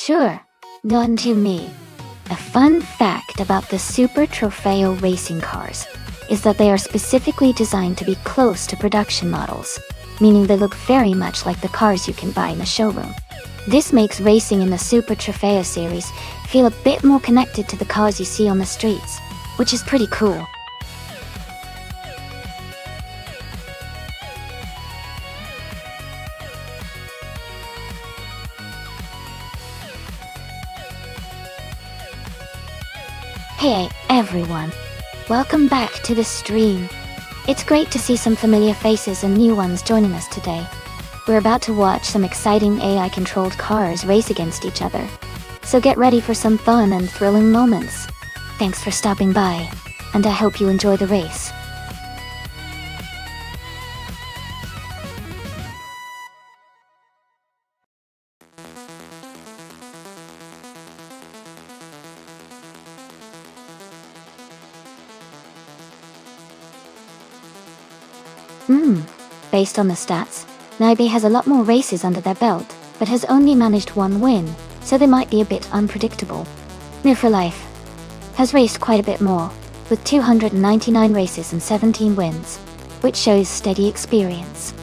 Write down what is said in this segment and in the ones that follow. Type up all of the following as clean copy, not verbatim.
Sure, done to me. A fun fact about the Super Trofeo racing cars is that they are specifically designed to be close to production models, meaning they look very much like the cars you can buy in a showroom. This makes racing in the Super Trofeo series feel a bit more connected to the cars you see on the streets, which is pretty cool. Hey everyone, welcome back to the stream. It's great to see some familiar faces and new ones joining us today. We're about to watch some exciting AI-controlled cars race against each other. So get ready for some fun and thrilling moments. Thanks for stopping by, and I hope you enjoy the race. Based on the stats, Naibe has a lot more races under their belt, but has only managed one win, so they might be a bit unpredictable. New for Life has raced quite a bit more, with 299 races and 17 wins, which shows steady experience.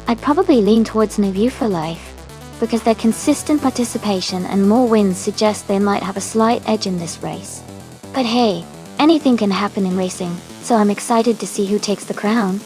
I'd probably lean towards New for Life, because their consistent participation and more wins suggest they might have a slight edge in this race. But hey, anything can happen in racing, so I'm excited to see who takes the crown.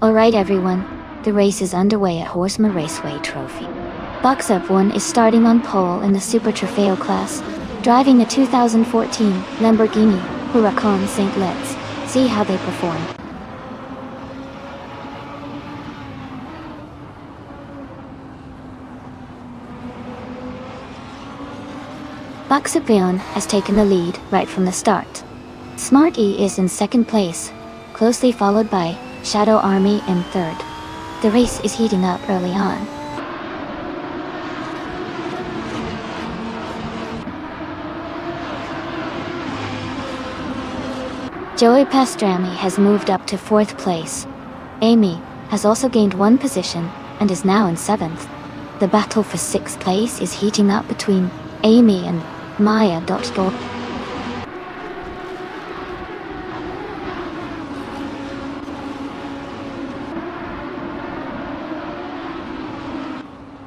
Alright everyone, the race is underway at Horseman Raceway Trophy. Box Up 1 is starting on pole in the Super Trofeo class, driving a 2014 Lamborghini Huracan St. Let's see how they perform. Box Up 1 has taken the lead right from the start. Smart E is in second place, closely followed by Shadow Army in third. The race is heating up early on. Joey Pastrami has moved up to fourth place. Amy has also gained one position and is now in seventh. The battle for sixth place is heating up between Amy and Maya Dottor.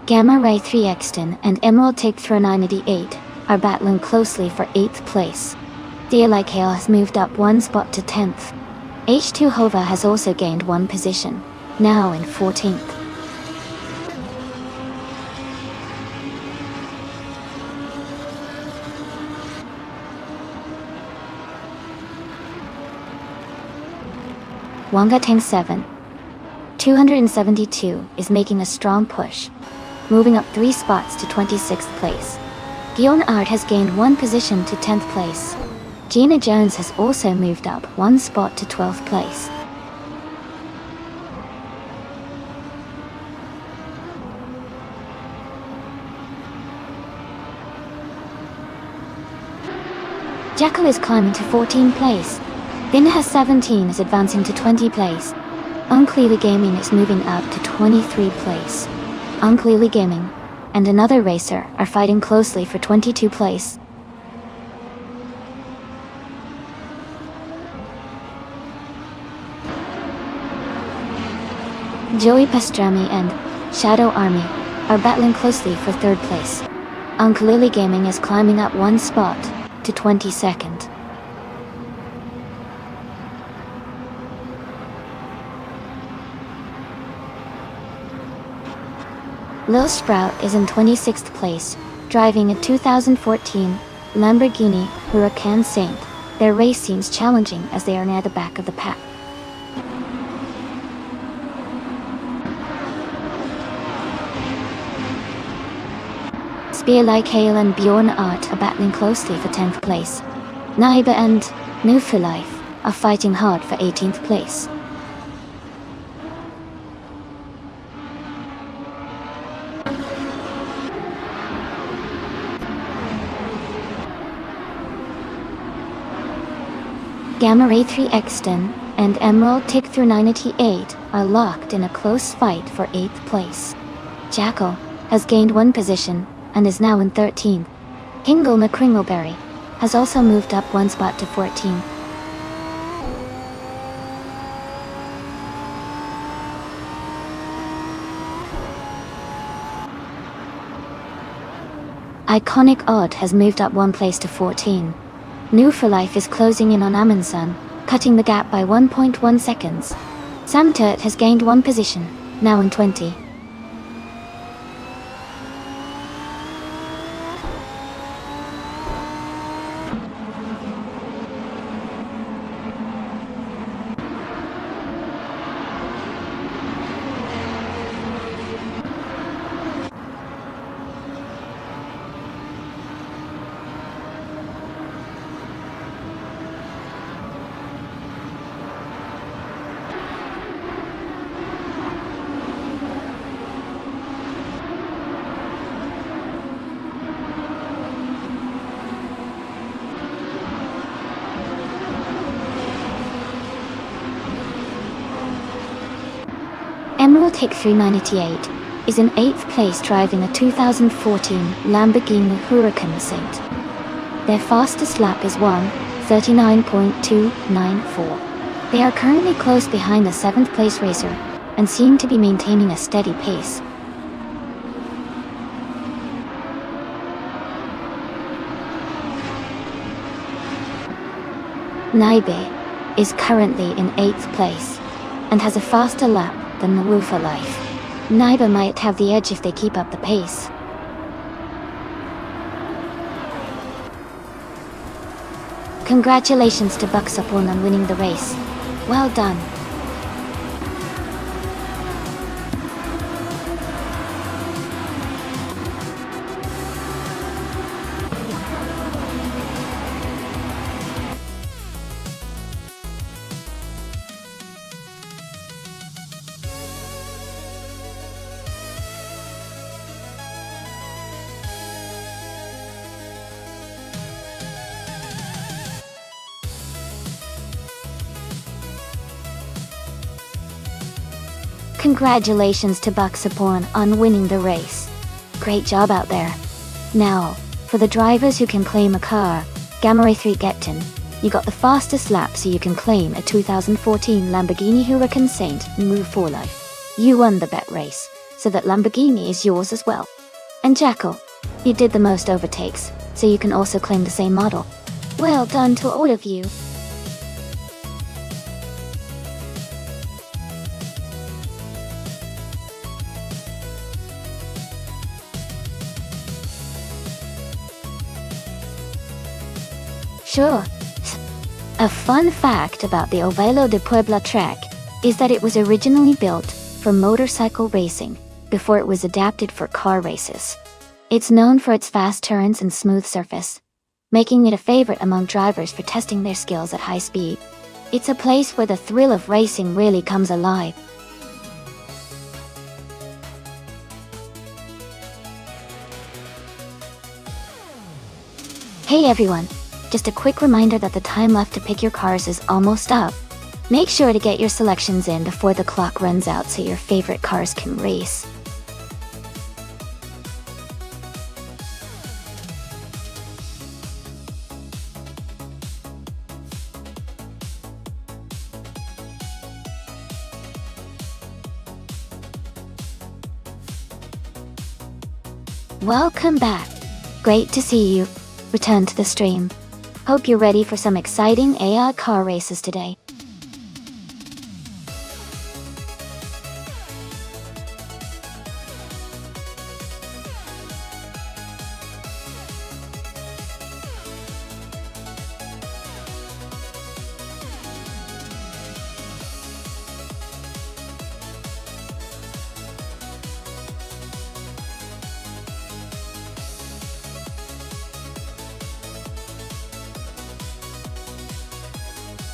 Gamma Ray 3 Exton and Emerald Take Throw 988 are battling closely for 8th place. DLIKL has moved up one spot to 10th. H2 Hova has also gained one position, now in 14th. Wanga Tank 7, 272 is making a strong push, moving up 3 spots to 26th place. Gion Art has gained one position to 10th place. Gina Jones has also moved up one spot to 12th place. Jackal is climbing to 14th place. Bin has 17 is advancing to 20th place. Unclearly Gaming is moving up to 23rd place. Unclearly Gaming and another racer are fighting closely for 22nd place. Joey Pastrami and Shadow Army are battling closely for 3rd place. Unclearly Gaming is climbing up one spot to 22nd. Lil Sprout is in 26th place, driving a 2014 Lamborghini Huracan Saint. Their race seems challenging as they are near the back of the pack. Spear Like Hale and Bjorn Art are battling closely for 10th place. Naiba and New for Life are fighting hard for 18th place. Gamma Ray 3 Exton and Emerald Tick Through 988 are locked in a close fight for 8th place. Jackal has gained one position and is now in 13th. Hingle McCringleberry has also moved up one spot to 14th. Iconic Odd has moved up one place to 14. New for Life is closing in on Amundsen, cutting the gap by 1.1 seconds. Sam Turt has gained one position, now in 20. Emerald Hick 3988 is in 8th place driving a 2014 Lamborghini Huracan Saint. Their fastest lap is 1:39.294. They are currently close behind the 7th place racer and seem to be maintaining a steady pace. Naibe is currently in 8th place, and has a faster lap than the Woofer Life. Neither might have the edge if they keep up the pace. Congratulations to Bucksapon on winning the race. Well done. Congratulations to Bucksapon on winning the race. Great job out there. Now, for the drivers who can claim a car, Gamma Ray 3 Gettin, you got the fastest lap so you can claim a 2014 Lamborghini Huracan Saint and move for life. You won the bet race, so that Lamborghini is yours as well. And Jackal, you did the most overtakes, so you can also claim the same model. Well done to all of you. Sure. A fun fact about the Ovelo de Puebla track is that it was originally built for motorcycle racing before it was adapted for car races. It's known for its fast turns and smooth surface, making it a favorite among drivers for testing their skills at high speed. It's a place where the thrill of racing really comes alive. Hey everyone! Just a quick reminder that the time left to pick your cars is almost up. Make sure to get your selections in before the clock runs out so your favorite cars can race. Welcome back. Great to see you. Return to the stream. Hope you're ready for some exciting AI car races today.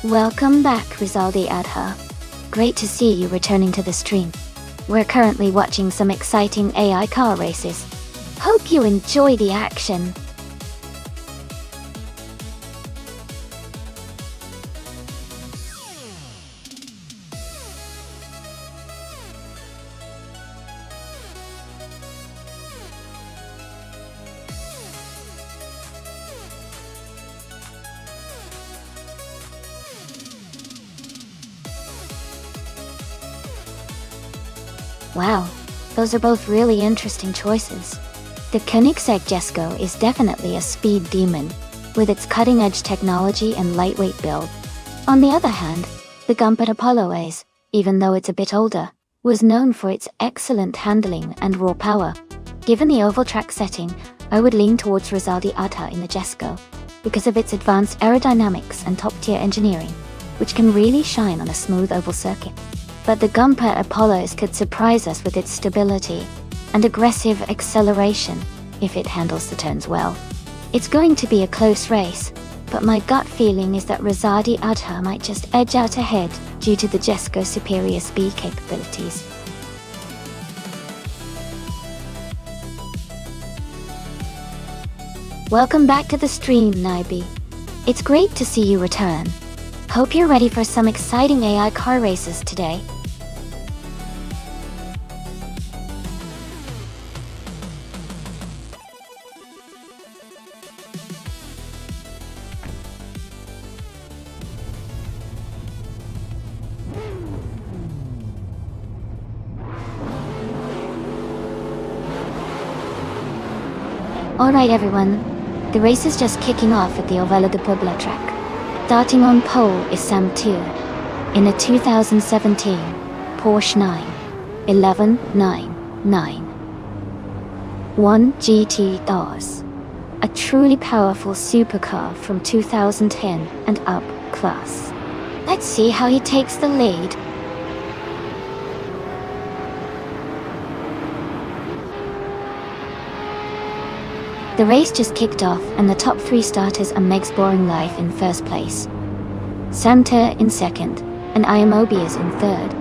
Welcome back, Rizaldi Adha. Great to see you returning to the stream. We're currently watching some exciting AI car races. Hope you enjoy the action. Wow, those are both really interesting choices. The Koenigsegg Jesko is definitely a speed demon, with its cutting-edge technology and lightweight build. On the other hand, the Gumpert Apollo Ace, even though it's a bit older, was known for its excellent handling and raw power. Given the oval track setting, I would lean towards Rizaldi Adha in the Jesko, because of its advanced aerodynamics and top-tier engineering, which can really shine on a smooth oval circuit. But the Gumpert Apollos could surprise us with its stability and aggressive acceleration if it handles the turns well. It's going to be a close race, but my gut feeling is that Rizaldi Adha might just edge out ahead due to the Jesko's superior speed capabilities. Welcome back to the stream, Naibi. It's great to see you return. Hope you're ready for some exciting AI car races today. Alright everyone, the race is just kicking off at the Ovelo de Puebla track. Starting on pole is Sam 2. in a 2017 Porsche 911 GT RS. A truly powerful supercar from 2010 and up class. Let's see how he takes the lead. The race just kicked off and the top 3 starters are Meg's Boring Life in first place, Samter in second, and Mobius in third.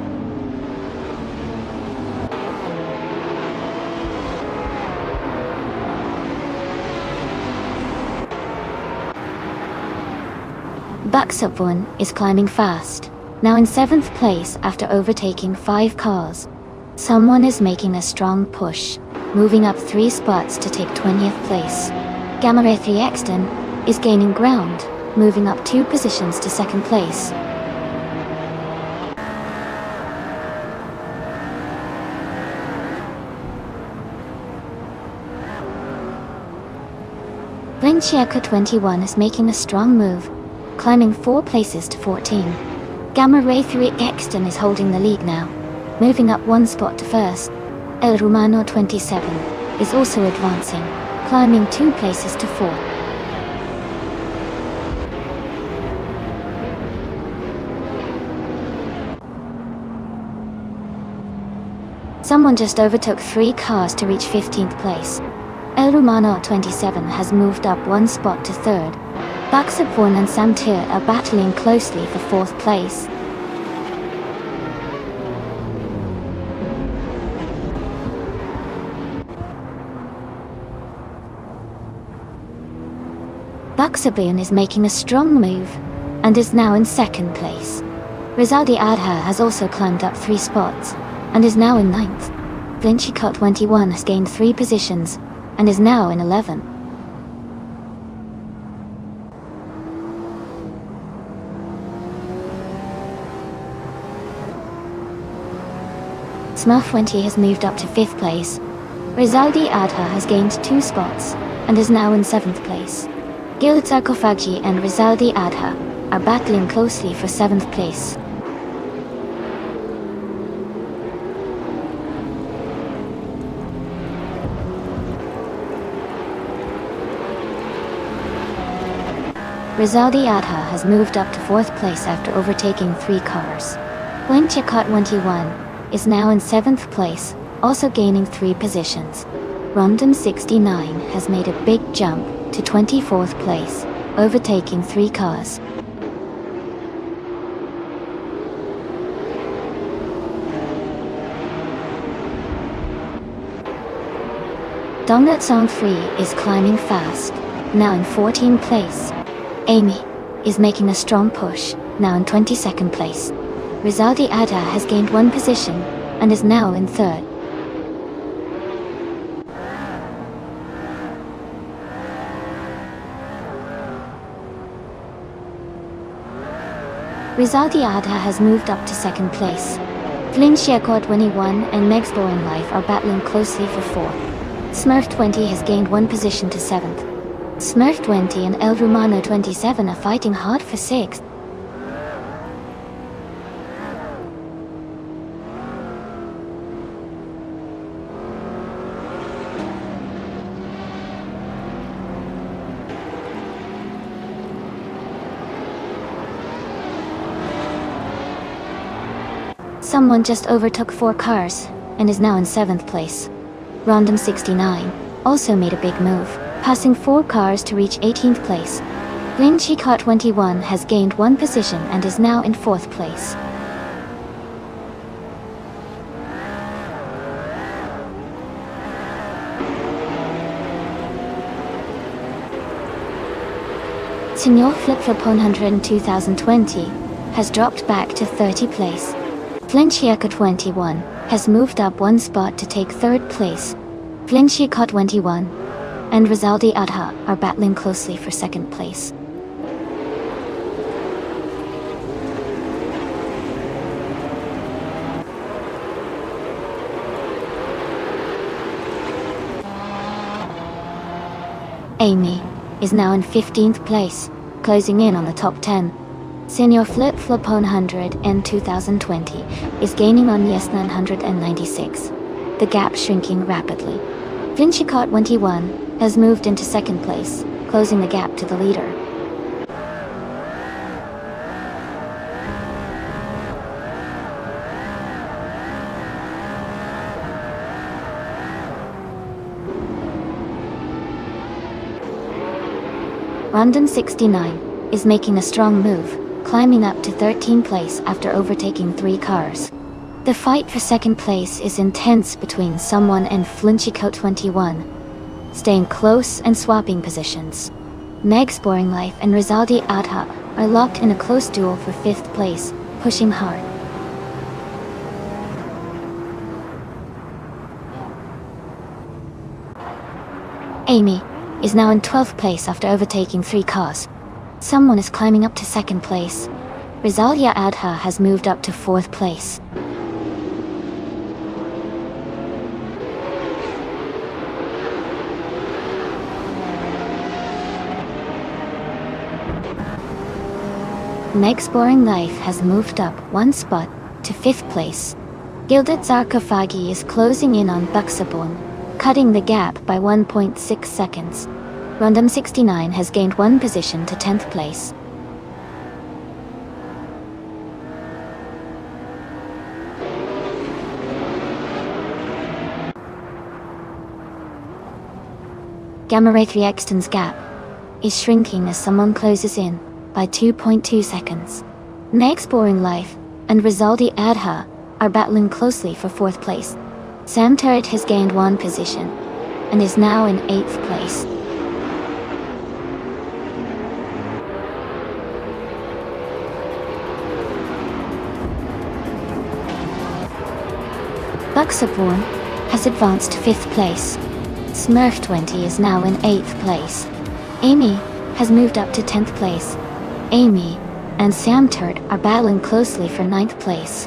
Buxupone is climbing fast, now in 7th place after overtaking 5 cars. Someone is making a strong push, moving up 3 spots to take 20th place. Gamma Ray 3 Exton is gaining ground, moving up 2 positions to 2nd place. Blinciaco 21 is making a strong move, climbing 4 places to 14. Gamma Ray 3 Exton is holding the lead now, moving up 1 spot to 1st. El Romano 27 is also advancing, climbing 2 places to 4th. Someone just overtook 3 cars to reach 15th place. El Romano 27 has moved up 1 spot to 3rd. Buxupone and Samtir are battling closely for 4th place. Buxupone is making a strong move, and is now in 2nd place. Rizaldi Adha has also climbed up 3 spots, and is now in 9th. Blinciaco 21 has gained 3 positions, and is now in 11th. Smurf 20 has moved up to 5th place. Rizaldi Adha has gained 2 spots, and is now in 7th place. Gil Sarkofagi and Rizaldi Adha are battling closely for 7th place. Rizaldi Adha has moved up to 4th place after overtaking 3 cars. Blinciaco 21 is now in 7th place, also gaining 3 positions. Rondom 69 has made a big jump to 24th place, overtaking 3 cars. Donut Song 3 is climbing fast, now in 14th place. Amy is making a strong push, now in 22nd place. Rizaldi Adha has gained 1 position, and is now in 3rd. Rizaldi Adha has moved up to 2nd place. Blinciaco 21 and Meg's Boring Life are battling closely for 4th. Smurf 20 has gained 1 position to 7th. Smurf 20 and El Romano 27 are fighting hard for 6th. Someone just overtook 4 cars, and is now in 7th place. Rondom 69 also made a big move, passing 4 cars to reach 18th place. Blinciaco 21 has gained 1 position and is now in 4th place. Senor Flipflop 100 in 2020 has dropped back to 30th place. Blinciaco 21 has moved up 1 spot to take 3rd place. Blinciaco 21 and Rizaldi Adha are battling closely for 2nd place. Amy is now in 15th place, closing in on the top 10. Senior Flip Flop 100 in 2020 is gaining on Yes 996. The gap shrinking rapidly. Vinchicott 21 has moved into second place, closing the gap to the leader. Rondon 69 is making a strong move, climbing up to 13th place after overtaking 3 cars. The fight for second place is intense between someone and Flinchicoat 21, staying close and swapping positions. Meg's Boring Life and Rizaldi Adha are locked in a close duel for 5th place, pushing hard. Amy is now in 12th place after overtaking 3 cars. Someone is climbing up to 2nd place. Rizalia Adha has moved up to 4th place. Meg's Boring Life has moved up 1 spot to 5th place. Gilded Sarcophagi is closing in on Buxabon, cutting the gap by 1.6 seconds. Rondon 69 has gained 1 position to 10th place. Gamma Ray 3 Exton's gap is shrinking as someone closes in by 2.2 seconds. Meg's Boring Life and Rizaldi Adha are battling closely for 4th place. Sam Turret has gained 1 position and is now in 8th place. Buxaborn has advanced to 5th place. Smurf 20 is now in 8th place. Amy has moved up to 10th place. Amy and Sam Turret are battling closely for 9th place.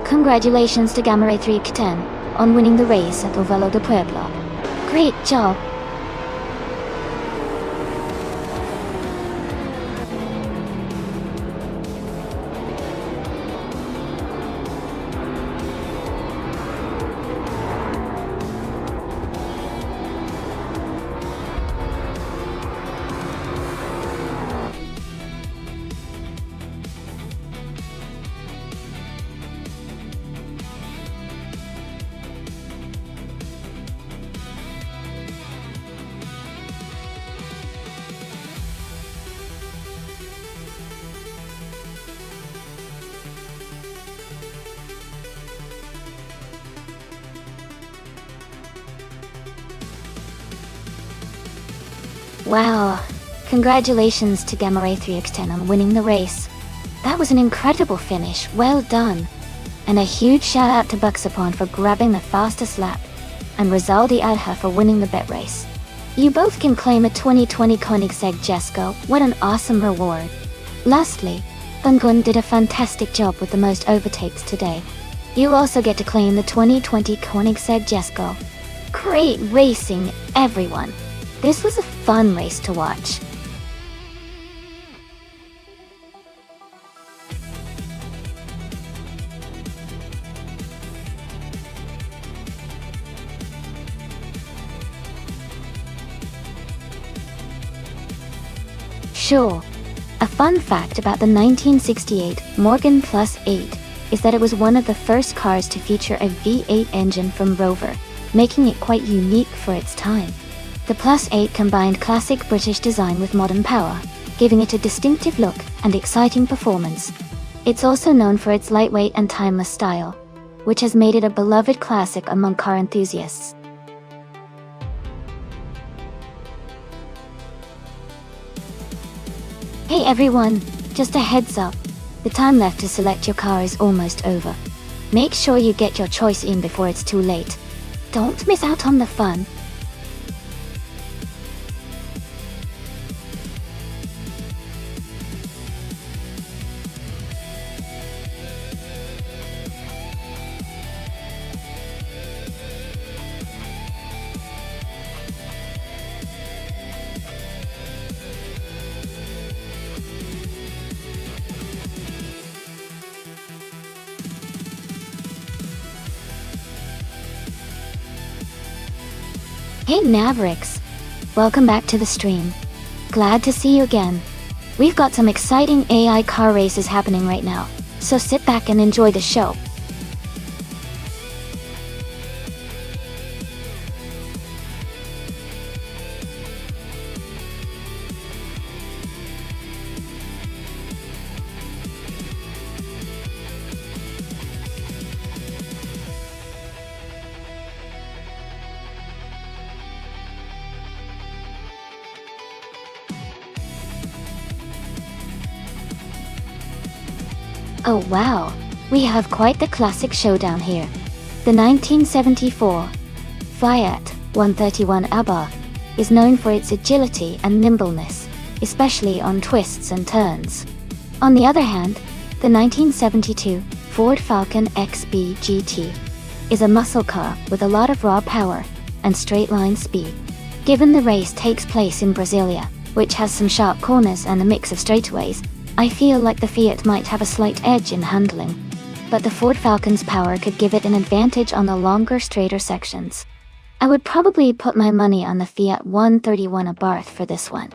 Congratulations to Gamma Ray 310 on winning the race at Ovalo de Puebla. Great job! Wow, congratulations to Gamma Ray 3x10 on winning the race. That was an incredible finish, well done. And a huge shout out to Buxapon for grabbing the fastest lap, and Rizaldi Adha for winning the bet race. You both can claim a 2020 Koenigsegg Jesko, what an awesome reward. Lastly, Bungun did a fantastic job with the most overtakes today. You also get to claim the 2020 Koenigsegg Jesko. Great racing, everyone. This was a fun race to watch. Sure. A fun fact about the 1968 Morgan Plus 8 is that it was one of the first cars to feature a V8 engine from Rover, making it quite unique for its time. The Plus 8 combined classic British design with modern power, giving it a distinctive look and exciting performance. It's also known for its lightweight and timeless style, which has made it a beloved classic among car enthusiasts. Hey everyone, just a heads up, the time left to select your car is almost over. Make sure you get your choice in before it's too late. Don't miss out on the fun. Hey Mavericks! Welcome back to the stream. Glad to see you again. We've got some exciting AI car races happening right now, so sit back and enjoy the show. Oh wow, we have quite the classic showdown here. The 1974 Fiat 131 Abarth is known for its agility and nimbleness, especially on twists and turns. On the other hand, the 1972 Ford Falcon XB GT is a muscle car with a lot of raw power and straight-line speed. Given the race takes place in Brasilia, which has some sharp corners and a mix of straightaways, I feel like the Fiat might have a slight edge in handling, but the Ford Falcon's power could give it an advantage on the longer, straighter sections. I would probably put my money on the Fiat 131 Abarth for this one,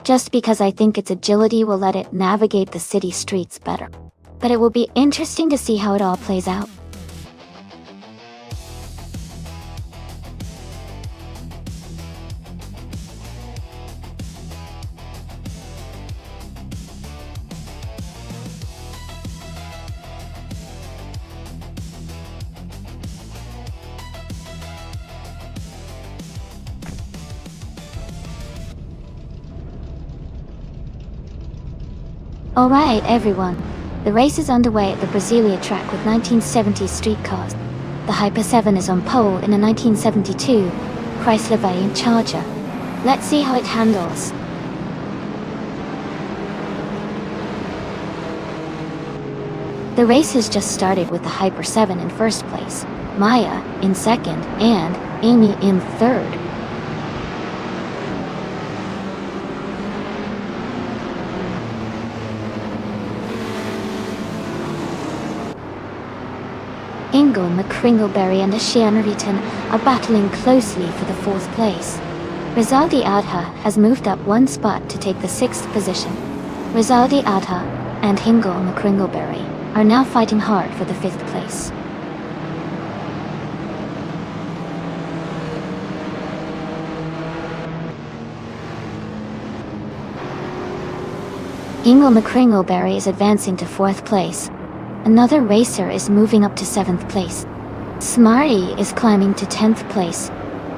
just because I think its agility will let it navigate the city streets better. But it will be interesting to see how it all plays out. Alright everyone, the race is underway at the Brasilia track with 1970s streetcars. The Hyper 7 is on pole in a 1972 Chrysler Valiant Charger. Let's see how it handles. The race has just started with the Hyper 7 in first place, Maya in second, and Amy in third. Ingo McCringleberry and Ashiana Riton are battling closely for the fourth place. Rizaldi Adha has moved up one spot to take the sixth position. Rizaldi Adha and Ingo McCringleberry are now fighting hard for the fifth place. Ingo McCringleberry is advancing to fourth place. Another racer is moving up to 7th place. Smarty is climbing to 10th place.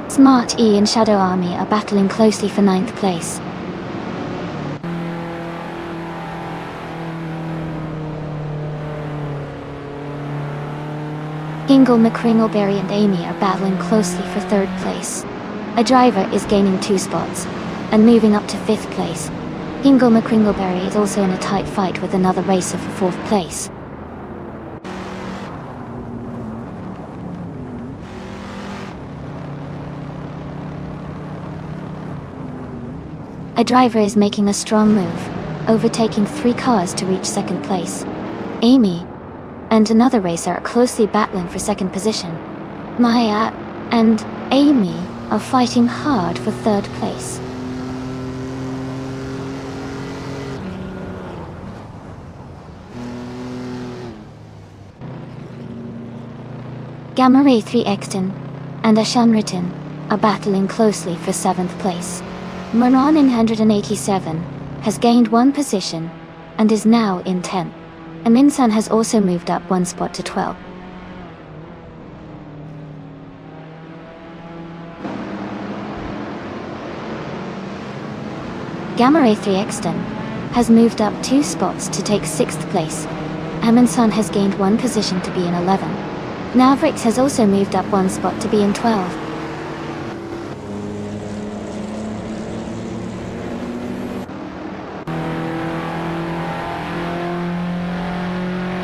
Smart E and Shadow Army are battling closely for 9th place. Ingle McCringleberry and Amy are battling closely for 3rd place. A driver is gaining 2 spots and moving up to 5th place. Ingle McCringleberry is also in a tight fight with another racer for 4th place. A driver is making a strong move, overtaking 3 cars to reach 2nd place. Amy and another racer are closely battling for 2nd position. Maya and Amy are fighting hard for 3rd place. Gamma Ray 3 Exton and Ashan Riton are battling closely for 7th place. Maran in 187 has gained 1 position and is now in 10th. Aminsan has also moved up 1 spot to 12. Gamma Ray 3 Exton has moved up 2 spots to take 6th place. Aminsan has gained 1 position to be in 11. Navrix has also moved up 1 spot to be in 12.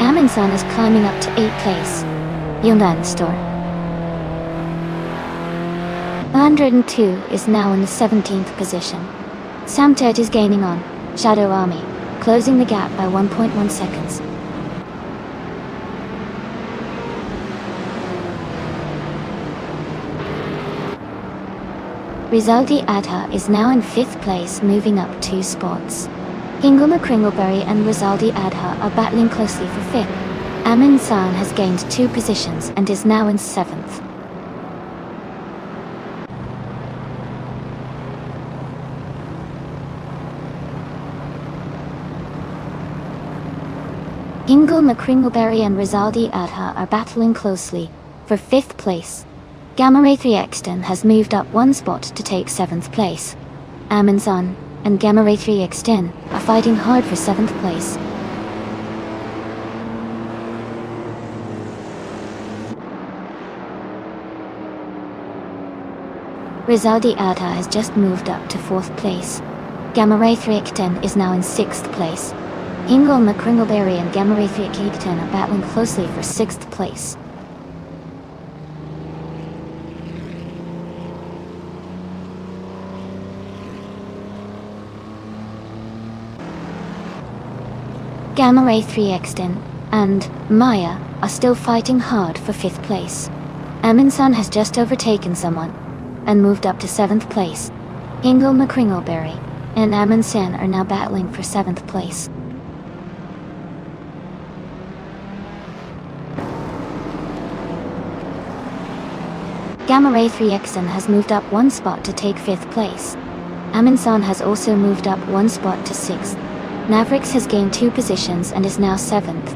Aminsan is climbing up to 8th place. Yunnan Store 102 is now in the 17th position. Samtet is gaining on Shadow Army, closing the gap by 1.1 seconds. Rizaldi Adha is now in 5th place, moving up 2 spots. Hingama Kringleberry and Rizaldi Adha are battling closely for 5th. Amin San has gained 2 positions and is now in 7th. Hingama Kringleberry and Rizaldi Adha are battling closely for 5th place. Gamma-Ray 3 Exton has moved up 1 spot to take 7th place. Amin San and Gamma-Ray 3 Exton are fighting hard for 7th place. Rizaldi Adha has just moved up to 4th place. Gamma-Ray 3 Exton is now in 6th place. Hingama Kringleberry and Gamma-Ray 3 Exton are battling closely for 6th place. Gamma-Ray 3 Exton and Maya are still fighting hard for 5th place. Amin-san has just overtaken someone and moved up to 7th place. Hingama Kringleberry and Amin-san are now battling for 7th place. Gamma-Ray 3 Exton has moved up 1 spot to take 5th place. Amin-san has also moved up 1 spot to 6th. Navrix has gained 2 positions and is now 7th.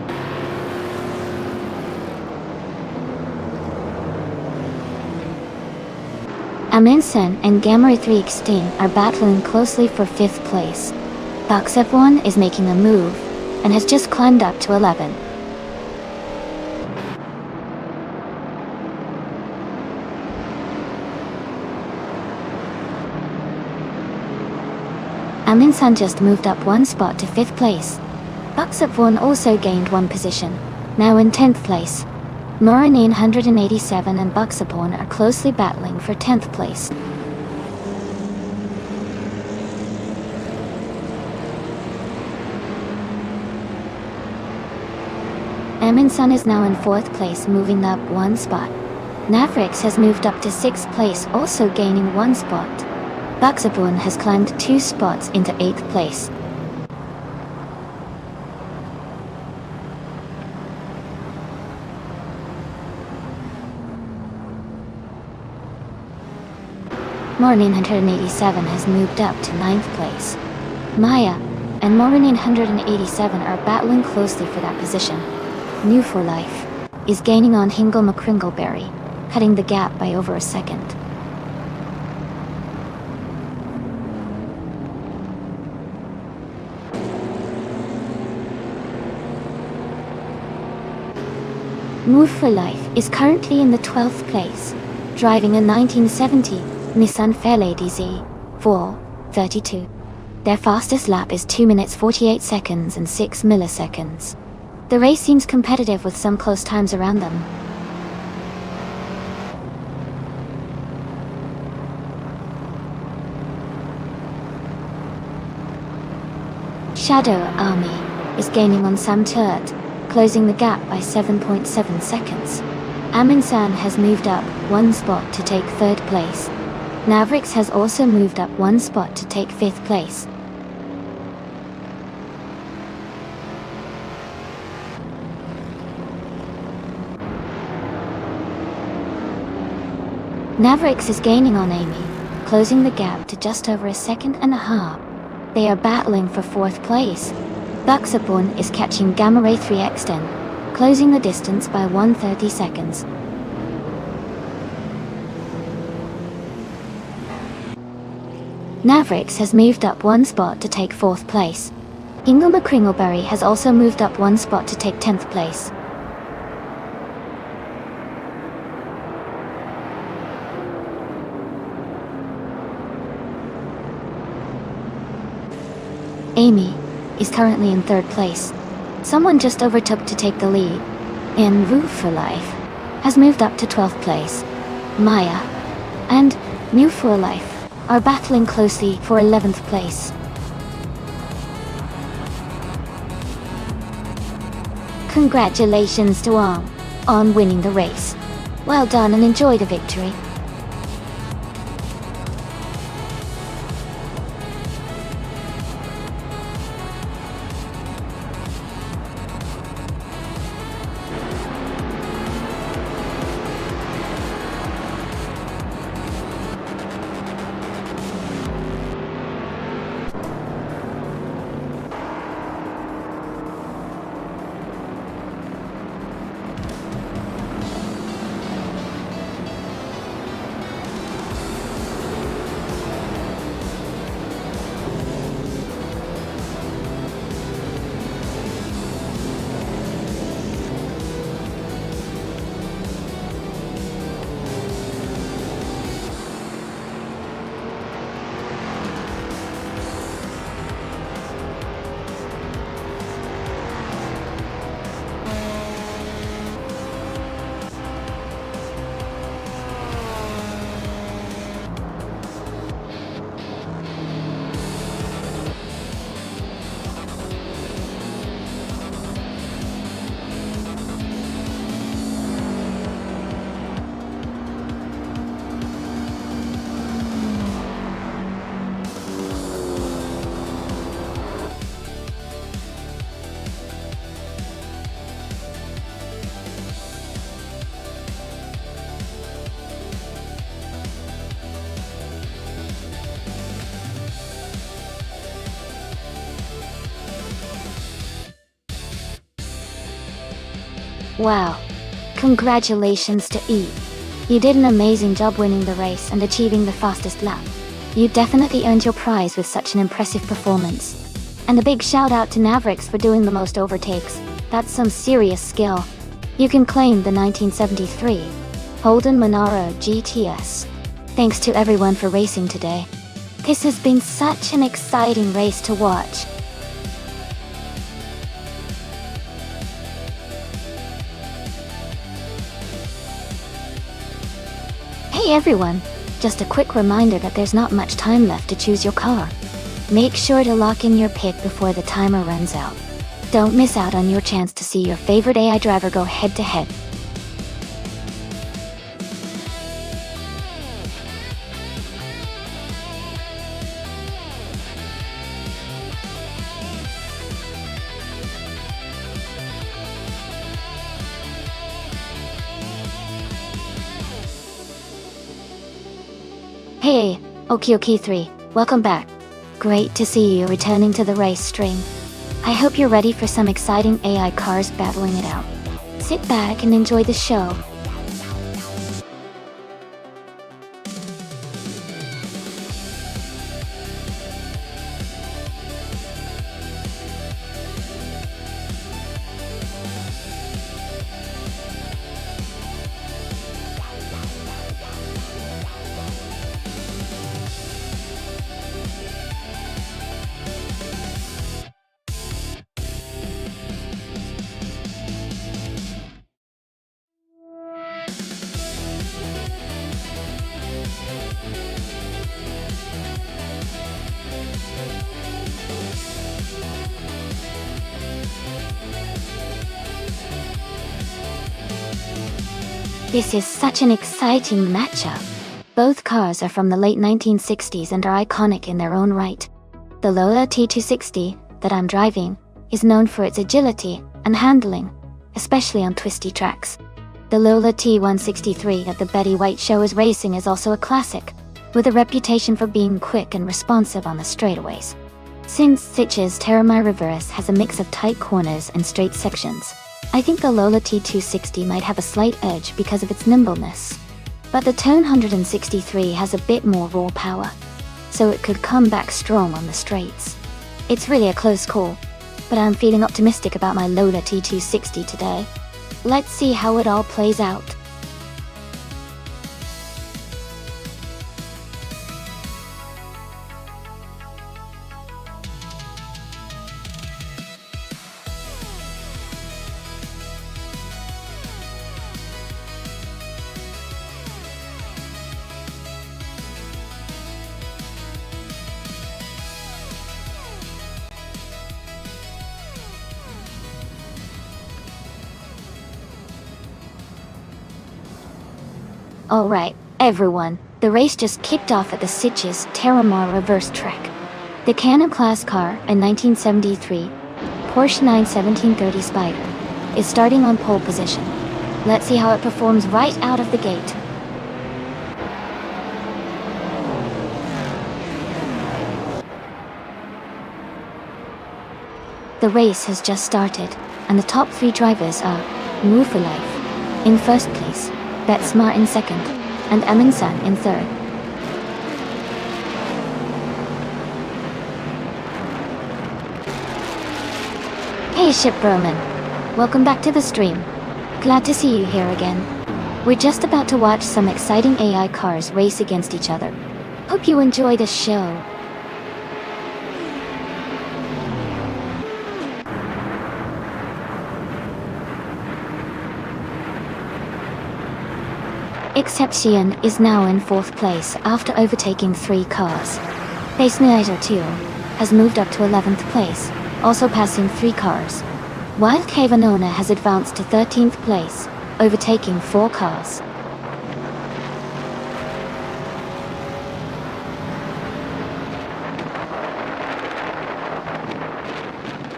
Amin-san and Gamma-Ray 3 Exton are battling closely for 5th place. Boxep1 is making a move and has just climbed up to 11. Amin-san just moved up 1 spot to 5th place. Boxep1 also gained 1 position, now in 10th place. Moranin 187 and Boxep1 are closely battling for 10th place. Amin-san is now in 4th place, moving up 1 spot. Navrix has moved up to 6th place, also gaining 1 spot. Boxep1 has climbed 2 spots into 8th place. Moranin 187 has moved up to 9th place. Maya and Moranin 187 are battling closely for that position. New for Life is gaining on Hingama Kringleberry, cutting the gap by over a second. Move for Life is currently in the 12th place, driving a 1970 Nissan Fairlady Z432. Their fastest lap is 2 minutes 48 seconds and 6 milliseconds. The race seems competitive with some close times around them. Shadow Army is gaining on Sam Turt, closing the gap by 7.7 seconds. Amin-san has moved up 1 spot to take 3rd place. Navrix has also moved up 1 spot to take 5th place. Navrix is gaining on Amy, closing the gap to just over a second and a half. They are battling for 4th place. Boxep1 is catching Gamma-Ray 3 Exton, closing the distance by 130 seconds. Navrix has moved up 1 spot to take 4th place. Hingama Kringleberry has also moved up 1 spot to take 10th place. Amy is currently in 3rd place. Someone just overtook to take the lead. In Woo for Life has moved up to 12th place. Maya and New for Life are battling closely for 11th place. Congratulations to all on winning the race. Well done and enjoy the victory. Wow. Congratulations to E. You did an amazing job winning the race and achieving the fastest lap. You definitely earned your prize with such an impressive performance. And a big shout out to Mavericks for doing the most overtakes. That's some serious skill. You can claim the 1973 Holden Monaro GTS. Thanks to everyone for racing today. This has been such an exciting race to watch. Hey everyone! Just a quick reminder that there's not much time left to choose your car. Make sure to lock in your pick before the timer runs out. Don't miss out on your chance to see your favorite AI driver go head to head. Hey, Oki3, welcome back. Great to see you returning to the race string. I hope you're ready for some exciting AI cars battling it out. Sit back and enjoy the show. This is such an exciting matchup. Both cars are from the late 1960s and are iconic in their own right. The Lola T260, that I'm driving, is known for its agility and handling, especially on twisty tracks. The Lola T163 that the Betty White show is racing is also a classic, with a reputation for being quick and responsive on the straightaways. Since Sitch's Terramai reverse has a mix of tight corners and straight sections, I think the Lola T260 might have a slight edge because of its nimbleness. But the Tone 163 has a bit more raw power, so it could come back strong on the straights. It's really a close call, but I'm feeling optimistic about my Lola T260 today. Let's see how it all plays out. Alright, everyone, the race just kicked off at the Sitges Terramar reverse track. The Cannon class car, a 1973 Porsche 91730 Spider, is starting on pole position. Let's see how it performs right out of the gate. The race has just started, and the top three drivers are Move for Life in first place, Betsma in second, and Amin-san in third. Hey Ship Roman, welcome back to the stream. Glad to see you here again. We're just about to watch some exciting AI cars race against each other. Hope you enjoy the show. Exception is now in fourth place after overtaking 3 cars. Basenator 2 has moved up to 11th place, also passing 3 cars, while Kavanona has advanced to 13th place, overtaking 4 cars.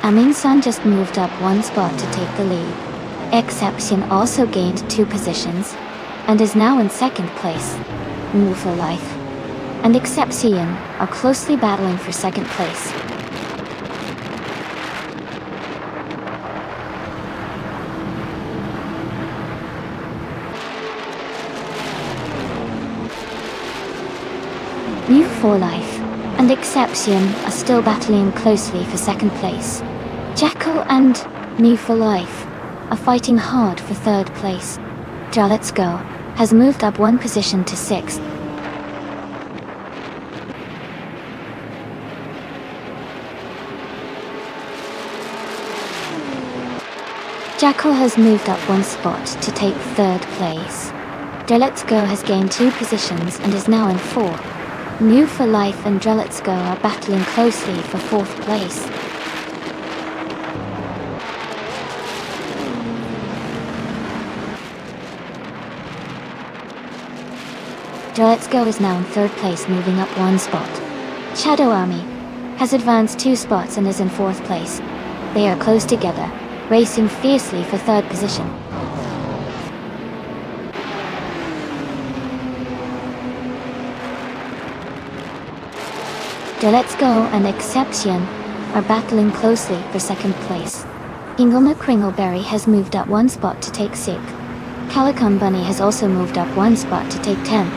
Amin-san just moved up 1 spot to take the lead. Exception also gained 2 positions, and is now in second place. Move for Life and Exception are closely battling for second place. for Life and Exception are still battling closely for second place. Jackal and Me for Life are fighting hard for third place. Let's Go has moved up one position to sixth. Jackal has moved up one spot to take third place. Let's Go has gained 2 positions and is now in 4th. New for Life and Let's Go are battling closely for 4th place. Let's Go is now in 3rd place, moving up 1 spot. Shadow Army has advanced 2 spots and is in 4th place. They are close together, racing fiercely for 3rd position. Let's Go and Exception are battling closely for 2nd place. Ingoma Kringleberry has moved up 1 spot to take 6th. Calicum Bunny has also moved up 1 spot to take 10th.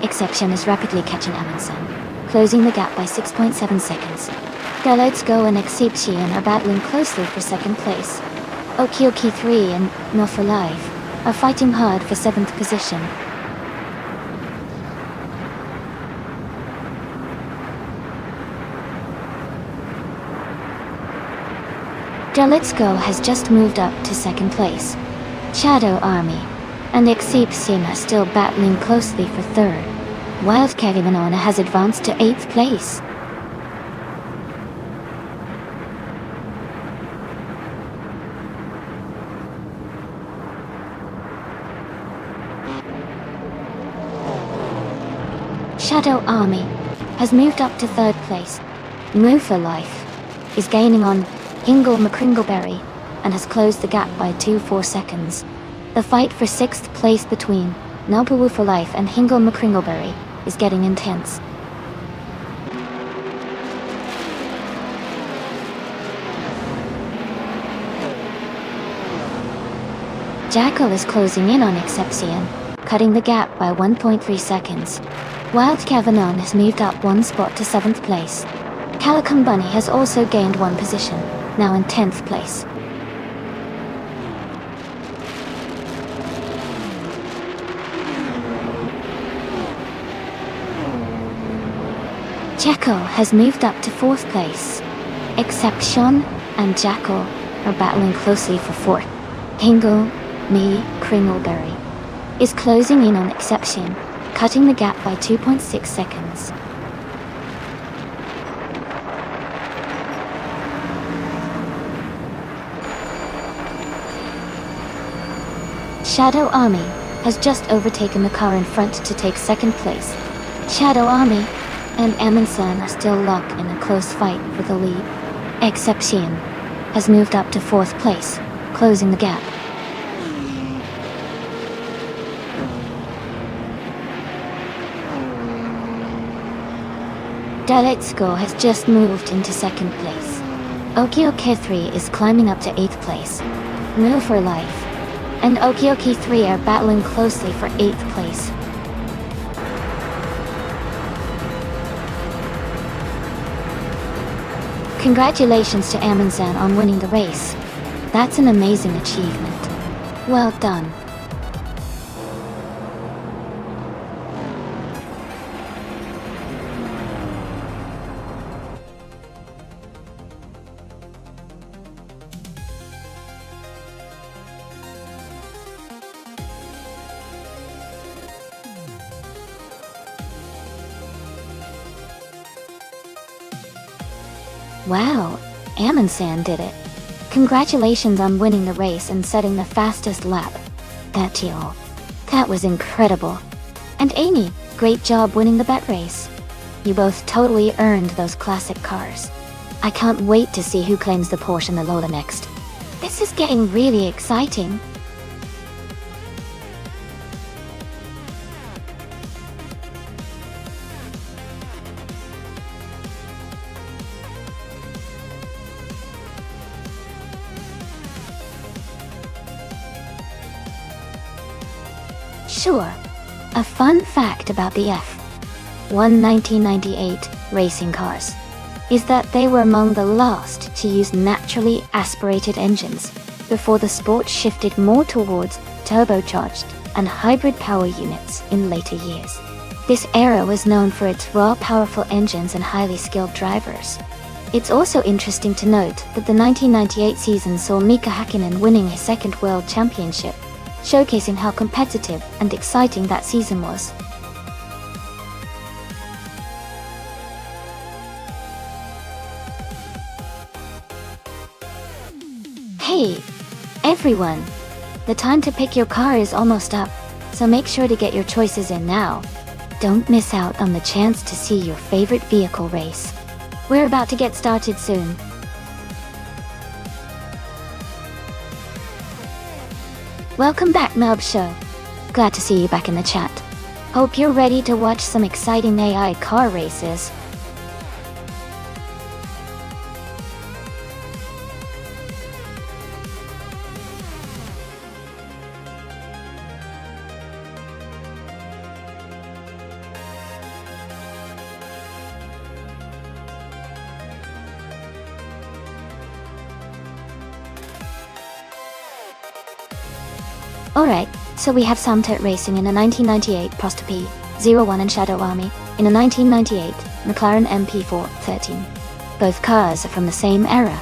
Exception is rapidly catching Amundsen, closing the gap by 6.7 seconds. Let's Go and Exception are battling closely for 2nd place. Okioki 3 and No for Life are fighting hard for 7th position. Let's Go has just moved up to 2nd place. Shadow Army and Exception are still battling closely for 3rd. Wild Kevin has advanced to 8th place. Shadow Army has moved up to 3rd place. Move for Life is gaining on Hingle McCringleberry and has closed the gap by 2.4 seconds. The fight for 6th place between Napawu for Life and Hingle McCringleberry is getting intense. Jackal is closing in on Exception, cutting the gap by 1.3 seconds. Wild Kavanon has moved up 1 spot to 7th place. Calicum Bunny has also gained 1 position, now in 10th place. Jackal has moved up to 4th place. Exception and Jackal are battling closely for 4th. Hingle Me Kringleberry is closing in on Exception, cutting the gap by 2.6 seconds. Shadow Army has just overtaken the car in front to take 2nd place. Shadow Army and Amundsen are still locked in a close fight for the lead. Exception has moved up to 4th place, closing the gap. Let's Go has just moved into 2nd place. Okioki 3 is climbing up to 8th place. Move for Life and Okioki 3 are battling closely for 8th place. Congratulations to Amundsen on winning the race. That's an amazing achievement. Well done. Wow, Amundsen did it. Congratulations on winning the race and setting the fastest lap. That was incredible. And Amy, great job winning the bet race. You both totally earned those classic cars. I can't wait to see who claims the Porsche and the Lola next. This is getting really exciting. Sure. A fun fact about the F1 1998 racing cars is that they were among the last to use naturally aspirated engines before the sport shifted more towards turbocharged and hybrid power units in later years. This era was known for its raw, powerful engines and highly skilled drivers. It's also interesting to note that the 1998 season saw Mika Hakkinen winning his second world championship, showcasing how competitive and exciting that season was. Hey, everyone! The time to pick your car is almost up, so make sure to get your choices in now. Don't miss out on the chance to see your favorite vehicle race. We're about to get started soon. Welcome back, Melb Show. Glad to see you back in the chat. Hope you're ready to watch some exciting AI car races. Alright, so we have Samtet Racing in a 1998 Prosta P01 and Shadow Army in a 1998 McLaren MP413. Both cars are from the same era,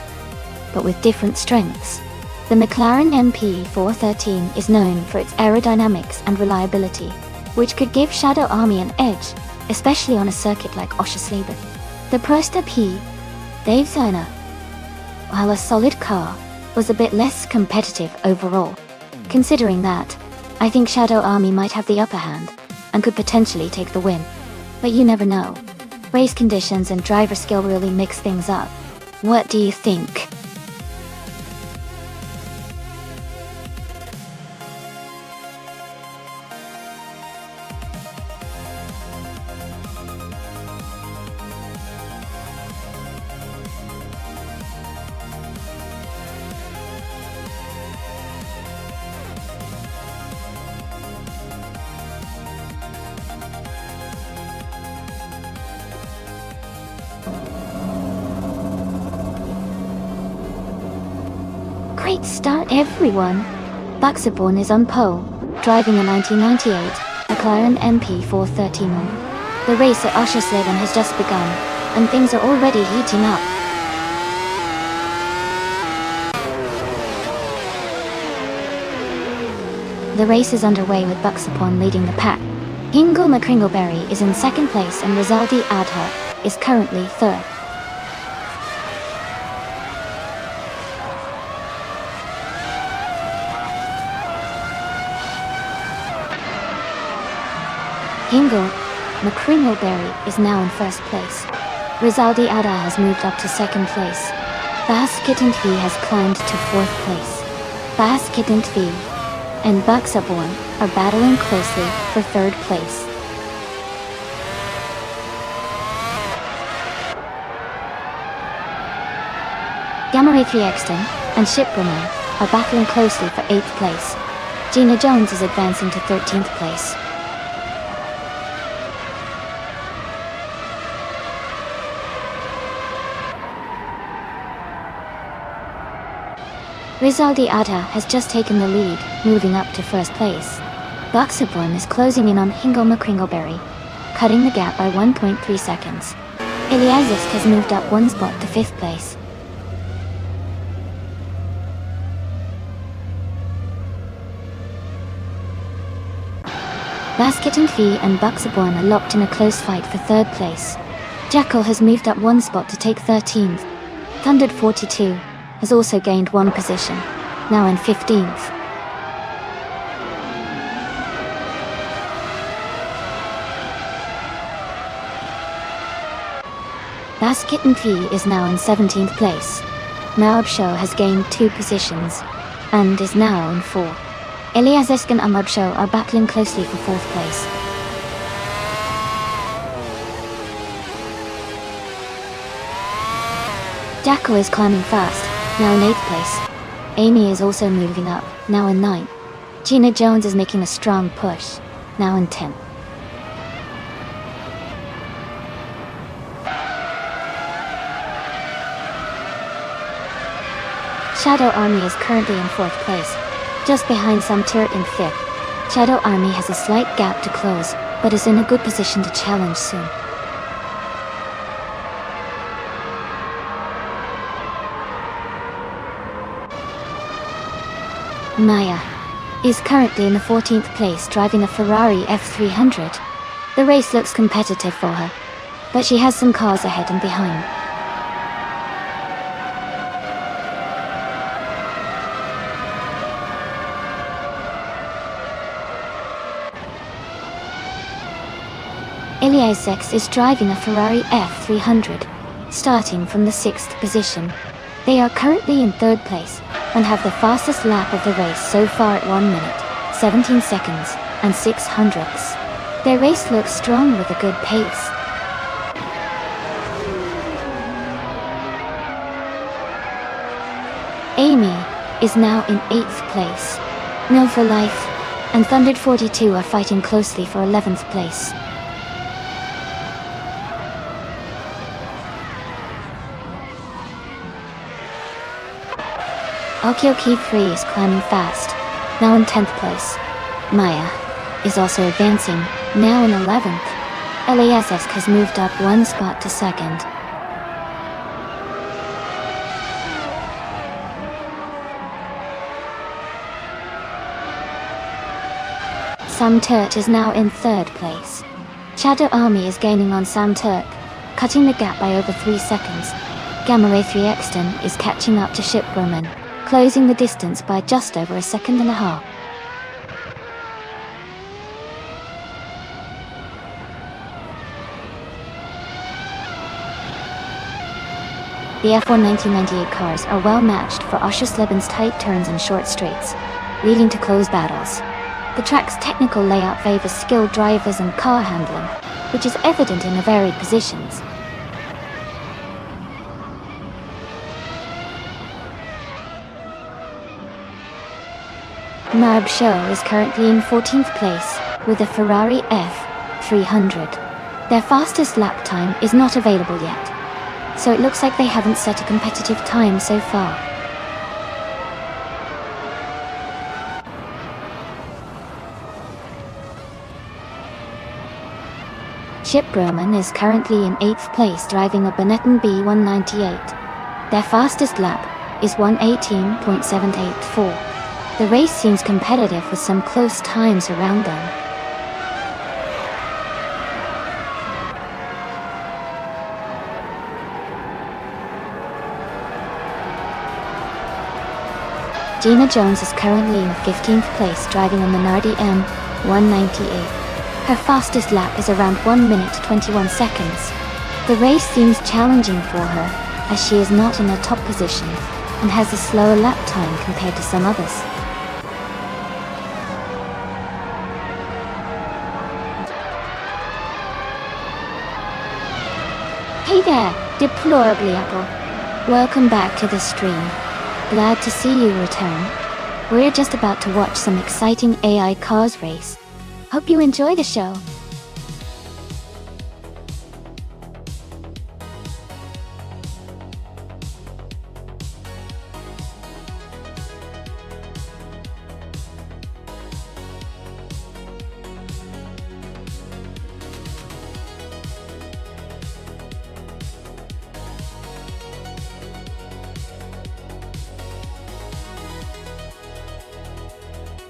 but with different strengths. The McLaren MP413 is known for its aerodynamics and reliability, which could give Shadow Army an edge, especially on a circuit like Oschersleben. The Prosta P01, while a solid car, was a bit less competitive overall. Considering that, I think Shadow Army might have the upper hand, and could potentially take the win. But you never know. Race conditions and driver skill really mix things up. What do you think? Great start, everyone! Buxaborn is on pole, driving a 1998 McLaren MP413. The race at Oschersleben has just begun, and things are already heating up. The race is underway with Buxaborn leading the pack. Ingo McCringleberry is in second place and Rizaldi Adha is currently third. Ingo McCringleberry is now in first place. Rizaldi Adha has moved up to second place. Basketentvi has climbed to fourth place. Basketentvi and Buxaborn are battling closely for third place. Gamma-Ray Exton and Shipbruman are battling closely for 8th place. Gina Jones is advancing to 13th place. Rizaldi Adha has just taken the lead, moving up to first place. Buxaborn is closing in on Ingo McCringleberry, cutting the gap by 1.3 seconds. Iliazisk has moved up one spot to 5th place. Basketentvi and Buxaborn are locked in a close fight for 3rd place. Jackal has moved up one spot to take 13th. Thundered 42 has also gained one position, now in 15th. Basketentvi is now in 17th place. Maubsho has gained 2 positions, and is now in 4. Eliazesk and Amabsho are battling closely for 4th place. Jackal is climbing fast, now in 8th place. Amy is also moving up, now in 9th. Gina Jones is making a strong push. now in 10th. Shadow Army is currently in 4th place, just behind Some Turret in 5th. Shadow Army has a slight gap to close, but is in a good position to challenge soon. Maya is currently in the 14th place driving a Ferrari F300. The race looks competitive for her, but she has some cars ahead and behind. Eliasek is driving a Ferrari F300, starting from the 6th position. They are currently in 3rd place, and have the fastest lap of the race so far at 1 minute, 17 seconds, and 6 hundredths. Their race looks strong with a good pace. Amy is now in 8th place. No for Life and Thundered 42 are fighting closely for 11th place. Okioki 3 is climbing fast, now in 10th place. Maya is also advancing, now in 11th. LASS has moved up 1 spot to 2nd. Some Turk is now in 3rd place. Shadow Army is gaining on Some Turk, cutting the gap by over 3 seconds. Gamma Ray 3 Exton is catching up to Ship Roman, closing the distance by just over a second and a half. The F1 1998 cars are well matched for Oscherslebens tight turns and short straights, leading to close battles. The track's technical layout favors skilled drivers and car handling, which is evident in the varied positions. Marb Show is currently in 14th place with a Ferrari F300. Their fastest lap time is not available yet, so it looks like they haven't set a competitive time so far. Ship Roman is currently in 8th place driving a Benetton B198. Their fastest lap is 1:18.784. The race seems competitive with some close times around them. Gina Jones is currently in 15th place driving a Minardi M198. Her fastest lap is around 1 minute 21 seconds. The race seems challenging for her, as she is not in a top position and has a slower lap time compared to some others. Hey there, Deplorably Apple. Welcome back to the stream. Glad to see you return. We're just about to watch some exciting AI cars race. Hope you enjoy the show.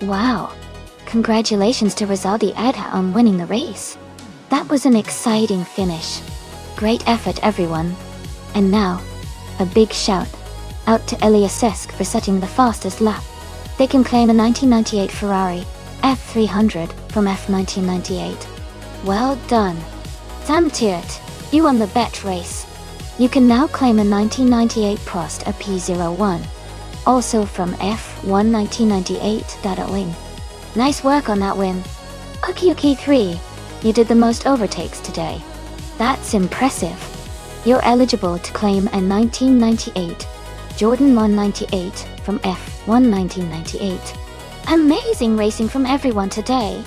Wow. Congratulations to Rizaldi Adha on winning the race. That was an exciting finish. Great effort, everyone. And now, a big shout out to Eliasek for setting the fastest lap. They can claim a 1998 Ferrari F300 from F1998. Well done. Sam Tiert, you won the bet race. You can now claim a 1998 Prost a P01. Also from F1 1998 Data Wing. Nice work on that win. Okiyuki 3, you did the most overtakes today. That's impressive. You're eligible to claim a 1998 Jordan 198 from F1 1998. Amazing racing from everyone today.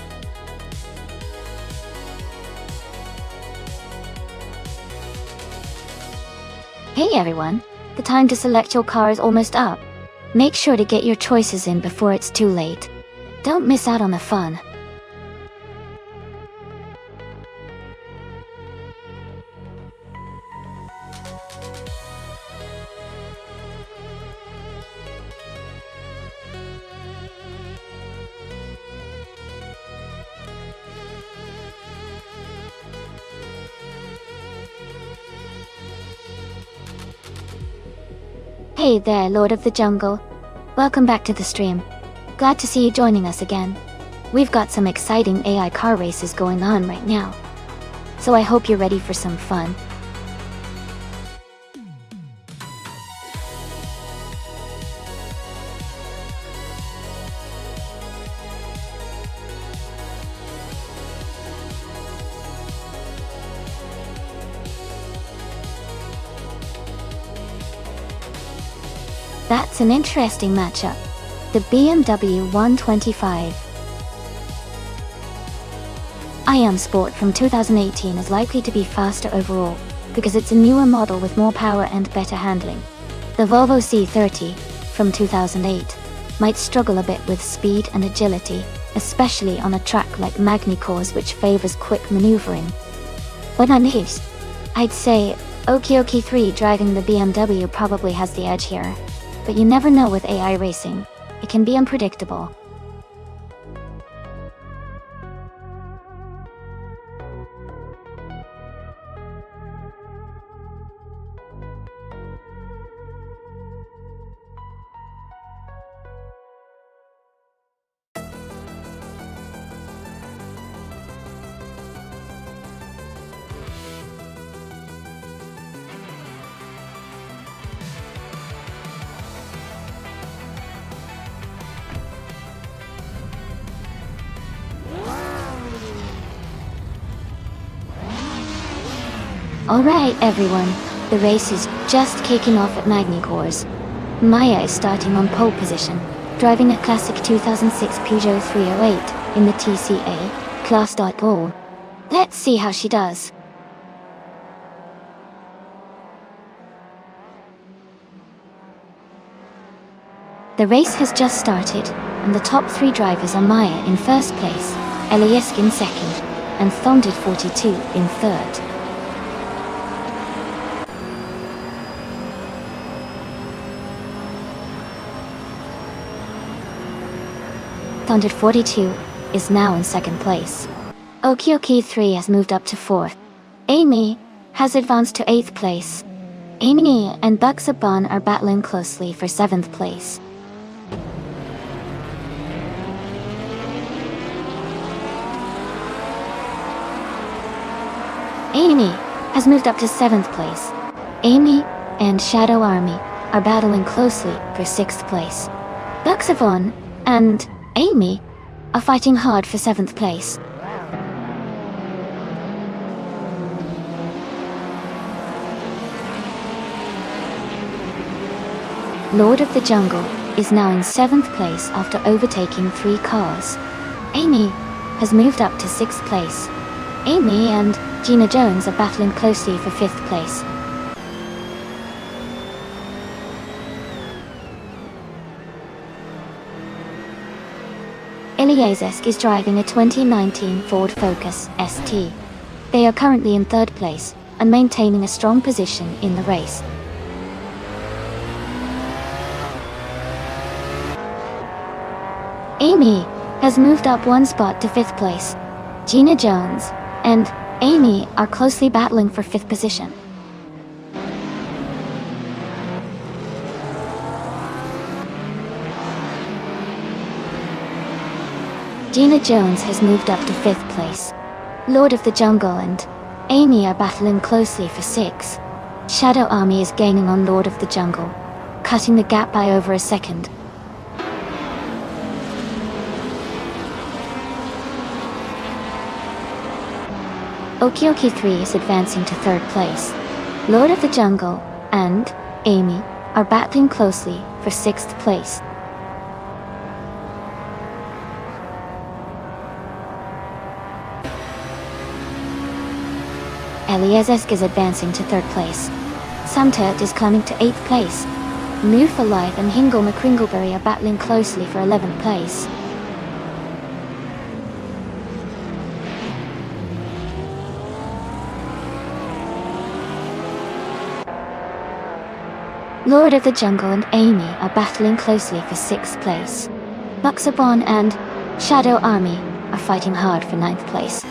Hey everyone, the time to select your car is almost up. Make sure to get your choices in before it's too late. Don't miss out on the fun. Hey there, Lord of the Jungle. Welcome back to the stream. Glad to see you joining us again. We've got some exciting AI car races going on right now. So I hope you're ready for some fun. That's an interesting matchup. The BMW 125. Ion Sport from 2018 is likely to be faster overall, because it's a newer model with more power and better handling. The Volvo C30, from 2008, might struggle a bit with speed and agility, especially on a track like Magny-Cours, which favors quick maneuvering. When I'm used, I'd say Oki 3 driving the BMW probably has the edge here. But you never know with AI racing. It can be unpredictable. Alright everyone, the race is just kicking off at Magny-Cours. Maya is starting on pole position, driving a classic 2006 Peugeot 308 in the TCA Class. Ball. Let's see how she does. The race has just started, and the top three drivers are Maya in first place, Eliask in second, and Thondid 42 in third. Thondid 42 is now in second place. Oki 3 has moved up to fourth. Amy has advanced to 8th place. Amy and Buxaban are battling closely for 7th place. Amy has moved up to 7th place. Amy and Shadow Army are battling closely for 6th place. Buxaban and Amy are fighting hard for 7th place. Lord of the Jungle is now in 7th place after overtaking 3 cars. Amy has moved up to 6th place. Amy and Gina Jones are battling closely for 5th place. Eliask is driving a 2019 Ford Focus ST. They are currently in 3rd place and maintaining a strong position in the race. Amy has moved up 1 spot to 5th place. Gina Jones and Amy are closely battling for 5th position. Gina Jones has moved up to 5th place. Lord of the Jungle and Amy are battling closely for 6th. Shadow Army is gaining on Lord of the Jungle, cutting the gap by over a second. Oki 3 is advancing to 3rd place. Lord of the Jungle and Amy are battling closely for 6th place. Eliask is advancing to 3rd place. Samtert is climbing to 8th place. New for Life and Hingle McCringleberry are battling closely for 11th place. Lord of the Jungle and Amy are battling closely for 6th place. Buxabon and Shadow Army are fighting hard for 9th place.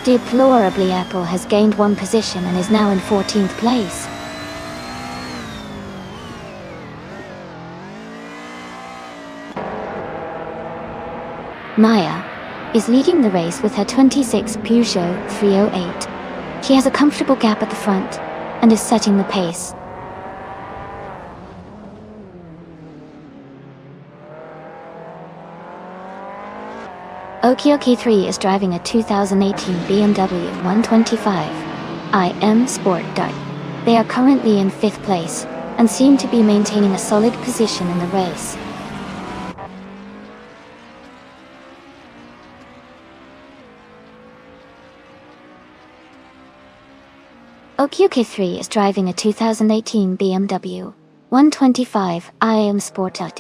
Deplorably, Apple has gained 1 position and is now in 14th place. Maya is leading the race with her 26 Peugeot 308. She has a comfortable gap at the front and is setting the pace. Okioki3 is driving a 2018 BMW 125 IM Sport Dart. They are currently in 5th place and seem to be maintaining a solid position in the race. Okioki3 is driving a 2018 BMW 125 IM Sport Dart.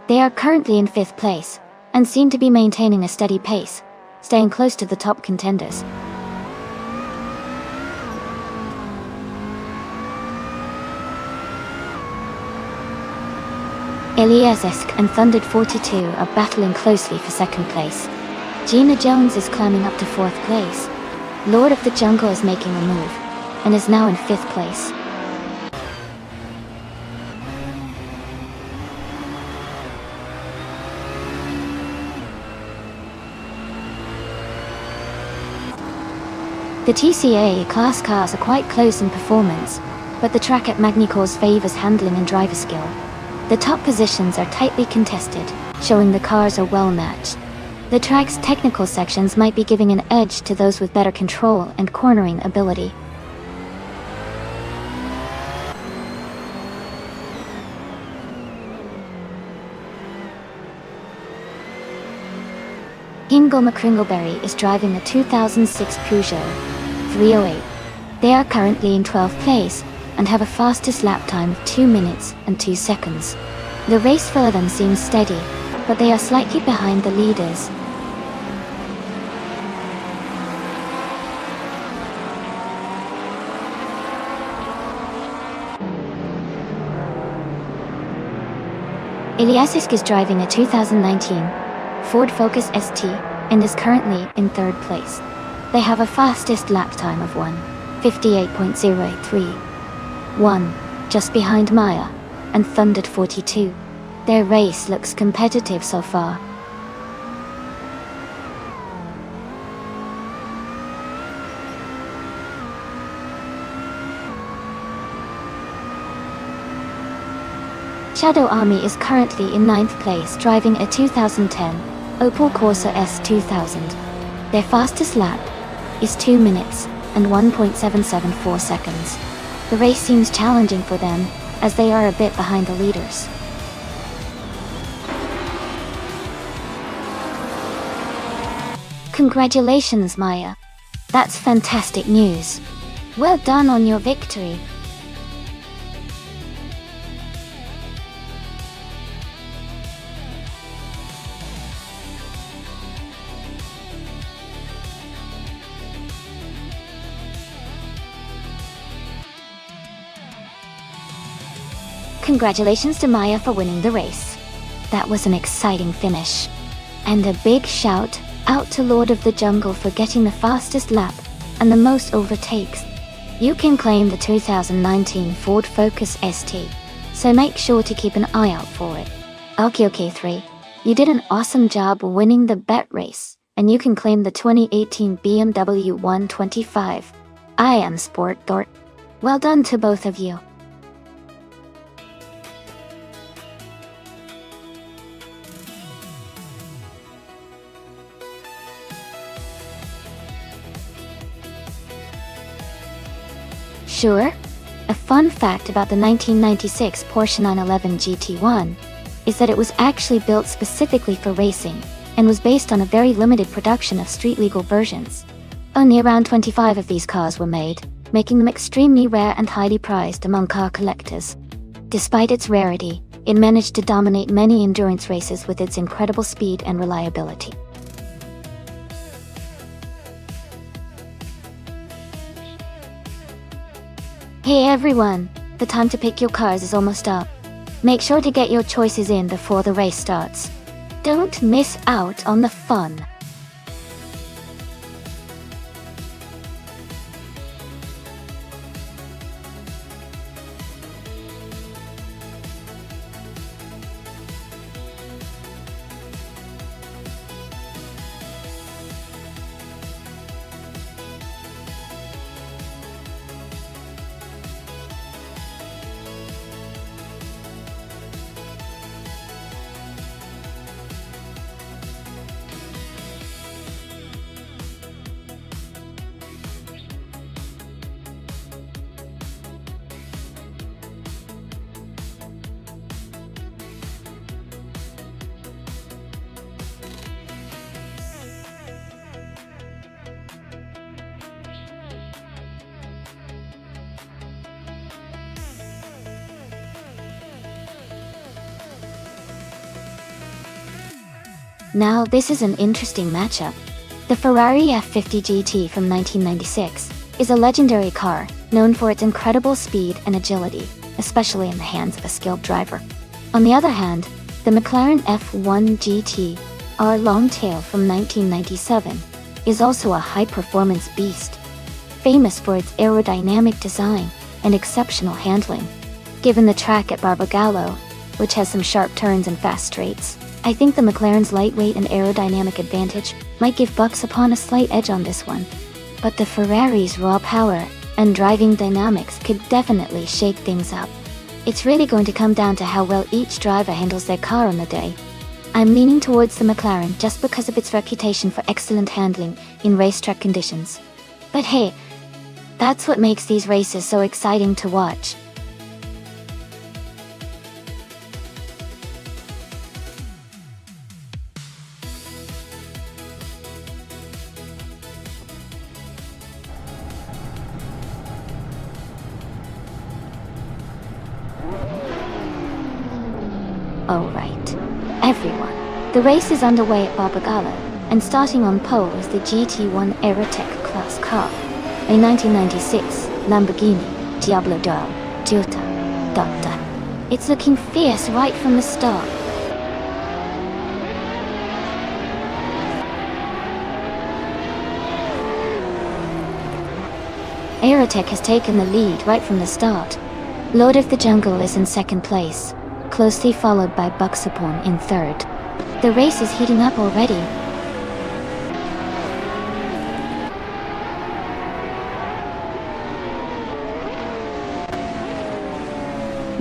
They are currently in 5th place and seem to be maintaining a steady pace, staying close to the top contenders. Eliasesk and Thundered 42 are battling closely for 2nd place. Gina Jones is climbing up to 4th place. Lord of the Jungle is making a move and is now in 5th place. The TCA class cars are quite close in performance, but the track at Magny-Cours favors handling and driver skill. The top positions are tightly contested, showing the cars are well matched. The track's technical sections might be giving an edge to those with better control and cornering ability. Hingle McCringleberry is driving a 2006 Peugeot 308. They are currently in 12th place and have a fastest lap time of 2 minutes and 2 seconds. The race for them seems steady, but they are slightly behind the leaders. Eliasisk is driving a 2019 Ford Focus ST and is currently in 3rd place. They have a fastest lap time of 1:58.083. Just behind Maya and Thundered 42. Their race looks competitive so far. Shadow Army is currently in 9th place driving a 2010 Opel Corsa S2000. Their fastest lap is 2 minutes and 1.774 seconds. The race seems challenging for them as they are a bit behind the leaders. Congratulations, Maya. That's fantastic news. Well done on your victory. Congratulations to Maya for winning the race. That was an exciting finish. And a big shout out to Lord of the Jungle for getting the fastest lap and the most overtakes. You can claim the 2019 Ford Focus ST, so make sure to keep an eye out for it. Okioki3, you did an awesome job winning the bet race, and you can claim the 2018 BMW 125 IM Sport Dart. Well done to both of you. Sure. A fun fact about the 1996 Porsche 911 GT1 is that it was actually built specifically for racing and was based on a very limited production of street-legal versions. Only around 25 of these cars were made, making them extremely rare and highly prized among car collectors. Despite its rarity, it managed to dominate many endurance races with its incredible speed and reliability. Hey everyone, the time to pick your cars is almost up. Make sure to get your choices in before the race starts. Don't miss out on the fun. Now this is an interesting matchup. The Ferrari F50 GT from 1996 is a legendary car, known for its incredible speed and agility, especially in the hands of a skilled driver. On the other hand, the McLaren F1 GT, our long tail from 1997, is also a high-performance beast, famous for its aerodynamic design and exceptional handling. Given the track at Barbagallo, which has some sharp turns and fast straights, I think the McLaren's lightweight and aerodynamic advantage might give Buxapon a slight edge on this one. But the Ferrari's raw power and driving dynamics could definitely shake things up. It's really going to come down to how well each driver handles their car on the day. I'm leaning towards the McLaren just because of its reputation for excellent handling in racetrack conditions. But hey, that's what makes these races so exciting to watch. Alright, everyone. The race is underway at Barbagallo, and starting on pole is the GT1 Aerotech class car, a 1996 Lamborghini Diablo d'Oro Giuta. It's looking fierce right from the start. Aerotech has taken the lead right from the start. Lord of the Jungle is in second place, closely followed by Buxapon in third. The race is heating up already.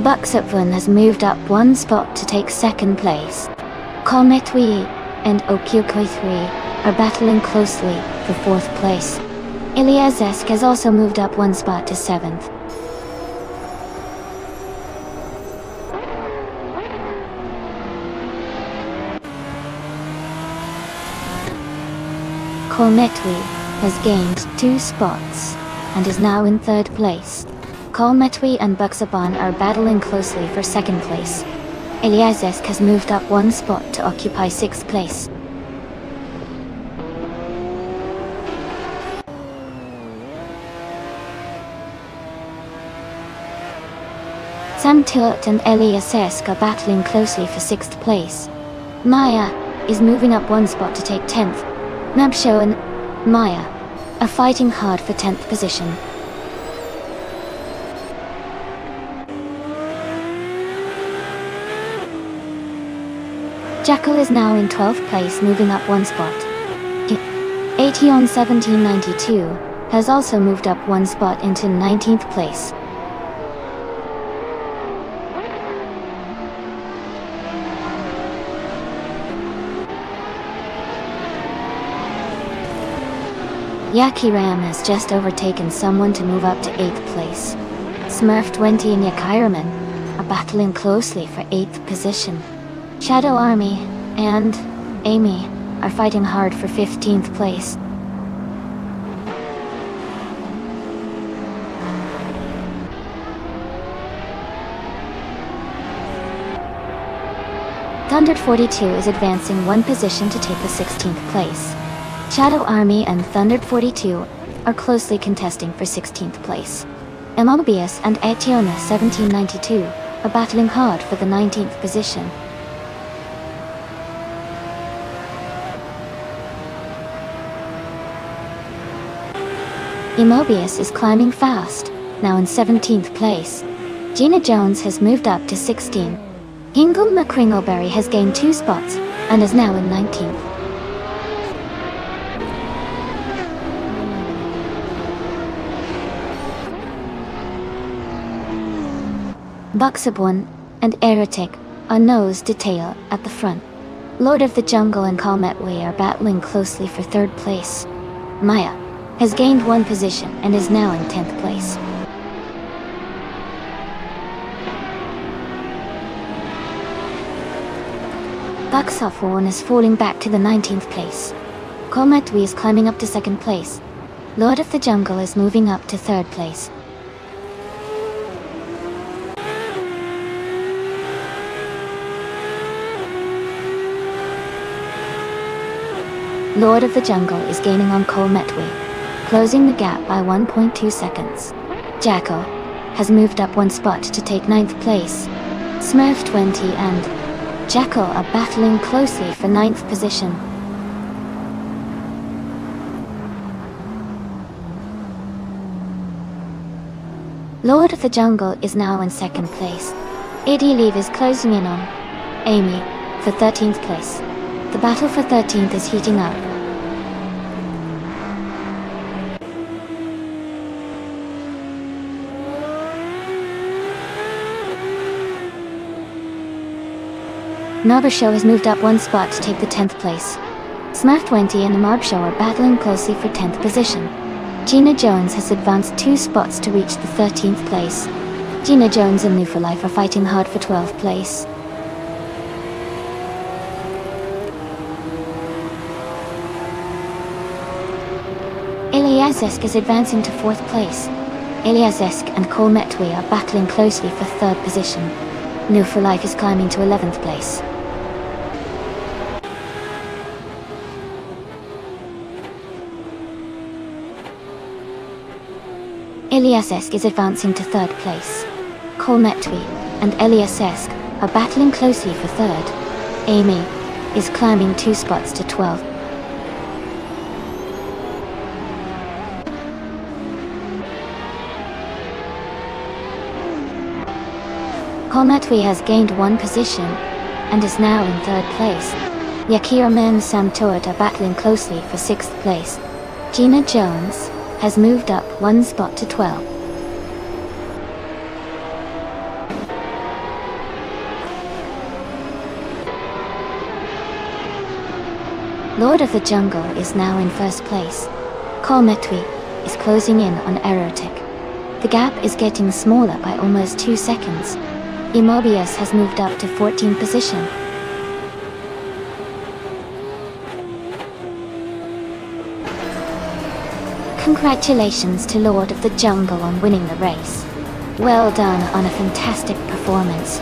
Buxapon has moved up one spot to take second place. Colmetui and Okyokoi are battling closely for fourth place. Iliazesk has also moved up one spot to seventh. Colmetui has gained 2 spots and is now in third place. Colmetui and Buxapon are battling closely for second place. Iliazesk has moved up one spot to occupy sixth place. Samtiot and Iliazesk are battling closely for sixth place. Maya is moving up one spot to take 10th. Nabsho and Maya are fighting hard for 10th position. Jackal is now in 12th place, moving up one spot. Aetion 1792 has also moved up one spot into 19th place. Yakiram has just overtaken someone to move up to 8th place. Smurf20 and Yakiraman are battling closely for 8th position. Shadow Army and Amy are fighting hard for 15th place. Thunder 42 is advancing one position to take the 16th place. Shadow Army and Thunder 42 are closely contesting for 16th place. Mobius and Etiona 1792 are battling hard for the 19th position. Mobius is climbing fast, now in 17th place. Gina Jones has moved up to 16. Hingle McCringleberry has gained 2 spots and is now in 19th. Buxabun and Erotic are nose to tail at the front. Lord of the Jungle and Calmetway are battling closely for 3rd place. Maya has gained 1 position and is now in 10th place. Buxafon is falling back to the 19th place. Calmetway is climbing up to 2nd place. Lord of the Jungle is moving up to 3rd place. Lord of the Jungle is gaining on Calmetway, closing the gap by 1.2 seconds. Jacko has moved up 1 spot to take 9th place. Smurf 20 and Jacko are battling closely for 9th position. Lord of the Jungle is now in 2nd place. Eddie Leave is closing in on Amy for 13th place. The battle for 13th is heating up. Marber Show has moved up 1 spot to take the 10th place. Smurf 20 and the Marb Show are battling closely for 10th position. Gina Jones has advanced 2 spots to reach the 13th place. Gina Jones and New for Life are fighting hard for 12th place. Eliasesk is advancing to 4th place. Eliasesk and Calmetway are battling closely for 3rd position. New for Life is climbing to 11th place. Eliasesk is advancing to 3rd place. Calmetway and Eliasesk are battling closely for 3rd. Amy is climbing 2 spots to 12th. Calmetway has gained 1 position and is now in 3rd place. Yakira Men Samtoat are battling closely for 6th place. Gina Jones has moved up 1 spot to 12. Lord of the Jungle is now in 1st place. Calmetway is closing in on Erotic. The gap is getting smaller by almost 2 seconds. Mobius has moved up to 14th position. Congratulations to Lord of the Jungle on winning the race. Well done on a fantastic performance.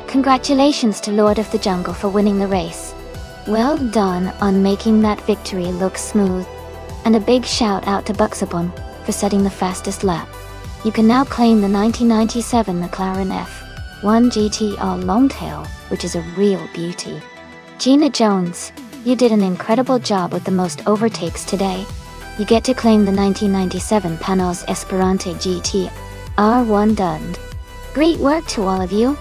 Congratulations to Lord of the Jungle for winning the race. Well done on making that victory look smooth. And a big shout out to Buxabon for setting the fastest lap. You can now claim the 1997 McLaren F1 GTR Longtail, which is a real beauty. Gina Jones You did an incredible job with the most overtakes today. You get to claim the 1997 Panos Esperante GT R1 done. Great work to all of you.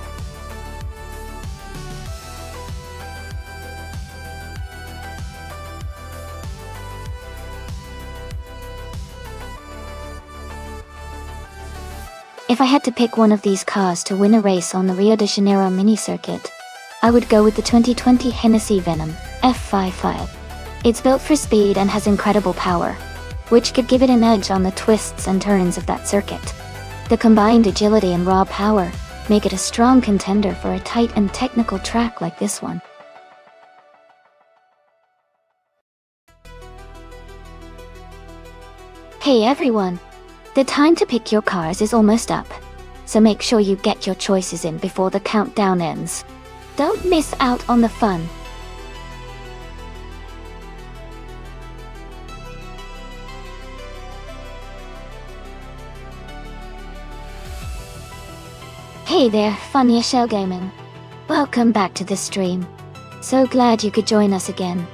If I had to pick one of these cars to win a race on the Rio de Janeiro mini circuit, I would go with the 2020 Hennessy Venom F55. It's built for speed and has incredible power, which could give it an edge on the twists and turns of that circuit. The combined agility and raw power make it a strong contender for a tight and technical track like this one. Hey everyone! The time to pick your cars is almost up, so make sure you get your choices in before the countdown ends. Don't miss out on the fun. Hey there, Funny Shell Gaming. Welcome back to the stream. So glad you could join us again.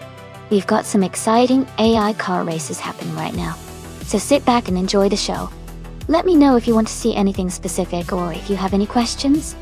We've got some exciting AI car races happening right now. So sit back and enjoy the show. Let me know if you want to see anything specific or if you have any questions.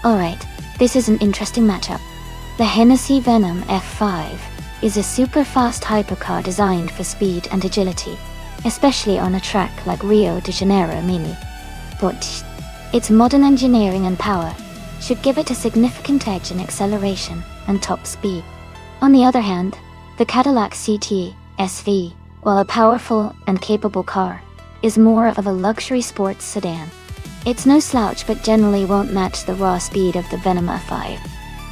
Alright, this is an interesting matchup. The Hennessy Venom F5 is a super fast hypercar designed for speed and agility, especially on a track like Rio de Janeiro Mini. But its modern engineering and power should give it a significant edge in acceleration and top speed. On the other hand, the Cadillac CT SV, while a powerful and capable car, is more of a luxury sports sedan. It's no slouch but generally won't match the raw speed of the Venom F5.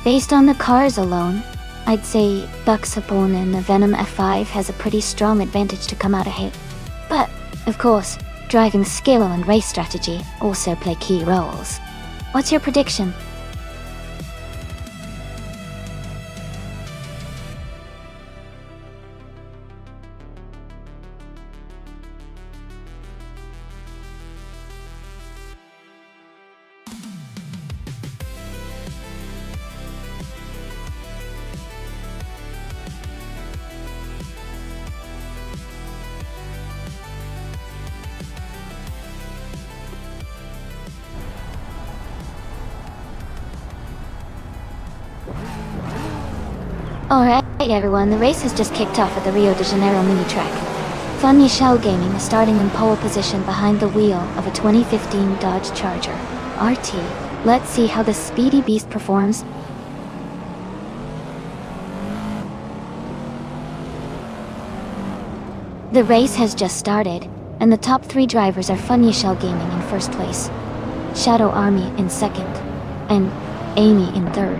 Based on the cars alone, I'd say Buxapone in the Venom F5 has a pretty strong advantage to come out ahead. But, of course, driving skill and race strategy also play key roles. What's your prediction? Alright everyone, the race has just kicked off at the Rio de Janeiro mini track. Funny Shell Gaming is starting in pole position behind the wheel of a 2015 Dodge Charger RT. Let's see how this speedy beast performs. The race has just started, and the top 3 drivers are Funny Shell Gaming in first place, Shadow Army in second, and Amy in third.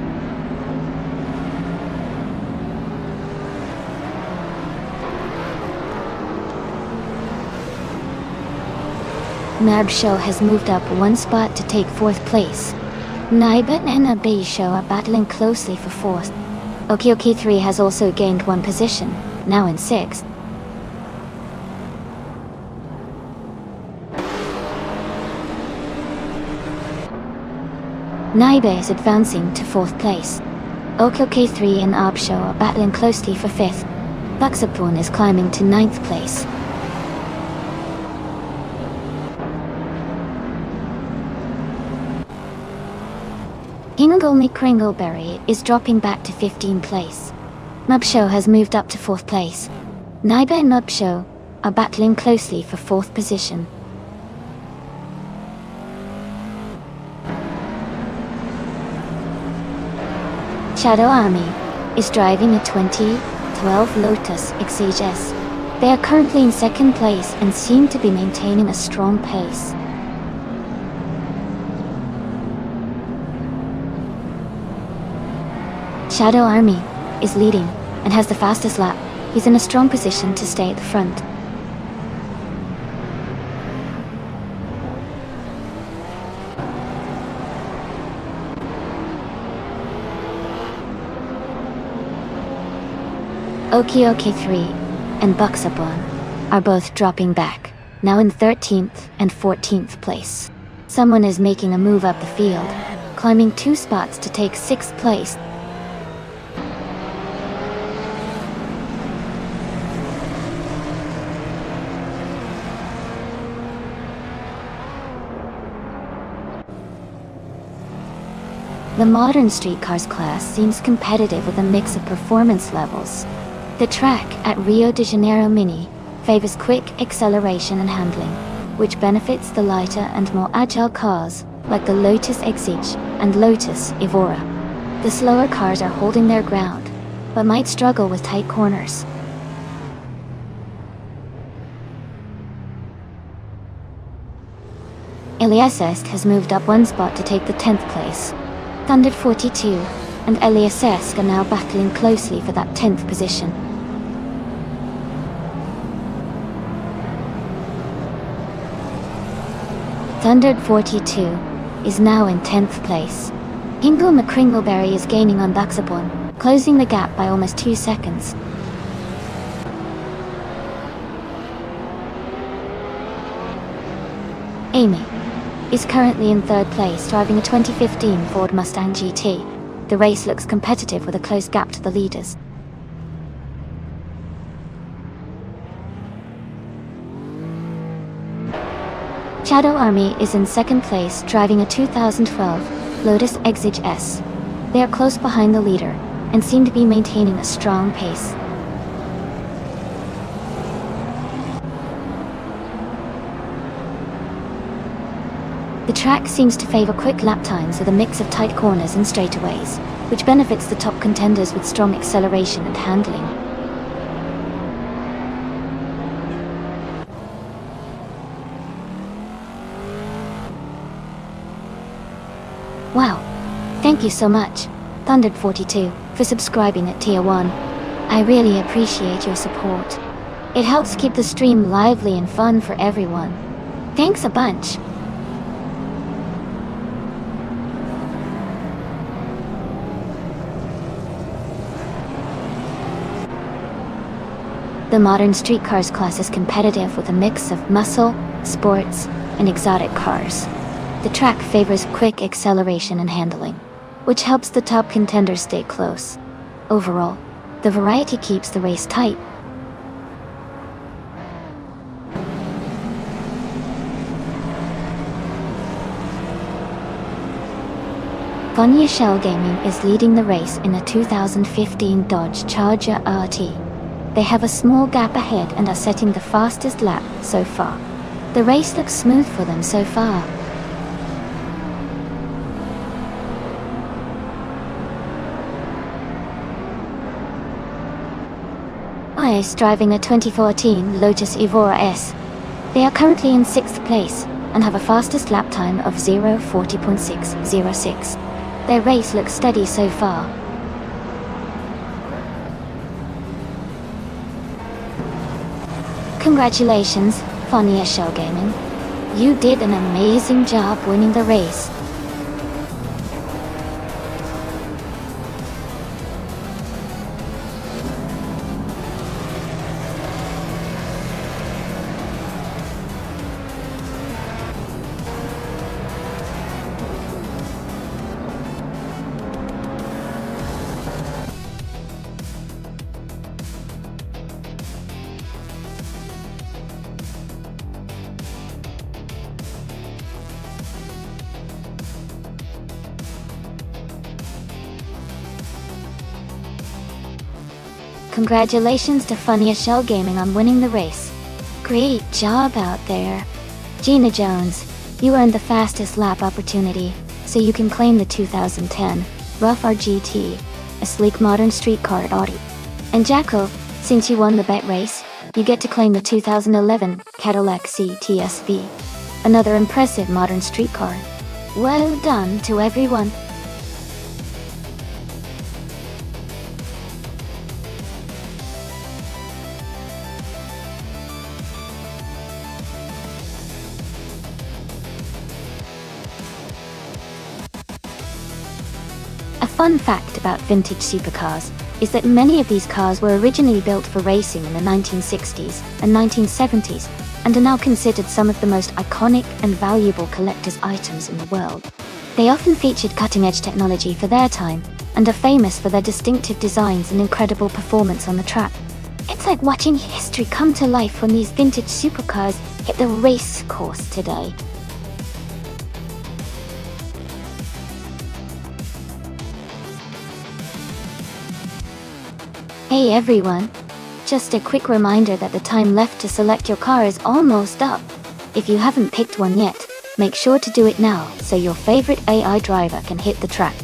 Mab Show has moved up 1 spot to take 4th place. Naibat and Abe Show are battling closely for 4th. Okioki 3 has also gained 1 position, now in 6th. Naibe is advancing to 4th place. Okioki 3 and Ab Show are battling closely for 5th. Buxapone is climbing to 9th place. Kingolny Kringleberry is dropping back to 15th place. Mubshow has moved up to 4th place. Naiba and Mubshow are battling closely for 4th position. Shadow Army is driving a 2012 Lotus Exige. They are currently in second place and seem to be maintaining a strong pace. Shadow Army is leading and has the fastest lap. He's in a strong position to stay at the front. Okioke 3 and Buxabon are both dropping back, now in 13th and 14th place. Someone is making a move up the field, climbing 2 spots to take 6th place. The modern streetcars class seems competitive with a mix of performance levels. The track at Rio de Janeiro Mini favors quick acceleration and handling, which benefits the lighter and more agile cars like the Lotus Exige and Lotus Evora. The slower cars are holding their ground, but might struggle with tight corners. Elias Esk has moved up 1 spot to take the 10th place. Thunder 42 and Elias Esk are now battling closely for that 10th position. Thundered 42 is now in 10th place. Hingle McCringleberry is gaining on Buxabon, closing the gap by almost 2 seconds. Amy is currently in 3rd place, driving a 2015 Ford Mustang GT. The race looks competitive with a close gap to the leaders. Shadow Army is in 2nd place, driving a 2012 Lotus Exige S. They are close behind the leader and seem to be maintaining a strong pace. The track seems to favor quick lap times with a mix of tight corners and straightaways, which benefits the top contenders with strong acceleration and handling. Wow! Thank you so much, Thundered 42, for subscribing at Tier 1. I really appreciate your support. It helps keep the stream lively and fun for everyone. Thanks a bunch! The modern streetcars class is competitive with a mix of muscle, sports, and exotic cars. The track favors quick acceleration and handling, which helps the top contenders stay close. Overall, the variety keeps the race tight. Vanya Shell Gaming is leading the race in a 2015 Dodge Charger RT. They have a small gap ahead and are setting the fastest lap so far. The race looks smooth for them so far. Ice driving a 2014 Lotus Evora S. They are currently in 6th place and have a fastest lap time of 0:40.606. Their race looks steady so far. Congratulations, Vanya Shell Gaming. You did an amazing job winning the race. Congratulations to Vanya Shell Gaming on winning the race. Great job out there. Gina Jones, you earned the fastest lap opportunity, so you can claim the 2010 Rough RGT. a sleek modern street car at Audi. And Jacko, since you won the bet race, you get to claim the 2011 Cadillac CTS-V. Another impressive modern street car. Well done to everyone. A fun fact about vintage supercars is that many of these cars were originally built for racing in the 1960s and 1970s and are now considered some of the most iconic and valuable collector's items in the world. They often featured cutting-edge technology for their time and are famous for their distinctive designs and incredible performance on the track. It's like watching history come to life when these vintage supercars hit the race course today. Hey everyone! Just a quick reminder that the time left to select your car is almost up. If you haven't picked one yet, make sure to do it now so your favorite AI driver can hit the track.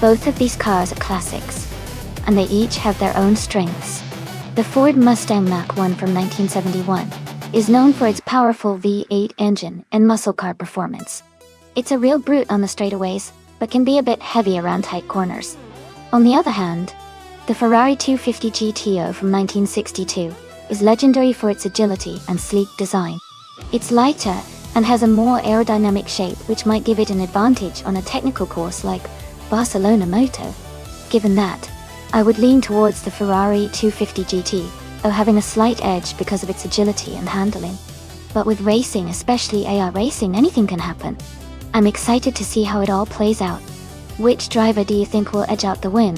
Both of these cars are classics, and they each have their own strengths. The Ford Mustang Mach-1 from 1971 is known for its powerful V8 engine and muscle car performance. It's a real brute on the straightaways, but can be a bit heavy around tight corners. On the other hand, the Ferrari 250 GTO from 1962 is legendary for its agility and sleek design. It's lighter and has a more aerodynamic shape, which might give it an advantage on a technical course like Barcelona Moto. Given that, I would lean towards the Ferrari 250 GT, though having a slight edge because of its agility and handling. But with racing, especially AR racing, anything can happen. I'm excited to see how it all plays out. Which driver do you think will edge out the win?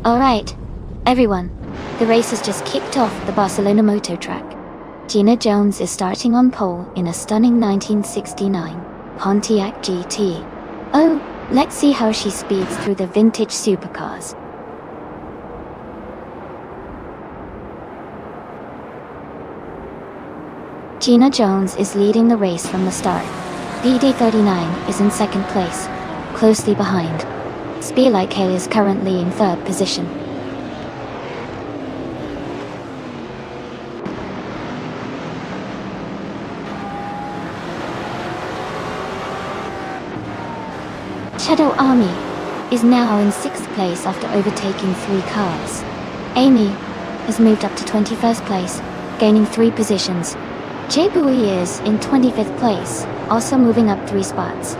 Alright, everyone, the race has just kicked off at the Barcelona Moto track. Gina Jones is starting on pole in a stunning 1969 Pontiac GT. Oh, let's see how she speeds through the vintage supercars. Gina Jones is leading the race from the start. VD39 is in second place, closely behind. Spearlight K is currently in third position. Shadow Army is now in sixth place after overtaking 3 cars. Amy has moved up to 21st place, gaining 3 positions. Jay Bui is in 25th place, also moving up 3 spots.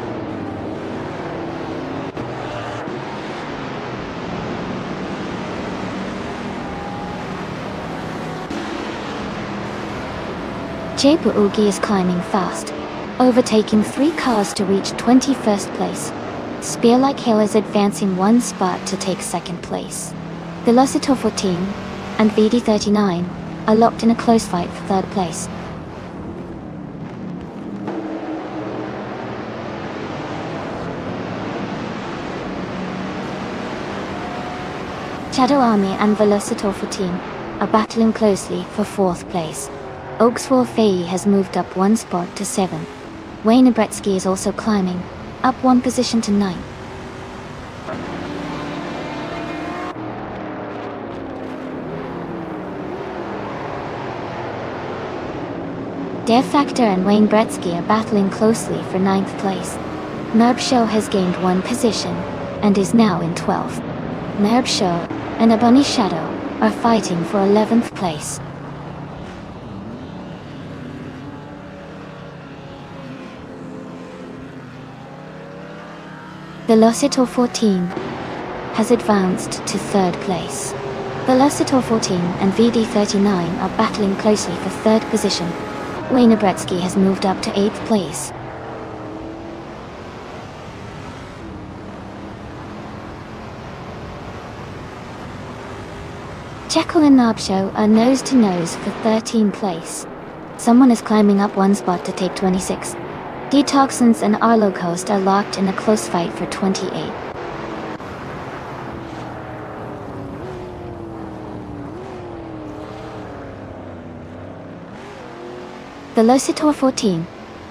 Jay Bui is climbing fast, overtaking 3 cars to reach 21st place. Spearlight Hill is advancing 1 spot to take 2nd place. Velocito 14 and VD39 are locked in a close fight for 3rd place. Shadow Army and Velocitor 14 are battling closely for 4th place. Oakswall Faye has moved up 1 spot to 7. Wayne Bretsky is also climbing, up 1 position to 9. Dev Factor and Wayne Bretsky are battling closely for 9th place. Nerb Show has gained 1 position, and is now in 12th. Nerb Show and Ebony Shadow are fighting for 11th place. Velocitor 14 has advanced to 3rd place. Velocitor 14 and VD39 are battling closely for 3rd position. Wayne Bretsky has moved up to 8th place. Jekyll and Knob Show are nose to nose for 13th place. Someone is climbing up 1 spot to take 26. Detoxins and Arlo Coast are locked in a close fight for 28. Velocitor 14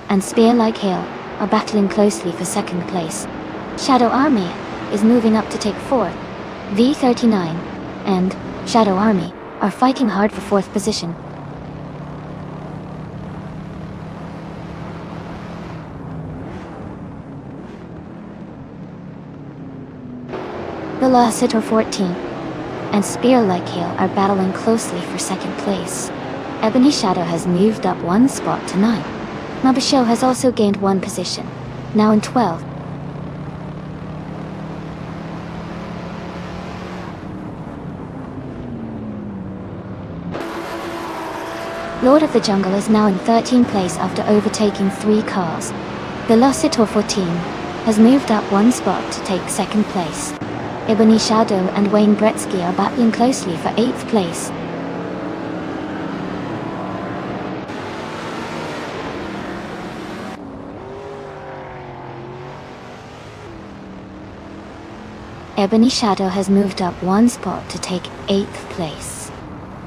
and Spear Like Hail are battling closely for 2nd place. Shadow Army is moving up to take 4th. V39 and Shadow Army are fighting hard for 4th position. Velocitor 14 and Spear Like Hail are battling closely for 2nd place. Ebony Shadow has moved up 1 spot to 9. Nabasho has also gained 1 position, now in 12th. Lord of the Jungle is now in 13th place after overtaking 3 cars. Velocitor 14 has moved up 1 spot to take 2nd place. Ebony Shadow and Wayne Bretsky are battling closely for 8th place. Ebony Shadow has moved up 1 spot to take 8th place.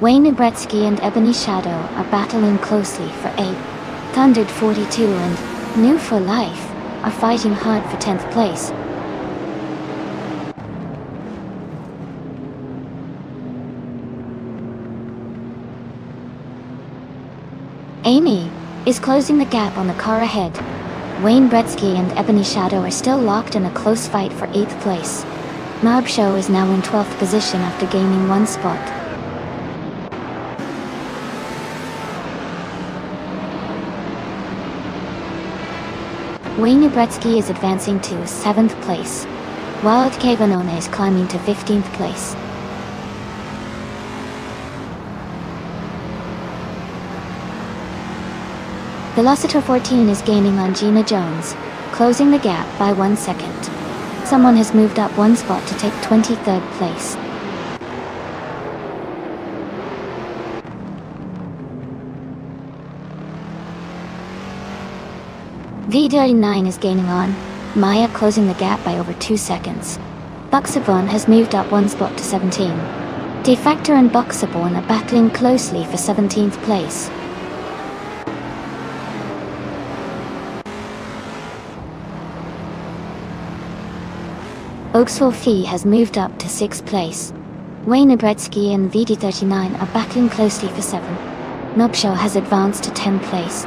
Wayne Bretsky and Ebony Shadow are battling closely for 8th. Thundered 42 and New for Life are fighting hard for 10th place. Amy is closing the gap on the car ahead. Wayne Bretsky and Ebony Shadow are still locked in a close fight for 8th place. Knob Show is now in 12th position after gaining 1 spot. Wayne Bretsky is advancing to 7th place. Wild Kavanona is climbing to 15th place. Velocitor 14 is gaining on Gina Jones, closing the gap by 1 second. Someone has moved up 1 spot to take 23rd place. V39 is gaining on Maya, closing the gap by over 2 seconds. Buxaborn has moved up 1 spot to 17. De Factor and Buxaborn are battling closely for 17th place. Oaksville Fee has moved up to 6th place. Wayne Bretsky and VD39 are battling closely for 7. Nobshow has advanced to 10th place.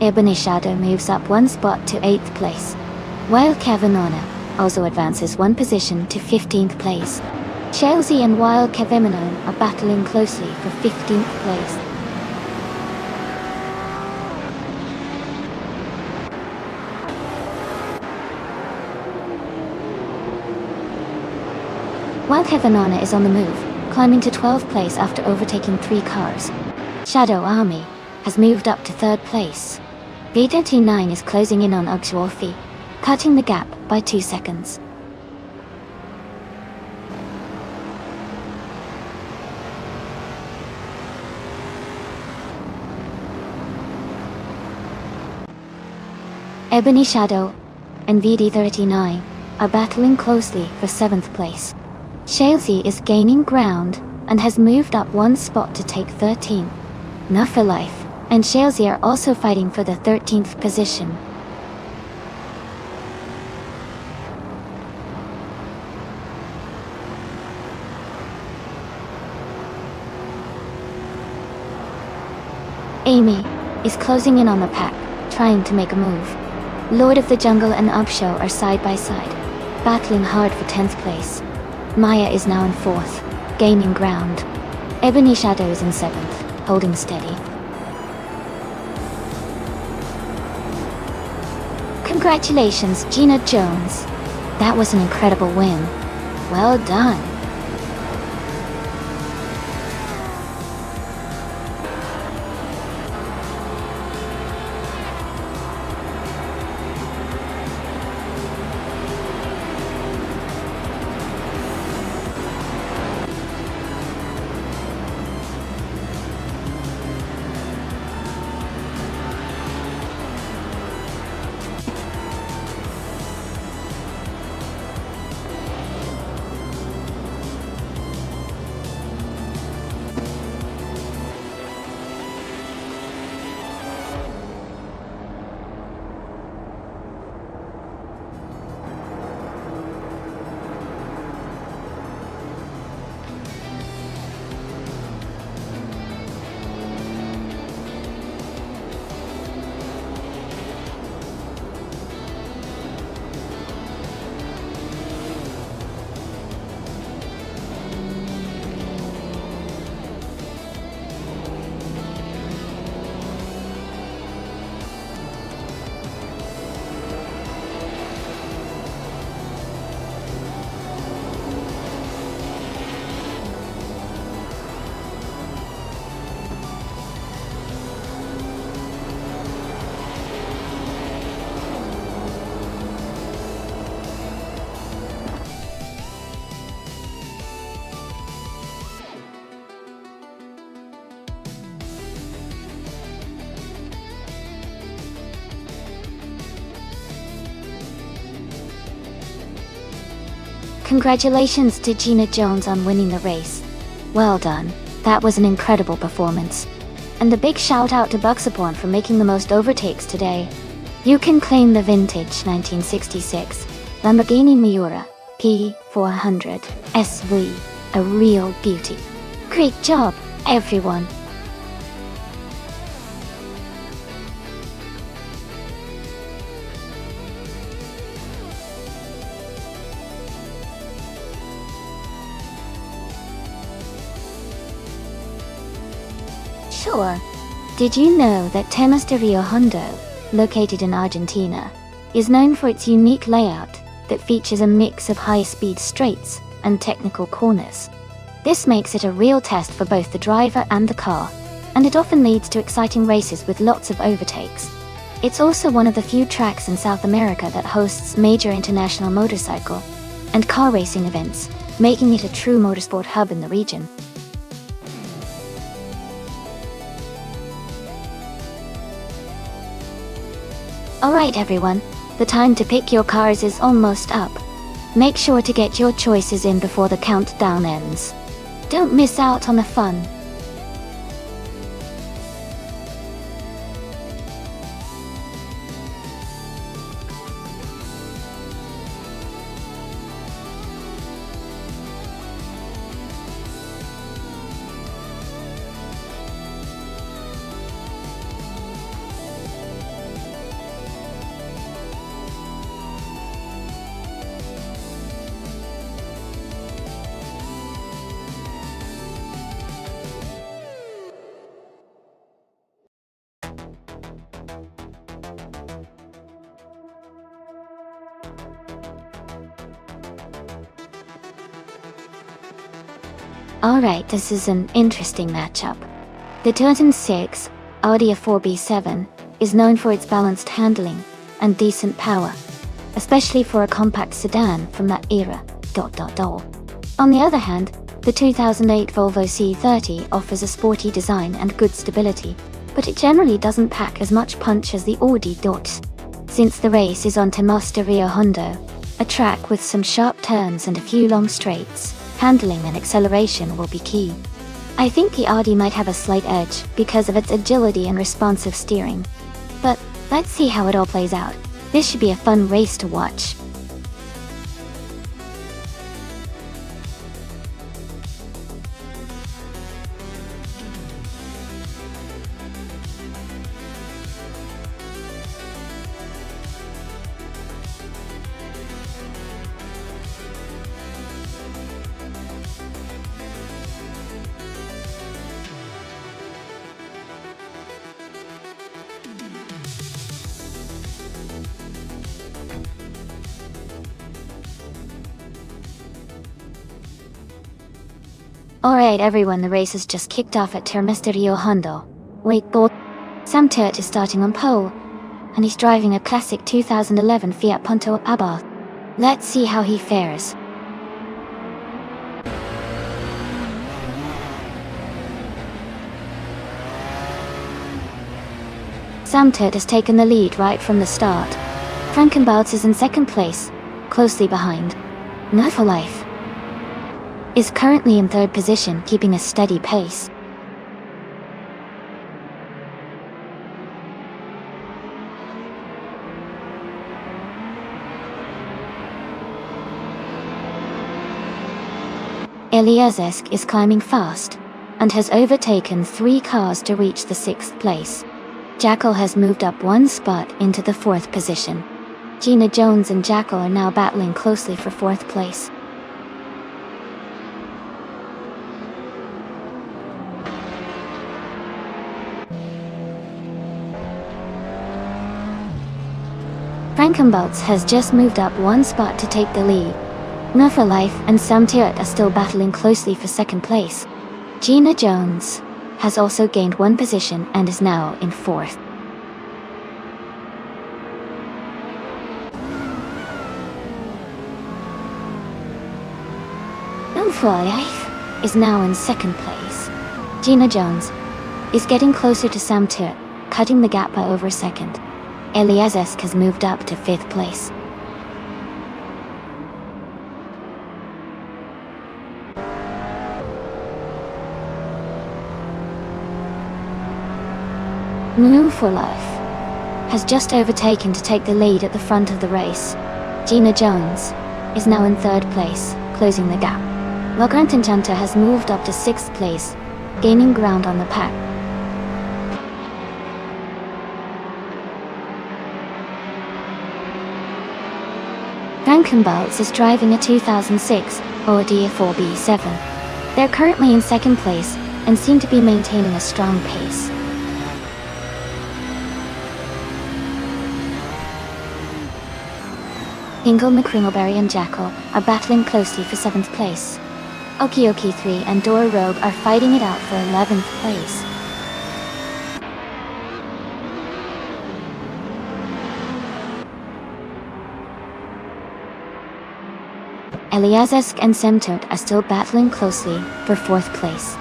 Ebony Shadow moves up 1 spot to 8th place. Wild Kavanona also advances 1 position to 15th place. Chelsea and Wild Keveminon are battling closely for 15th place. Wild Keveminon is on the move, climbing to 12th place after overtaking 3 cars. Shadow Army has moved up to 3rd place. V39 is closing in on Ugsworthy, cutting the gap by 2 seconds. Ebony Shadow and VD39 are battling closely for 7th place. Shalesy is gaining ground and has moved up one spot to take 13th. Nuffer Life and Shalesy are also fighting for the 13th position. Amy is closing in on the pack, trying to make a move. Lord of the Jungle and Upshow are side by side, battling hard for 10th place. Maya is now in 4th, gaining ground. Ebony Shadow is in 7th, holding steady. Congratulations, Gina Jones. That was an incredible win. Well done. Congratulations to Gina Jones on winning the race. Well done, that was an incredible performance. And a big shout out to Buxaporn for making the most overtakes today. You can claim the vintage 1966 Lamborghini Miura P400 SV, a real beauty. Great job, everyone. Sure. Did you know that Temas de Rio Hondo, located in Argentina, is known for its unique layout that features a mix of high-speed straights and technical corners? This makes it a real test for both the driver and the car, and it often leads to exciting races with lots of overtakes. It's also one of the few tracks in South America that hosts major international motorcycle and car racing events, making it a true motorsport hub in the region. Alright everyone, the time to pick your cars is almost up. Make sure to get your choices in before the countdown ends. Don't miss out on the fun. Alright, this is an interesting matchup. The 2006 Audi A4 is known for its balanced handling and decent power, especially for a compact sedan from that era. On the other hand, the 2008 Volvo C30 offers a sporty design and good stability, but it generally doesn't pack as much punch as the Audi. since the race is on Tomosta Rio Hondo, a track with some sharp turns and a few long straights, handling and acceleration will be key. I think the Audi might have a slight edge because of its agility and responsive steering. But let's see how it all plays out. This should be a fun race to watch. Alright everyone, the race has just kicked off at Termesta Rio Hondo. Wait, Sam Turt is starting on pole, and he's driving a classic 2011 Fiat Punto Abarth. Let's see how he fares. Sam Turt has taken the lead right from the start. Frankenbalz is in second place, closely behind. Not for Life is currently in third position, keeping a steady pace. Eliazesk is climbing fast, and has overtaken 3 cars to reach the 6th place. Jackal has moved up 1 spot into the 4th position. Gina Jones and Jackal are now battling closely for 4th place. Frankenbalz has just moved up 1 spot to take the lead. Not for Life and Sam Turt are still battling closely for 2nd place. Gina Jones has also gained 1 position and is now in 4th. Not for Life is now in 2nd place. Gina Jones is getting closer to Sam Turt, cutting the gap by over a second. Eliazesk has moved up to 5th place. Move for Life has just overtaken to take the lead at the front of the race. Gina Jones is now in 3rd place, closing the gap. Lograntinchanta has moved up to 6th place, gaining ground on the pack. Frankenbalz is driving a 2006 Audi A4B7. They're currently in 2nd place and seem to be maintaining a strong pace. Ingle McCringleberry and Jackal are battling closely for 7th place. Okioki 3 and Dora Rogue are fighting it out for 11th place. Eliazesk and Sam Turt are still battling closely for 4th place.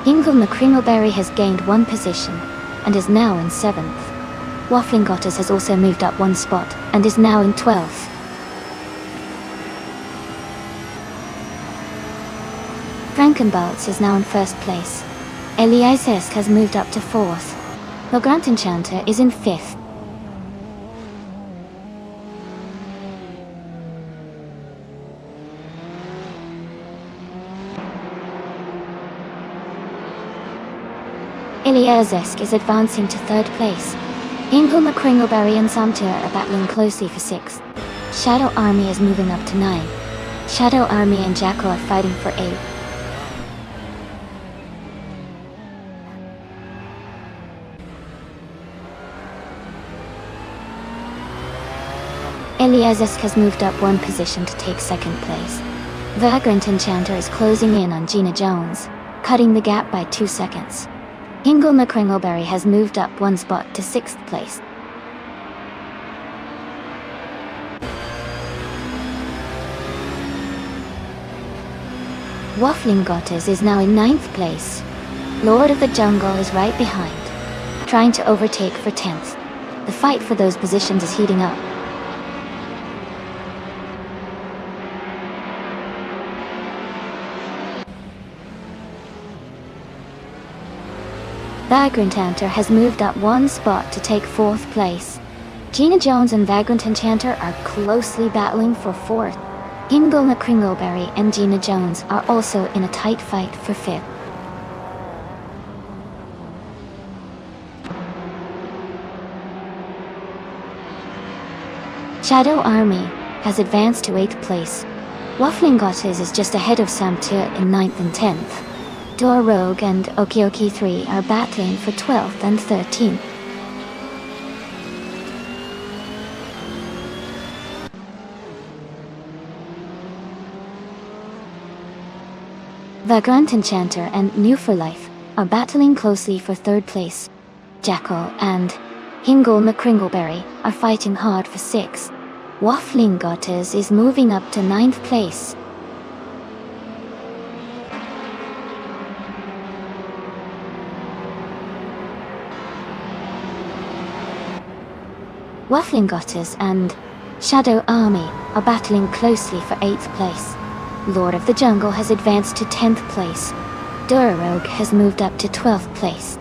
Ingle McCringleberry has gained 1 position and is now in 7th. Wafflingottes has also moved up 1 spot and is now in 12th. Frankenbalz is now in 1st place. Eliazesk has moved up to 4th. Lograntinchanta is in 5th. Eliazesk is advancing to 3rd place. Ingle McCringleberry and Sam Turt are battling closely for 6th. Shadow Army is moving up to 9. Shadow Army and Jackal are fighting for 8th. Eliazesk has moved up 1 position to take 2nd place. Vagrant Enchanter is closing in on Gina Jones, cutting the gap by 2 seconds. Ingle McCringleberry has moved up 1 spot to 6th place. Wafflingottes is now in 9th place. Lord of the Jungle is right behind, trying to overtake for 10th. The fight for those positions is heating up. Vagrant Enchanter has moved up one spot to take 4th place. Gina Jones and Vagrant Enchanter are closely battling for 4th. Himgul McCringleberry and Gina Jones are also in a tight fight for 5th. Shadow Army has advanced to 8th place. Waffling Gottes is just ahead of Samtia in 9th and 10th. Door Rogue and Okioki 3 are battling for 12th and 13th. Vagrant Enchanter and New for Life are battling closely for 3rd place. Jackal and Himgul McCringleberry are fighting hard for 6th. Waffling Gottes is moving up to 9th place. Waffling Gottes and Shadow Army are battling closely for 8th place. Lord of the Jungle has advanced to 10th place. Durrogue has moved up to 12th place.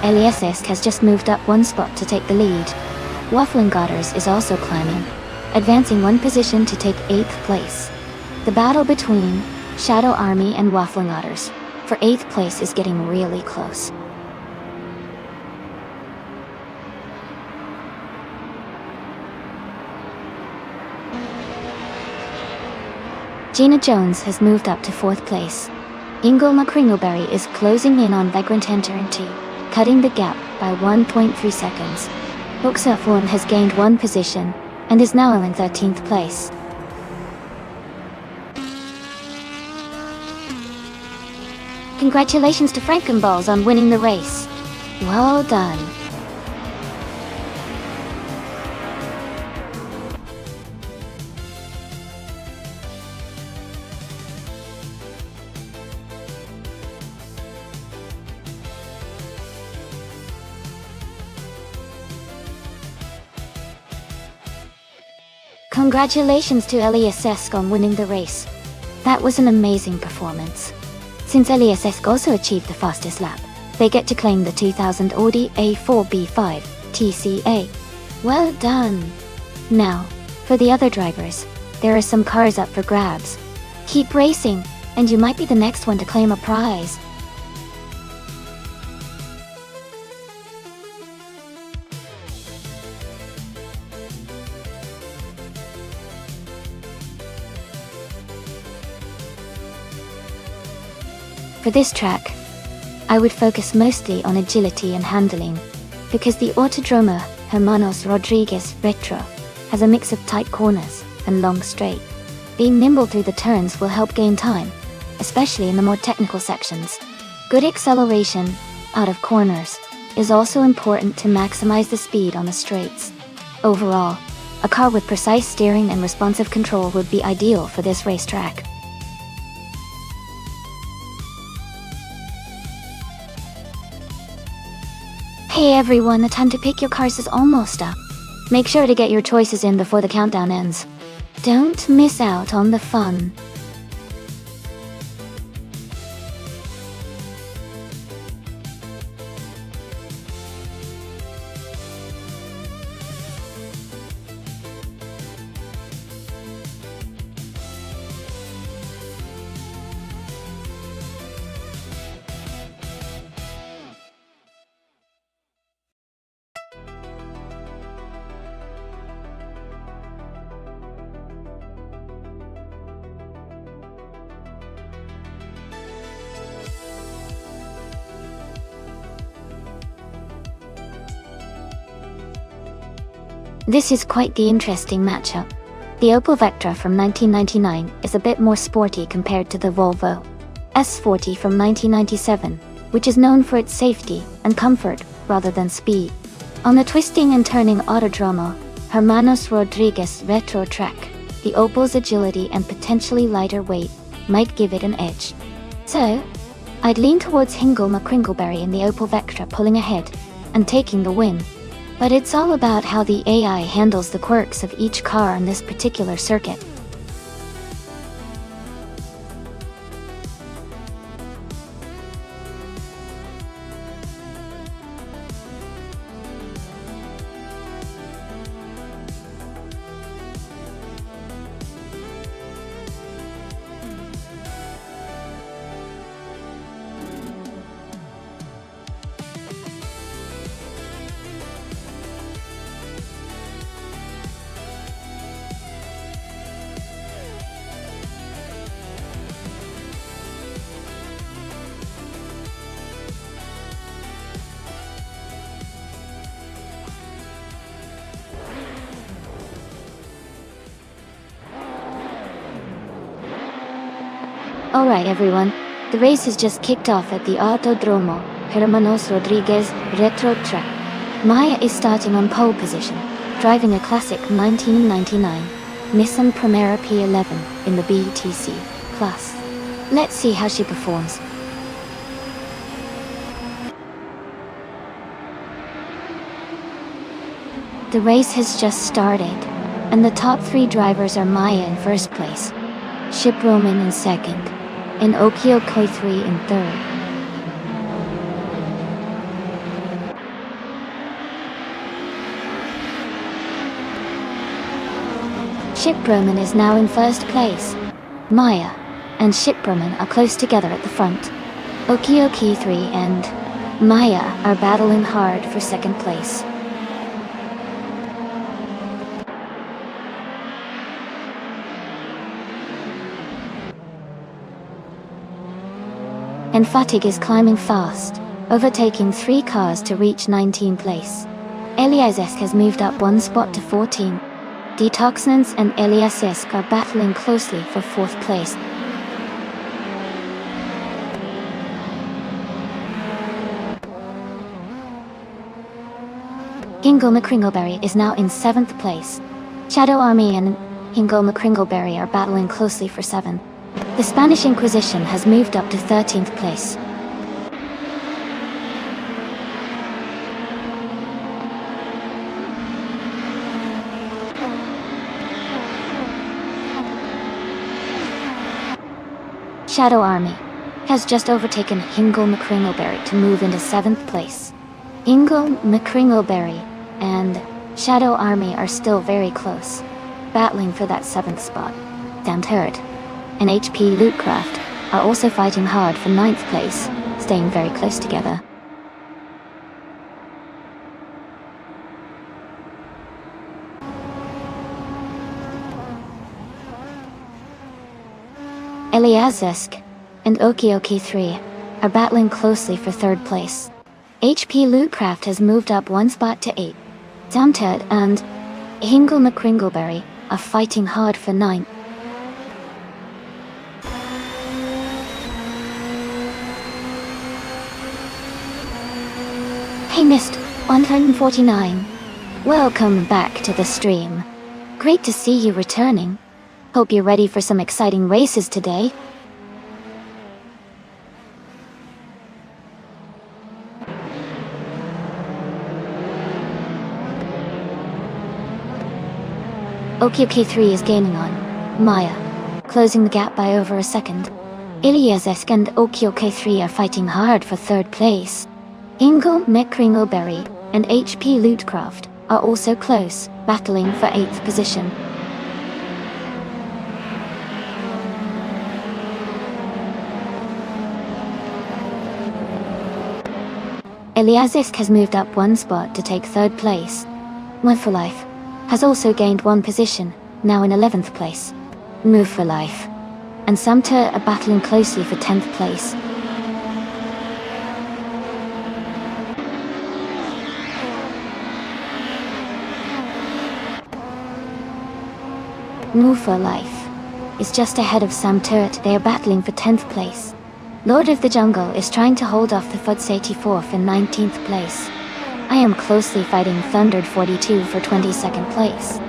LESS has just moved up one spot to take the lead. Waffling Godders is also climbing, advancing one position to take 8th place. The battle between Shadow Army and Waffling Otters for 8th place is getting really close. Gina Jones has moved up to 4th place. Himgul McCringleberry is closing in on Vagrant Enchanter, cutting the gap by 1.3 seconds. Booksurf1 has gained one position and is now in 13th place. Congratulations to Frankenballs on winning the race. Well done. Congratulations to LESS on winning the race. That was an amazing performance. Since LESS also achieved the fastest lap, they get to claim the 2000 Audi A4B5 TCA. Well done! Now, for the other drivers, there are some cars up for grabs. Keep racing, and you might be the next one to claim a prize. For this track, I would focus mostly on agility and handling, because the Autodromo Hermanos Rodriguez Retro has a mix of tight corners and long straight. Being nimble through the turns will help gain time, especially in the more technical sections. Good acceleration out of corners is also important to maximize the speed on the straights. Overall, a car with precise steering and responsive control would be ideal for this racetrack. Hey everyone, the time to pick your cars is almost up. Make sure to get your choices in before the countdown ends. Don't miss out on the fun. This is quite the interesting matchup. The Opel Vectra from 1999 is a bit more sporty compared to the Volvo S40 from 1997, which is known for its safety and comfort rather than speed. On the twisting and turning Autodromo Hermanos Rodriguez Retro track, the Opal's agility and potentially lighter weight might give it an edge. So, I'd lean towards Hingle McCringleberry in the Opal Vectra pulling ahead and taking the win. But it's all about how the AI handles the quirks of each car on this particular circuit. Alright everyone, the race has just kicked off at the Autodromo Hermanos Rodriguez Retro Track. Maya is starting on pole position, driving a classic 1999 Nissan Primera P11 in the BTC class. Let's see how she performs. The race has just started, and the top three drivers are Maya in first place, Ship Roman in second, and Okio Koi 3 in third. Ship Roman is now in first place. Maya and Ship Roman are close together at the front. Okio Koi 3 and Maya are battling hard for second place. And Fatigue is climbing fast, overtaking 3 cars to reach 19th place. Eliasesk has moved up 1 spot to 14. Detoxinance and Eliasesk are battling closely for 4th place. Hingle McCringleberry is now in 7th place. Shadow Army and Hingle McCringleberry are battling closely for 7th. The Spanish Inquisition has moved up to 13th place. Shadow Army has just overtaken Hingle McCringleberry to move into 7th place. Hingle McCringleberry and Shadow Army are still very close, battling for that 7th spot. Downthird and HP Lootcraft are also fighting hard for 9th place, staying very close together. Eliasesk and Okioki 3 are battling closely for 3rd place. HP Lootcraft has moved up 1 spot to 8. Downthird and Hingle McCringleberry are fighting hard for 9th. Hey Mist 149. Welcome back to the stream. Great to see you returning. Hope you're ready for some exciting races today. Okioki 3 is gaining on Maya, closing the gap by over a second. Eliasesk and Okioki 3 are fighting hard for 3rd place. Hingle McCringleberry and HP Lootcraft are also close, battling for 8th position. Eliasesk has moved up 1 spot to take 3rd place. Move for Life has also gained 1 position, now in 11th place. Move for Life and Samter are battling closely for 10th place. Move for Life is just ahead of Sam Turret. They are battling for 10th place. Lord of the Jungle is trying to hold off the Fuds 84th and 19th place. I am closely fighting Thundered 42 for 22nd place.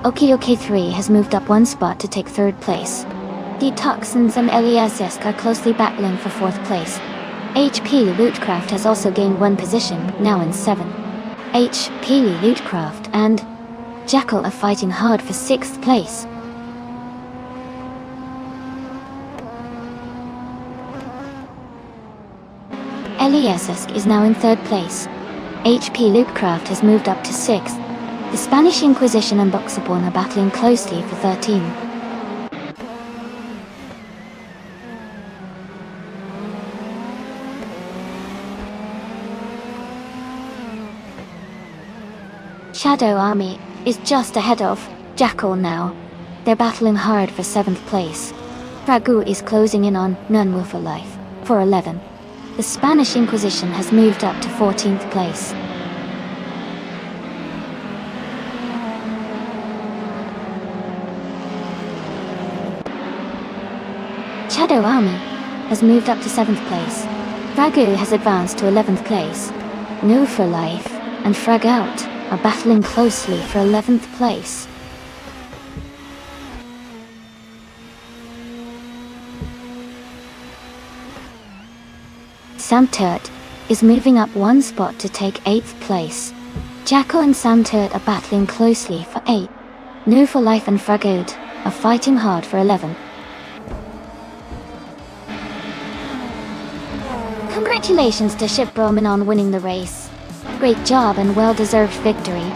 Okioke 3 has moved up one spot to take 3rd place. The Toxins and LESS are closely battling for 4th place. HP Lootcraft has also gained one position, now in 7th. HP Lootcraft and Jackal are fighting hard for 6th place. LESS is now in 3rd place. HP Lootcraft has moved up to 6th. The Spanish Inquisition and Buxaborn are battling closely for 13. Shadow Army is just ahead of Jackal now. They're battling hard for 7th place. Ragu is closing in on None for Life for 11. The Spanish Inquisition has moved up to 14th place. Shadow Army has moved up to 7th place. Ragu has advanced to 11th place. No for Life and Frag Out are battling closely for 11th place. Samturt is moving up one spot to take 8th place. Jackal and Samturt are battling closely for 8. No for Life and Frag Out are fighting hard for 11. Congratulations to Ship Roman on winning the race. Great job and well-deserved victory.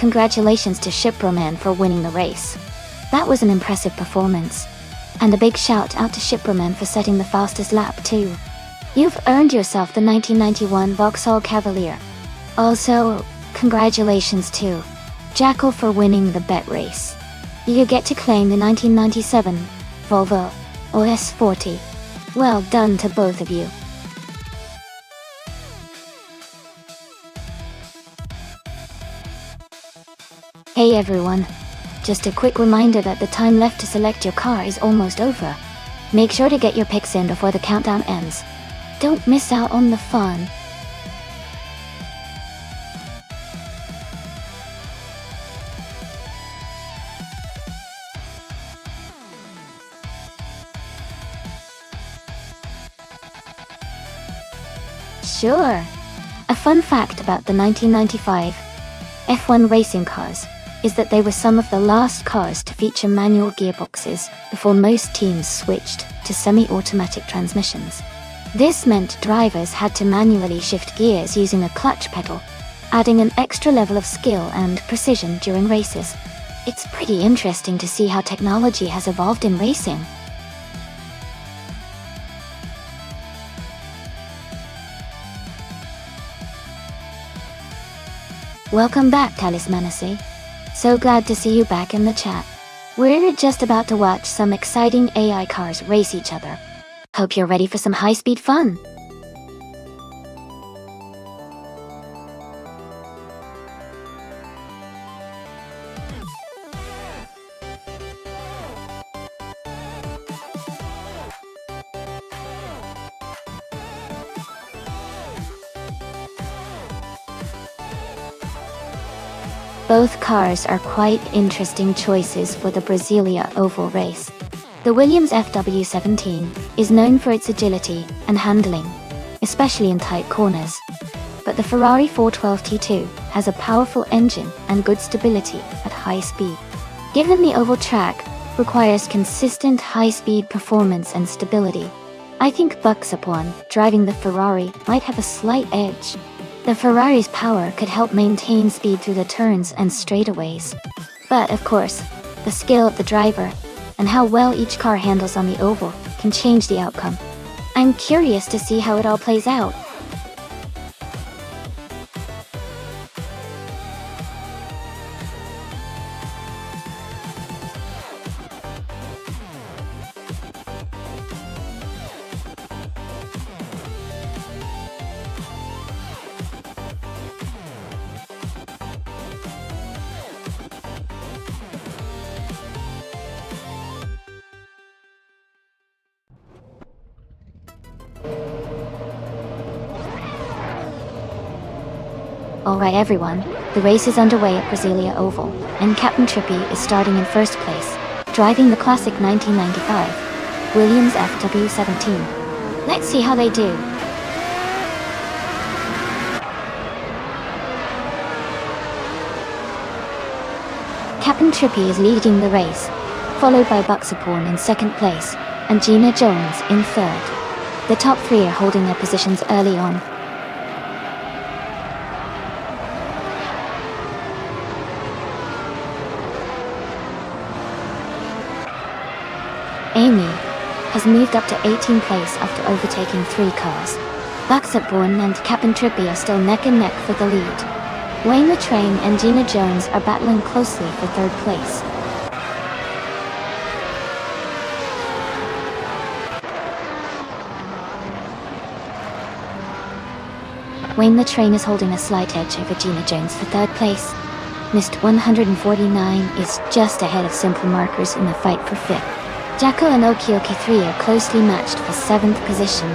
Congratulations to Shiproman for winning the race. That was an impressive performance. And a big shout out to Shiproman for setting the fastest lap too. You've earned yourself the 1991 Vauxhall Cavalier. Also, congratulations to Jackal for winning the bet race. You get to claim the 1997 Volvo OS40. Well done to both of you. Hey everyone, just a quick reminder that the time left to select your car is almost over. Make sure to get your picks in before the countdown ends. Don't miss out on the fun. Sure. A fun fact about the 1995 F1 racing cars is that they were some of the last cars to feature manual gearboxes before most teams switched to semi-automatic transmissions. This meant drivers had to manually shift gears using a clutch pedal, adding an extra level of skill and precision during races. It's pretty interesting to see how technology has evolved in racing. Welcome back, Talismanacy. So glad to see you back in the chat. We're just about to watch some exciting AI cars race each other. Hope you're ready for some high-speed fun. Both cars are quite interesting choices for the Brasilia Oval race. The Williams FW17 is known for its agility and handling, especially in tight corners. But the Ferrari 412 T2 has a powerful engine and good stability at high speed. Given the oval track requires consistent high-speed performance and stability, I think Buxaborn driving the Ferrari might have a slight edge. The Ferrari's power could help maintain speed through the turns and straightaways. But of course, the skill of the driver and how well each car handles on the oval can change the outcome. I'm curious to see how it all plays out. Alright everyone, the race is underway at Brasilia Oval, and Captain Trippy is starting in first place, driving the classic 1995 Williams FW17. Let's see how they do. Captain Trippy is leading the race, followed by Buxaporn in second place, and Gina Jones in third. The top three are holding their positions early on. Amy has moved up to 18th place after overtaking 3 cars. Buxaporn and Captain Trippy are still neck and neck for the lead. Wayne the Train and Gina Jones are battling closely for 3rd place. Wayne the Train is holding a slight edge over Gina Jones for 3rd place. Missed 149 is just ahead of Simple Markers in the fight for 5th. Jacko and Okioki 3 are closely matched for 7th position.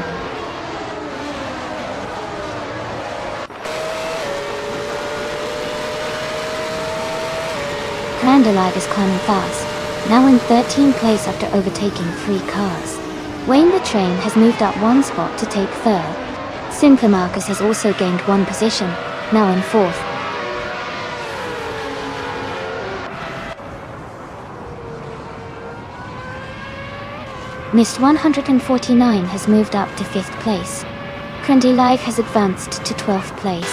Crandalive is climbing fast, now in 13th place after overtaking 3 cars. Wayne the Train has moved up 1 spot to take 3rd. Simple Marcus has also gained 1 position, now in 4th. Missed 149 has moved up to 5th place. Crandalive has advanced to 12th place.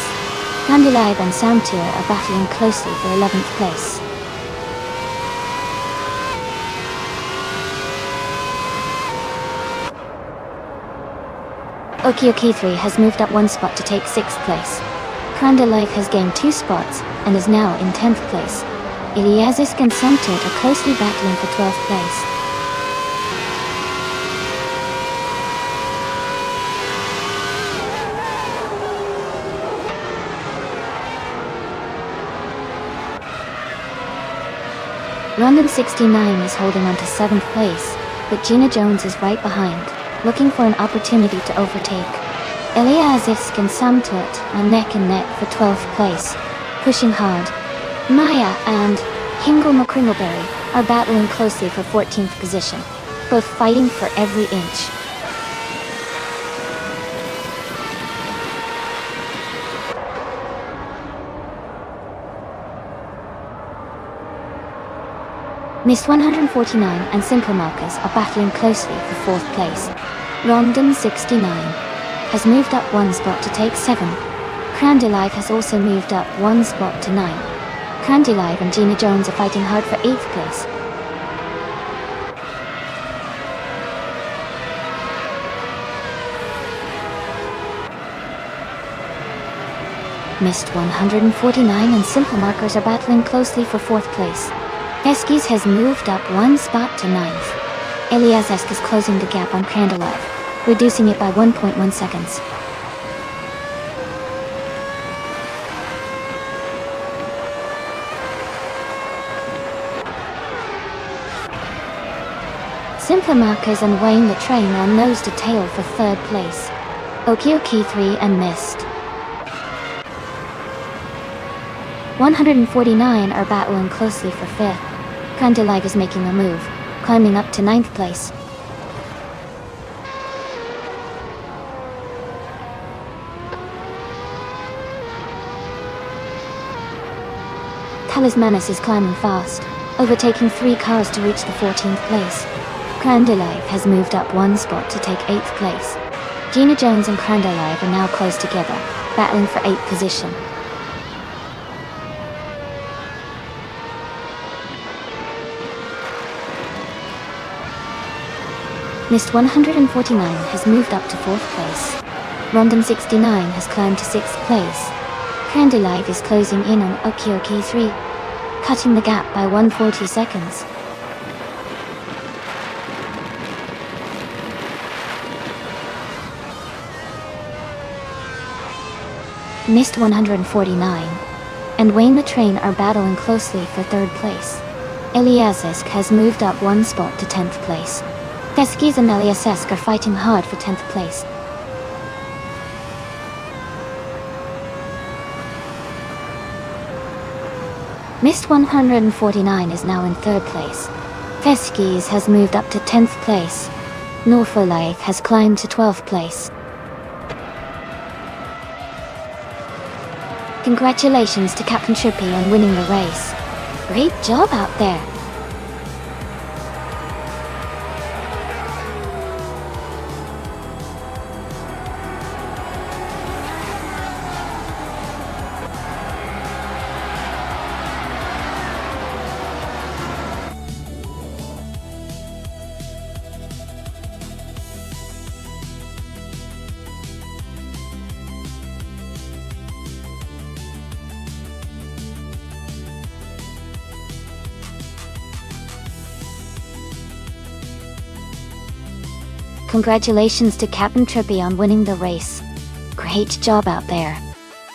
Crandalive and Samtour are battling closely for 11th place. Okioki 3 has moved up 1 spot to take 6th place. Crandalive has gained 2 spots and is now in 10th place. Iliazisk and Samtour are closely battling for 12th place. Rondon 69 is holding on to 7th place, but Gina Jones is right behind, looking for an opportunity to overtake. Iliazisk and Samtour are neck and neck for 12th place, pushing hard. Maya and Hingle McCringleberry are battling closely for 14th position, both fighting for every inch. Missed 149 and Simple Markers are battling closely for 4th place. Rondon 69 has moved up 1 spot to take 7. Crandalive has also moved up 1 spot to 9. Crandalive and Gina Jones are fighting hard for 8th place. Missed 149 and Simple Markers are battling closely for 4th place. Eskis has moved up 1 spot to 9th. Iliazisk is closing the gap on Crandalive, reducing it by 1.1 seconds. Simple Markers and Wayne the Train are nose to tail for 3rd place. Okioki 3 and Missed 149 are battling closely for 5th. Crandalive is making a move, climbing up to 9th place. Talismanus is climbing fast, overtaking 3 cars to reach the 14th place. Crandalive has moved up 1 spot to take 8th place. Gina Jones and Crandalive are now close together, battling for 8th position. Missed 149 has moved up to 4th place. Rondon 69 has climbed to 6th place. Crandalive is closing in on Okioki 3, cutting the gap by 140 seconds. Missed 149, and Wayne the Train are battling closely for 3rd place. Iliazisk has moved up 1 spot to 10th place. Eskis and Iliazisk are fighting hard for 10th place. Mist 149 is now in 3rd place. Feskis has moved up to 10th place. Norfolite has climbed to 12th place. Congratulations to Captain Trippy on winning the race. Great job out there. Congratulations to Captain Trippy on winning the race. Great job out there.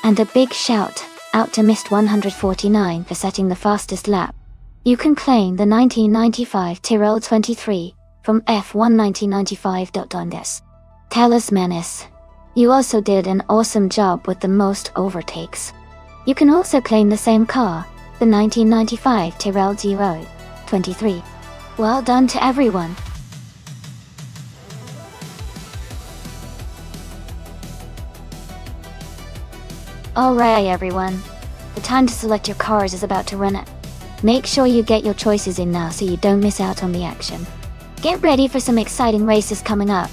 And a big shout out to Mist 149 for setting the fastest lap. You can claim the 1995 Tyrrell 23 from F1 Talos Menace. You also did an awesome job with the most overtakes. You can also claim the same car, the 1995 Tyrrell 23. Well done to everyone. Alright everyone, the time to select your cars is about to run out. Make sure you get your choices in now so you don't miss out on the action. Get ready for some exciting races coming up.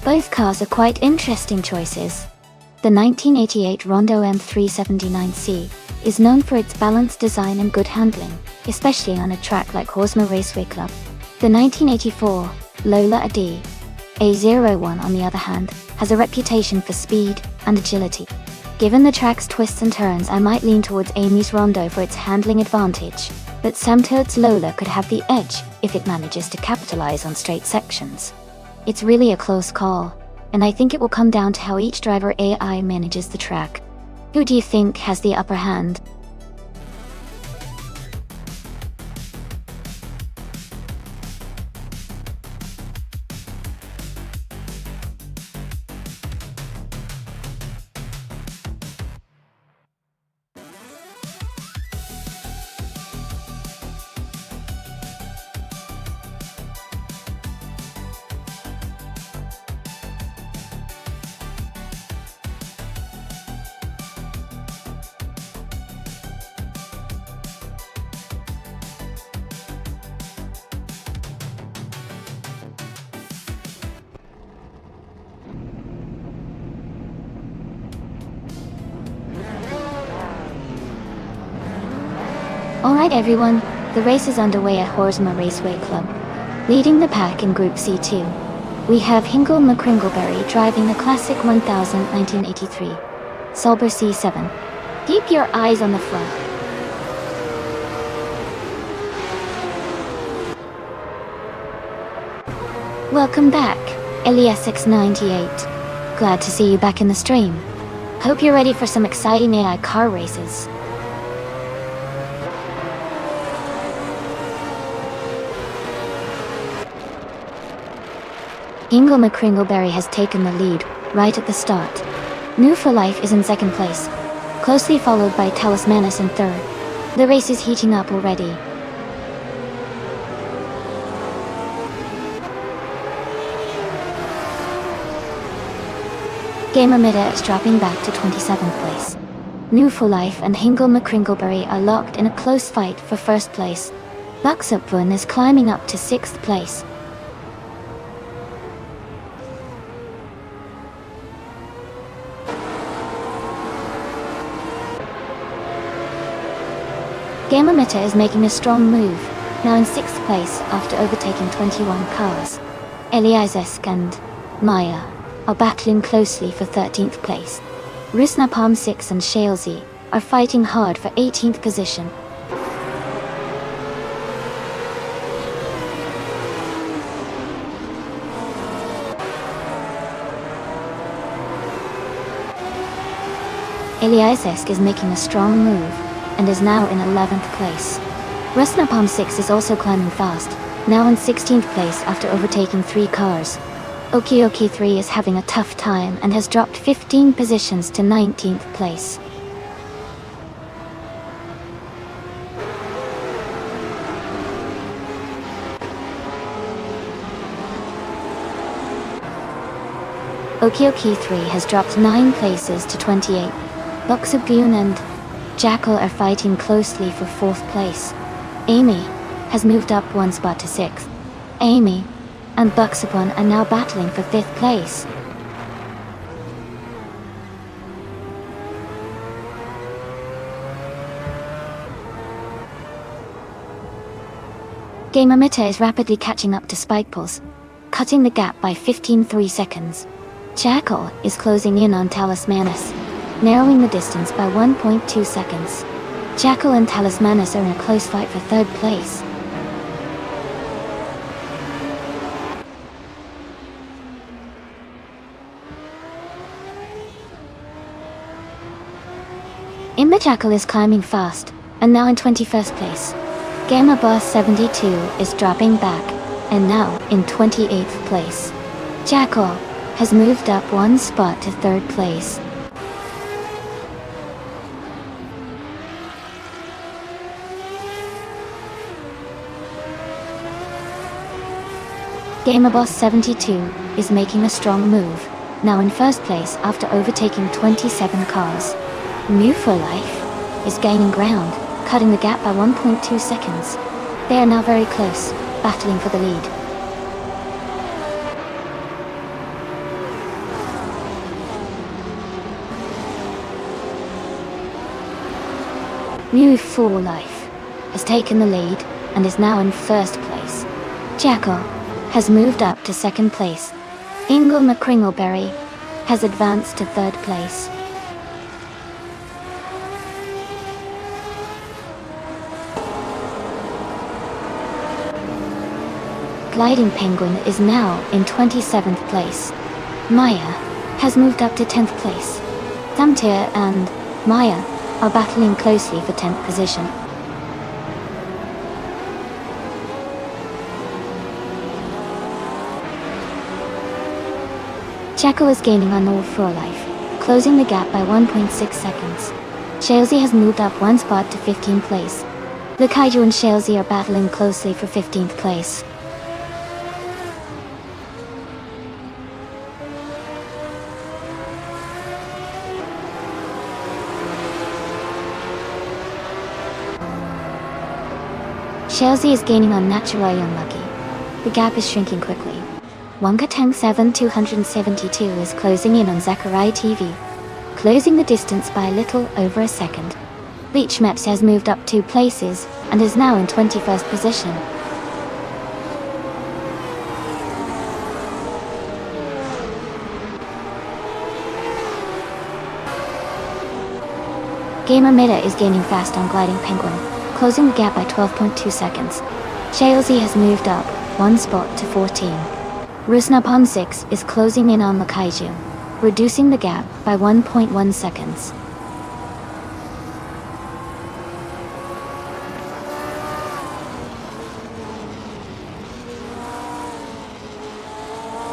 Both cars are quite interesting choices. The 1988 Rondo M379C is known for its balanced design and good handling, especially on a track like Horsma Raceway Club. The 1984 Lola AD A01, on the other hand, has a reputation for speed and agility. Given the track's twists and turns, I might lean towards Amy's Rondo for its handling advantage, but Samtoad's Lola could have the edge if it manages to capitalize on straight sections. It's really a close call, and I think it will come down to how each driver AI manages the track. Who do you think has the upper hand? Alright everyone, the race is underway at Horsma Raceway Club. Leading the pack in Group C2, we have Hingle McCringleberry driving the Classic 1000 1983. Sulber C7. Keep your eyes on the front. Welcome back, Elias X98. Glad to see you back in the stream. Hope you're ready for some exciting AI car races. Hingle McCringleberry has taken the lead, right at the start. New for Life is in 2nd place, closely followed by Talismanus in 3rd. The race is heating up already. Gamer Mida is dropping back to 27th place. New for Life and Hingle McCringleberry are locked in a close fight for first place. Buxupfun is climbing up to 6th place. Gamer Meta is making a strong move, now in 6th place after overtaking 21 cars. Eliazesk and Maya are battling closely for 13th place. Rusnapalm 6 and Shalesy are fighting hard for 18th position. Eliazesk is making a strong move and is now in 11th place. Rusnapalm 6 is also climbing fast, now in 16th place after overtaking 3 cars. Okioki 3 is having a tough time and has dropped 15 positions to 19th place. Okioki 3 has dropped 9 places to 28. Buxupfun and Jackal are fighting closely for 4th place. Amy has moved up 1 spot to 6th. Amy and Buxupfun are now battling for 5th place. Gamer Mita is rapidly catching up to Spikepulse, cutting the gap by 15.3 seconds. Jackal is closing in on Talismanus, narrowing the distance by 1.2 seconds. Jackal and Talismanus are in a close fight for 3rd place. Jackal is climbing fast, and now in 21st place. Gamma Boss 72 is dropping back, and now in 28th place. Jackal has moved up 1 spot to 3rd place. Gamer Boss 72 is making a strong move, now in 1st place after overtaking 27 cars. New for Life is gaining ground, cutting the gap by 1.2 seconds. They are now very close, battling for the lead. New for Life has taken the lead and is now in 1st place. Jackal has moved up to 2nd place. Ingle McCringleberry has advanced to 3rd place. Gliding Penguin is now in 27th place. Maya has moved up to 10th place. Thamtir and Maya are battling closely for 10th position. Jackal is gaining on All For Life, closing the gap by 1.6 seconds. Shalesy has moved up 1 spot to 15th place. Lukaiju and Shalesy are battling closely for 15th place. Shalesy is gaining on Naturally Unlucky. The gap is shrinking quickly. Wonkatang 7272 is closing in on Zachariah TV, closing the distance by a little over a second. Leech Meps has moved up 2 places and is now in 21st position. Gamer Meta is gaining fast on Gliding Penguin, closing the gap by 12.2 seconds. Shalesy has moved up 1 spot to 14. Rusnapalm 6 is closing in on Lukaiju, reducing the gap by 1.1 seconds.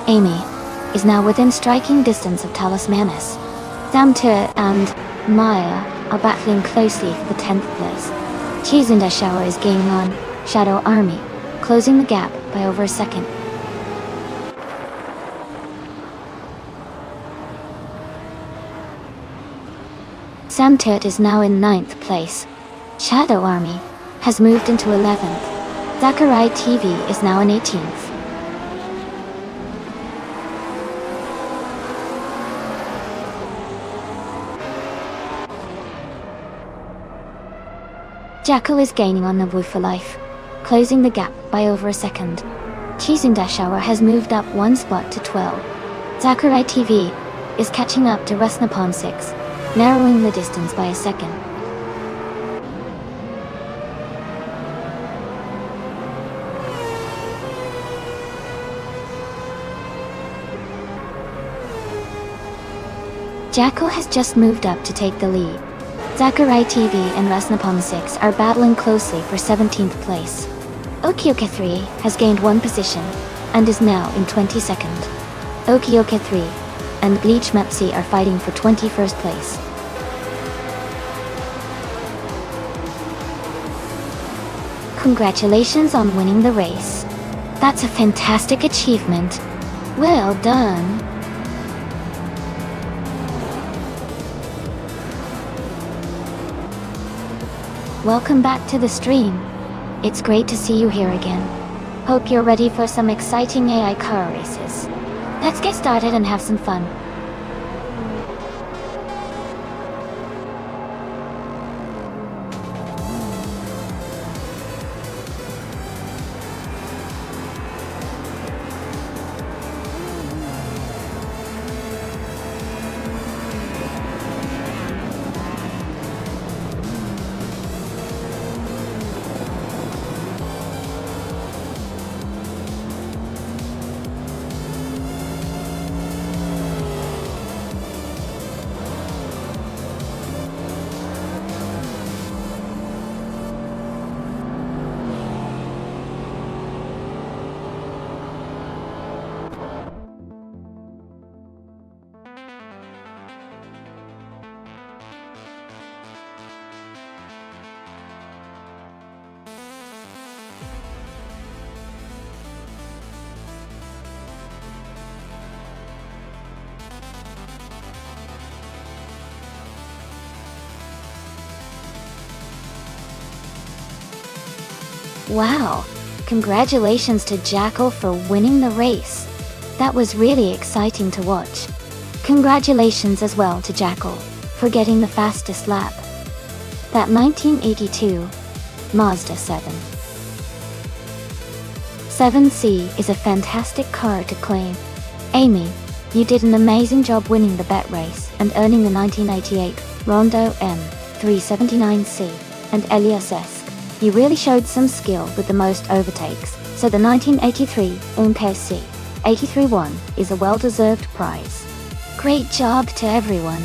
Amy is now within striking distance of Talismanus. Thamtir and Maya are battling closely for the 10th place. Chizinda Shower is gaining on Shadow Army, closing the gap by over a second. Sam Turt is now in 9th place. Shadow Army has moved into 11th. Zachary TV is now in 18th. Jackal is gaining on Nabu for life, closing the gap by over a second. Chizun Dashour has moved up 1 spot to 12. Zachary TV is catching up to Rusnapon 6, narrowing the distance by a second. Jackal has just moved up to take the lead. Zachary TV and Rasnapong 6 are battling closely for 17th place. Okioka 3 has gained 1 position and is now in 22nd. Okioka 3 and Bleach Mepsi are fighting for 21st place. Congratulations on winning the race. That's a fantastic achievement. Well done. Welcome back to the stream. It's great to see you here again. Hope you're ready for some exciting AI car races. Let's get started and have some fun. Wow! Congratulations to Jackal for winning the race. That was really exciting to watch. Congratulations as well to Jackal for getting the fastest lap. That 1982 Mazda 7. 7C is a fantastic car to claim. Amy, you did an amazing job winning the bet race and earning the 1988 Rondo M379C and Elias-esque. You really showed some skill with the most overtakes, so the 1983 UMPC 83-1 is a well-deserved prize. Great job to everyone.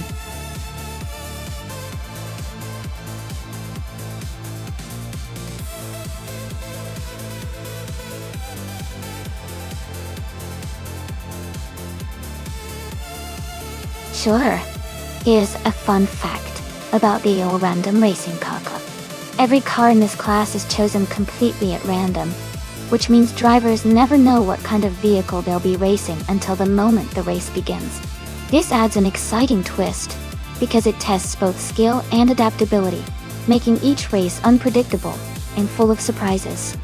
Sure. Here's a fun fact about the All Random Racing Car Club. Every car in this class is chosen completely at random, which means drivers never know what kind of vehicle they'll be racing until the moment the race begins. This adds an exciting twist, because it tests both skill and adaptability, making each race unpredictable and full of surprises.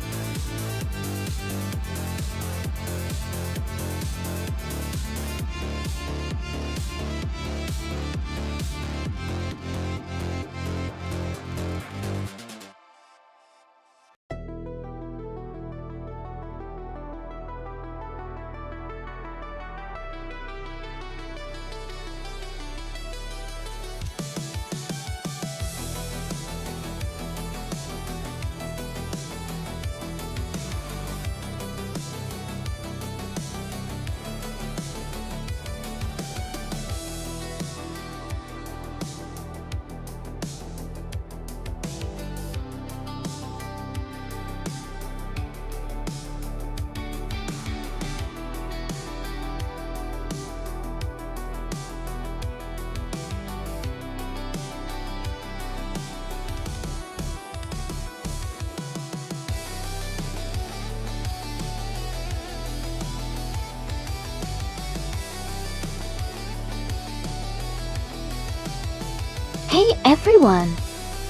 Hey everyone!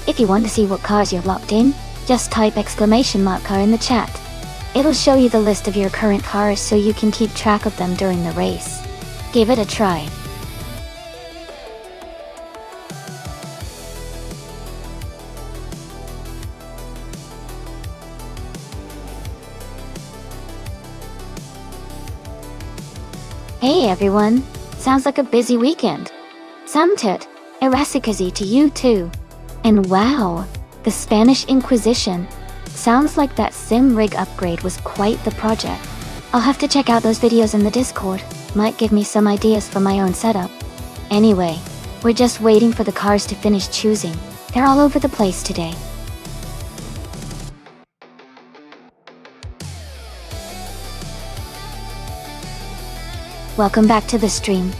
If you want to see what cars you've locked in, just type !car in the chat. It'll show you the list of your current cars so you can keep track of them during the race. Give it a try. Hey everyone! Sounds like a busy weekend. Samtit, Erasikazi to you too. And wow, the Spanish Inquisition. Sounds like that sim rig upgrade was quite the project. I'll have to check out those videos in the Discord. Might give me some ideas for my own setup. Anyway, we're just waiting for the cars to finish choosing. They're all over the place today. Welcome back to the stream.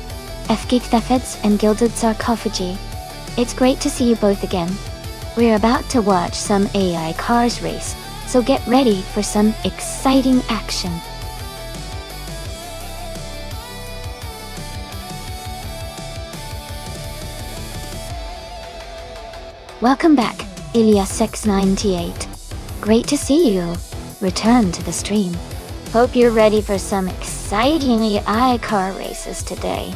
Fgeek Thefets and Gilded Sarcophagi. It's great to see you both again. We're about to watch some AI cars race, so get ready for some exciting action. Welcome back, Ilias698. Great to see you. Return to the stream. Hope you're ready for some exciting AI car races today.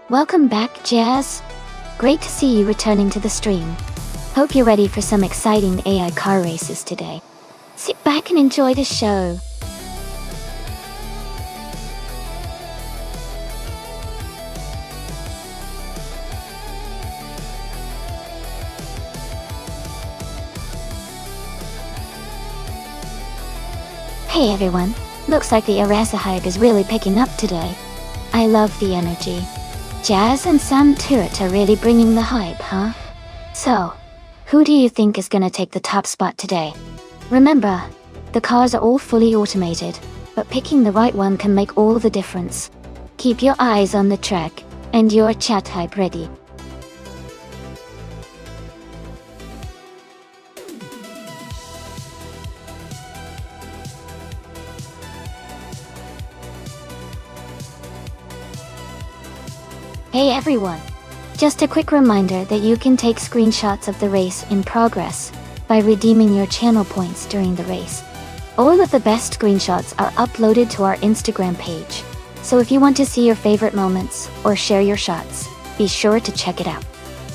Welcome back, Jazz. Great to see you returning to the stream. Hope you're ready for some exciting AI car races today. Sit back and enjoy the show. Hey everyone, looks like the Erasa hype is really picking up today. I love the energy. Jazz and Sam Turret are really bringing the hype, huh? So, who do you think is gonna take the top spot today? Remember, the cars are all fully automated, but picking the right one can make all the difference. Keep your eyes on the track, and your chat hype ready. Hey everyone! Just a quick reminder that you can take screenshots of the race in progress by redeeming your channel points during the race. All of the best screenshots are uploaded to our Instagram page, so if you want to see your favorite moments or share your shots, be sure to check it out.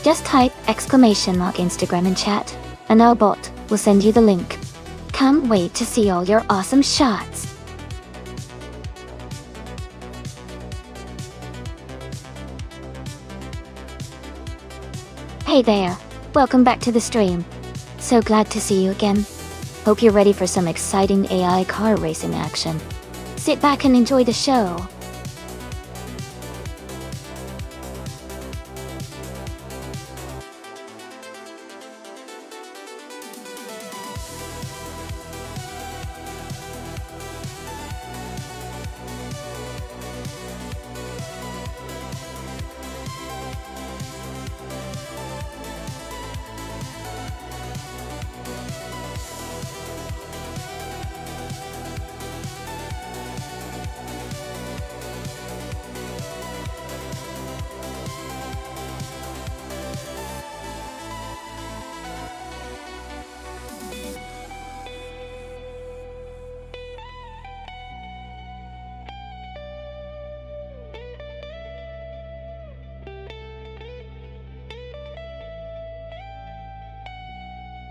Just type !Instagram in chat, and our bot will send you the link. Can't wait to see all your awesome shots! Hey there, welcome back to the stream. So glad to see you again. Hope you're ready for some exciting AI car racing action. Sit back and enjoy the show.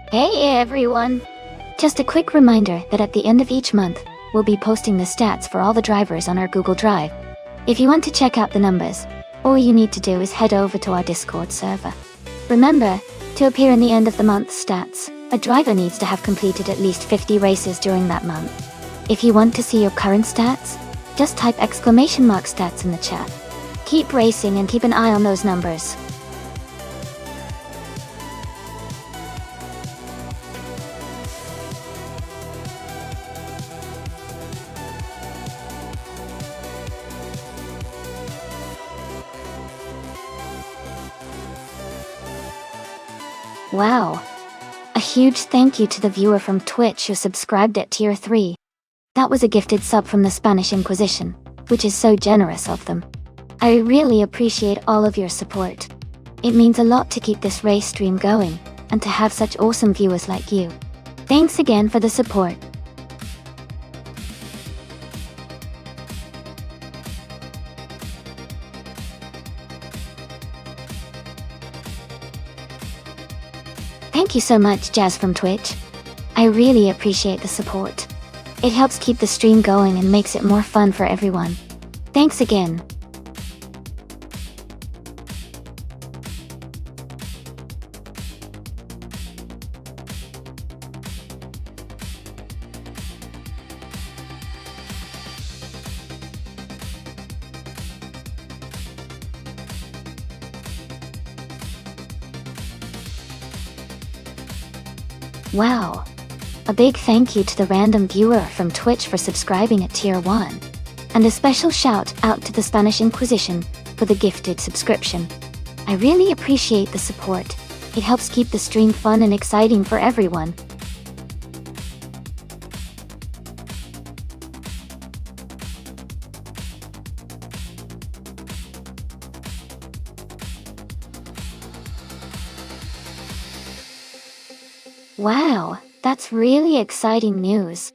Hey everyone! Just a quick reminder that at the end of each month, we'll be posting the stats for all the drivers on our Google Drive. If you want to check out the numbers, all you need to do is head over to our Discord server. Remember, to appear in the end of the month stats, a driver needs to have completed at least 50 races during that month. If you want to see your current stats, just type !stats in the chat. Keep racing and keep an eye on those numbers. Wow! A huge thank you to the viewer from Twitch who subscribed at tier 3. That was a gifted sub from the Spanish Inquisition. which is so generous of them. I really appreciate all of your support. It means a lot to keep this race stream going, and to have such awesome viewers like you. Thanks again for the support. Thank you so much, Jazz from Twitch. I really appreciate the support. It helps keep the stream going and makes it more fun for everyone. Thanks again. Wow! A big thank you to the random viewer from Twitch for subscribing at Tier 1. And a special shout out to the Spanish Inquisition for the gifted subscription. I really appreciate the support. It helps keep the stream fun and exciting for everyone. Wow, that's really exciting news.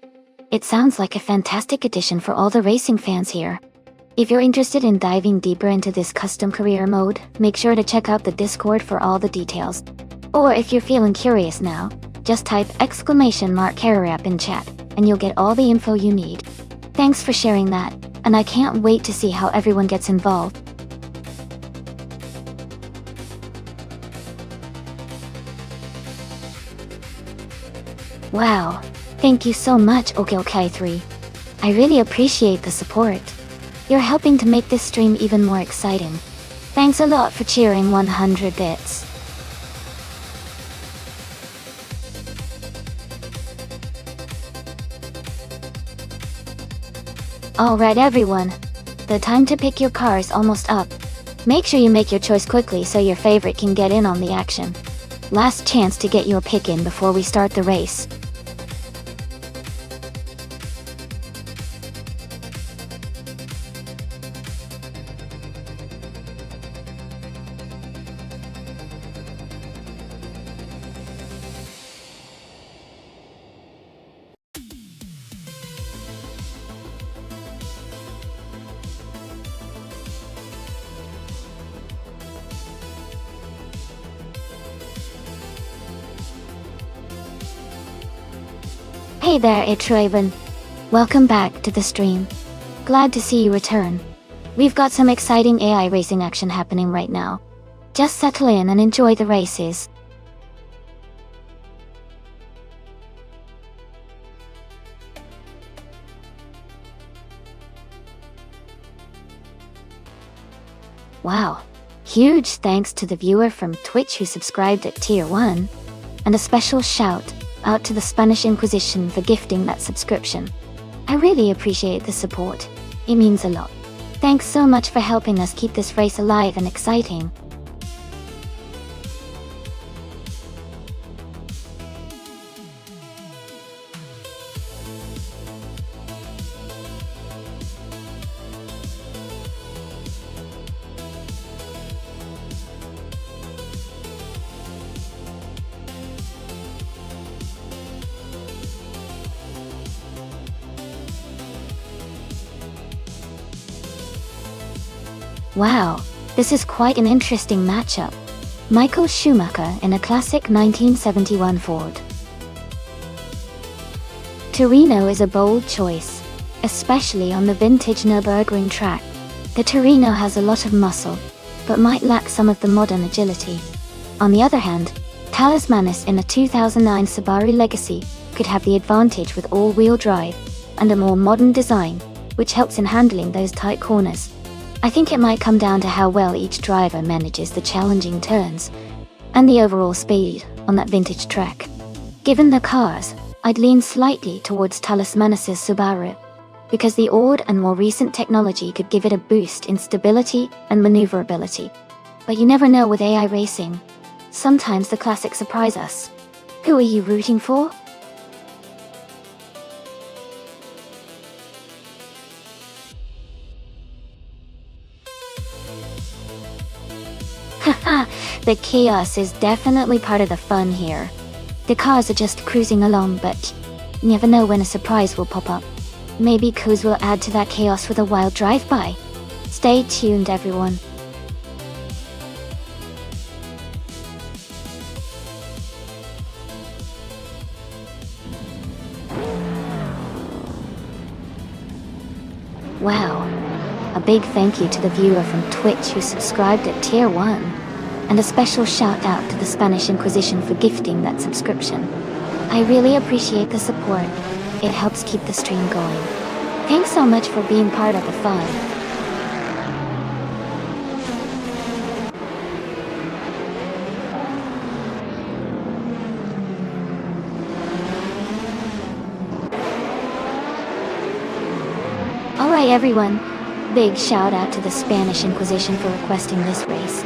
It sounds like a fantastic addition for all the racing fans here. If you're interested in diving deeper into this custom career mode, make sure to check out the Discord for all the details. Or if you're feeling curious now, just type !CarrierApp in chat, and you'll get all the info you need. Thanks for sharing that, and I can't wait to see how everyone gets involved. Wow, thank you so much, OK3. I really appreciate the support. You're helping to make this stream even more exciting. Thanks a lot for cheering 100 bits. Alright everyone, the time to pick your car is almost up. Make sure you make your choice quickly so your favorite can get in on the action. Last chance to get your pick in before we start the race. Hey there, it's Raven. Welcome back to the stream. Glad to see you return. We've got some exciting AI racing action happening right now. Just settle in and enjoy the races. Wow. Huge thanks to the viewer from Twitch who subscribed at Tier 1. And a special shout out to the Spanish Inquisition for gifting that subscription. I really appreciate the support. It means a lot. Thanks so much for helping us keep this race alive and exciting. Wow, this is quite an interesting matchup. Michael Schumacher in a classic 1971 Ford. Torino is a bold choice, especially on the vintage Nürburgring track. The Torino has a lot of muscle, but might lack some of the modern agility. On the other hand, Talismanis in a 2009 Subaru Legacy could have the advantage with all-wheel drive and a more modern design, which helps in handling those tight corners. I think it might come down to how well each driver manages the challenging turns and the overall speed on that vintage track. Given the cars, I'd lean slightly towards Talismanis' Subaru, because the old and more recent technology could give it a boost in stability and maneuverability. But you never know with AI racing. Sometimes the classics surprise us. Who are you rooting for? The chaos is definitely part of the fun here. The cars are just cruising along, but you never know when a surprise will pop up. Maybe Kuz will add to that chaos with a wild drive-by. Stay tuned, everyone. Wow. A big thank you to the viewer from Twitch who subscribed at Tier 1. And a special shout out to the Spanish Inquisition for gifting that subscription. I really appreciate the support. It helps keep the stream going. Thanks so much for being part of the fun. Alright everyone, big shout out to the Spanish Inquisition for requesting this race.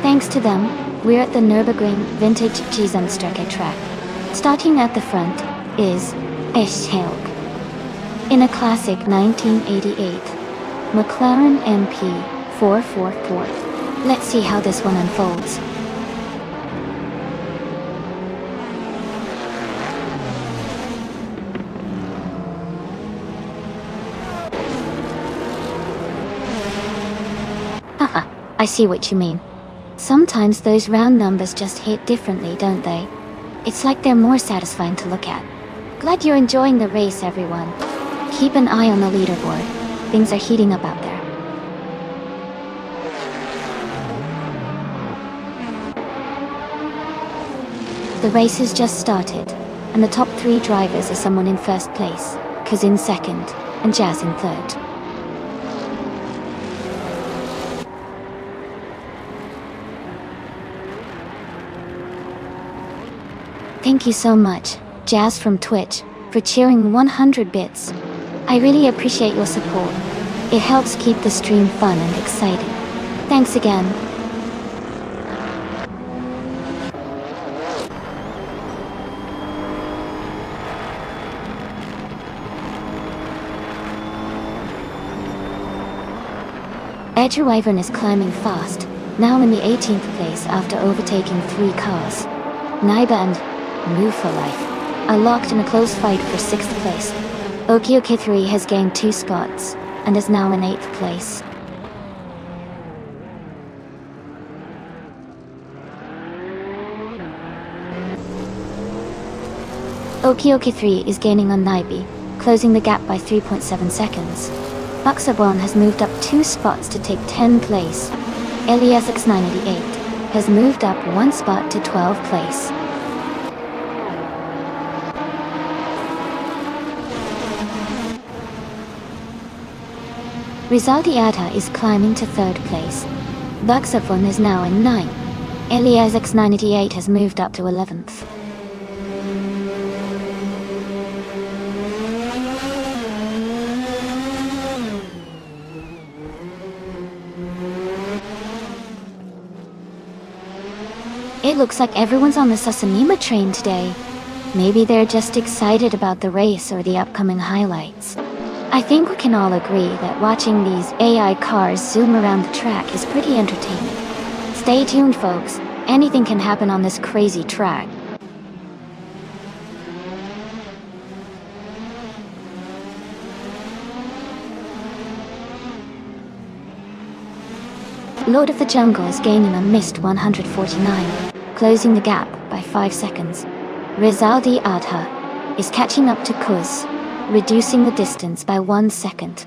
Thanks to them, we're at the Nürburgring Vintage Zusammenstrecke track. Starting at the front is Eschhelg. In a classic 1988 McLaren MP 444. Let's see how this one unfolds. Haha, I see what you mean. Sometimes those round numbers just hit differently, don't they? It's like they're more satisfying to look at. Glad you're enjoying the race, everyone. Keep an eye on the leaderboard. Things are heating up out there. The race has just started, and the top 3 drivers are someone in first place, Kuz in second, and Jazz in third. Thank you so much, Jazz from Twitch, for cheering 100 bits. I really appreciate your support. It helps keep the stream fun and exciting. Thanks again. Edge Wyvern is climbing fast, now in the 18th place after overtaking 3 cars. Naiba and Move for Life are locked in a close fight for 6th place. Okioki 3 has gained 2 spots and is now in 8th place. Okioki 3 is gaining on Naibi, closing the gap by 3.7 seconds. Buxabon has moved up 2 spots to take 10th place. LESX 988 has moved up 1 spot to 12th place. Rizaldi Adha is climbing to 3rd place. Buxafon is now in 9th. LESX 988 has moved up to 11th. It looks like everyone's on the Susanima train today. Maybe they're just excited about the race or the upcoming highlights. I think we can all agree that watching these AI cars zoom around the track is pretty entertaining. Stay tuned, folks. Anything can happen on this crazy track. Lord of the Jungle is gaining a missed 149, closing the gap by 5 seconds. Rizaldi Adha is catching up to Kuz, reducing the distance by 1 second.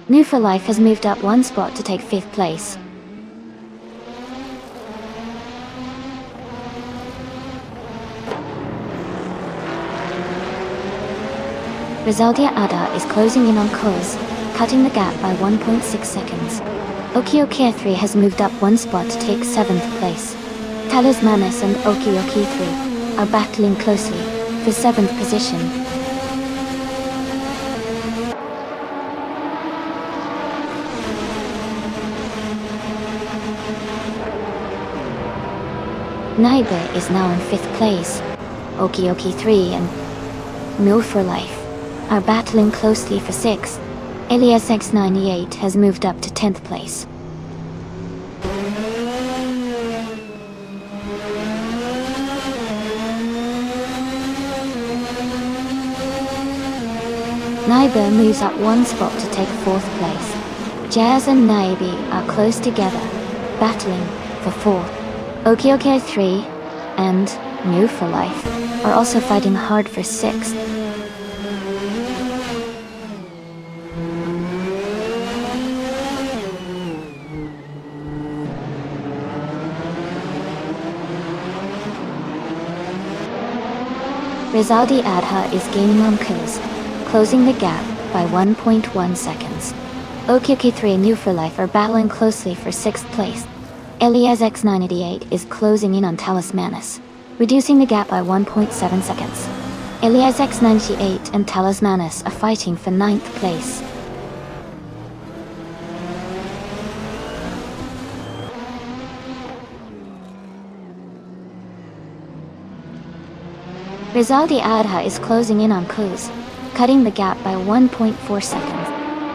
New for Life has moved up 1 spot to take 5th place. Rizaldia Ada is closing in on Kuz, cutting the gap by 1.6 seconds. Okioki 3 has moved up 1 spot to take 7th place. Talismanus and Okioki 3 are battling closely for 7th position. Naibe is now in 5th place. Okioki 3 and Mill for Life are battling closely for 6th. LESX 98 has moved up to 10th place. Naiba moves up one spot to take 4th place. Jazz and Naibi are close together, battling for 4th. Okioke 3 and New for Life are also fighting hard for 6th. Rizaldi Adha is gaining on Kuz, closing the gap by 1.1 seconds. Okioke 3 and New for Life are battling closely for 6th place. Elias X988 is closing in on Talismanus, reducing the gap by 1.7 seconds. Elias X98 and Talismanus are fighting for 9th place. Rizaldi Adha is closing in on Kuz, cutting the gap by 1.4 seconds.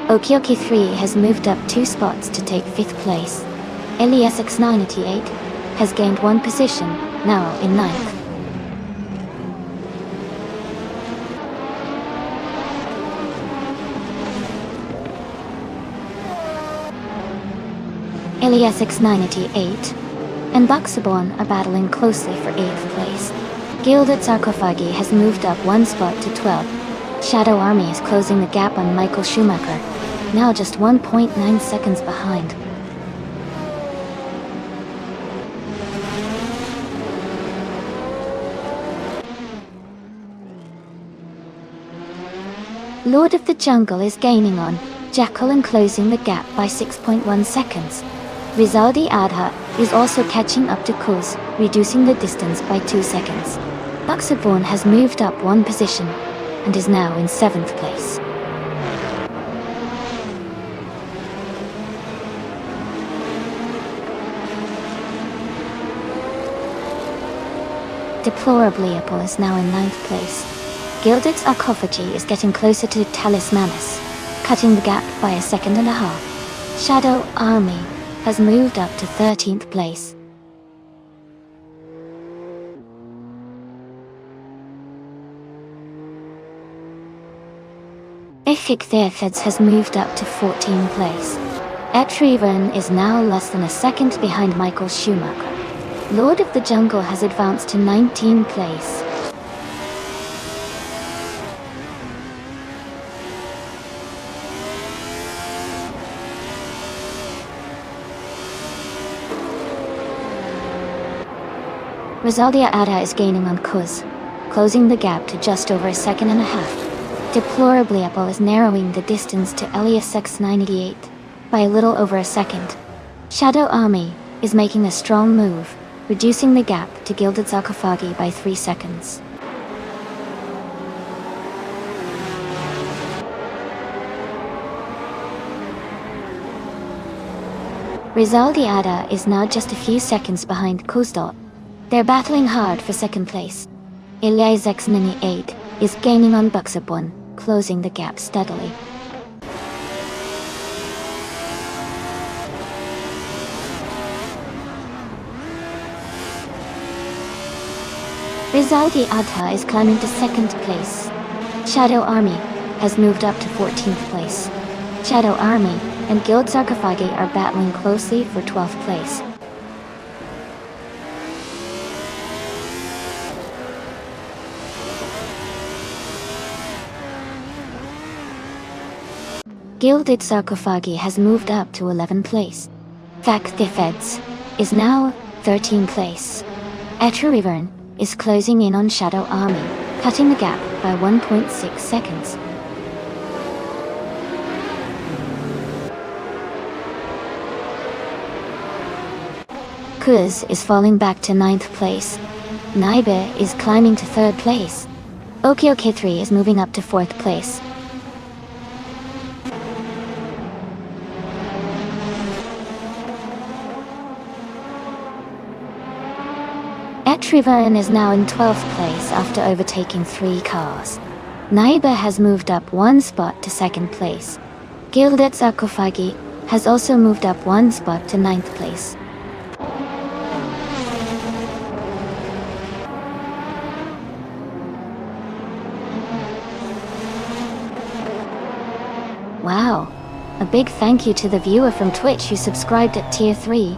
Okioke 3 has moved up 2 spots to take 5th place. Elias X988 has gained 1 position, now in 9th. Elias X988 and Buxaborn are battling closely for 8th place. Gilded Sarcophagi has moved up 1 spot to 12th. Shadow Army is closing the gap on Michael Schumacher, now just 1.9 seconds behind. Lord of the Jungle is gaining on Jackal and closing the gap by 6.1 seconds. Rizaldi Adha is also catching up to Kuz, reducing the distance by 2 seconds. Buxaborn has moved up 1 position and is now in 7th place. Deplorably Apple is now in 9th place. Gilded Sarcophagi is getting closer to Talismanus, cutting the gap by 1.5 seconds. Shadow Army has moved up to 13th place. Ifik Theatheds has moved up to 14th place. Etrivan is now less than 1 second behind Michael Schumacher. Lord of the Jungle has advanced to 19th place. Rizaldi Adha is gaining on Kuz, closing the gap to just over 1.5 seconds. Deplorably Apple is narrowing the distance to Elias X988 by a little over 1 second. Shadow Army is making a strong move, reducing the gap to Gilded Sarcophagi by 3 seconds. Rizaldi Adha is now just a few seconds behind Kuzdot. They're battling hard for 2nd place. Elias X98 is gaining on Buxaborn, closing the gap steadily. Rizaldi Adha is climbing to 2nd place. Shadow Army has moved up to 14th place. Shadow Army and Guild Sarcophagi are battling closely for 12th place. Gilded Sarcophagi has moved up to 11th place. Thakthifeds is now 13th place. Etrurivern is closing in on Shadow Army, cutting the gap by 1.6 seconds. Kuz is falling back to 9th place. Naibe is climbing to 3rd place. Okioke 3 is moving up to 4th place. Etrivan is now in 12th place after overtaking 3 cars. Naiba has moved up 1 spot to 2nd place. Gilded Sarcophagi has also moved up 1 spot to 9th place. A big thank you to the viewer from Twitch who subscribed at tier 3.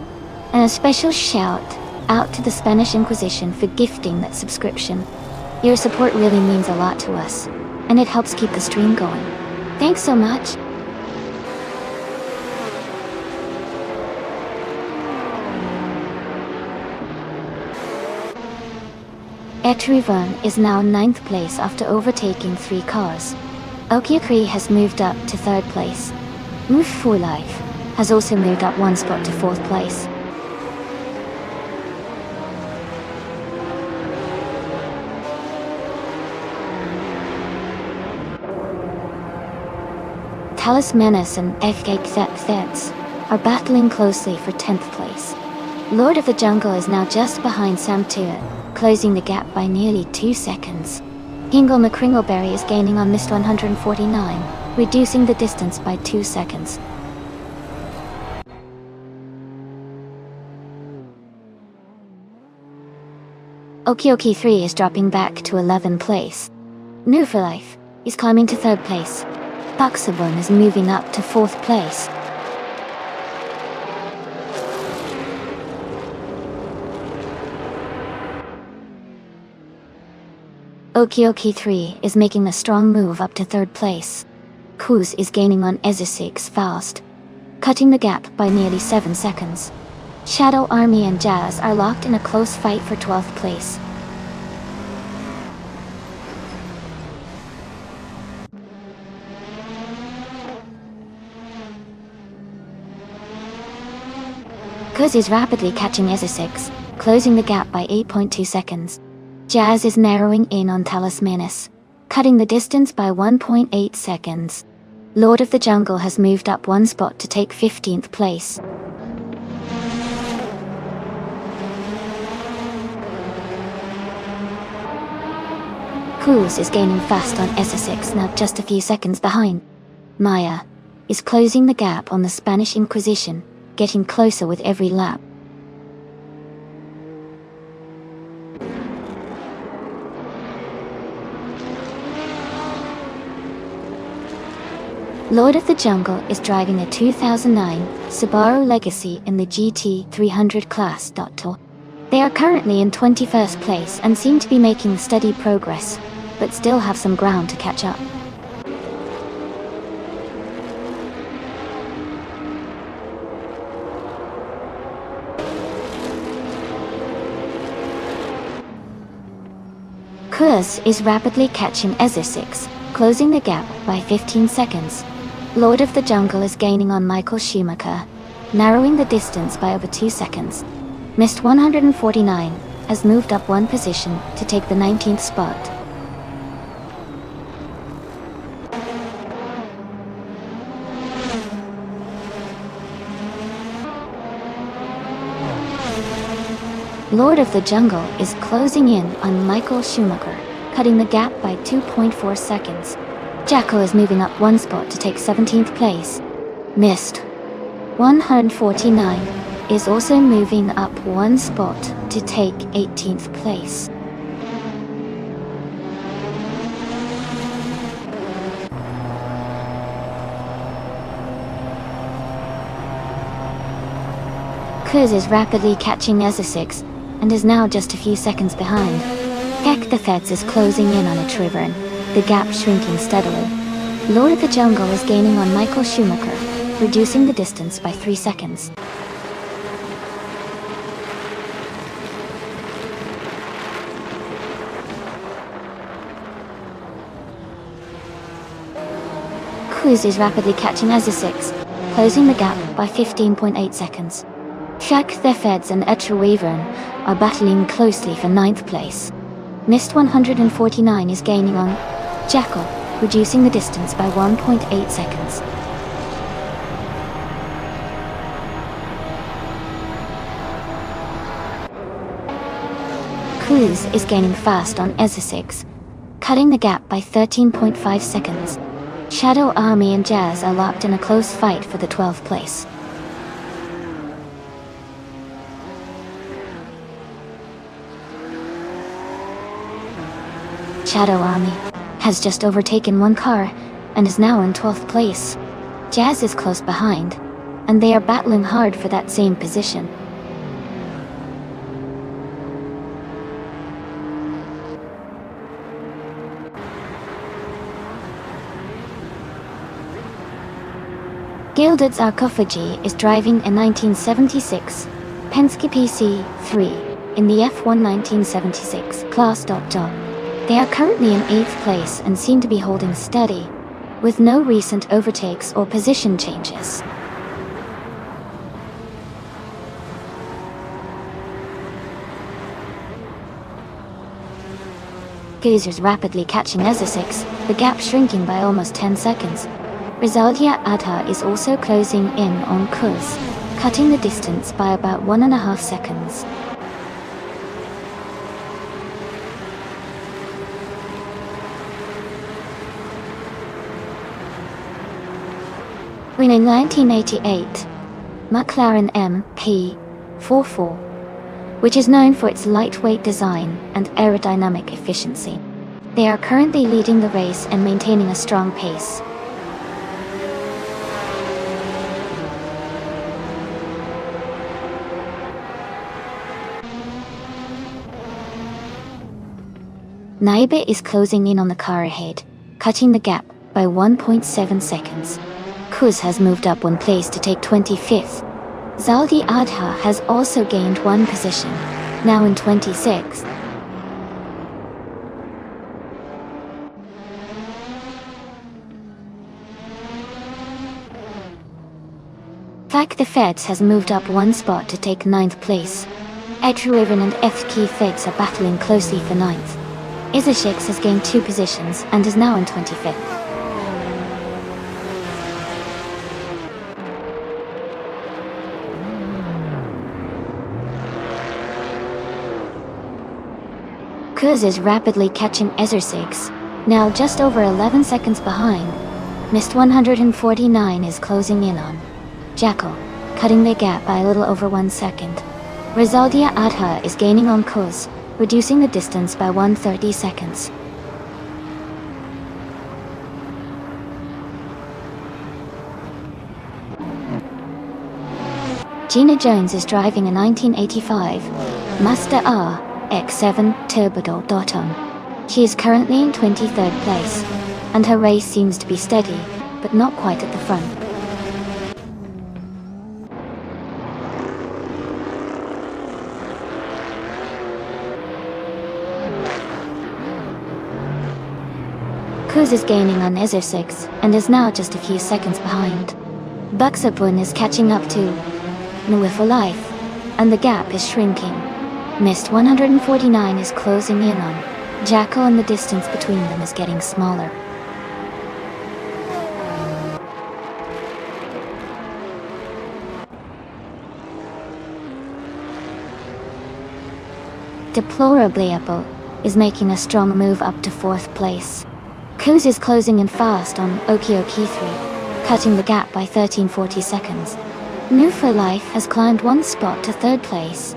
And a special shout out to the Spanish Inquisition for gifting that subscription. Your support really means a lot to us, and it helps keep the stream going. Thanks so much. Etrivan is now 9th place after overtaking 3 cars. Okiakri has moved up to 3rd place. Move for Life has also moved up 1 spot to 4th place. Talis Menace and FK are battling closely for 10th place. Lord of the Jungle is now just behind Samtua, closing the gap by nearly 2 seconds. Hingle McCringleberry is gaining on Mist 149, reducing the distance by 2 seconds. Okioki 3 is dropping back to 11th place. New for Life is climbing to 3rd place. Buxabone is moving up to 4th place. Okioki 3 is making a strong move up to 3rd place. Kuz is gaining on Ezesix fast, cutting the gap by nearly 7 seconds. Shadow Army and Jazz are locked in a close fight for 12th place. Kuz is rapidly catching Ezesix, closing the gap by 8.2 seconds. Jazz is narrowing in on Talis Menace, cutting the distance by 1.8 seconds. Lord of the Jungle has moved up 1 spot to take 15th place. Kuz is gaining fast on Ezesix, now just a few seconds behind. Maya is closing the gap on the Spanish Inquisition, getting closer with every lap. Lord of the Jungle is driving a 2009 Subaru Legacy in the GT 300 class. They are currently in 21st place and seem to be making steady progress, but still have some ground to catch up. Kuz is rapidly catching Ezesix, closing the gap by 15 seconds. Lord of the Jungle is gaining on Michael Schumacher, narrowing the distance by over 2 seconds. Mist 149 has moved up 1 position to take the 19th spot. Lord of the Jungle is closing in on Michael Schumacher, cutting the gap by 2.4 seconds. Jacko is moving up 1 spot to take 17th place. Mist 149 is also moving up 1 spot to take 18th place. Kuz is rapidly catching Ezesix and is now just a few seconds behind. Heck the Feds is closing in on Etrivan, the gap shrinking steadily. Lord of the Jungle is gaining on Michael Schumacher, reducing the distance by 3 seconds. Kuz is rapidly catching Ezesix, closing the gap by 15.8 seconds. Shaq the Feds and Etrivan are battling closely for 9th place. Mist 149 is gaining on Jackal, reducing the distance by 1.8 seconds. Kuz is gaining fast on Ezesix, cutting the gap by 13.5 seconds. Shadow Army and Jazz are locked in a close fight for the 12th place. Shadow Army has just overtaken 1 car and is now in 12th place. Jazz is close behind, and they are battling hard for that same position. Gilded Sarcophagy is driving a 1976 Penske PC3 in the F1 1976 class. They are currently in 8th place and seem to be holding steady, with no recent overtakes or position changes. Kuz is rapidly catching Ezra6, the gap shrinking by almost 10 seconds. Rizaldia Adha is also closing in on Kuz, cutting the distance by about 1.5 seconds. Winning 1988, McLaren MP44, which is known for its lightweight design and aerodynamic efficiency. They are currently leading the race and maintaining a strong pace. Naibe is closing in on the car ahead, cutting the gap by 1.7 seconds. Kuz has moved up 1 place to take 25th. Zaldi Adha has also gained 1 position, now in 26th. Flak the Feds has moved up 1 spot to take 9th place. Edgewaven and FK Feds are battling closely for 9th. Izashix has gained 2 positions and is now in 25th. Kuz is rapidly catching Ezra6, now just over 11 seconds behind. Mist 149 is closing in on Jackal, cutting the gap by a little over 1 second. Rizaldia Adha is gaining on Kuz, reducing the distance by 130 seconds. Gina Jones is driving a 1985 Mazda RX-7 Turbo. She is currently in 23rd place, and her race seems to be steady, but not quite at the front. Kuz is gaining on Ezra6 and is now just a few seconds behind. Buxapun is catching up to Nui for Life, and the gap is shrinking. Mist 149 is closing in on Jackal, and the distance between them is getting smaller. Deplorably is making a strong move up to 4th place. Kuz is closing in fast on Okioki 3, cutting the gap by 1340 seconds. New for Life has climbed 1 spot to 3rd place.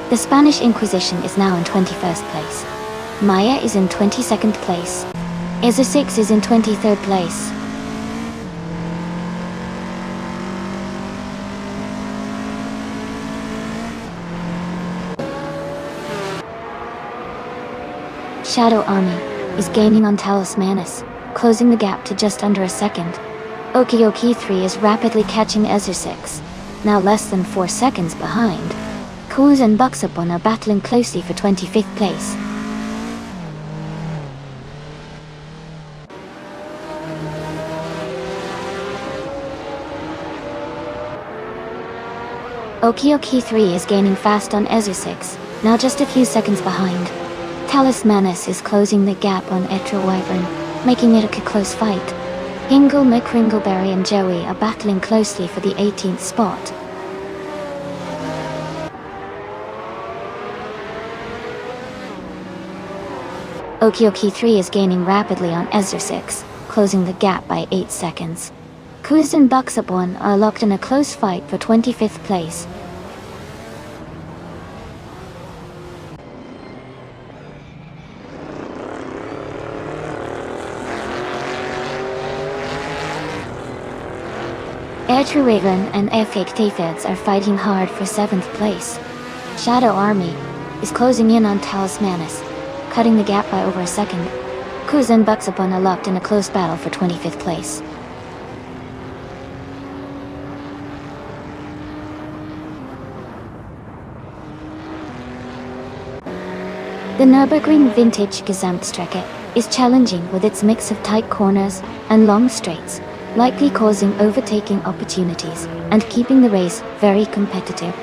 The Spanish Inquisition is now in 21st place. Maya is in 22nd place. Ezra6 is in 23rd place. Shadow Army is gaining on Talismanus, closing the gap to just under a second. Okioki 3 is rapidly catching Ezra6, now less than 4 seconds behind. Kuz and Buxapon are battling closely for 25th place. Okioki 3 is gaining fast on Ezra6, now just a few seconds behind. Talismanus is closing the gap on Etra Wyvern, making it a close fight. Hingle, McRingleberry and Joey are battling closely for the 18th spot. Okioki 3 is gaining rapidly on Ezra6, closing the gap by 8 seconds. Kuz and Buxapon are locked in a close fight for 25th place. Raven and FK are fighting hard for 7th place. Shadow Army is closing in on Talismanus, cutting the gap by over a second. Kuz and Buxapon are locked in a close battle for 25th place. The Nürburgring Vintage Gesamtstrecke is challenging with its mix of tight corners and long straights, likely causing overtaking opportunities and keeping the race very competitive.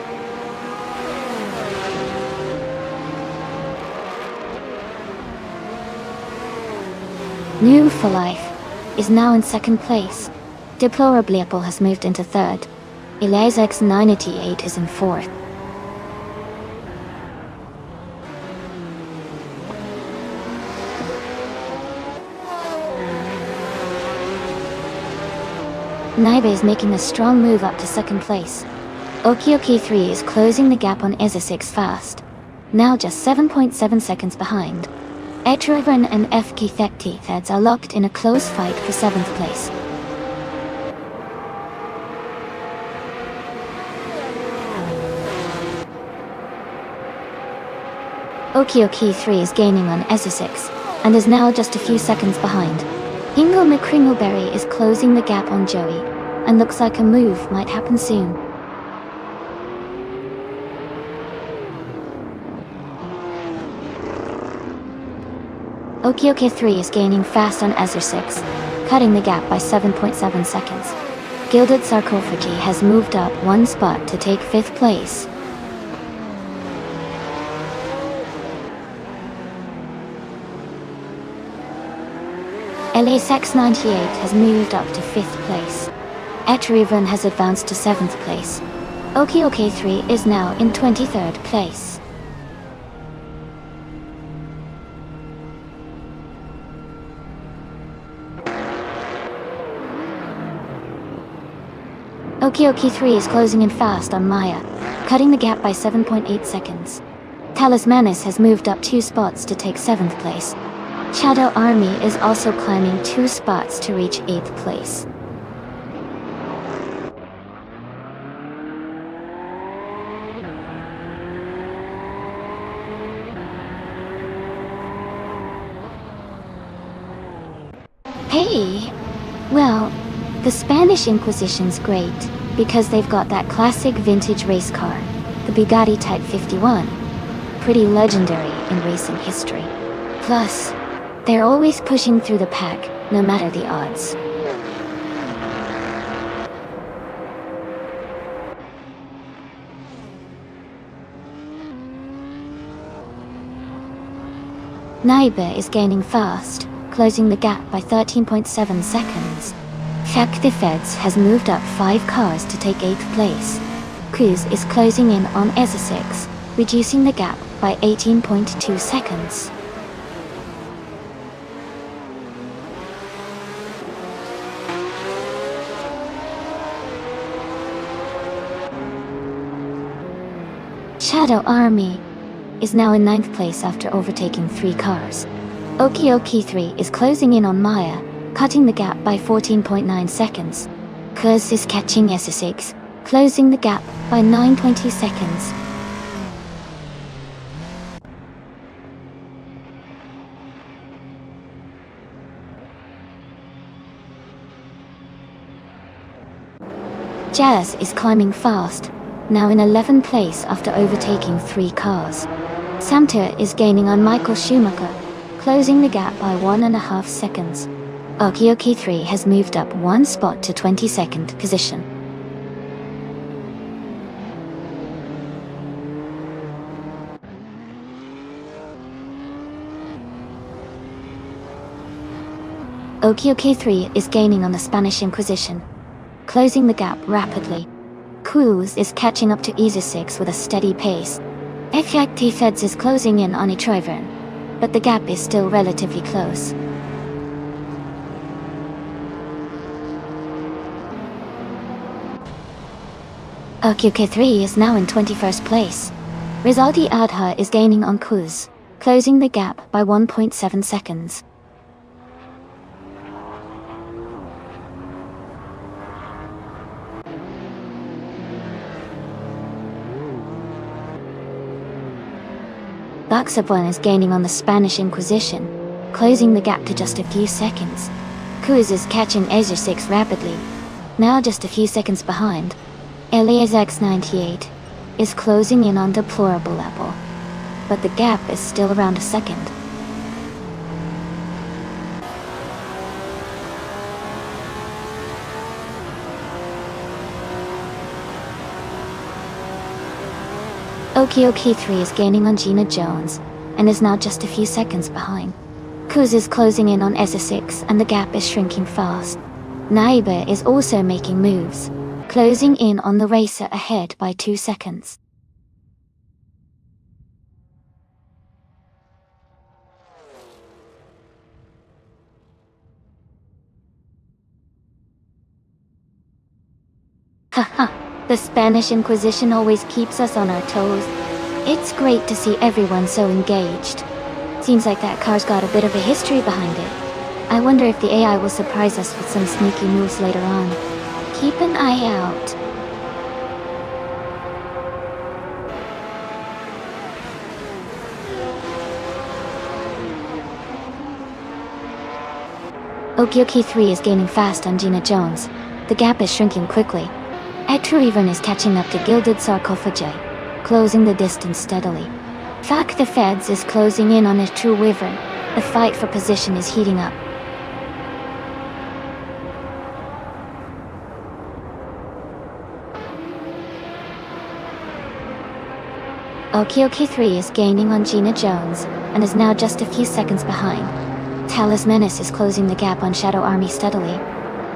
New for Life is now in 2nd place. Deplorably has moved into 3rd. Elias 98 is in 4th. Naibe is making a strong move up to 2nd place. Okioki 3 is closing the gap on Eza 6 fast, now just 7.7 seconds behind. Raven and FK Theds are locked in a close fight for 7th place. Okioki 3 is gaining on Eza 6, and is now just a few seconds behind. Hingle McCringleberry is closing the gap on Joey, and looks like a move might happen soon. Okioki 3 is gaining fast on Ezra 6, cutting the gap by 7.7 seconds. Gilded Sarcophagi has moved up 1 spot to take 5th place. LASX 98 has moved up to 5th place. Raven has advanced to 7th place. Okioki 3 is now in 23rd place. Okioki 3 is closing in fast on Maya, cutting the gap by 7.8 seconds. Talismanus has moved up 2 spots to take 7th place. Shadow Army is also climbing 2 spots to reach 8th place. Hey! Well, the Spanish Inquisition's great, because they've got that classic vintage race car, the Bugatti Type 51. Pretty legendary in racing history. Plus, they're always pushing through the pack, no matter the odds. Naibe is gaining fast, closing the gap by 13.7 seconds. Feds has moved up 5 cars to take 8th place. Cruz is closing in on Eza 6, reducing the gap by 18.2 seconds. Shadow Army is now in 9th place after overtaking 3 cars. Okioki 3 is closing in on Maya, cutting the gap by 14.9 seconds. Kuz is catching Eza 6, closing the gap by 9.2 seconds. Jazz is climbing fast, now in 11th place after overtaking 3 cars. Samter is gaining on Michael Schumacher, closing the gap by 1.5 seconds. Okioki 3 has moved up 1 spot to 22nd position. Okioki 3 is gaining on the Spanish Inquisition, closing the gap rapidly. Cruz is catching up to Eza 6 with a steady pace. Feds is closing in on Raven, but the gap is still relatively close. Okioki 3 is now in 21st place. Rizaldi Adha is gaining on Cruz, closing the gap by 1.7 seconds. Buxabon is gaining on the Spanish Inquisition, closing the gap to just a few seconds. Cruz is catching Azure 6 rapidly, now just a few seconds behind. Elias X98 is closing in on Deplorable Apple, but the gap is still around a second. Okie 3 is gaining on Gina Jones, and is now just a few seconds behind. Kuz is closing in on Essa6 and the gap is shrinking fast. Naiba is also making moves, closing in on the racer ahead by 2 seconds. Haha, the Spanish Inquisition always keeps us on our toes. It's great to see everyone so engaged. Seems like that car's got a bit of a history behind it. I wonder if the AI will surprise us with some sneaky moves later on. Keep an eye out. Okie 3 is gaining fast on Gina Jones. The gap is shrinking quickly. Etruiven is catching up to Gilded Sarcophagi, closing the distance steadily. Fuck the Feds is closing in on Etruiven. The fight for position is heating up. Okie 3 is gaining on Gina Jones, and is now just a few seconds behind. Talus Menace is closing the gap on Shadow Army steadily.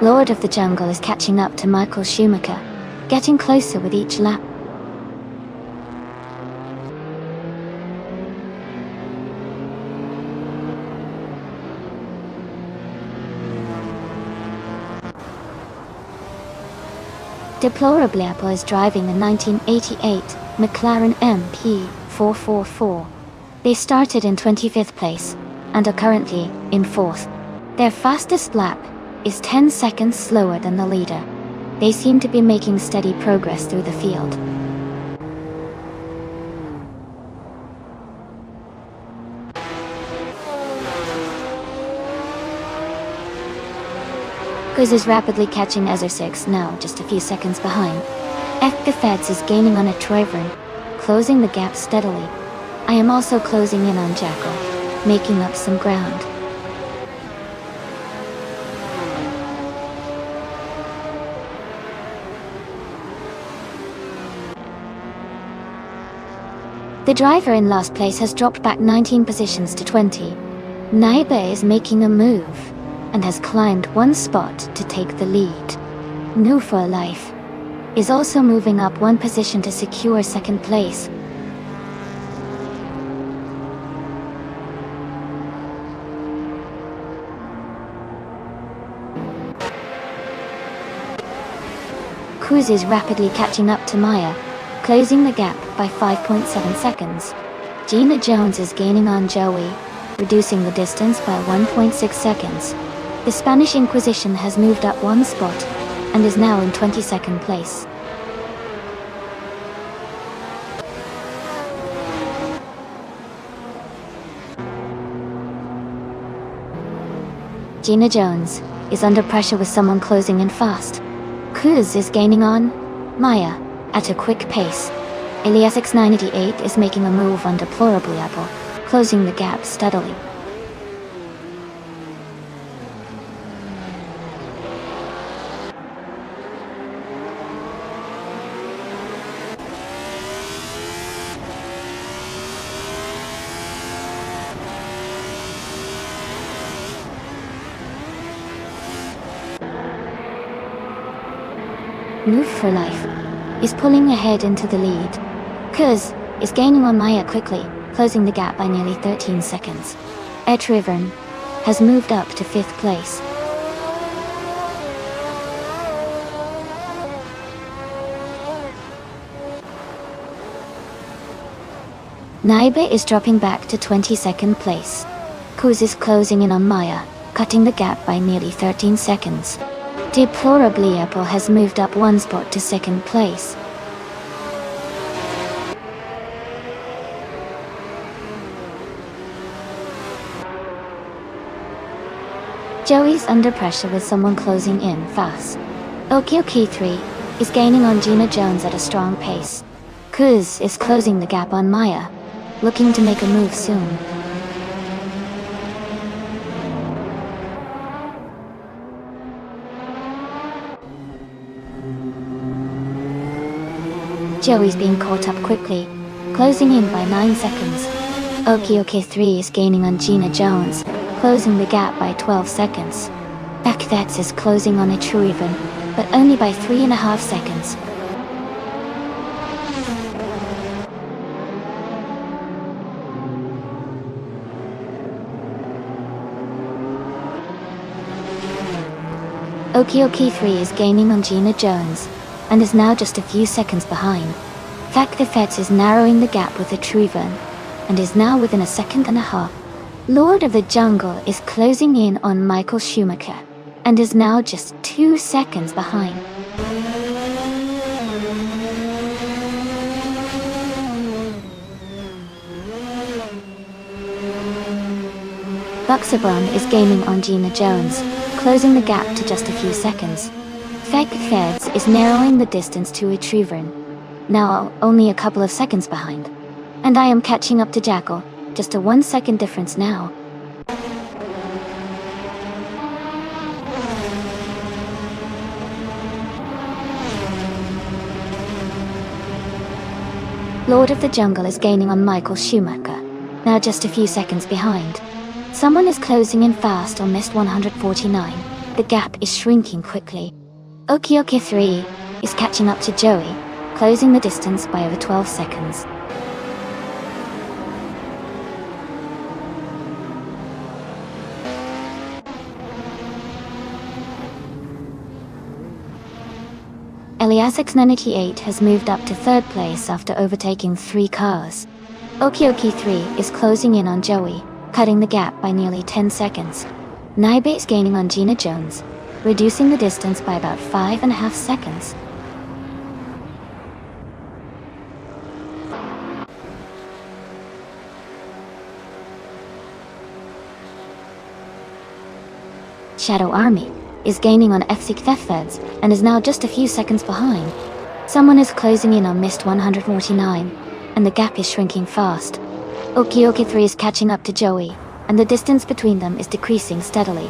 Lord of the Jungle is catching up to Michael Schumacher, getting closer with each lap. Deplorably Apple is driving the 1988 McLaren MP444. They started in 25th place, and are currently in 4th. Their fastest lap is 10 seconds slower than the leader. They seem to be making steady progress through the field. Guz is rapidly catching Essa6, now just a few seconds behind. F the Feds is gaining on Etruiven, closing the gap steadily. I am also closing in on Jackal, making up some ground. The driver in last place has dropped back 19 positions to 20. Naiba is making a move, and has climbed 1 spot to take the lead. New for Life is also moving up 1 position to secure 2nd place. Cruz is rapidly catching up to Maya, closing the gap by 5.7 seconds. Gina Jones is gaining on Joey, reducing the distance by 1.6 seconds. The Spanish Inquisition has moved up 1 spot, and is now in 22nd place. Gina Jones is under pressure with someone closing in fast. Cruz is gaining on Maya at a quick pace. Elias X98 is making a move on Deplorably Apple, closing the gap steadily. Move for Life is pulling ahead into the lead. Kuz is gaining on Maya quickly, closing the gap by nearly 13 seconds. Etruiven has moved up to 5th place. Naiba is dropping back to 22nd place. Kuz is closing in on Maya, cutting the gap by nearly 13 seconds. Deplorably Apple has moved up 1 spot to 2nd place. Joey's under pressure with someone closing in fast. OK3 is gaining on Gina Jones at a strong pace. Kuz is closing the gap on Maya, looking to make a move soon. Joey's being caught up quickly, closing in by 9 seconds. OK3 is gaining on Gina Jones, closing the gap by 12 seconds. Backthats is closing on a true even, but only by 3.5 seconds. OK3 is gaining on Gina Jones, and is now just a few seconds behind. Backthats is narrowing the gap with a true even, and is now within 1.5 seconds. Lord of the Jungle is closing in on Michael Schumacher, and is now just 2 seconds behind. Buxabron is gaining on Gina Jones, closing the gap to just a few seconds. Fake Feds is narrowing the distance to Retrievern, now only a couple of seconds behind. And I am catching up to Jackal, just a 1 second difference now. Lord of the Jungle is gaining on Michael Schumacher, now just a few seconds behind. Someone is closing in fast on Mist 149. The gap is shrinking quickly. OK3 is catching up to Joey, closing the distance by over 12 seconds. Eliasix98 has moved up to 3rd place after overtaking 3 cars. OK3 is closing in on Joey, cutting the gap by nearly 10 seconds. Naibe is gaining on Gina Jones, reducing the distance by about 5.5 seconds. Shadow Army is gaining on FC Theftheds and is now just a few seconds behind. Someone is closing in on Mist 149, and the gap is shrinking fast. OK3 is catching up to Joey, and the distance between them is decreasing steadily.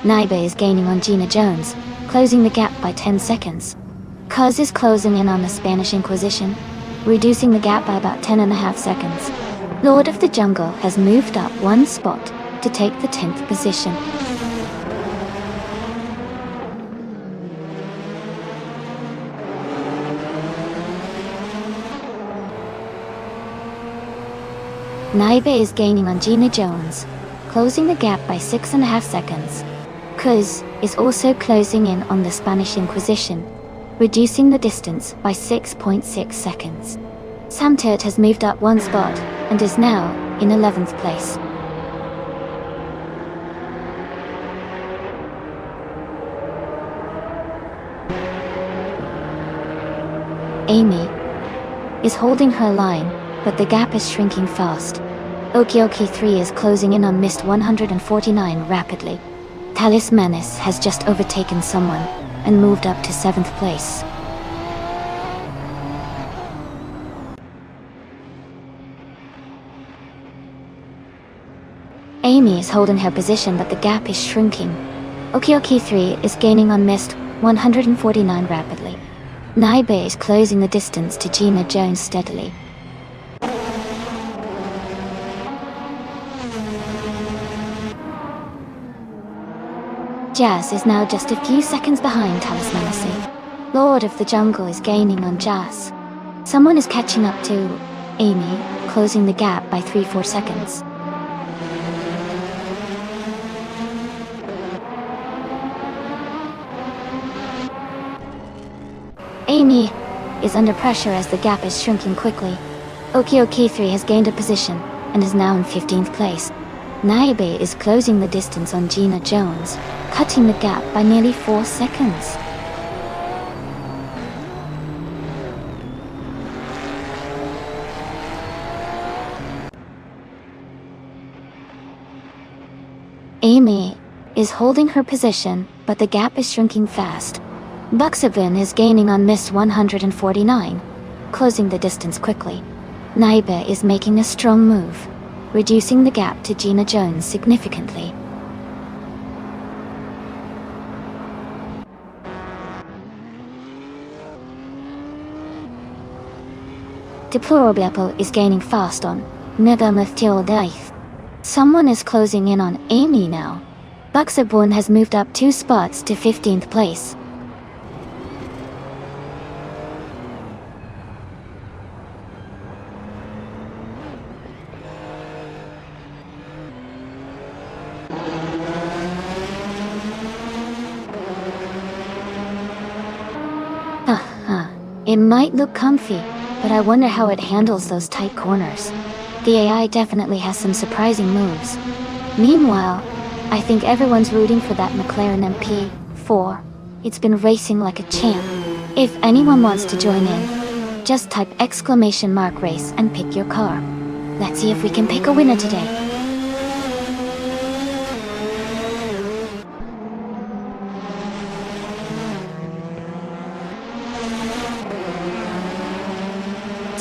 Naibe is gaining on Gina Jones, closing the gap by 10 seconds. Cuz is closing in on the Spanish Inquisition, reducing the gap by about 10.5 seconds. Lord of the Jungle has moved up 1 spot to take the 10th position. Naibe is gaining on Gina Jones, closing the gap by 6.5 seconds. Kuz is also closing in on the Spanish Inquisition, reducing the distance by 6.6 seconds. Samtert has moved up 1 spot and is now in 11th place. Amy is holding her line, but the gap is shrinking fast. OK3 is closing in on Mist 149 rapidly. Talismanus has just overtaken someone and moved up to 7th place. Amy is holding her position, but the gap is shrinking. OK3 is gaining on Mist 149 rapidly. Naibe is closing the distance to Gina Jones steadily. Jazz is now just a few seconds behind Talismancy. Lord of the Jungle is gaining on Jazz. Someone is catching up to Amy, closing the gap by 3-4 seconds. Amy is under pressure as the gap is shrinking quickly. OK3 has gained a position and is now in 15th place. Naibe is closing the distance on Gina Jones, cutting the gap by nearly 4 seconds. Amy is holding her position, but the gap is shrinking fast. Buxabin is gaining on Miss 149, closing the distance quickly. Naibe is making a strong move, reducing the gap to Gina Jones significantly. Deplorable is gaining fast on Nidamathildaith. Someone is closing in on Amy now. Buxabun has moved up 2 spots to 15th place. It might look comfy, but I wonder how it handles those tight corners. The AI definitely has some surprising moves. Meanwhile, I think everyone's rooting for that McLaren MP4. It's been racing like a champ. If anyone wants to join in, just type !race and pick your car. Let's see if we can pick a winner today.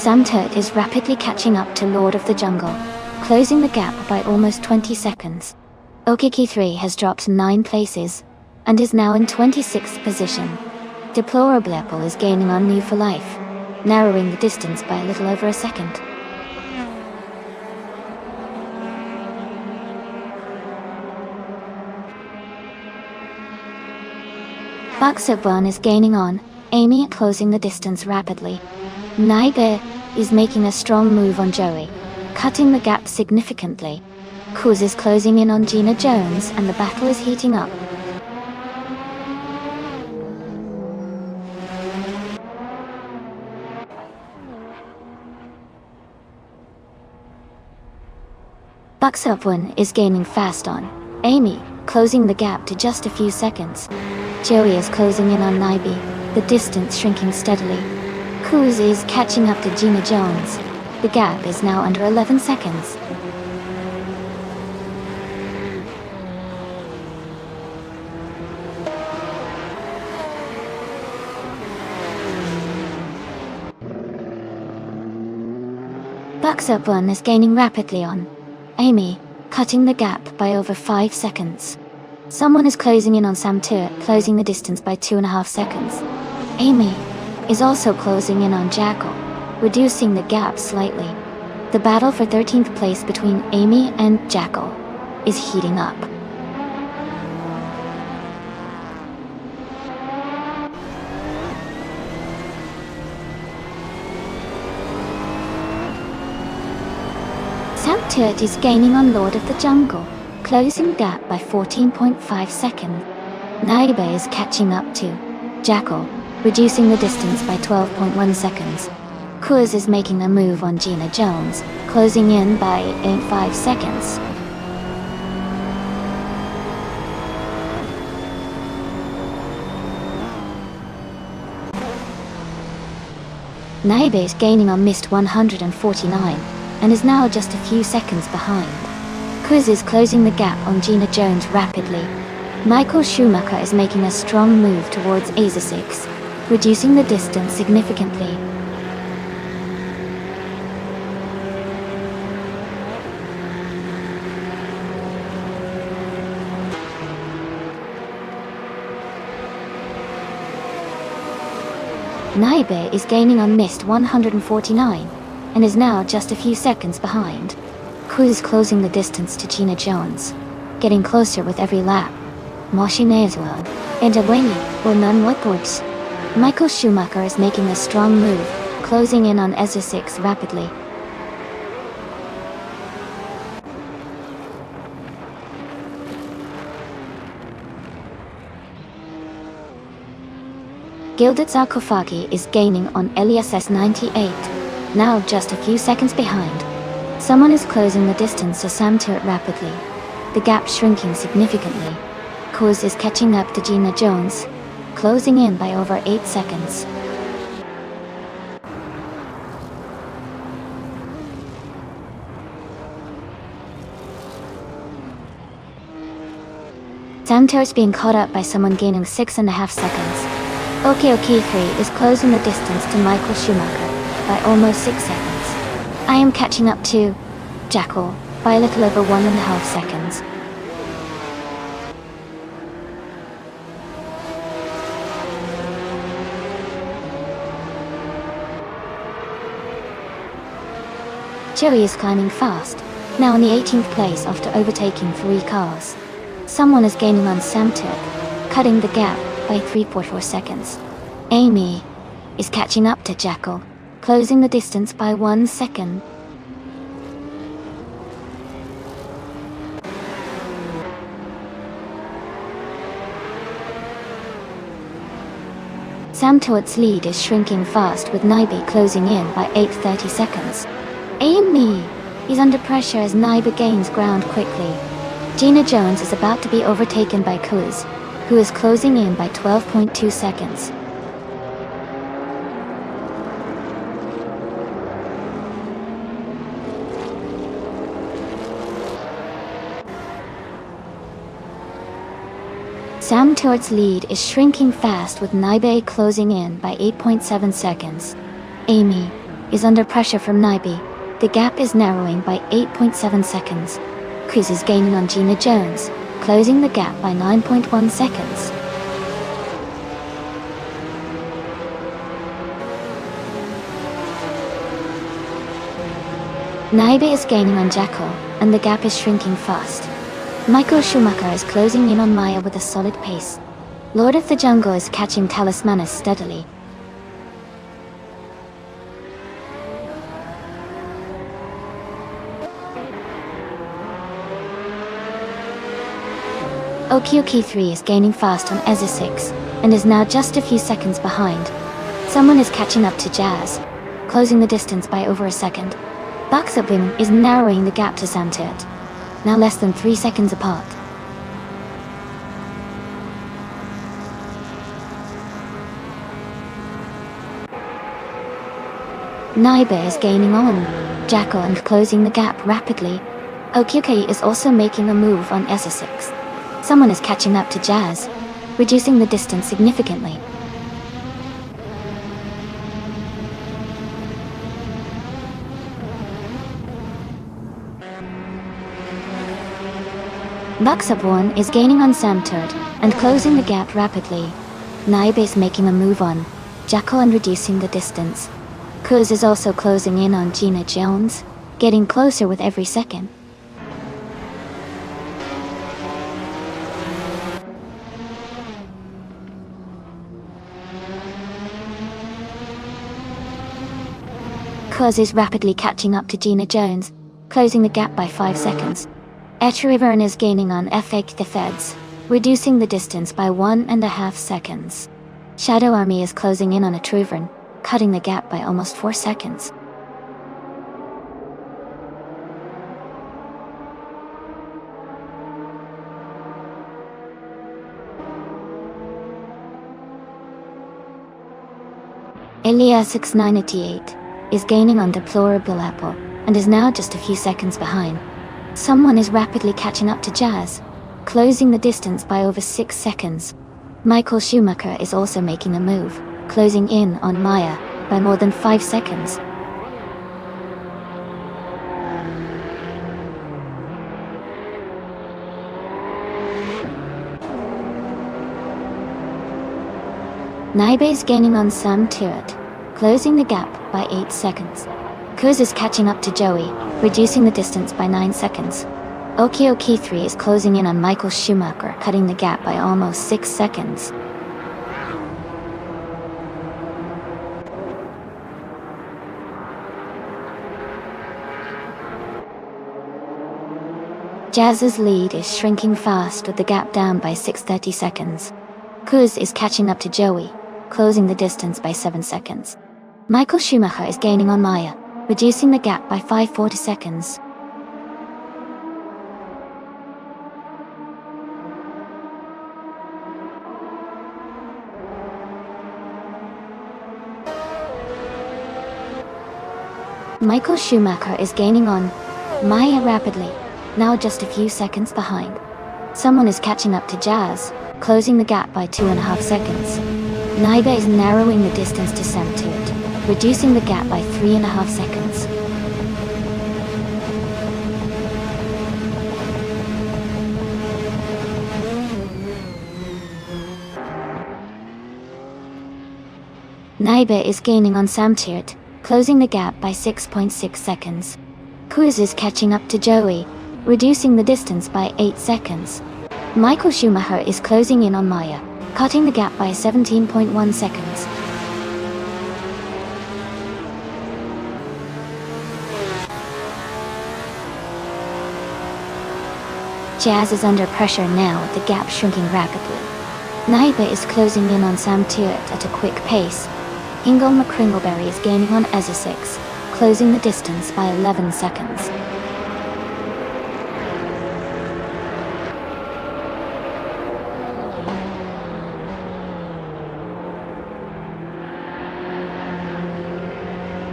Samturt is rapidly catching up to Lord of the Jungle, closing the gap by almost 20 seconds. Okiki3 has dropped 9 places, and is now in 26th position. Deplorable is gaining on New for Life, narrowing the distance by a little over a second. Buxabun is gaining on Amy, closing the distance rapidly. Naibe is making a strong move on Joey, cutting the gap significantly. Kuz is closing in on Gina Jones, and the battle is heating up. Buxabun is gaining fast on Amy, closing the gap to just a few seconds. Joey is closing in on Naibe, the distance shrinking steadily. Kuz is catching up to Gina Jones. The gap is now under 11 seconds. Buxabun is gaining rapidly on Amy, cutting the gap by over 5 seconds. Someone is closing in on Samturt, closing the distance by 2.5 seconds. Amy is also closing in on Jackal, reducing the gap slightly. The battle for 13th place between Amy and Jackal is heating up. Samturt is gaining on Lord of the Jungle, closing gap by 14.5 seconds. Naibe is catching up to Jackal, reducing the distance by 12.1 seconds. Kuz is making a move on Gina Jones, closing in by 8.5 seconds. Naibe is gaining on Mist 149, and is now just a few seconds behind. Kuz is closing the gap on Gina Jones rapidly. Michael Schumacher is making a strong move towards ASA6, reducing the distance significantly. Naibe is gaining on Mist 149, and is now just a few seconds behind. Kuz is closing the distance to Gina Jones, getting closer with every lap. Moshinezwa, and Abweni, or non-whipwards. Michael Schumacher is making a strong move, closing in on ASA6 rapidly. Gilded Sarkophagi is gaining on Elias 98, now just a few seconds behind. Someone is closing the distance to Samturt rapidly, the gap shrinking significantly. Kuz is catching up to Gina Jones, closing in by over 8 seconds. Samter's being caught up by someone gaining 6.5 seconds. OK3 is closing the distance to Michael Schumacher by almost 6 seconds. I am catching up to Jackal by a little over 1.5 seconds. Joey is climbing fast, now in the 18th place after overtaking 3 cars. Someone is gaining on Samter, cutting the gap by 3.4 seconds. Amy is catching up to Jackal, closing the distance by 1 second. Samter's lead is shrinking fast with Naibe closing in by 8.30 seconds. Amy is under pressure as Naibe gains ground quickly. Gina Jones is about to be overtaken by Kuz, who is closing in by 12.2 seconds. Samter's lead is shrinking fast with Naibe closing in by 8.7 seconds. Amy is under pressure from Naibe. The gap is narrowing by 8.7 seconds. Kuz is gaining on Gina Jones, closing the gap by 9.1 seconds. Naibe is gaining on Jackal, and the gap is shrinking fast. Michael Schumacher is closing in on Maya with a solid pace. Lord of the Jungle is catching Talismanus steadily. OK3 is gaining fast on Ezra 6, and is now just a few seconds behind. Someone is catching up to Jazz, closing the distance by over a second. Baksabim is narrowing the gap to Samtert, now less than 3 seconds apart. Naibe is gaining on Jackal and closing the gap rapidly. OK is also making a move on Ezra 6. Someone is catching up to Jazz, reducing the distance significantly. Luxaborn is gaining on Samturd and closing the gap rapidly. Naibe is making a move on Jackal and reducing the distance. Kuz is also closing in on Gina Jones, getting closer with every second. Kuz is rapidly catching up to Gina Jones, closing the gap by 5 seconds. Echerivern is gaining on F8 the Feds, reducing the distance by 1.5 seconds. Shadow Army is closing in on Echerivern, cutting the gap by almost 4 seconds. Elia 6988 is gaining on Deplorable Apple, and is now just a few seconds behind. Someone is rapidly catching up to Jazz, closing the distance by over 6 seconds. Michael Schumacher is also making a move, closing in on Maya by more than 5 seconds. Naibe is gaining on Sam Tirot, closing the gap by 8 seconds. Kuz is catching up to Joey, reducing the distance by 9 seconds. OK3 is closing in on Michael Schumacher, cutting the gap by almost 6 seconds. Jazz's lead is shrinking fast with the gap down by 6.30 seconds. Kuz is catching up to Joey, closing the distance by 7 seconds. Michael Schumacher is gaining on Maya, reducing the gap by 5.40 seconds. Michael Schumacher is gaining on Maya rapidly, now just a few seconds behind. Someone is catching up to Jazz, closing the gap by 2.5 seconds. Naibe is narrowing the distance to Samtirt, reducing the gap by 3.5 seconds. Naibe is gaining on Samtirt, closing the gap by 6.6 seconds. Kuz is catching up to Joey, reducing the distance by 8 seconds. Michael Schumacher is closing in on Maya, cutting the gap by 17.1 seconds. Jazz is under pressure now, with the gap shrinking rapidly. Naibe is closing in on Samtirt at a quick pace. Ingo McCringleberry is gaining on Ezesix, closing the distance by 11 seconds.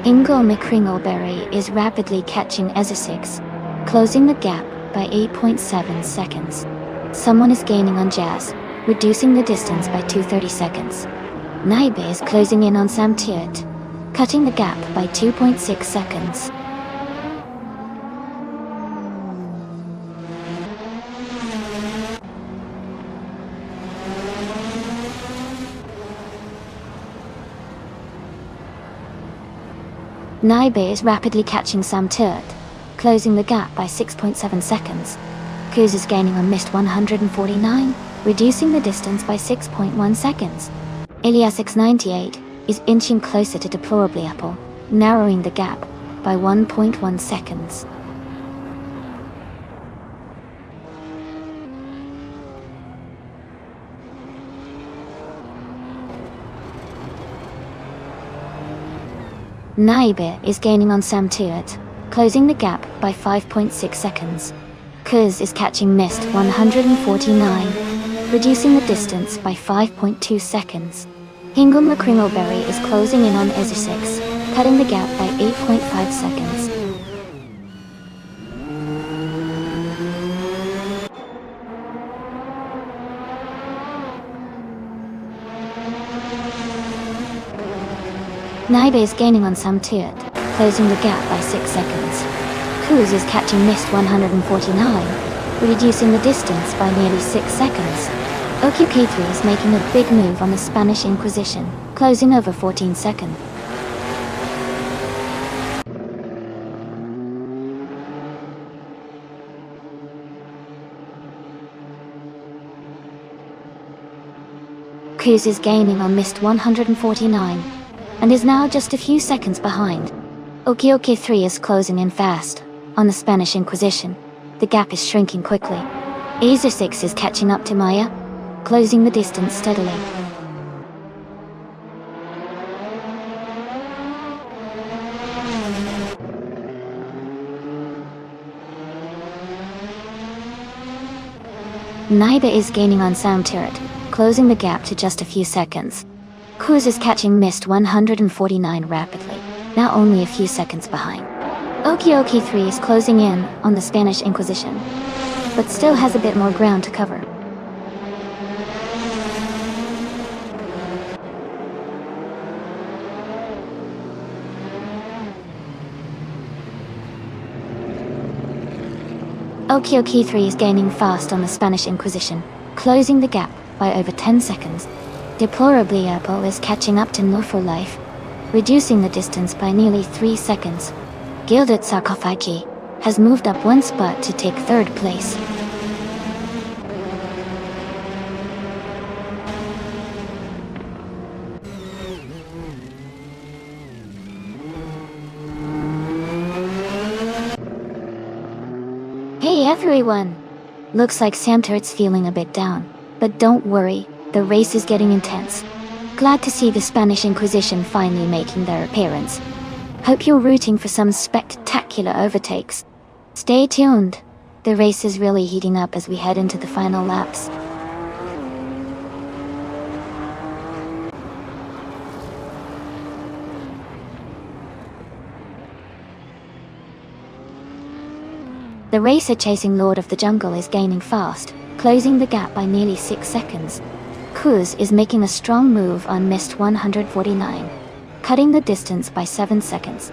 Ingo McCringleberry is rapidly catching Ezesix, closing the gap by 8.7 seconds. Someone is gaining on Jazz, reducing the distance by 2.30 seconds. Naibe is closing in on Samtirt, cutting the gap by 2.6 seconds. Naibe is rapidly catching Samtirt, closing the gap by 6.7 seconds. Kuz is gaining on Mist 149, reducing the distance by 6.1 seconds. Ilias X98 is inching closer to Deplorably Apple, narrowing the gap by 1.1 seconds. Naibe is gaining on Samtirt, closing the gap by 5.6 seconds. Kuz is catching Mist 149, reducing the distance by 5.2 seconds. Ingo McCringleberry is closing in on Ezesix, cutting the gap by 8.5 seconds. Naibe is gaining on Samtirt, closing the gap by 6 seconds. Kuz is catching Mist 149, reducing the distance by nearly 6 seconds. OQK3 is making a big move on the Spanish Inquisition, closing over 14 seconds. Kuz is gaining on Mist 149, and is now just a few seconds behind. OQK3 is closing in fast on the Spanish Inquisition. The gap is shrinking quickly. Ezesix is catching up to Maya, closing the distance steadily. Naibe is gaining on Samtirt, closing the gap to just a few seconds. Kuz is catching Mist 149 rapidly, now only a few seconds behind. OQK3 is closing in on the Spanish Inquisition, but still has a bit more ground to cover. OQK3 is gaining fast on the Spanish Inquisition, closing the gap by over 10 seconds. Deplorably Apple is catching up to Nonstop Life, reducing the distance by nearly 3 seconds. Gilded Sarcophagi has moved up 1 spot to take 3rd place. Hey everyone! Looks like Samtirt's feeling a bit down, but don't worry, the race is getting intense. Glad to see the Spanish Inquisition finally making their appearance. Hope you're rooting for some spectacular overtakes. Stay tuned. The race is really heating up as we head into the final laps. The racer chasing Lord of the Jungle is gaining fast, closing the gap by nearly 6 seconds. Kuz is making a strong move on missed 149, cutting the distance by 7 seconds.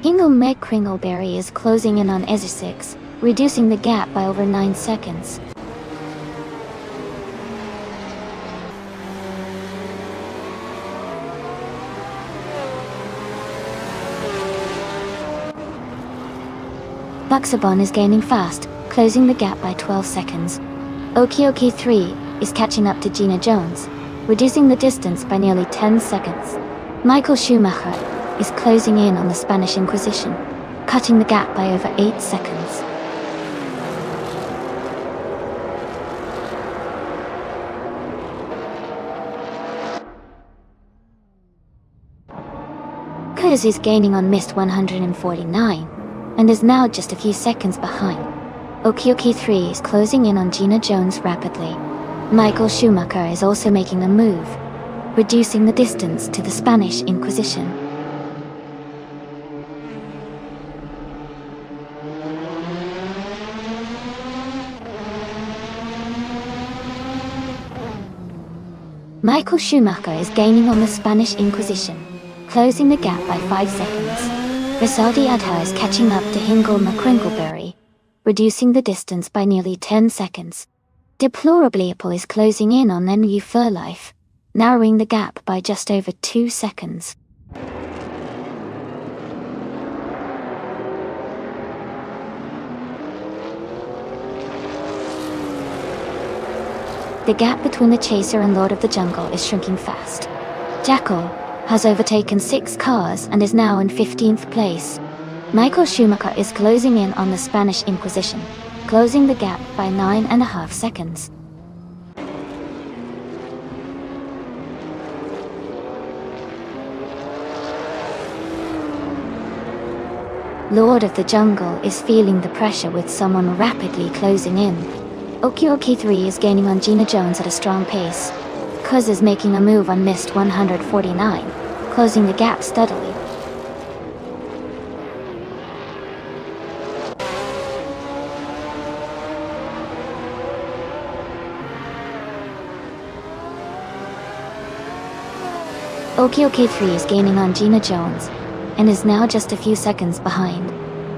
Hingle Kringleberry is closing in on Ez6, reducing the gap by over 9 seconds. Buxabon is gaining fast, closing the gap by 12 seconds. Okioki 3 is catching up to Gina Jones, reducing the distance by nearly 10 seconds. Michael Schumacher is closing in on the Spanish Inquisition, cutting the gap by over 8 seconds. Kuz is gaining on missed 149, and is now just a few seconds behind. Okioki 3 is closing in on Gina Jones rapidly. Michael Schumacher is also making a move, reducing the distance to the Spanish Inquisition. Michael Schumacher is gaining on the Spanish Inquisition, closing the gap by 5 seconds. Rizaldi Adha is catching up to Hingle Kringleberry, reducing the distance by nearly 10 seconds. Deplorably Apple is closing in on NU Furlife, narrowing the gap by just over 2 seconds. The gap between the Chaser and Lord of the Jungle is shrinking fast. Jackal has overtaken 6 cars and is now in 15th place. Michael Schumacher is closing in on the Spanish Inquisition, closing the gap by 9.5 seconds. Lord of the Jungle is feeling the pressure with someone rapidly closing in. Okioki 3 is gaining on Gina Jones at a strong pace. Kuz is making a move on missed 149, closing the gap steadily. Okioki 3 is gaining on Gina Jones, and is now just a few seconds behind.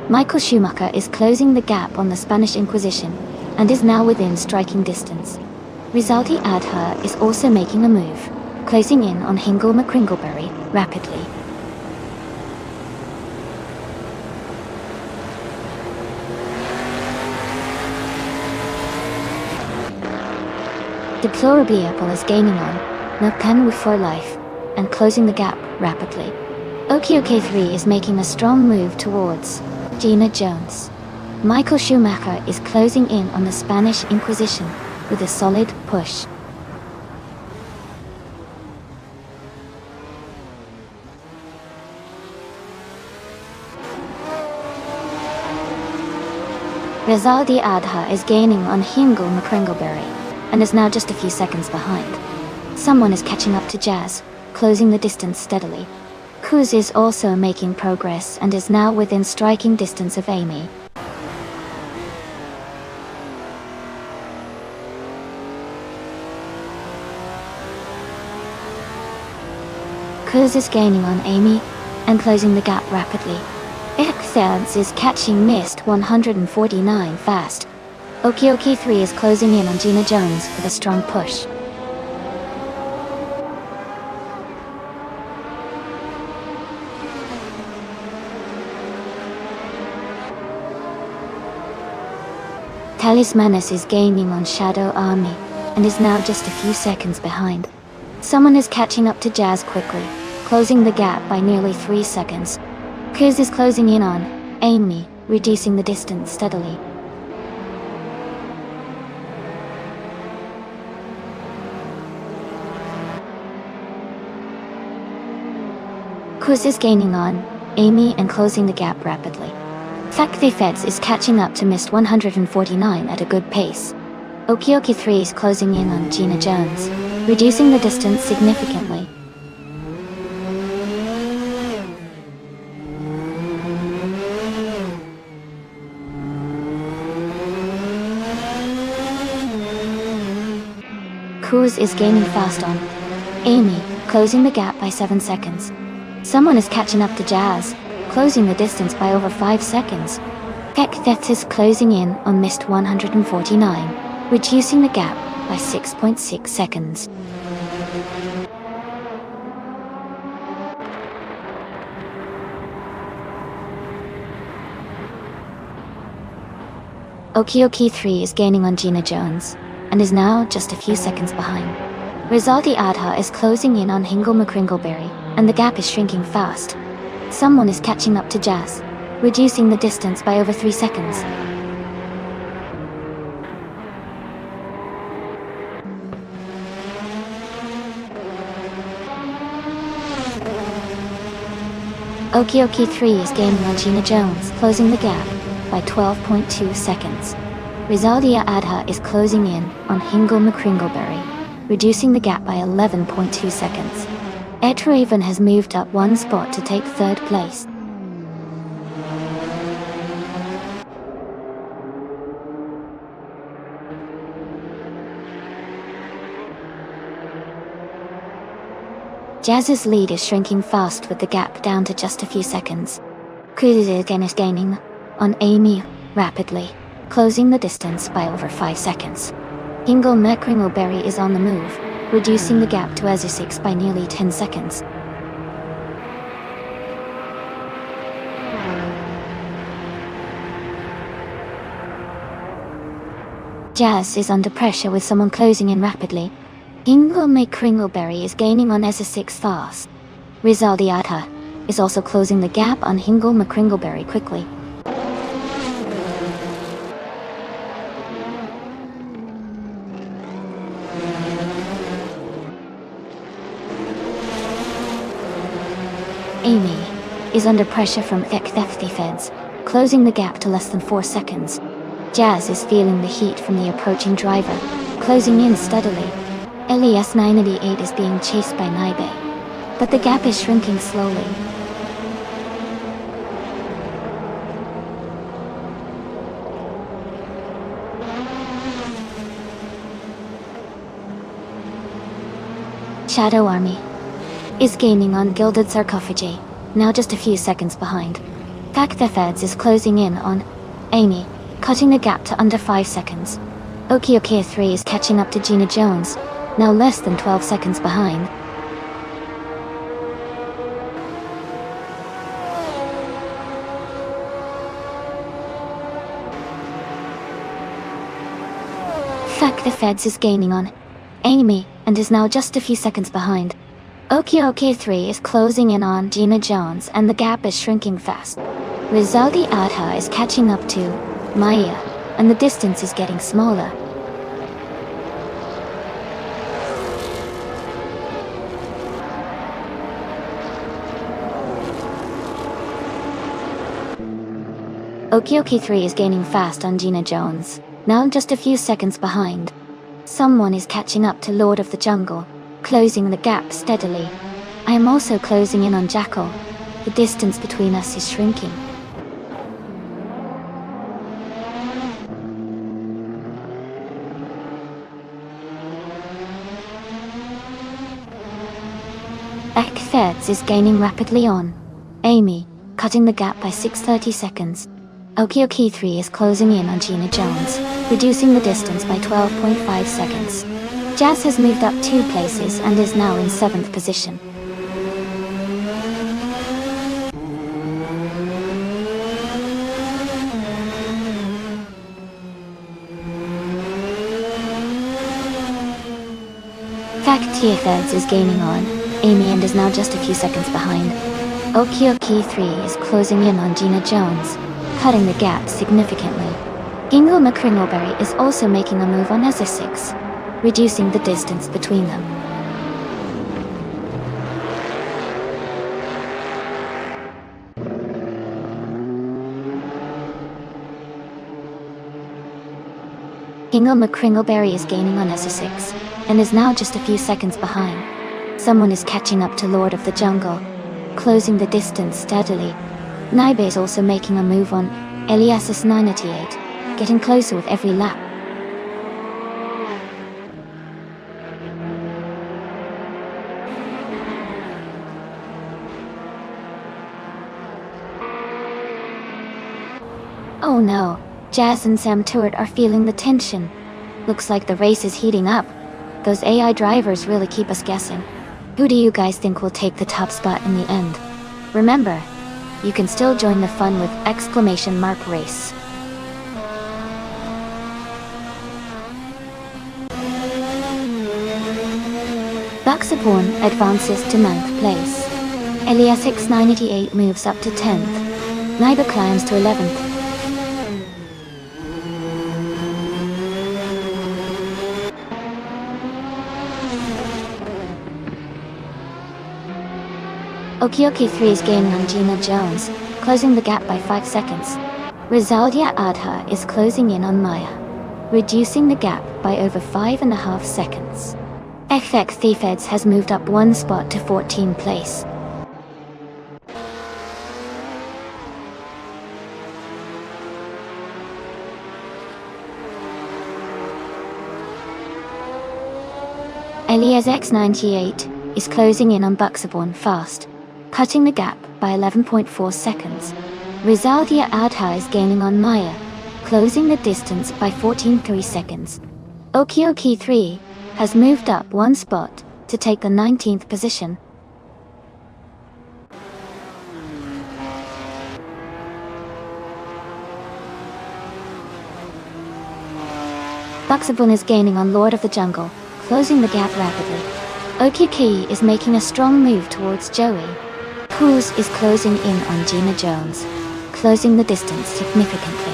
Michael Schumacher is closing the gap on the Spanish Inquisition, and is now within striking distance. Rizaldi Adha is also making a move, closing in on Hingle Kringleberry rapidly. Deplorably Apple is gaining on Nonstop for life, and closing the gap rapidly. Okioki 3 is making a strong move towards Gina Jones. Michael Schumacher is closing in on the Spanish Inquisition with a solid push. Rizaldi Adha is gaining on Hingle Kringleberry, and is now just a few seconds behind. Someone is catching up to Jazz, closing the distance steadily. Kuz is also making progress and is now within striking distance of Amy. Kuz is gaining on Amy and closing the gap rapidly. Excellence is catching missed 149 fast. Okioki 3 is closing in on Gina Jones with a strong push. Talismanus is gaining on Shadow Army, and is now just a few seconds behind. Someone is catching up to Jazz quickly, closing the gap by nearly 3 seconds. Kuz is closing in on Amy, reducing the distance steadily. Kuz is gaining on Amy and closing the gap rapidly. Fakti Feds is catching up to missed 149 at a good pace. Okioki 3 is closing in on Gina Jones, reducing the distance significantly. Kuz is gaining fast on Amy, closing the gap by 7 seconds. Someone is catching up to Jazz, closing the distance by over 5 seconds. Ektheth is closing in on Mist 149, reducing the gap by 6.6 seconds. Okioki 3 is gaining on Gina Jones, and is now just a few seconds behind. Rizaldi Adha is closing in on Hingle McCringleberry, and the gap is shrinking fast. Someone is catching up to Jazz, reducing the distance by over 3 seconds. Okioki 3 is gaining on Gina Jones, closing the gap by 12.2 seconds. Rizaldia Adha is closing in on Hingle McCringleberry, reducing the gap by 11.2 seconds. Ed Raven has moved up 1 spot to take 3rd place. Jazz's lead is shrinking fast with the gap down to just a few seconds. Cruz again is gaining on Amy rapidly, closing the distance by over 5 seconds. Hingle McCringleberry is on the move, reducing the gap to Azusix by nearly 10 seconds. Jazz is under pressure with someone closing in rapidly. Hingle McCringleberry is gaining on Azusix fast. Rizaldi Adha is also closing the gap on Hingle McCringleberry quickly. Amy is under pressure from Ekthefti Feds, closing the gap to less than 4 seconds. Jazz is feeling the heat from the approaching driver, closing in steadily. LES 988 is being chased by Naibe, but the gap is shrinking slowly. Shadow Army is gaining on Gilded Sarcophagi, now just a few seconds behind. Kakthefeds is closing in on Amy, cutting the gap to under 5 seconds. Okiokia 3 is catching up to Gina Jones, now less than 12 seconds behind. Kakthefeds is gaining on Amy, and is now just a few seconds behind. Okiokia 3 is closing in on Gina Jones, and the gap is shrinking fast. Rizaldi Adha is catching up to Maya, and the distance is getting smaller. Okioki 3 is gaining fast on Gina Jones, now just a few seconds behind. Someone is catching up to Lord of the Jungle, closing the gap steadily. I am also closing in on Jackal. The distance between us is shrinking. Ektheds is gaining rapidly on Amy, cutting the gap by 630 seconds. Okioki 3 is closing in on Gina Jones, reducing the distance by 12.5 seconds. Jazz has moved up 2 places and is now in 7th position. Faktietheds is gaining on Amy and is now just a few seconds behind. Okioki 3 is closing in on Gina Jones, cutting the gap significantly. Hingle McCringleberry is also making a move on Azusix, reducing the distance between them. Hingle McCringleberry is gaining on Azusix, and is now just a few seconds behind. Someone is catching up to Lord of the Jungle, closing the distance steadily. Naibe is also making a move on Eliasis 988, getting closer with every lap. Oh no, Jazz and Sam Stewart are feeling the tension. Looks like the race is heating up. Those AI drivers really keep us guessing. Who do you guys think will take the top spot in the end? Remember, you can still join the fun with !race. Buxaborn advances to 9th place. Elias X988 moves up to 10th. Naiba climbs to 11th. Okioki3 is gaining on Gina Jones, closing the gap by 5 seconds. Rizaldia Adha is closing in on Maya, reducing the gap by over 5.5 seconds. FX Thiefeds has moved up 1 spot to 14th place. Elias X98 is closing in on Buxaborn fast, cutting the gap by 11.4 seconds. Rizaldia Adha is gaining on Maya, closing the distance by 14.3 seconds. Okioki3 has moved up 1 spot to take the 19th position. Buxaborn is gaining on Lord of the Jungle, closing the gap rapidly. Okioki is making a strong move towards Joey. Cruz is closing in on Gina Jones, closing the distance significantly.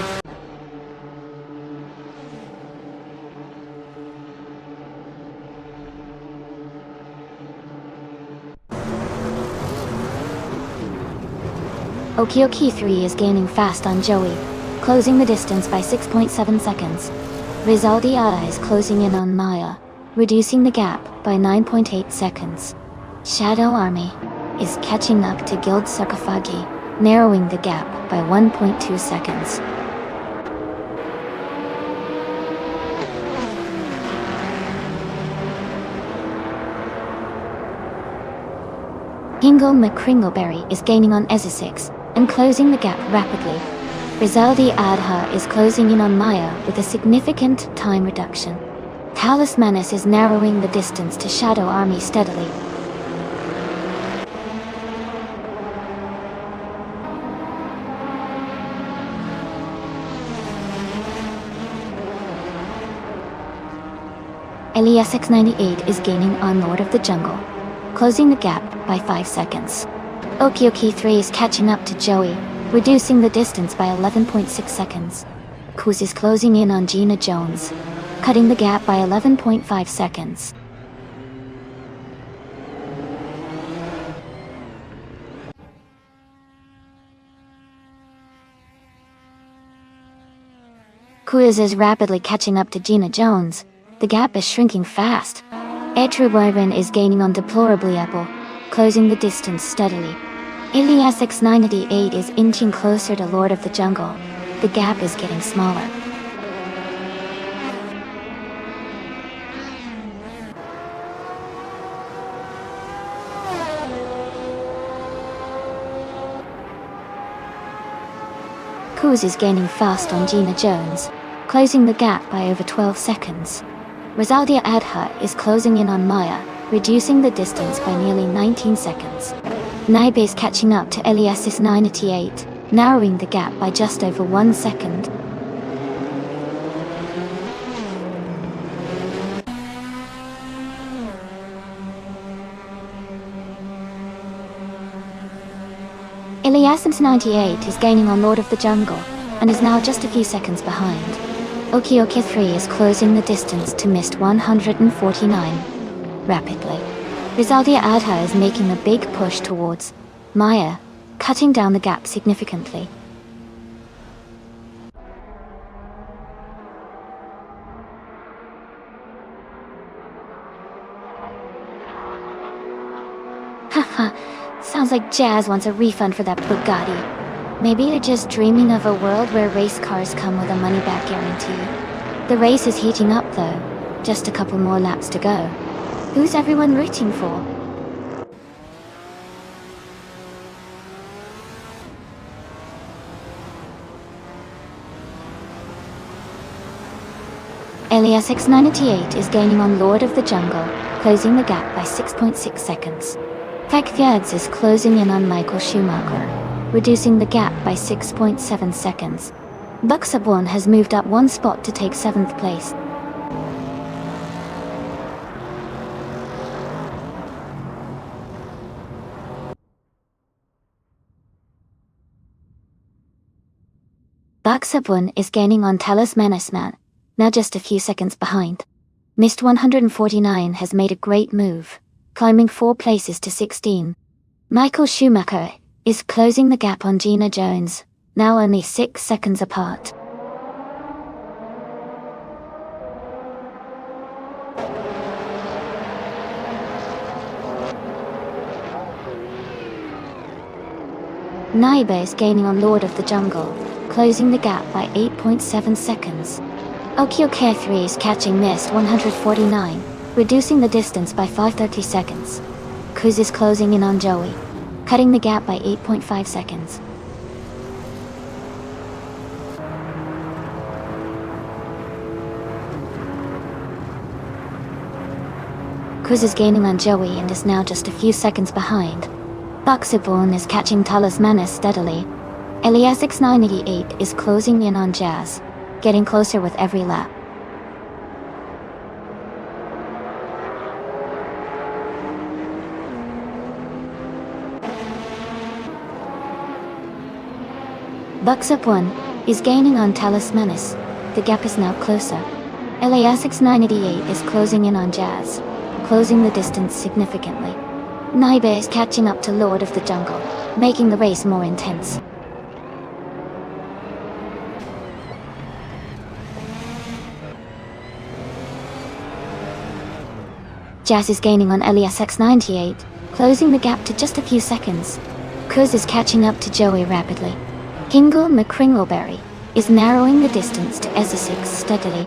Okioki3 is gaining fast on Joey, closing the distance by 6.7 seconds. Rizaldia is closing in on Maya, reducing the gap by 9.8 seconds. Shadow Army is catching up to Guild Sarcophagi, narrowing the gap by 1.2 seconds. Kingle McCringleberry is gaining on Ezesix and closing the gap rapidly. Rizaldi Adha is closing in on Maya with a significant time reduction. Talismanus is narrowing the distance to Shadow Army steadily. Elias X98 is gaining on Lord of the Jungle, closing the gap by 5 seconds. Okioki3 is catching up to Joey, reducing the distance by 11.6 seconds. Kuz is closing in on Gina Jones, cutting the gap by 11.5 seconds. Kuz is rapidly catching up to Gina Jones. The gap is shrinking fast. Etrubyron is gaining on Deplorably Apple, closing the distance steadily. Elias X988 is inching closer to Lord of the Jungle. The gap is getting smaller. Kuz is gaining fast on Gina Jones, closing the gap by over 12 seconds. Rizaldia Adha is closing in on Maya, reducing the distance by nearly 19 seconds. Naibe is catching up to Eliasis 988, narrowing the gap by just over 1 second. Eliasis 98 is gaining on Lord of the Jungle, and is now just a few seconds behind. Okioki 3 is closing the distance to Mist 149 rapidly. Rizaldia Adha is making a big push towards Maya, cutting down the gap significantly. Haha, sounds like Jazz wants a refund for that Bugatti. Maybe you're just dreaming of a world where race cars come with a money-back guarantee. The race is heating up though. Just a couple more laps to go. Who's everyone rooting for? Elias X988 is gaining on Lord of the Jungle, closing the gap by 6.6 seconds. Thirds is closing in on Michael Schumacher, reducing the gap by 6.7 seconds. Buxaborn has moved up one spot to take 7th place. Buxaborn is gaining on Talos Manasman, now just a few seconds behind. Mist 149 has made a great move, climbing 4 places to 16. Michael Schumacher is closing the gap on Gina Jones, now only 6 seconds apart. Naiba is gaining on Lord of the Jungle, closing the gap by 8.7 seconds. Okio 3 is catching Mist 149, reducing the distance by 5.30 seconds. Kuz is closing in on Joey, cutting the gap by 8.5 seconds. Kuz is gaining on Joey and is now just a few seconds behind. Buxaborn is catching Talos Manus steadily. Elias X988 is closing in on Jazz, getting closer with every lap. Buxaborn is gaining on Talos Manus. The gap is now closer. Elias X988 is closing in on Jazz, closing the distance significantly. Naiba is catching up to Lord of the Jungle, making the race more intense. Jazz is gaining on Elias X98, closing the gap to just a few seconds. Kuz is catching up to Joey rapidly. Kingle McCringleberry is narrowing the distance to Essex steadily.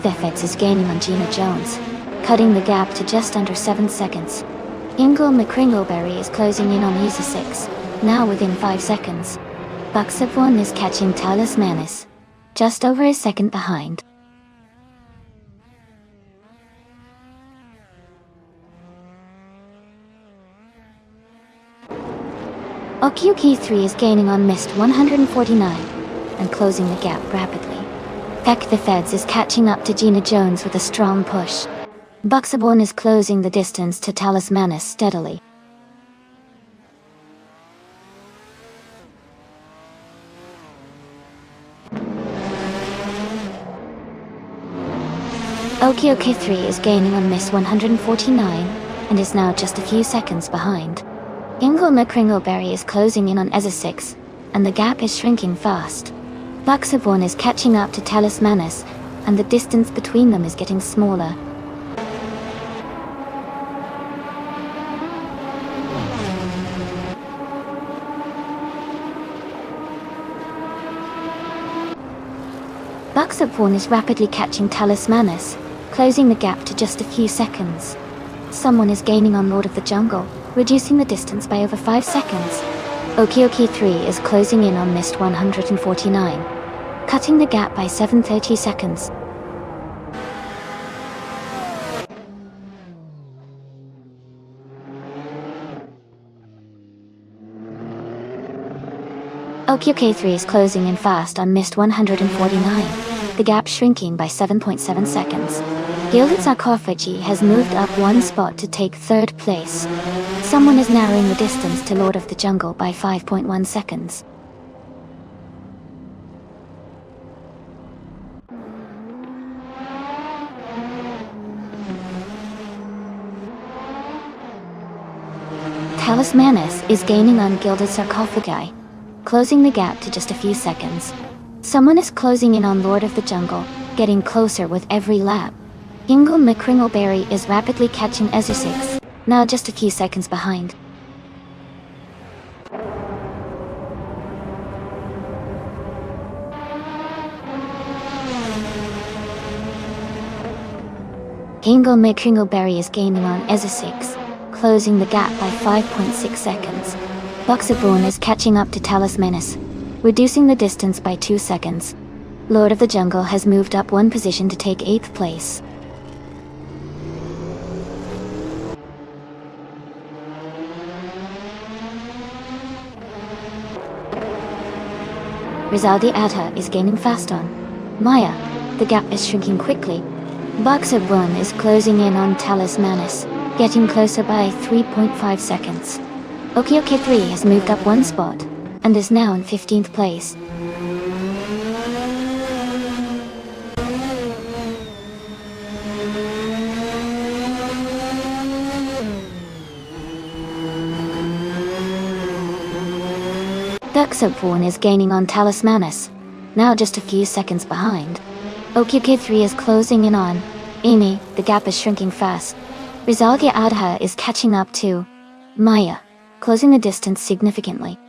Thefets is gaining on Gina Jones, cutting the gap to just under 7 seconds. Ingle McCringleberry is closing in on Isa 6, now within 5 seconds. Buxaborn is catching Talos Manus, just over a second behind. Okyuki 3 is gaining on Mist 149, and closing the gap rapidly. The Feds is catching up to Gina Jones with a strong push. Buxaborn is closing the distance to Talos Manus steadily. Okioke 3 is gaining on Miss 149, and is now just a few seconds behind. Ingle McCringleberry is closing in on Eza 6, and the gap is shrinking fast. Buxaborn is catching up to Talos Manus, and the distance between them is getting smaller. Buxaborn is rapidly catching Talos Manus, closing the gap to just a few seconds. Someone is gaining on Lord of the Jungle, reducing the distance by over 5 seconds. Okioki 3 is closing in on Mist 149, cutting the gap by 7.30 seconds. Okioki 3 is closing in fast on Mist 149, the gap shrinking by 7.7 seconds. Gilded Sarcophagy has moved up one spot to take 3rd place. Someone is narrowing the distance to Lord of the Jungle by 5.1 seconds. Talos Manus is gaining on Gilded Sarcophagi, closing the gap to just a few seconds. Someone is closing in on Lord of the Jungle, getting closer with every lap. Ingle McCringleberry is rapidly catching Eza 6, now just a few seconds behind. Ingle McCringleberry is gaining on Eza 6, closing the gap by 5.6 seconds. Buxaborn is catching up to Talus Menace, reducing the distance by 2 seconds. Lord of the Jungle has moved up 1 position to take 8th place. Rizaldi Adha is gaining fast on Maya. The gap is shrinking quickly. Buxaborn is closing in on Talus Menace, getting closer by 3.5 seconds. OK3 has moved up 1 spot, and is now in 15th place. Buxaborn is gaining on Talus Menace, now just a few seconds behind. OK3 is closing in on Amy. The gap is shrinking fast. Rizaldi Adha is catching up to Maya, closing the distance significantly.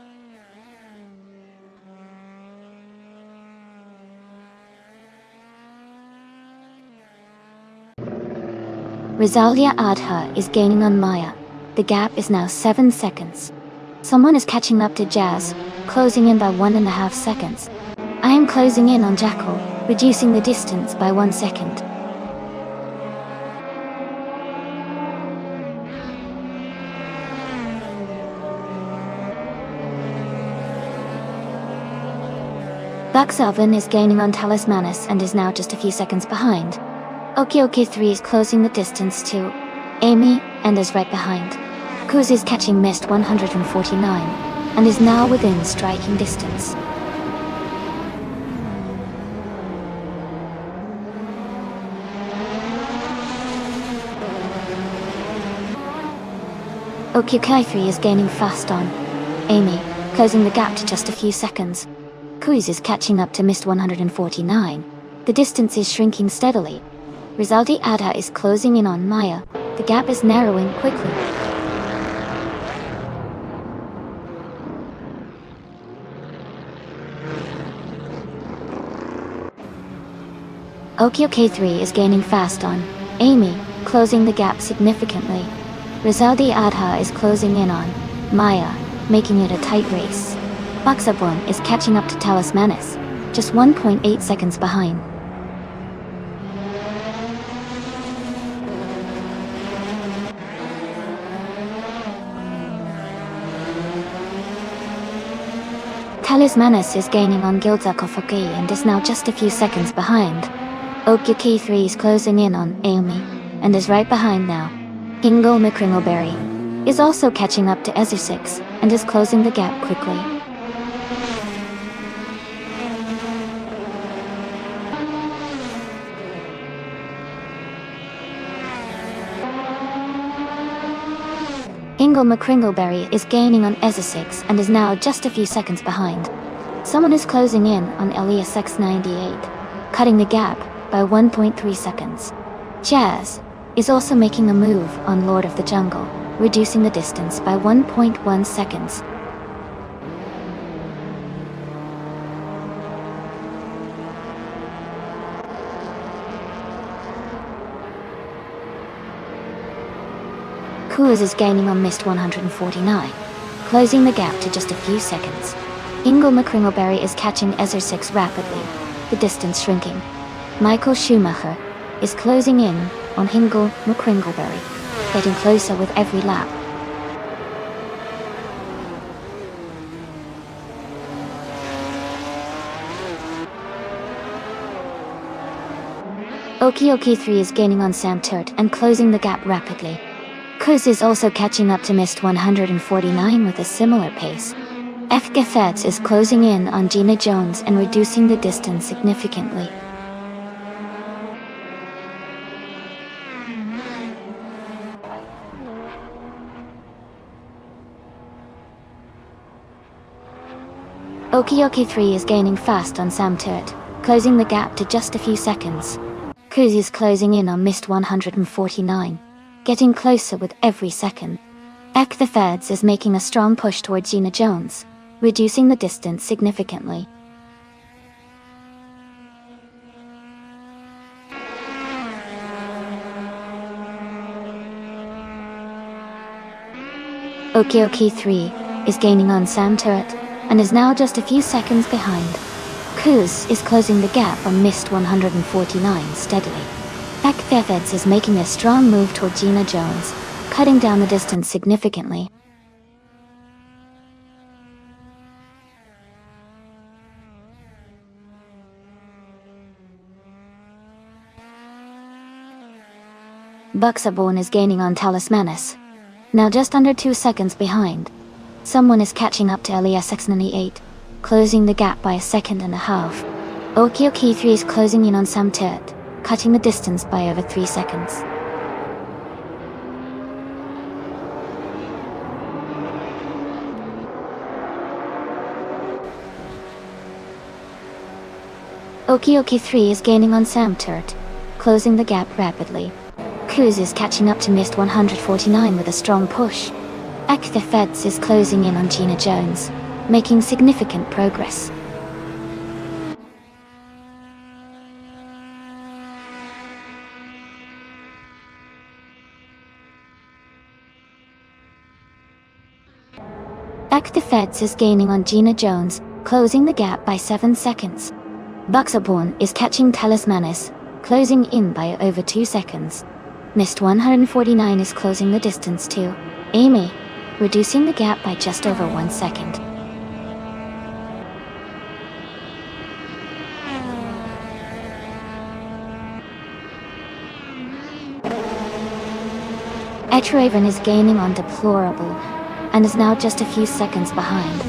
Rizaldi Adha is gaining on Maya. The gap is now 7 seconds. Someone is catching up to Jazz, closing in by 1.5 seconds. I am closing in on Jackal, reducing the distance by 1 second. Buxaborn is gaining on Talus Menace and is now just a few seconds behind. OK3 is closing the distance to Amy and is right behind. Kuz is catching Mist 149 and is now within striking distance. OK3 is gaining fast on Amy, closing the gap to just a few seconds. Kuz is catching up to Mist 149. The distance is shrinking steadily. Rizaldi Adha is closing in on Maya. The gap is narrowing quickly. OK3 is gaining fast on Amy, closing the gap significantly. Rizaldi Adha is closing in on Maya, making it a tight race. Buxaborn is catching up to Talus Menace, just 1.8 seconds behind. Talus Menace is gaining on Gildzakofaki and is now just a few seconds behind. OK3 is closing in on Amy, and is right behind now. Hingle McCringleberry is also catching up to Ezu6, and is closing the gap quickly. Hingle McCringleberry is gaining on Ezu6 and is now just a few seconds behind. Someone is closing in on Elias X98, cutting the gap by 1.3 seconds. Jazz is also making a move on Lord of the Jungle, reducing the distance by 1.1 seconds. Kuz is gaining on Mist 149, closing the gap to just a few seconds. Ingle McCringleberry is catching Ezer6 rapidly, the distance shrinking. Michael Schumacher is closing in on Hingle McCringleberry, getting closer with every lap. OK3 is gaining on Sam Turt and closing the gap rapidly. Kuz is also catching up to Mist 149 with a similar pace. F. Gafetz is closing in on Gina Jones and reducing the distance significantly. OK3 is gaining fast on Sam Turt, closing the gap to just a few seconds. Kuz is closing in on Mist 149, getting closer with every second. Ek the Feds is making a strong push towards Gina Jones, reducing the distance significantly. Okioki 3 is gaining on Sam Turret, and is now just a few seconds behind. Kuz is closing the gap on Mist 149 steadily. Backthefeds is making a strong move toward Gina Jones, cutting down the distance significantly. Buxaborn is gaining on Talismanus, now just under 2 seconds behind. Someone is catching up to LES698, closing the gap by 1.5 seconds. Okioki 3 is closing in on Sam Turret, cutting the distance by over 3 seconds. Okioki 3 is gaining on Sam Turret, closing the gap rapidly. Kuz is catching up to Mist 149 with a strong push. Backthefeds is closing in on Gina Jones, making significant progress. Backthefeds is gaining on Gina Jones, closing the gap by 7 seconds. Buxaborn is catching Talismanus, closing in by over 2 seconds. Mist 149 is closing the distance to Amy, reducing the gap by just over 1 second. Etraven is gaining on Deplorable, and is now just a few seconds behind.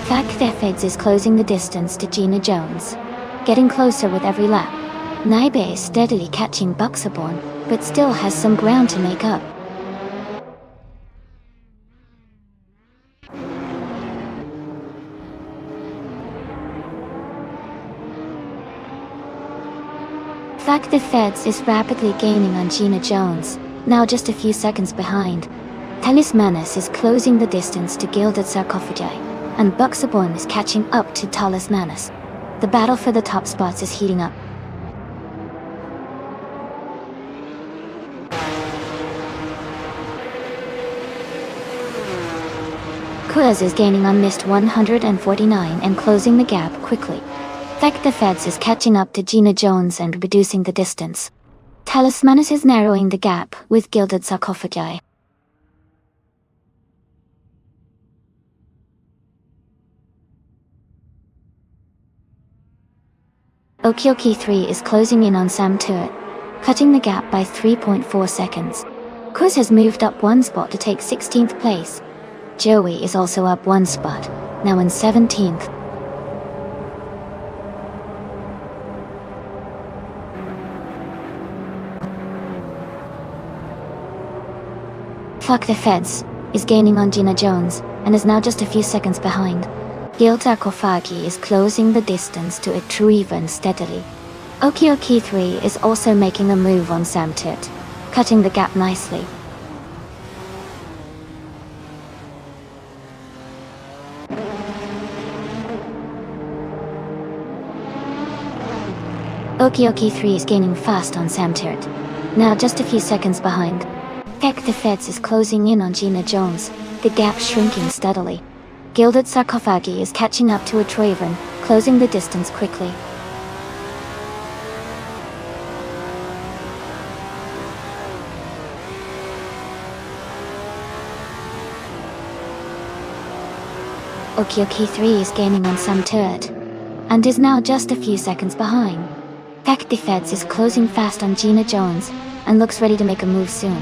Backthefeds is closing the distance to Gina Jones, getting closer with every lap. Naibe is steadily catching Buxaborn, but still has some ground to make up. Backthefeds is rapidly gaining on Gina Jones, now just a few seconds behind. Talismanus is closing the distance to Gilded Sarcophagi, and Buxaborn is catching up to Talismanus. The battle for the top spots is heating up. Kuz is gaining on Mist 149 and closing the gap quickly. Backthefeds is catching up to Gina Jones and reducing the distance. Talismanus is narrowing the gap with Gilded Sarcophagi. Okioki 3 is closing in on Sam Turret, cutting the gap by 3.4 seconds. Kuz has moved up 1 spot to take 16th place. Joey is also up 1 spot, now in 17th. Backthefeds is gaining on Gina Jones, and is now just a few seconds behind. Gilded Sarcophagi is closing the distance to Etraven steadily. Okioki 3 is also making a move on Sam Turret, cutting the gap nicely. Okioki 3 is gaining fast on Sam Turret, now just a few seconds behind. Backthefeds is closing in on Gina Jones, the gap shrinking steadily. Gilded Sarcophagi is catching up to Etraven, closing the distance quickly. Okioki 3 is gaining on Sam Turret, and is now just a few seconds behind. Backthefeds is closing fast on Gina Jones, and looks ready to make a move soon.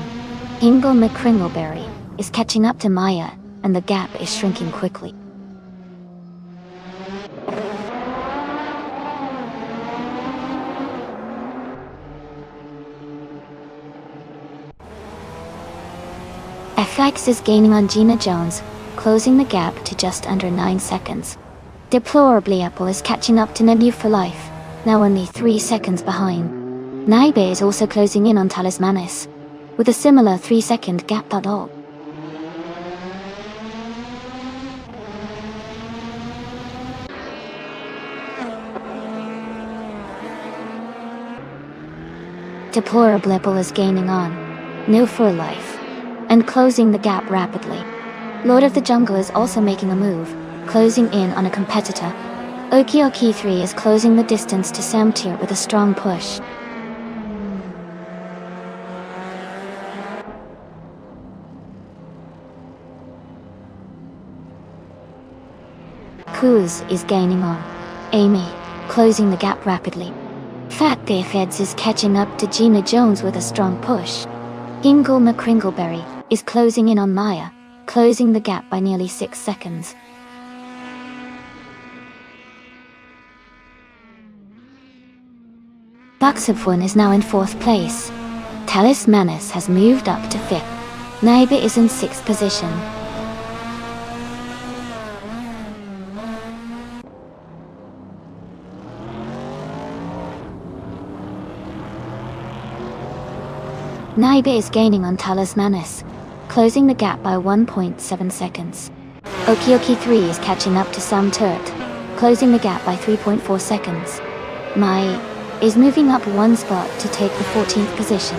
Ingle McCringleberry is catching up to Maya, and the gap is shrinking quickly. FX is gaining on Gina Jones, closing the gap to just under 9 seconds. Deplorably Apple is catching up to Nebu for Life, now only 3 seconds behind. Naibe is also closing in on Talismanus, with a similar 3-second gap at all. Deplorable Apple is gaining on No for Life, and closing the gap rapidly. Lord of the Jungle is also making a move, closing in on a competitor. Okioki 3 is closing the distance to Samtir with a strong push. Kuz is gaining on Amy, closing the gap rapidly. Fat Gay Feds is catching up to Gina Jones with a strong push. Ingle McCringleberry is closing in on Maya, closing the gap by nearly 6 seconds. Buxabwin is now in 4th place. Talis Manus has moved up to 5th. Naiba is in 6th position. Naiba is gaining on Talis Manus, closing the gap by 1.7 seconds. Okioki 3 is catching up to Sam Turt, closing the gap by 3.4 seconds. Mai is moving up 1 spot to take the 14th position.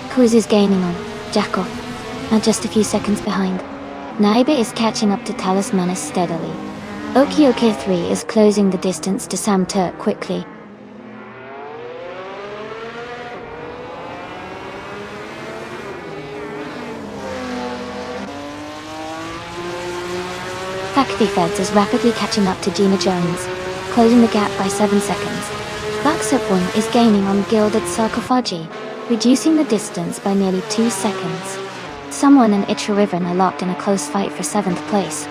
Kuz is gaining on Jakov, now just a few seconds behind. Naiba is catching up to Talis Manus steadily. Okioki 3 is closing the distance to Sam Turt quickly. Faculty Feds is rapidly catching up to Gina Jones, closing the gap by 7 seconds. Buxabwin is gaining on Gilded Sarcophagi, reducing the distance by nearly 2 seconds. Someone and Ichirivan are locked in a close fight for 7th place.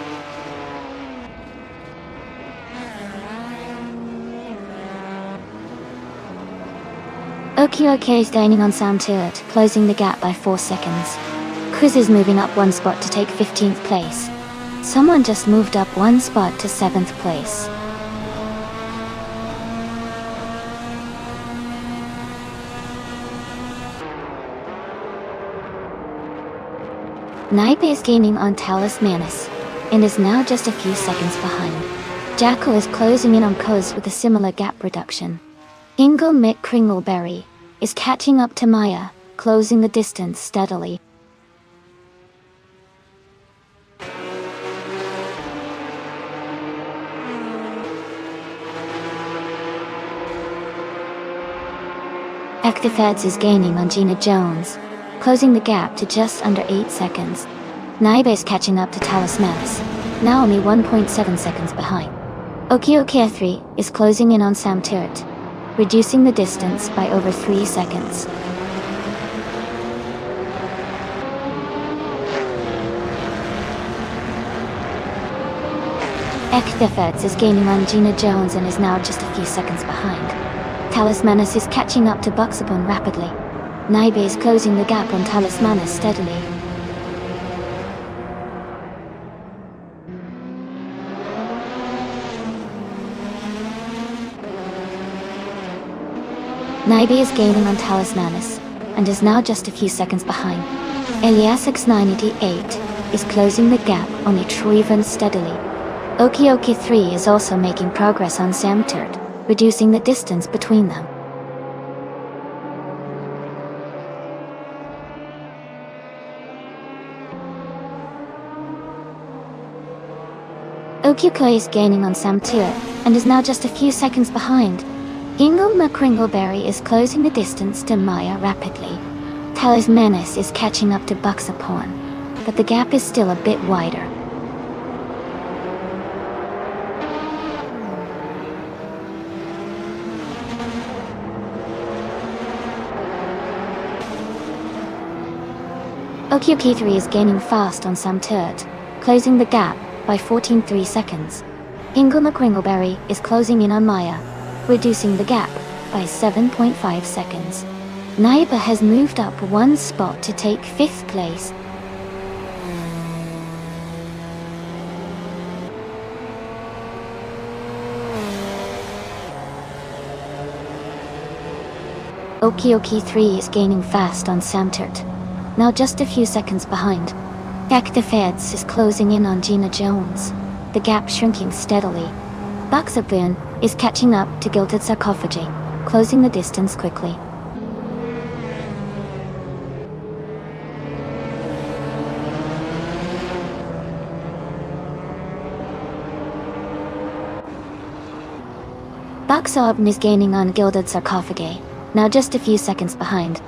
Okioki is gaining on Sam Turt, closing the gap by 4 seconds. Kuz is moving up 1 spot to take 15th place. Someone just moved up 1 spot to 7th place. Naiba is gaining on Talis Manus, and is now just a few seconds behind. Jackal is closing in on Kuz with a similar gap reduction. Ingle Mick Kringleberry is catching up to Maya, closing the distance steadily. Actifeds is gaining on Gina Jones, closing the gap to just under 8 seconds. Naiba is catching up to Talis Manus, now only 1.7 seconds behind. Okioki 3 is closing in on Sam Turt, reducing the distance by over 3 seconds. Actifeds is gaining on Gina Jones and is now just a few seconds behind. Talis Manus is catching up to Buxabwin rapidly. Naiba is closing the gap on Talis Manus steadily. Naiba is gaining on Talis Manus, and is now just a few seconds behind. Eliasix 988 is closing the gap on Ichirivan steadily. Okioki 3 is also making progress on Sam Turt, reducing the distance between them. Okioki is gaining on Sam Turt, and is now just a few seconds behind. Ingle McCringleberry is closing the distance to Maya rapidly. Talis Manus is catching up to Buxapon, but the gap is still a bit wider. Okioki 3 is gaining fast on Sam Turt, closing the gap by 14.3 seconds. Ingle McCringleberry is closing in on Maya, reducing the gap by 7.5 seconds. Naiba has moved up 1 spot to take 5th place. Okioki 3 is gaining fast on Sam Turt, now just a few seconds behind. Actifeds is closing in on Gina Jones, the gap shrinking steadily. Buxabwin is catching up to Gilded Sarcophagi, closing the distance quickly. Baksobn is gaining on Gilded Sarcophagi, now just a few seconds behind.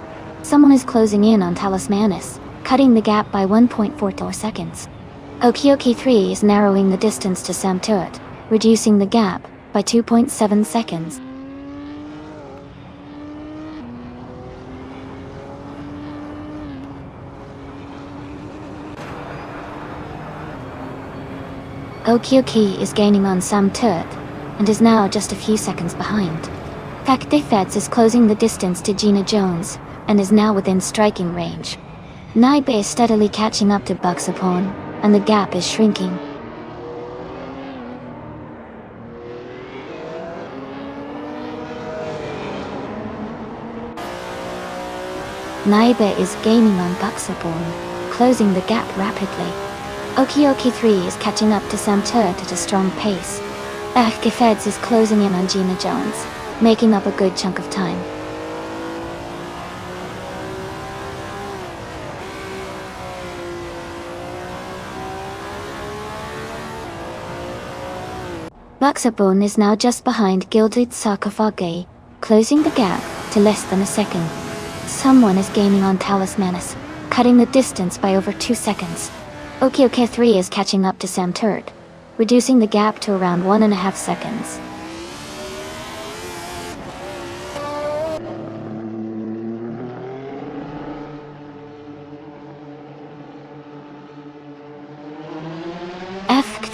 Someone is closing in on Talismanus, cutting the gap by 1.42 seconds. Okioki 3 is narrowing the distance to Samtuit, reducing the gap by 2.7 seconds. Okioki is gaining on Samtuit, and is now just a few seconds behind. Fakdefeds is closing the distance to Gina Jones, and is now within striking range. Naibe is steadily catching up to Buxapon, and the gap is shrinking. Naibe is gaining on Buxapon, closing the gap rapidly. Okioki 3 is catching up to Samtuit at a strong pace. Fakdefeds is closing in on Gina Jones, making up a good chunk of time. Buxapon is now just behind Gilded Sarcophagi, closing the gap to less than a second. Someone is gaining on Talismanus, cutting the distance by over 2 seconds. Okioki 3 is catching up to Samtuit, reducing the gap to around 1.5 seconds.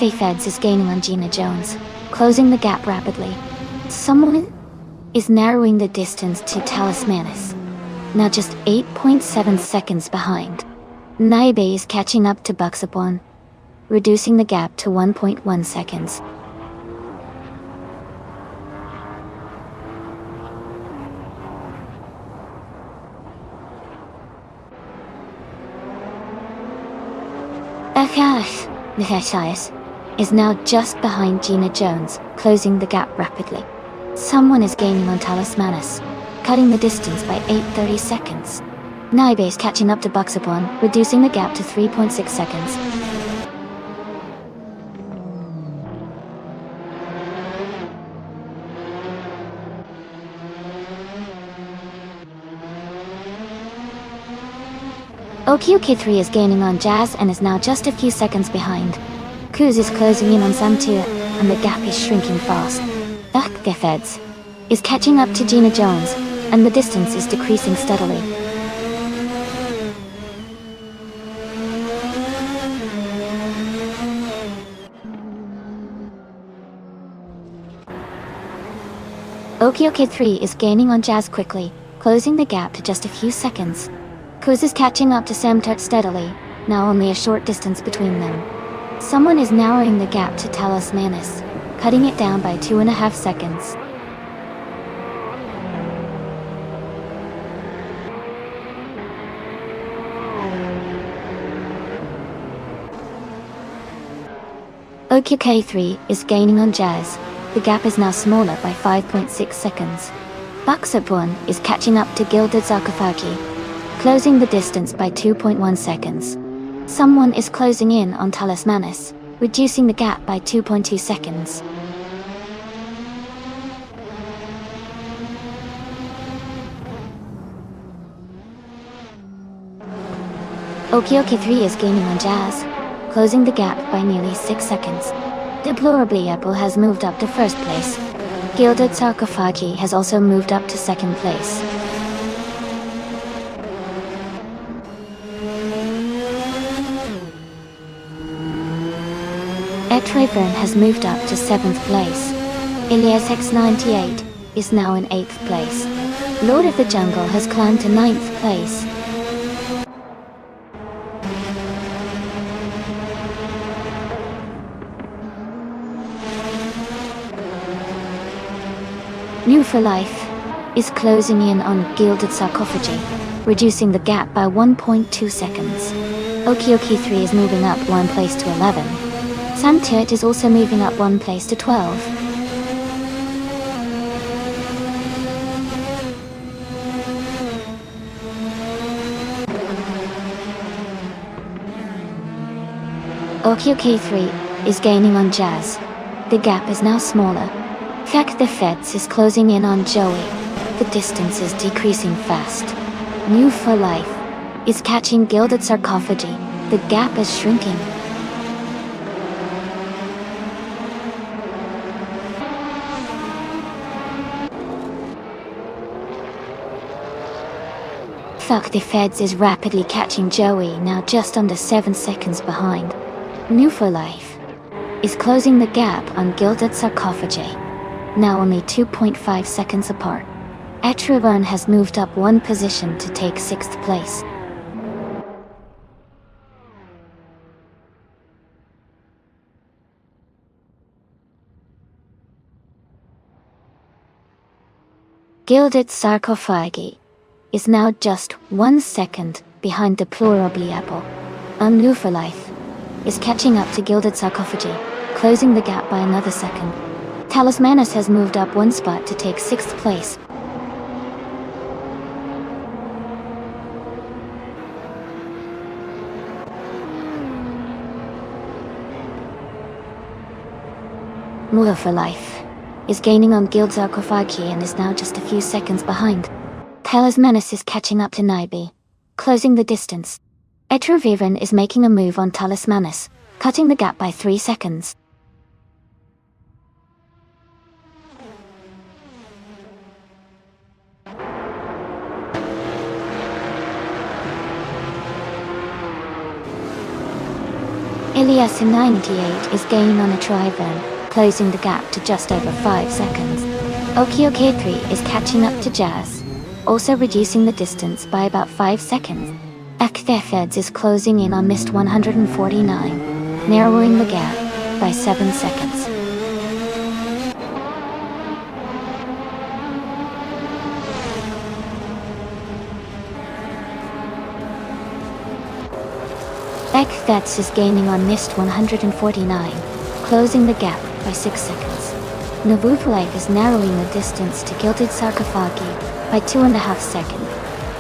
Fakdefeds is gaining on Gina Jones, closing the gap rapidly. Someone is narrowing the distance to Talismanus, now just 8.7 seconds behind. Naibe is catching up to Buxapon, reducing the gap to 1.1 seconds. Niheshais is now just behind Gina Jones, closing the gap rapidly. Someone is gaining on Talismanus, cutting the distance by 8.30 seconds. Naibe is catching up to Buxapon, reducing the gap to 3.6 seconds. Okioki 3 is gaining on Jazz and is now just a few seconds behind. Kuz is closing in on Samtuit, and the gap is shrinking fast. Fakdefeds is catching up to Gina Jones, and the distance is decreasing steadily. Okioki 3 is gaining on Jazz quickly, closing the gap to just a few seconds. Kuz is catching up to Samtuit steadily, now only a short distance between them. Someone is narrowing the gap to Talismanus, cutting it down by 2.5 seconds. Okioki 3 is gaining on Jazz. The gap is now smaller by 5.6 seconds. Buxapon is catching up to Gilded Sarcophagi, closing the distance by 2.1 seconds. Someone is closing in on Talismanus, reducing the gap by 2.2 seconds. Okioki 3 is gaining on Jazz, closing the gap by nearly 6 seconds. Deplorably Apple has moved up to first place. Gilded Sarcophagi has also moved up to second place. Etrevern has moved up to 7th place. Ilias X98 is now in 8th place. Lord of the Jungle has climbed to 9th place. New for Life is closing in on Gilded Sarcophagi, reducing the gap by 1.2 seconds. Okioki 3 is moving up 1 place to 11. Samtuit is also moving up 1 place to 12. OQK3 is gaining on Jazz. The gap is now smaller. Fact the Feds is closing in on Joey. The distance is decreasing fast. New for Life is catching Gilded Sarcophagi. The gap is shrinking. Fuck the Feds is rapidly catching Joey, now just under 7 seconds behind. New for Life is closing the gap on Gilded Sarcophagi, now only 2.5 seconds apart. Etruverne has moved up 1 position to take 6th place. Gilded Sarcophagi is now just 1 second behind Deplorable. New for Life is catching up to Gilded Sarcophagi, closing the gap by another second. Talismanus has moved up 1 spot to take 6th place. New for Life is gaining on Gilded Sarcophagi and is now just a few seconds behind. Talismanus is catching up to Nibe, closing the distance. Etruverne is making a move on Talismanus, cutting the gap by 3 seconds. Ilias in 98 is gaining on Etruverne, closing the gap to just over 5 seconds. OQK3 is catching up to Jazz, also reducing the distance by about 5 seconds. Akthefeds is closing in on Mist 149, narrowing the gap by 7 seconds. Ekthets is gaining on Mist 149, closing the gap by 6 seconds. Navuthlike is narrowing the distance to Gilded Sarcophagi by 2.5 seconds.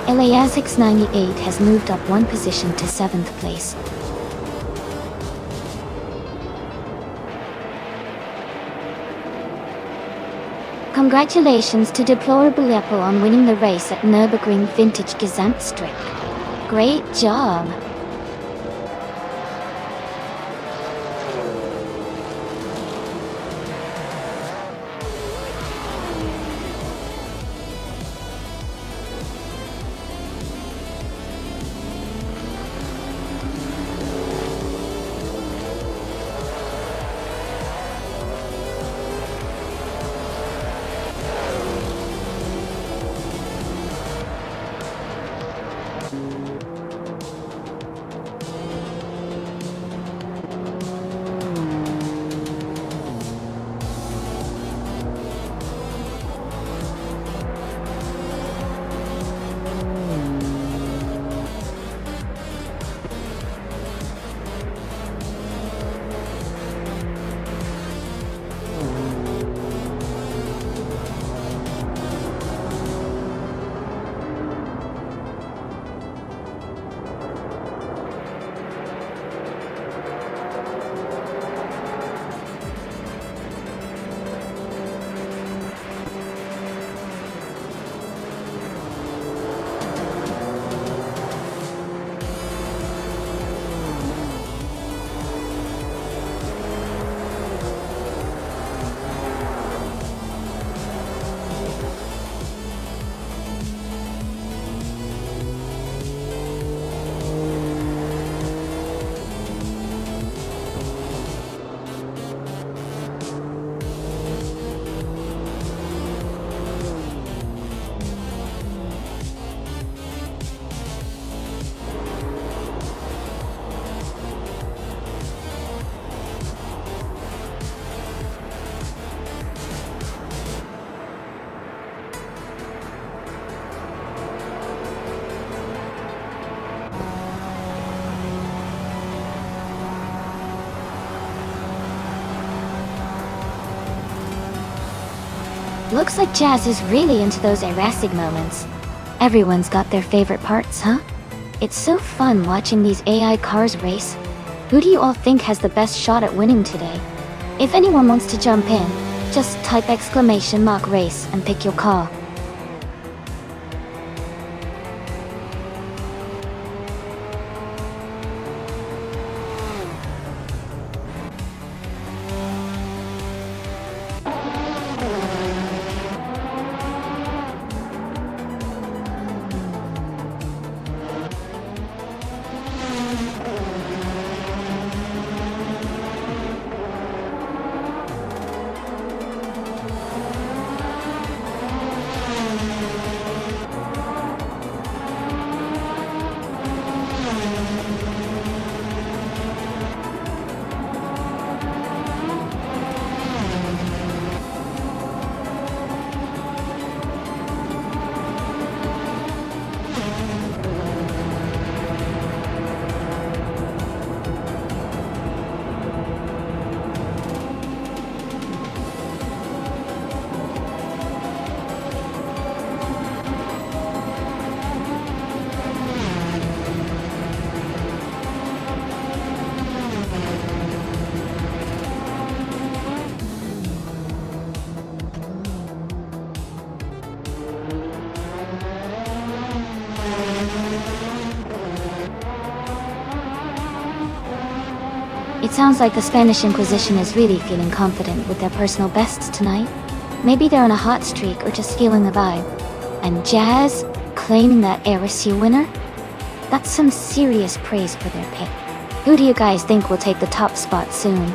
Eliasix 98 has moved up 1 position to 7th place. Congratulations to Deplorable on winning the race at Nürburgring Vintage Gesamtstrecke. Great job! Looks like Jazz is really into those erratic moments. Everyone's got their favorite parts, huh? It's so fun watching these AI cars race. Who do you all think has the best shot at winning today? If anyone wants to jump in, just type !race and pick your car. It sounds like the Spanish Inquisition is really feeling confident with their personal bests tonight. Maybe they're on a hot streak or just feeling the vibe. And Jazz claiming that RSU winner? That's some serious praise for their pick. Who do you guys think will take the top spot soon?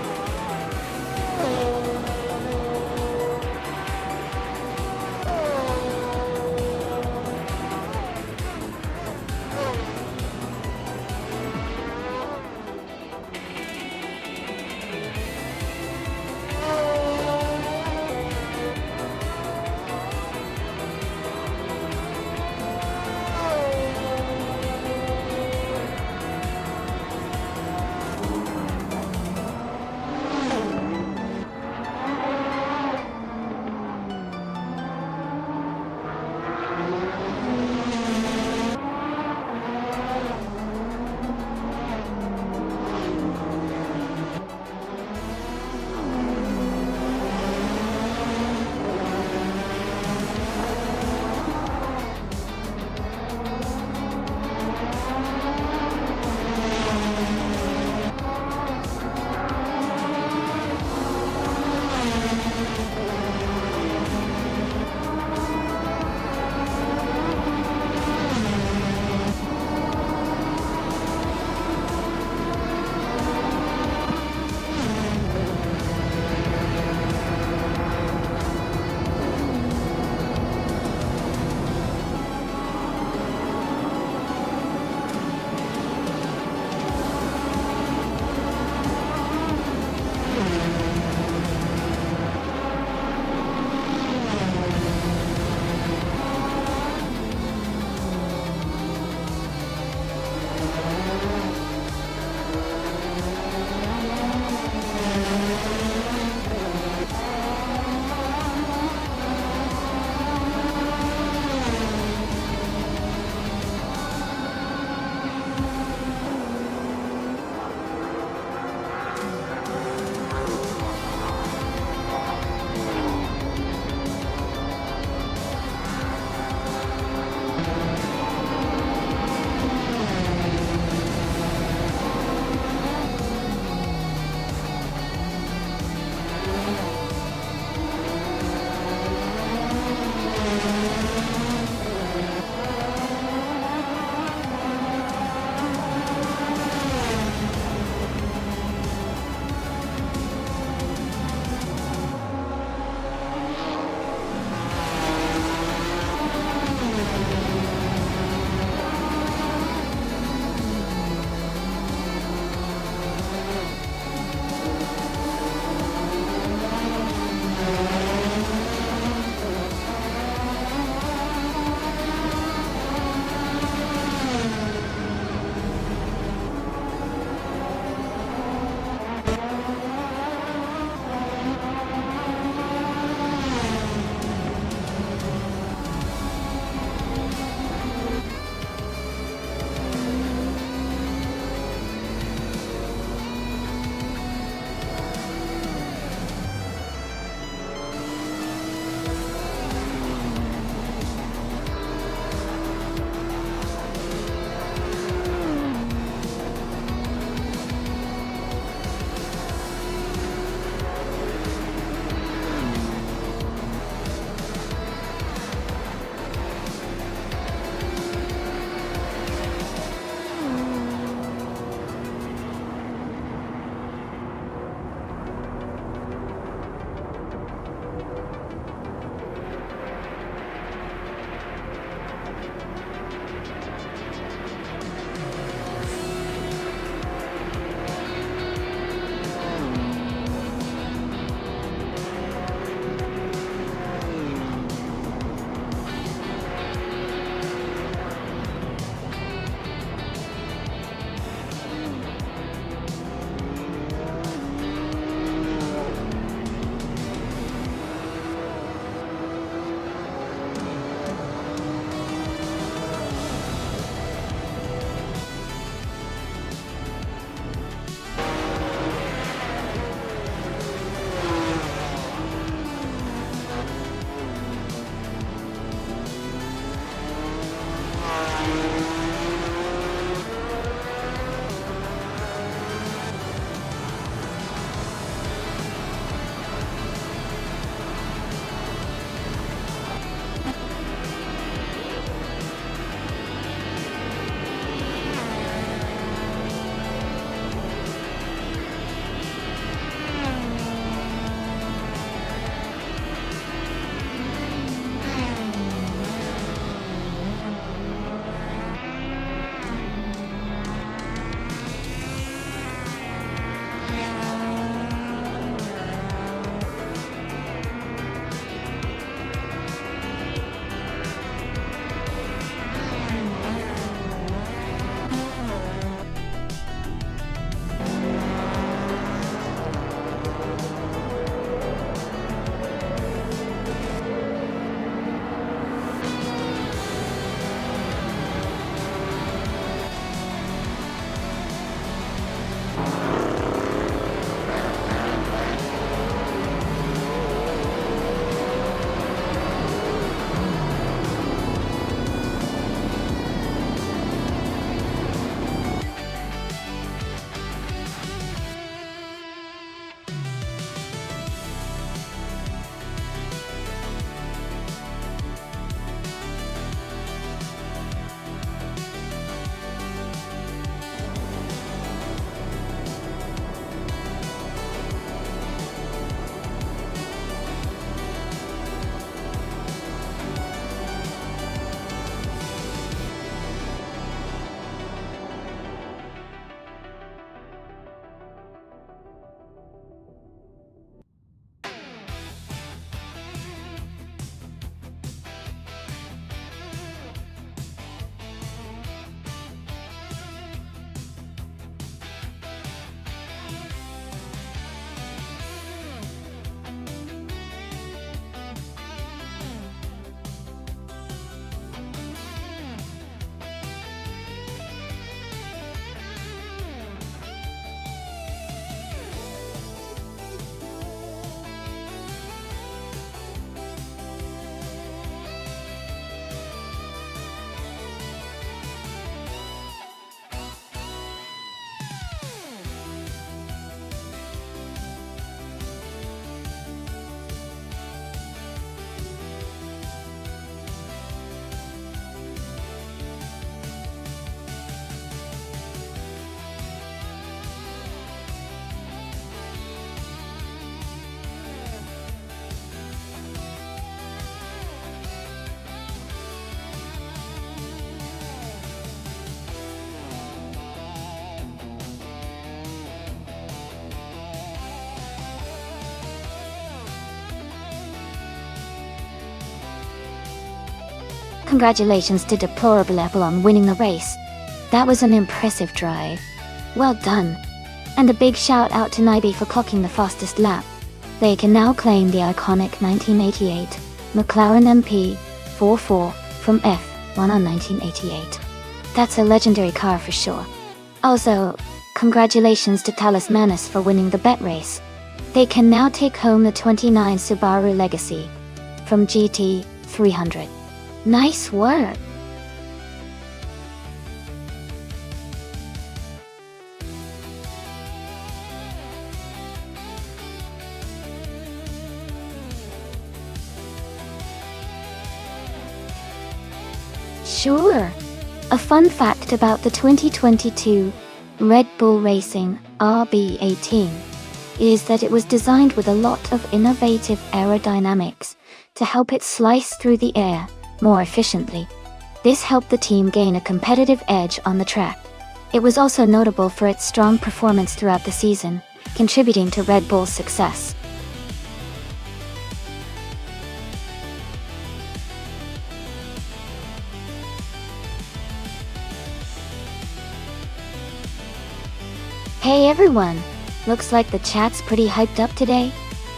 Congratulations to Deplorable Apple on winning the race. That was an impressive drive. Well done. And a big shout out to Naibi for clocking the fastest lap. They can now claim the iconic 1988 McLaren MP44 from F1 on 1988. That's a legendary car for sure. Also, congratulations to Talis Manus for winning the bet race. They can now take home the 29 Subaru Legacy from GT300. Nice work! Sure! A fun fact about the 2022 Red Bull Racing RB18 is that it was designed with a lot of innovative aerodynamics to help it slice through the air more efficiently. This helped the team gain a competitive edge on the track. It was also notable for its strong performance throughout the season, contributing to Red Bull's success. Hey everyone! Looks like the chat's pretty hyped up today.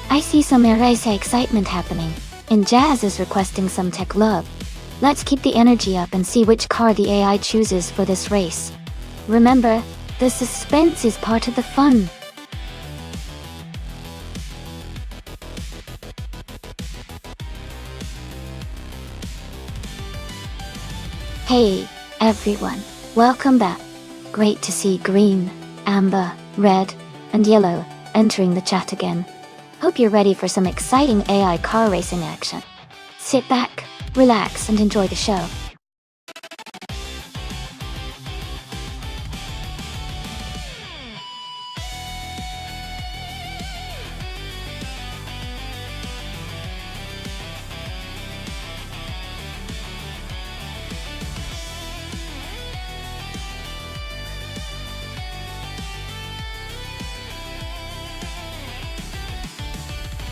I see some Erase excitement happening, and Jazz is requesting some tech love. Let's keep the energy up and see which car the AI chooses for this race. Remember, the suspense is part of the fun. Hey, everyone. Welcome back. Great to see green, amber, red, and yellow entering the chat again. Hope you're ready for some exciting AI car racing action. Sit back, relax, and enjoy the show.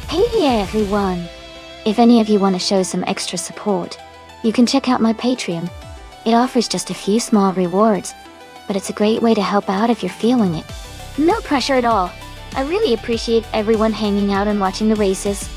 Hey everyone! If any of you want to show some extra support, you can check out my Patreon. It offers just a few small rewards, but it's a great way to help out if you're feeling it. No pressure at all. I really appreciate everyone hanging out and watching the races.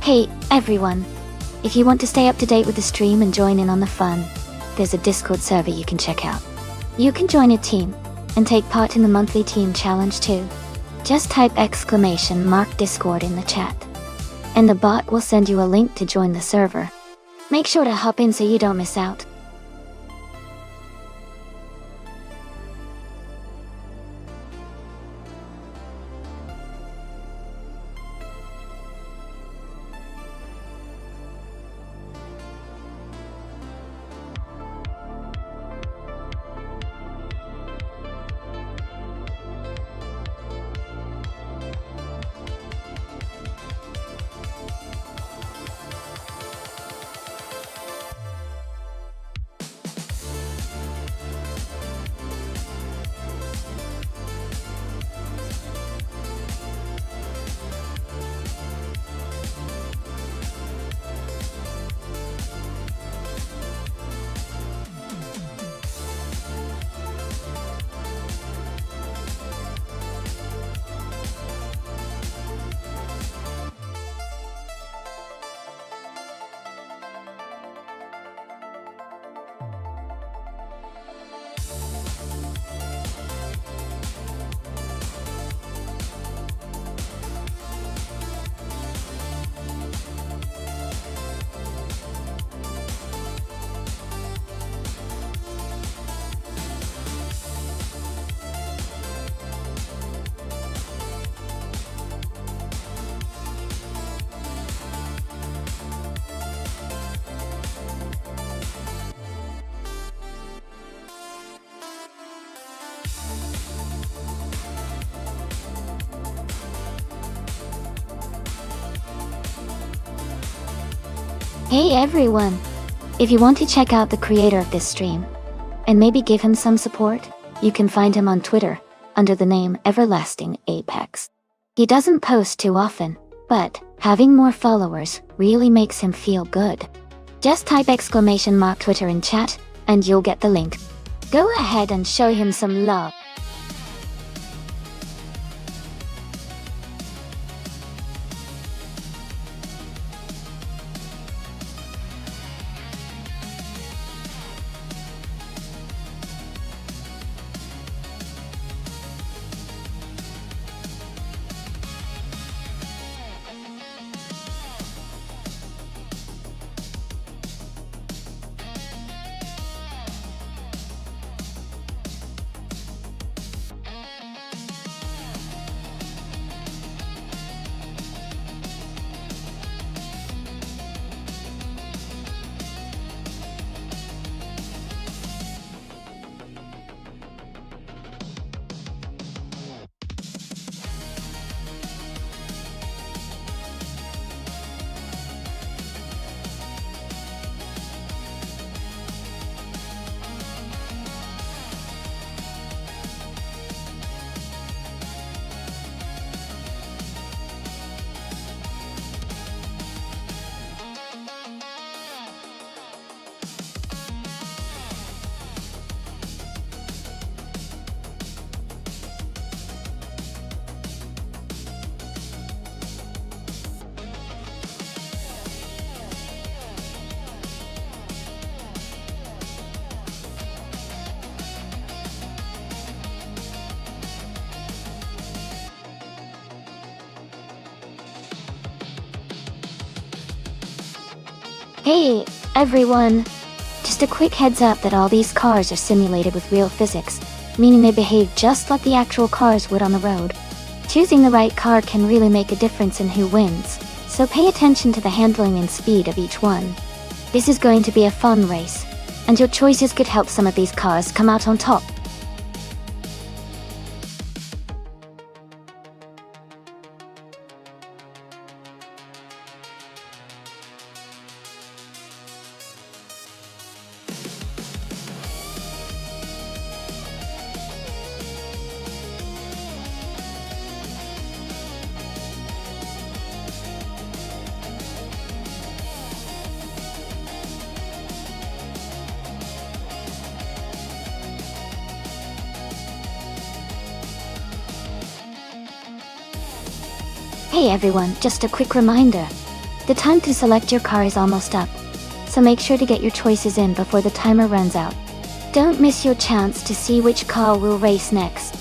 Hey, everyone! If you want to stay up to date with the stream and join in on the fun, there's a Discord server you can check out. You can join a team and take part in the monthly team challenge too. Just type !Discord in the chat, and the bot will send you a link to join the server. Make sure to hop in so you don't miss out. Hey everyone! If you want to check out the creator of this stream, and maybe give him some support, you can find him on Twitter, under the name Everlasting Apex. He doesn't post too often, but having more followers really makes him feel good. Just type !Twitter in chat, and you'll get the link. Go ahead and show him some love. Hey, everyone! Just a quick heads up that all these cars are simulated with real physics, meaning they behave just like the actual cars would on the road. Choosing the right car can really make a difference in who wins, so pay attention to the handling and speed of each one. This is going to be a fun race, and your choices could help some of these cars come out on top. Hey everyone, just a quick reminder. The time to select your car is almost up, so make sure to get your choices in before the timer runs out. Don't miss your chance to see which car will race next.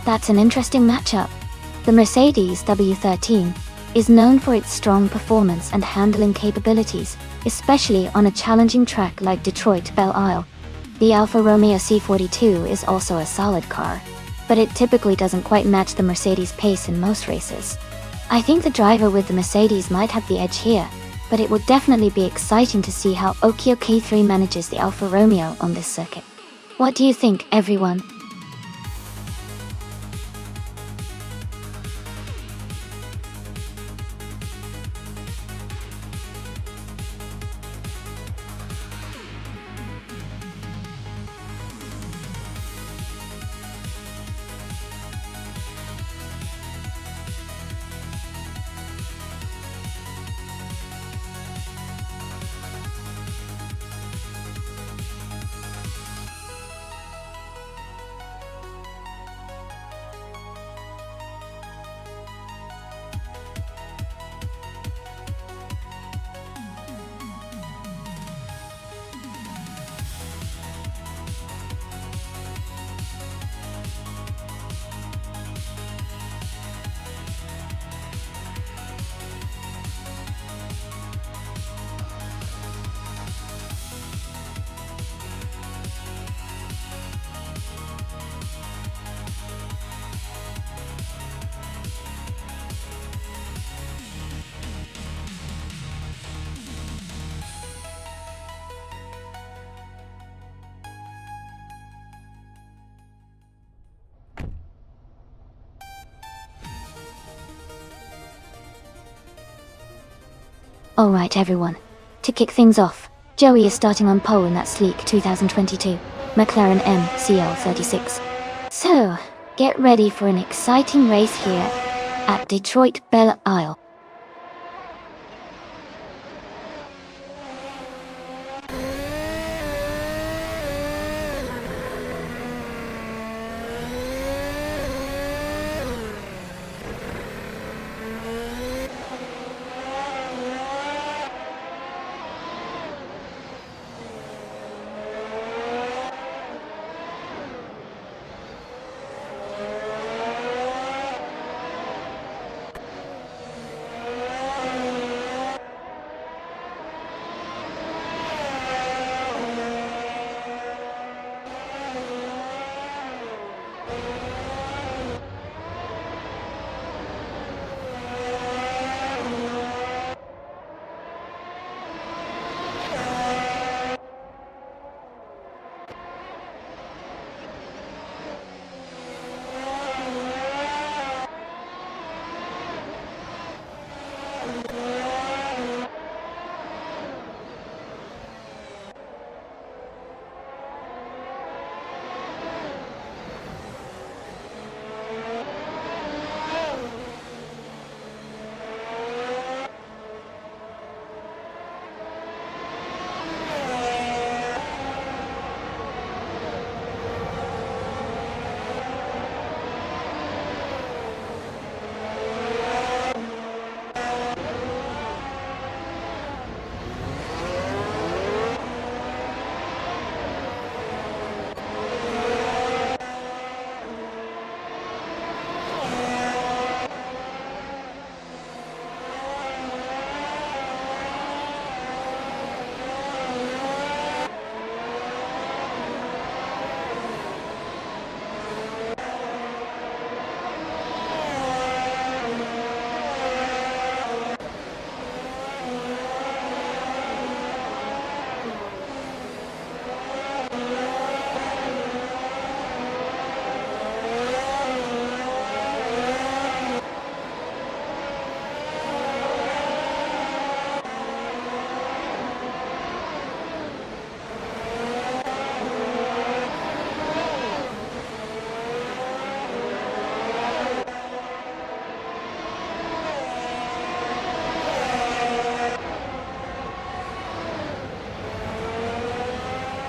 That's an interesting matchup. The Mercedes W13 is known for its strong performance and handling capabilities, especially on a challenging track like Detroit Belle Isle. The Alfa Romeo C42 is also a solid car, but it typically doesn't quite match the Mercedes pace in most races. I think the driver with the Mercedes might have the edge here, but it will definitely be exciting to see how Okio K3 manages the Alfa Romeo on this circuit. What do you think, everyone? Alright everyone, to kick things off, Joey is starting on pole in that sleek 2022 McLaren MCL36. So, get ready for an exciting race here at Detroit Belle Isle.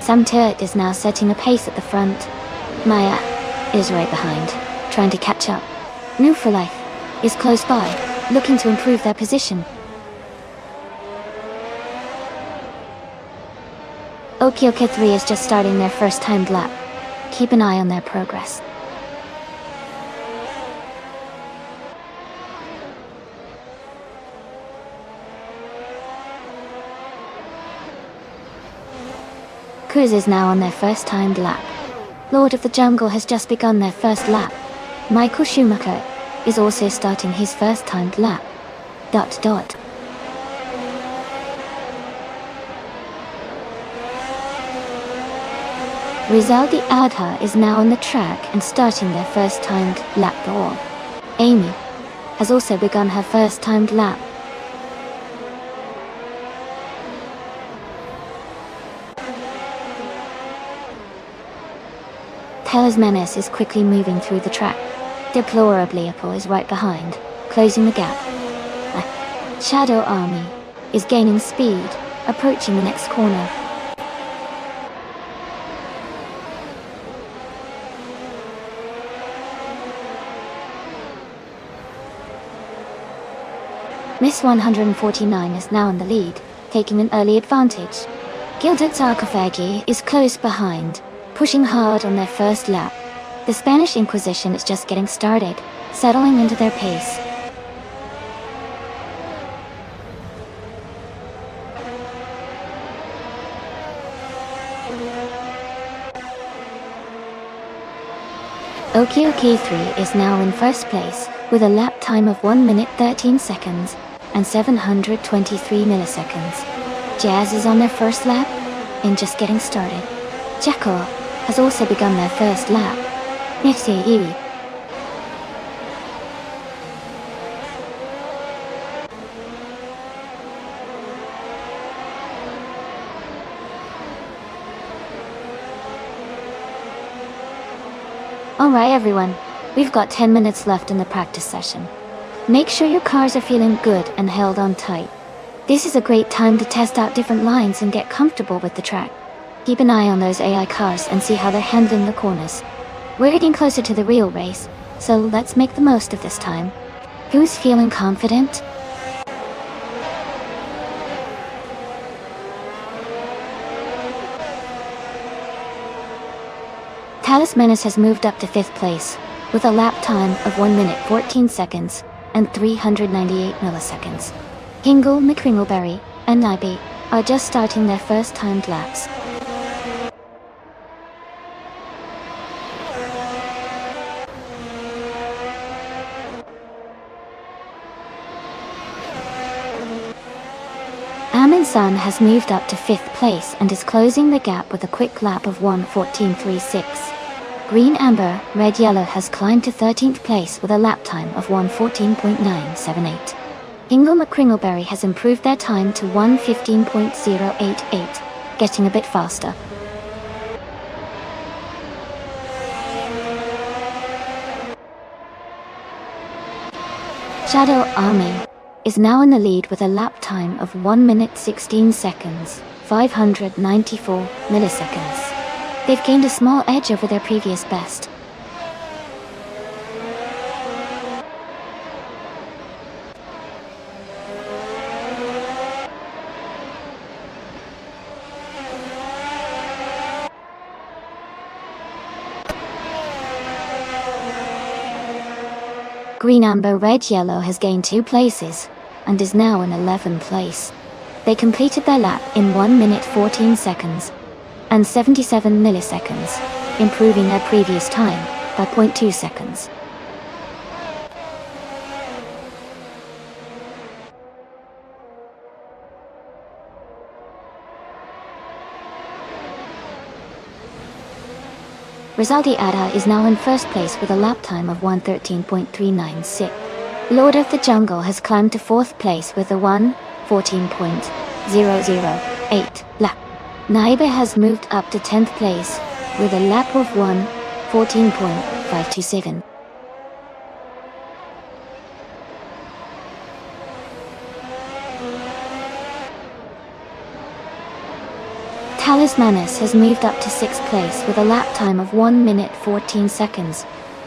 Sam Turret is now setting the pace at the front. Maya is right behind, trying to catch up. New for Life is close by, looking to improve their position. Okioka 3 is just starting their first timed lap. Keep an eye on their progress. Cruz is now on their first timed lap. Lord of the Jungle has just begun their first lap. Michael Schumacher is also starting his first timed lap. ... Rizaldi Adha is now on the track and starting their first timed lap. Amy has also begun her first timed lap. Menace is quickly moving through the track. Deplorably Apple is right behind, closing the gap. Shadow Army is gaining speed, approaching the next corner. Miss 149 is now in the lead, taking an early advantage. Gilded Sarcophagi is close behind, pushing hard on their first lap. The Spanish Inquisition is just getting started, settling into their pace. OK3 is now in first place, with a lap time of 1 minute 13 seconds and 723 milliseconds. Jazz is on their first lap and just getting started. Jacko has also begun their first lap. Nifty. Alright everyone, we've got 10 minutes left in the practice session. Make sure your cars are feeling good and held on tight. This is a great time to test out different lines and get comfortable with the track. Keep an eye on those AI cars and see how they're handling the corners. We're getting closer to the real race, so let's make the most of this time. Who's feeling confident? Menace has moved up to 5th place, with a lap time of 1 minute 14 seconds and 398 milliseconds. Hingle, McCringleberry, and Nibby are just starting their first timed laps. Amin Sun has moved up to 5th place and is closing the gap with a quick lap of 1:14.36. Green Amber, Red Yellow has climbed to 13th place with a lap time of 1:14.978. Hingle McCringleberry has improved their time to 1:15.088, getting a bit faster. Shadow Army is now in the lead with a lap time of 1 minute 16 seconds, 594 milliseconds. They've gained a small edge over their previous best. Green Amber Red Yellow has gained 2 places, and is now in 11th place. They completed their lap in 1 minute 14 seconds, and 77 milliseconds, improving their previous time by 0.2 seconds. Rizaldi Ada is now in first place with a lap time of 1:13.396. Lord of the Jungle has climbed to 4th place with a 1:14.008 lap. Naibe has moved up to 10th place with a lap of 1:14.527. Talismanus has moved up to 6th place with a lap time of 1 minute 14 seconds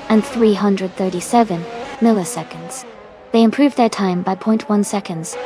and 337 milliseconds. They improved their time by 0.1 seconds.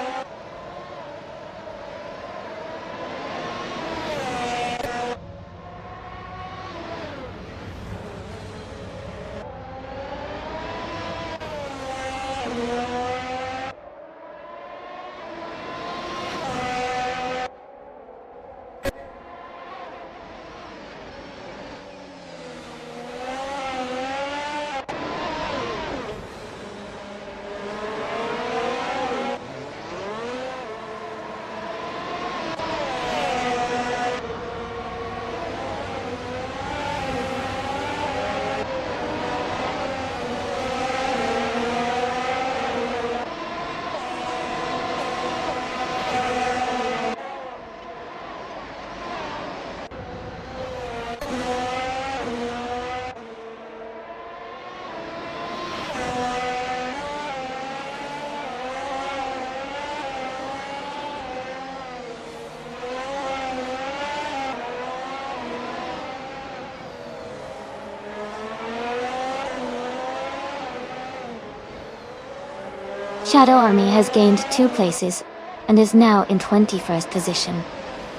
Shadow Army has gained 2 places and is now in 21st position.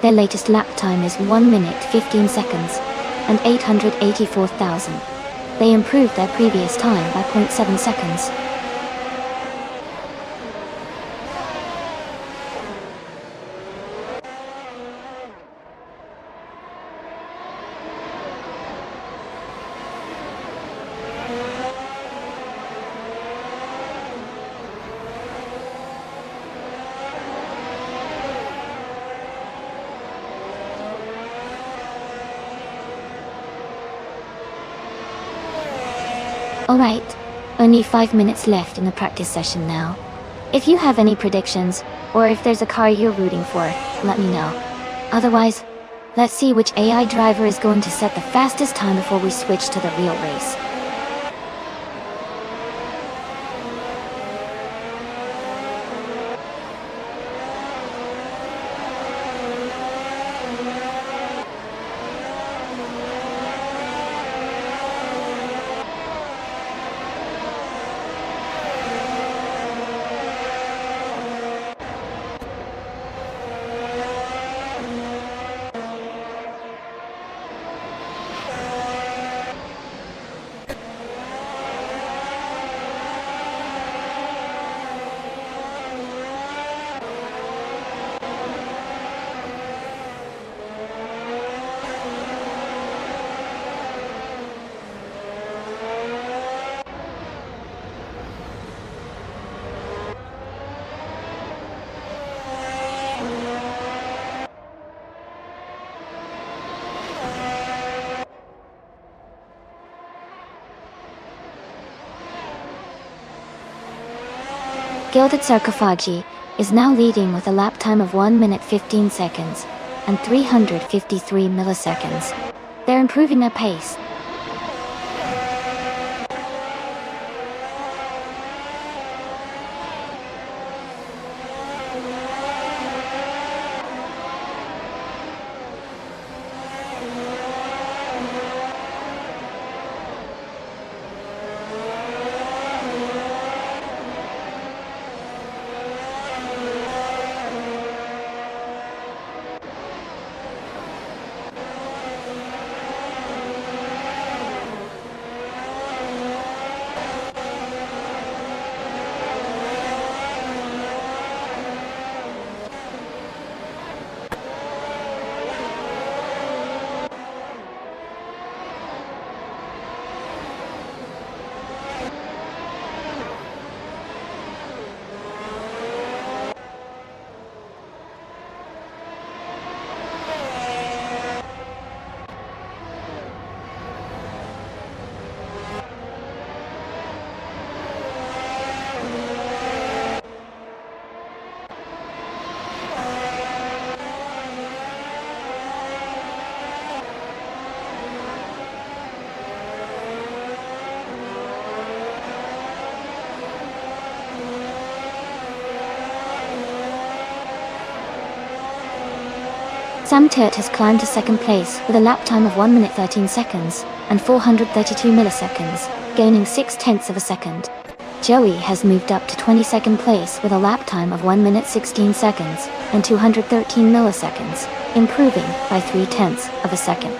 Their latest lap time is 1 minute 15 seconds and 884,000. They improved their previous time by 0.7 seconds. Alright, only 5 minutes left in the practice session now. If you have any predictions, or if there's a car you're rooting for, let me know. Otherwise, let's see which AI driver is going to set the fastest time before we switch to the real race. Gilded Sarcophagi is now leading with a lap time of 1 minute 15 seconds and 353 milliseconds. They're improving their pace. Sam Turt has climbed to second place with a lap time of 1 minute 13 seconds and 432 milliseconds, gaining 6/10 of a second. Joey has moved up to 22nd place with a lap time of 1 minute 16 seconds and 213 milliseconds, improving by 3/10 of a second.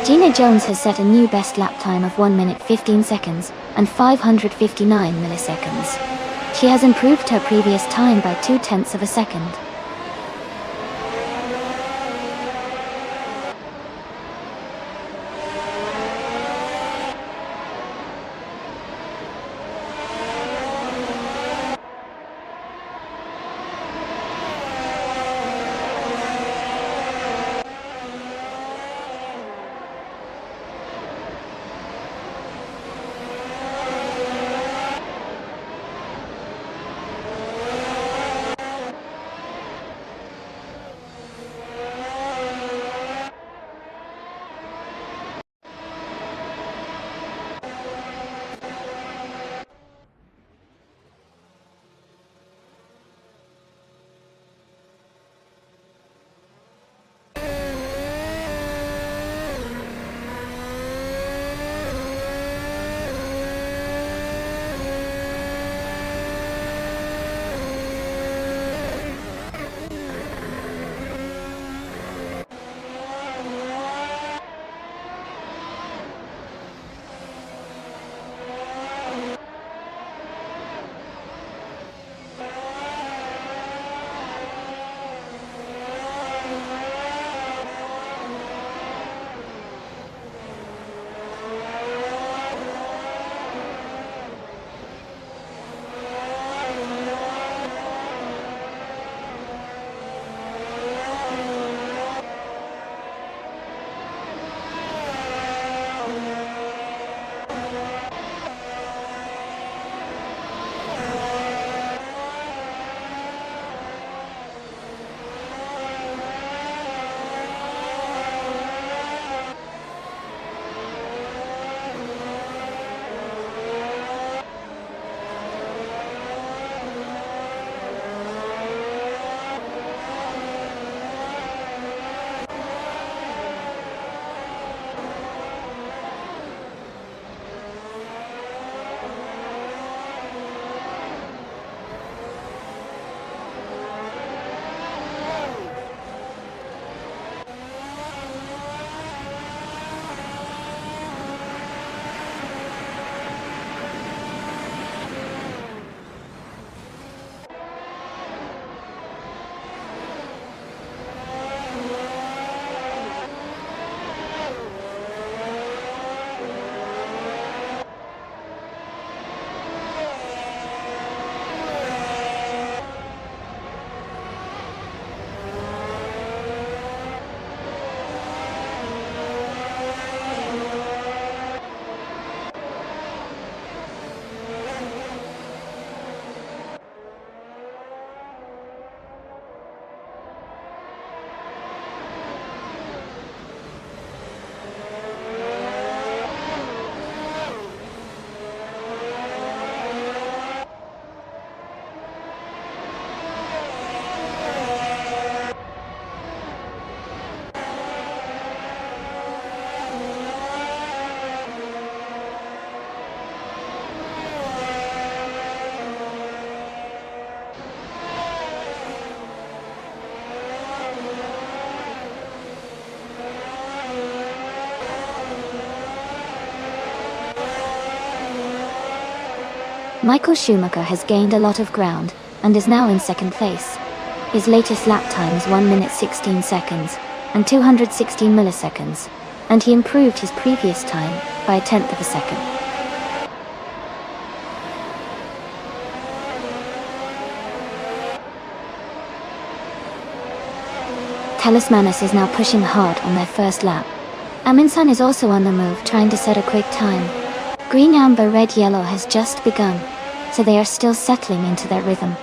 Gina Jones has set a new best lap time of 1 minute 15 seconds and 559 milliseconds. She has improved her previous time by 2/10 of a second. Michael Schumacher has gained a lot of ground, and is now in second place. His latest lap time is 1 minute 16 seconds, and 216 milliseconds, and he improved his previous time by a tenth of a second. Talismanus is now pushing hard on their first lap. Aminsan is also on the move, trying to set a quick time. Green, amber, red, yellow has just begun, so they are still settling into their rhythm.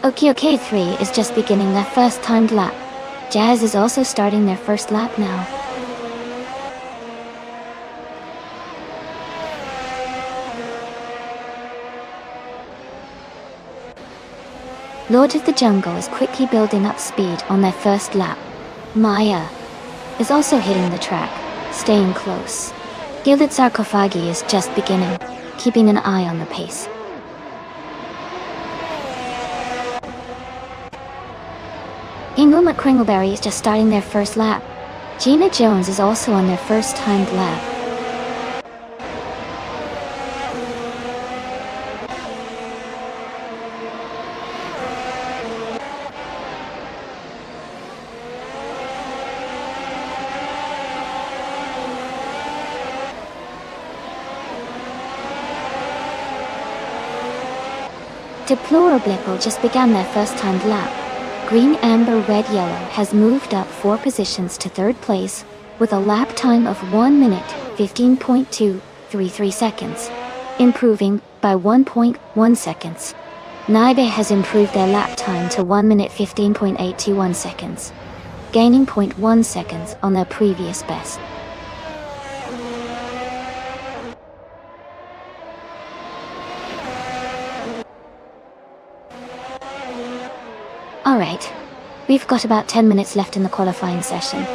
OK 3 is just beginning their first timed lap. Jazz is also starting their first lap now. Lord of the Jungle is quickly building up speed on their first lap. Maya is also hitting the track, staying close. Gilded Sarcophagi is just beginning, keeping an eye on the pace. Ingle McCringleberry is just starting their first lap. Gina Jones is also on their first timed lap. Deplorable just began their first timed lap. Green, amber, red, yellow has moved up 4 positions to third place, with a lap time of 1 minute 15.233 seconds, improving by 1.1 seconds. Naibe has improved their lap time to 1 minute 15.821 seconds, gaining 0.1 seconds on their previous best. Alright, we've got about 10 minutes left in the qualifying session.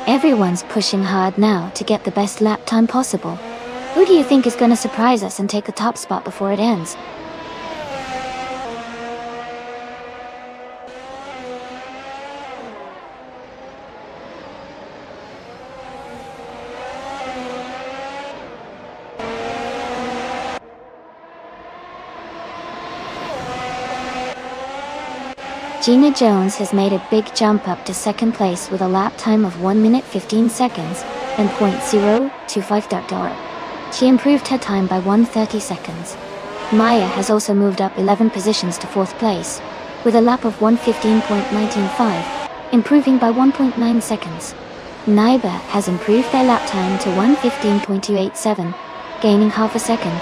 Everyone's pushing hard now to get the best lap time possible. Who do you think is gonna surprise us and take the top spot before it ends? Gina Jones has made a big jump up to second place with a lap time of 1 minute 15 seconds and .025. She improved her time by 130 seconds. Maya has also moved up 11 positions to fourth place, with a lap of 1:15.19.5, improving by 1.9 seconds. Naiba has improved their lap time to 1:15.287, gaining half a second.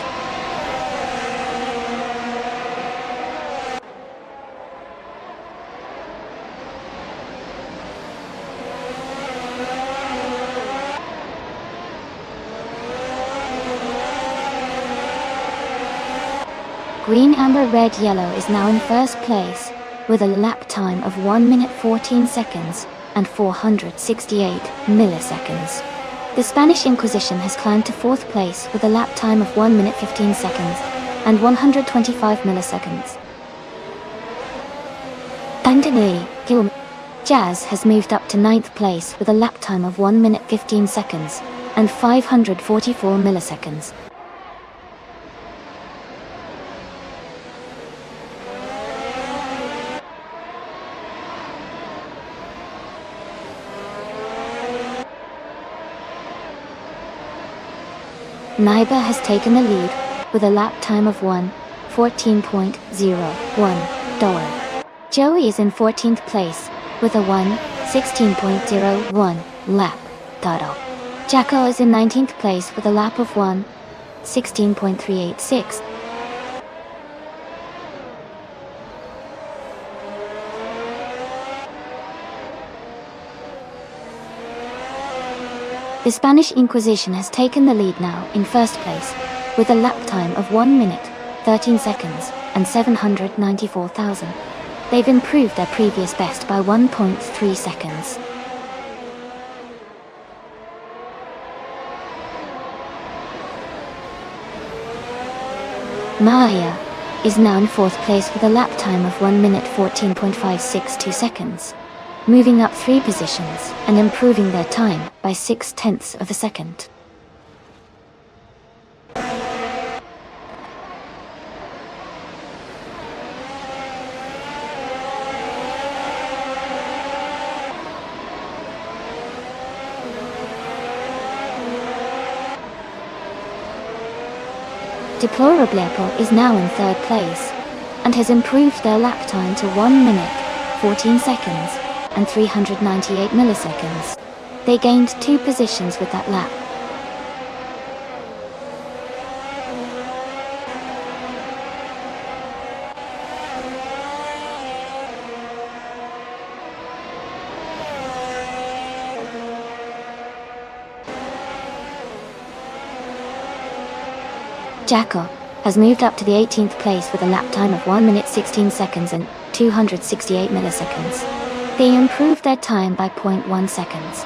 Green, amber, red, yellow is now in first place, with a lap time of 1 minute 14 seconds and 468 milliseconds. The Spanish Inquisition has climbed to fourth place with a lap time of 1 minute 15 seconds and 125 milliseconds. Jazz has moved up to ninth place with a lap time of 1 minute 15 seconds and 544 milliseconds. Naiba has taken the lead with a lap time of 1:14.01. Joey is in 14th place with a 1:16.01 lap total. Jacko is in 19th place with a lap of 1:16.386. The Spanish Inquisition has taken the lead now in first place, with a lap time of 1 minute, 13 seconds, and 794,000. They've improved their previous best by 1.3 seconds. Maya is now in fourth place with a lap time of 1 minute 14.562 seconds. moving up 3 positions and improving their time by 0.6 of a second. Deplorable is now in 3rd place, and has improved their lap time to 1 minute, 14 seconds, and 398 milliseconds. They gained 2 positions with that lap. Jacko has moved up to the 18th place with a lap time of 1 minute 16 seconds and 268 milliseconds. They improved their time by 0.1 seconds.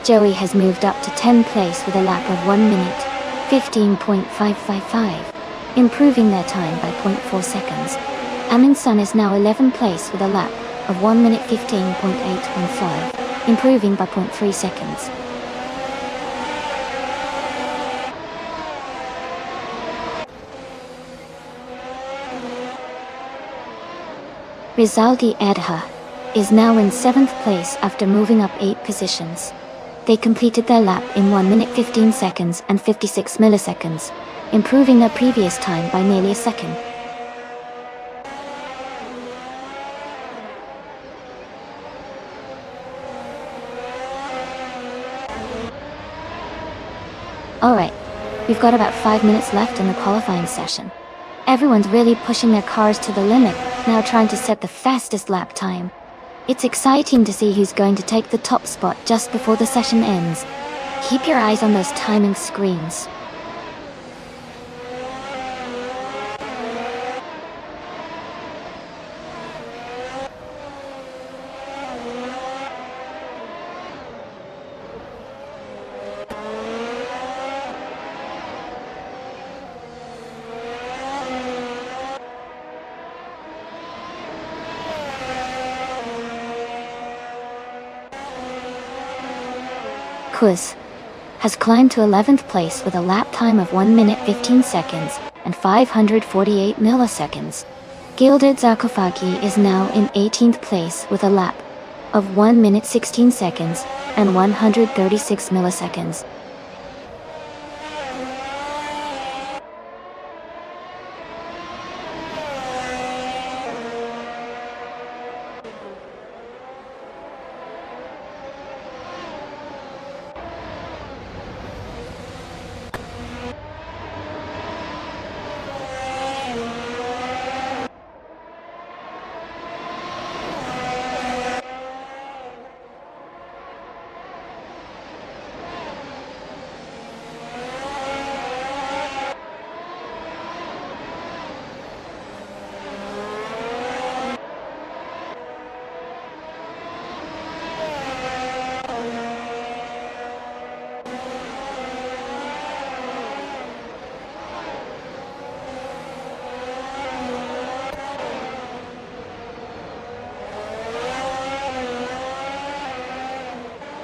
Joey has moved up to 10th place with a lap of 1 minute, 15.555, improving their time by 0.4 seconds. Amin-san is now 11th place with a lap of 1 minute 15.815, improving by 0.3 seconds. Rizaldi Edha is now in 7th place after moving up 8 positions. They completed their lap in 1 minute 15 seconds and 56 milliseconds, improving their previous time by nearly a second. Alright, we've got about 5 minutes left in the qualifying session. Everyone's really pushing their cars to the limit, now trying to set the fastest lap time. It's exciting to see who's going to take the top spot just before the session ends. Keep your eyes on those timing screens. Kuz has climbed to 11th place with a lap time of 1 minute 15 seconds and 548 milliseconds. Gilded Zarkofagi is now in 18th place with a lap of 1 minute 16 seconds and 136 milliseconds.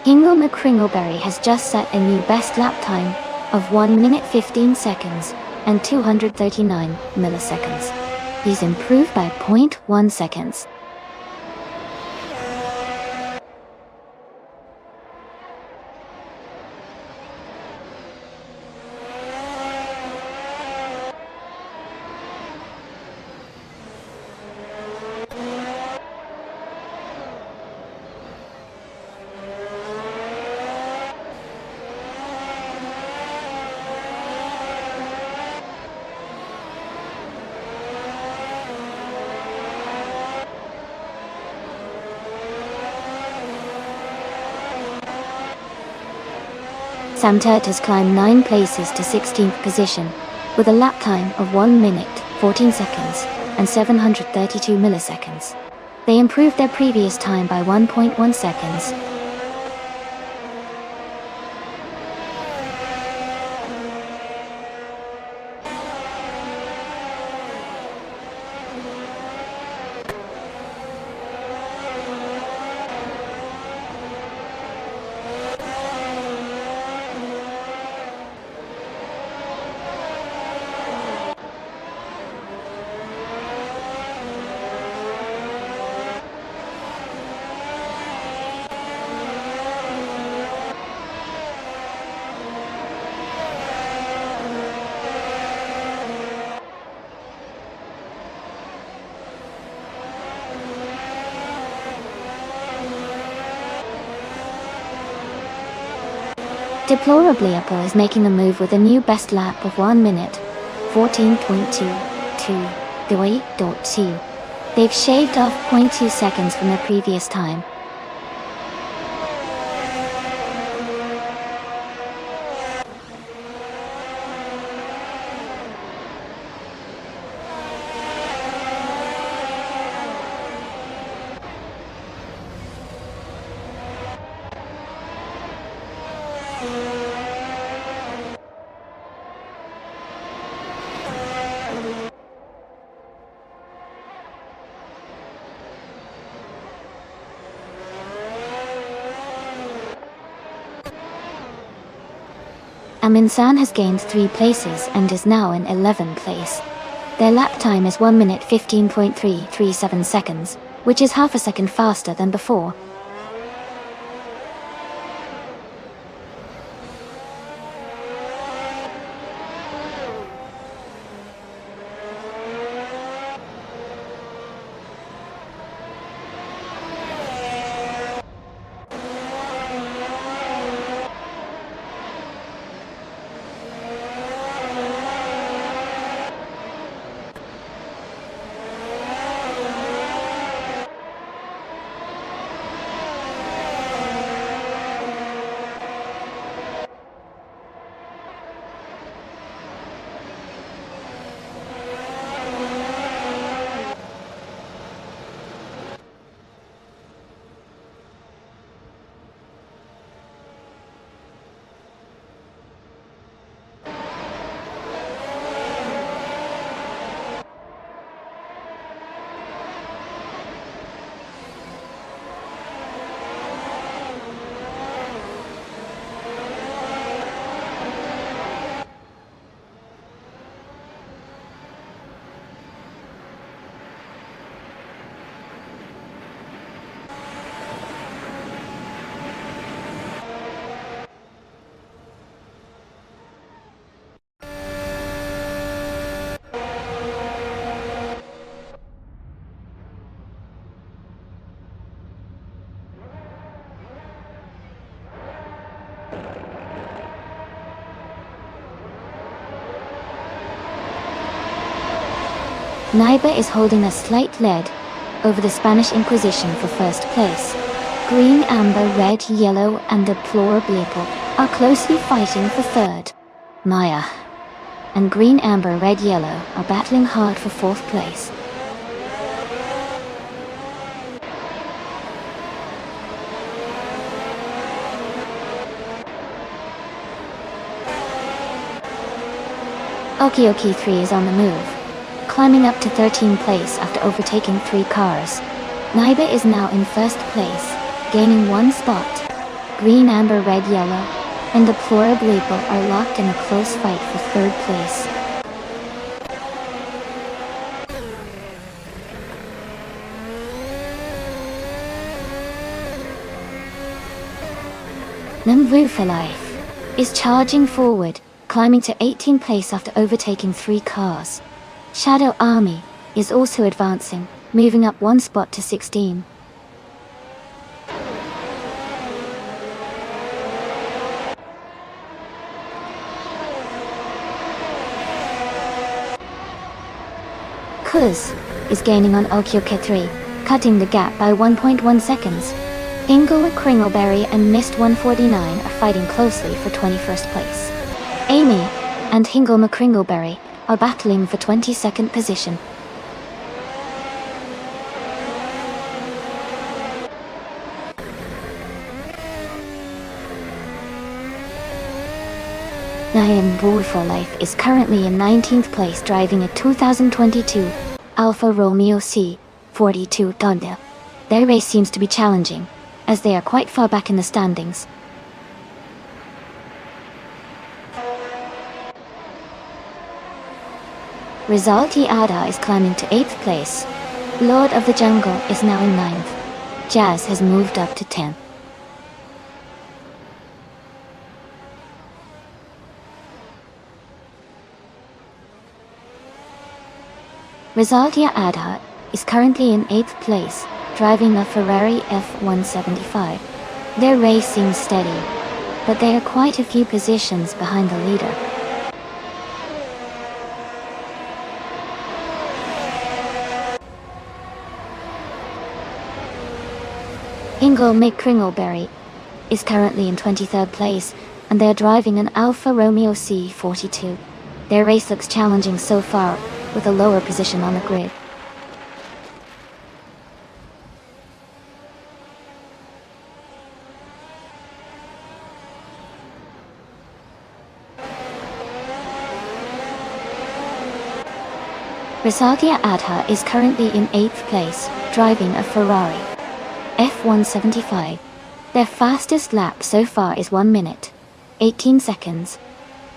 Hingo McCringleberry has just set a new best lap time of 1 minute 15 seconds and 239 milliseconds. He's improved by 0.1 seconds. Samtert has climbed 9 places to 16th position, with a lap time of 1 minute, 14 seconds, and 732 milliseconds. They improved their previous time by 1.1 seconds. Deplorably Apple is making a move with a new best lap of 1 minute, 14.223.2. They've shaved off 0.2 seconds from their previous time. Aminsan has gained 3 places and is now in 11th place. Their lap time is 1 minute 15.337 seconds, which is half a second faster than before. Naiba is holding a slight lead over the Spanish Inquisition for first place. Green, amber, red, yellow, and deplorably Apple are closely fighting for third. Maya and green, amber, red, yellow are battling hard for fourth place. Okioki 3 is on the move, climbing up to 13th place after overtaking 3 cars. Naiba is now in first place, gaining 1 spot. Green, amber, red, yellow, and deplorably Apple are locked in a close fight for third place. Numblue for life is charging forward, climbing to 18th place after overtaking 3 cars. Shadow Army is also advancing, moving up 1 spot to 16. Kuz is gaining on Okioke 3, cutting the gap by 1.1 seconds. Ingo Kringleberry and Mist 149 are fighting closely for 21st place. Amy and Hingo McCringleberry are battling for 22nd position. Naim for Life is currently in 19th place driving a 2022 Alfa Romeo C42 Donda. Their race seems to be challenging, as they are quite far back in the standings. Rizalti Ada is climbing to 8th place. Lord of the Jungle is now in 9th. Jazz has moved up to 10th. Rizaltia Adha is currently in 8th place, driving a Ferrari F175. Their race seems steady, but they are quite a few positions behind the leader. Ingo McCringleberry is currently in 23rd place, and they are driving an Alfa Romeo C42. Their race looks challenging so far, with a lower position on the grid. Risadia Adha is currently in 8th place, driving a Ferrari F175. Their fastest lap so far is 1 minute, 18 seconds,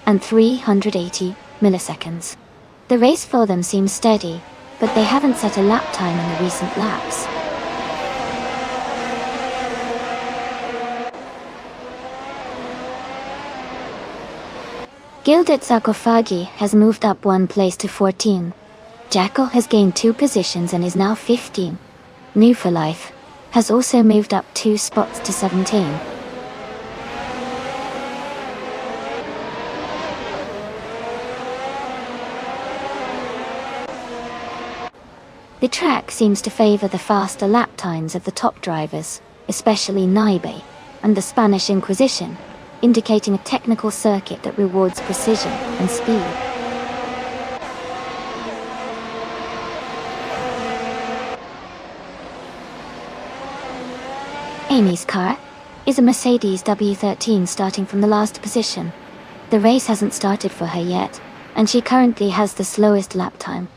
and 380 milliseconds. The race for them seems steady, but they haven't set a lap time in the recent laps. Gilded Sarkophagi has moved up 1 place to 14. Jackal has gained 2 positions and is now 15. New for Life has also moved up 2 spots to 17. The track seems to favor the faster lap times of the top drivers, especially Naibe and the Spanish Inquisition, indicating a technical circuit that rewards precision and speed. Amy's car is a Mercedes W13 starting from the last position. The race hasn't started for her yet, and she currently has the slowest lap time.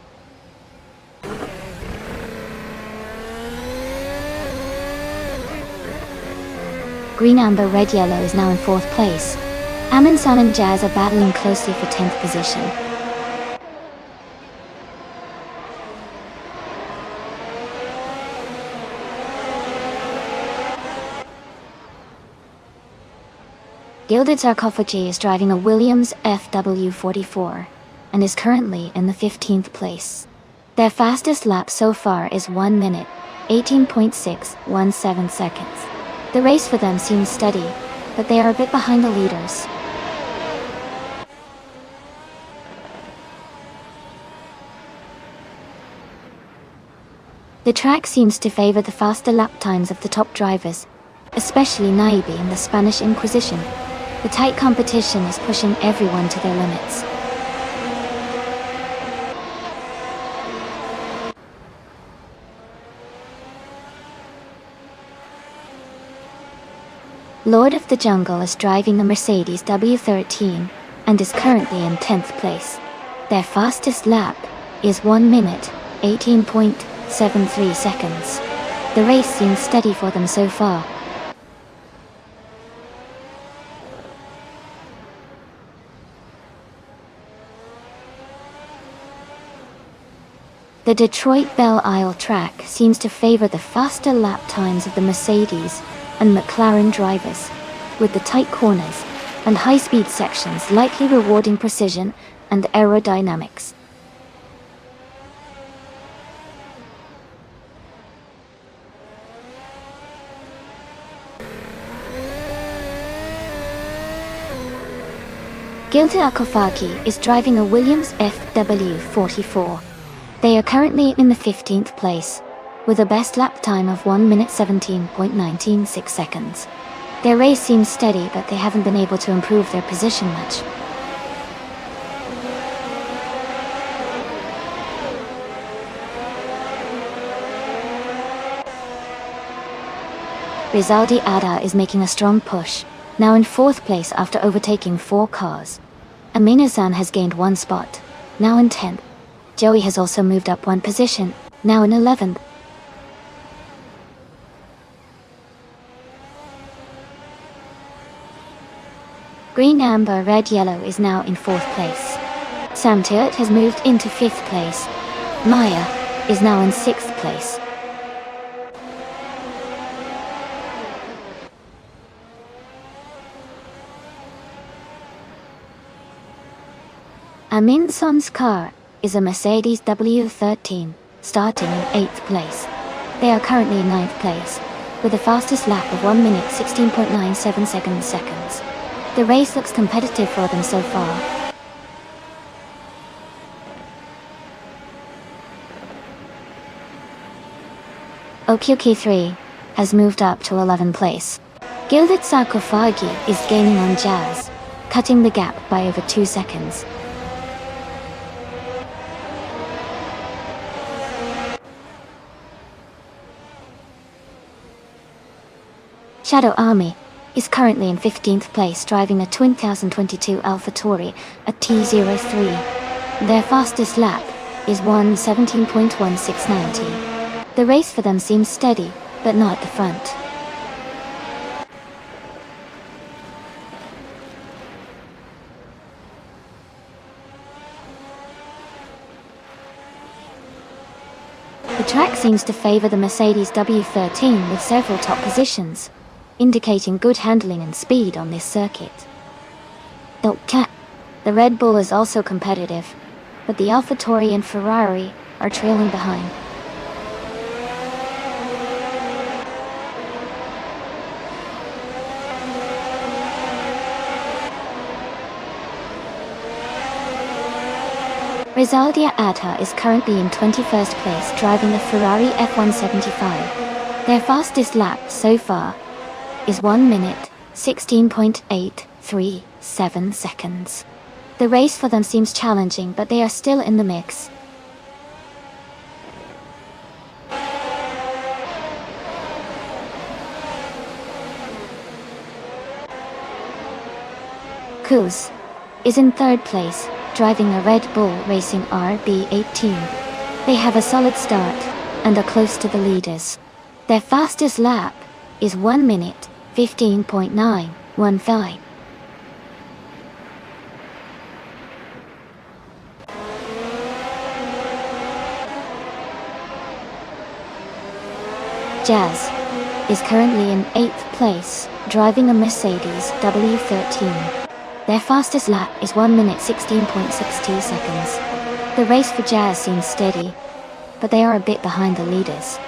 Green Amber Red Yellow is now in 4th place. Amin San and Jazz are battling closely for 10th position. Gilded Sarcophagy is driving a Williams FW44 and is currently in the 15th place. Their fastest lap so far is 1 minute, 18.617 seconds. The race for them seems steady, but they are a bit behind the leaders. The track seems to favor the faster lap times of the top drivers, especially Naibe and the Spanish Inquisition. The tight competition is pushing everyone to their limits. Lord of the Jungle is driving the Mercedes W13 and is currently in 10th place. Their fastest lap is 1 minute, 18.73 seconds. The race seems steady for them so far. The Detroit Belle Isle track seems to favor the faster lap times of the Mercedes and McLaren drivers, with the tight corners and high-speed sections likely rewarding precision and aerodynamics. Gilda Akofaki is driving a Williams FW44. They are currently in the 15th place. with a best lap time of 1 minute 17.196 seconds. Their race seems steady, but they haven't been able to improve their position much. Rizaldi Ada is making a strong push, now in 4th place after overtaking 4 cars. Amina-san has gained 1 spot, now in 10th. Joey has also moved up 1 position, now in 11th. Green, Amber, Red, Yellow is now in 4th place. Sam Turt has moved into 5th place. Maya is now in 6th place. Amin Son's car is a Mercedes W13, starting in 8th place. They are currently in 9th place, with the fastest lap of 1 minute 16.97 seconds. The race looks competitive for them so far. Okyuki 3 has moved up to 11th place. Gilded Sarkophagi is gaining on Jazz, cutting the gap by over 2 seconds. Shadow Army is currently in 15th place, driving a 2022 AlphaTauri, a T03. Their fastest lap is 1:17.1690. The race for them seems steady, but not at the front. The track seems to favor the Mercedes W13 with several top positions, indicating good handling and speed on this circuit. The Red Bull is also competitive, but the AlphaTauri and Ferrari are trailing behind. Rizaldi Adha is currently in 21st place, driving the Ferrari F175. Their fastest lap so far is 1 minute 16.837 seconds. The race for them seems challenging, but they are still in the mix. Kuz is in 3rd place, driving a Red Bull Racing RB18. They have a solid start and are close to the leaders. Their fastest lap is 1 minute 15.915. Jazz is currently in 8th place, driving a Mercedes W13. Their fastest lap is 1 minute 16.62 seconds. The race for Jazz seems steady, but they are a bit behind the leaders.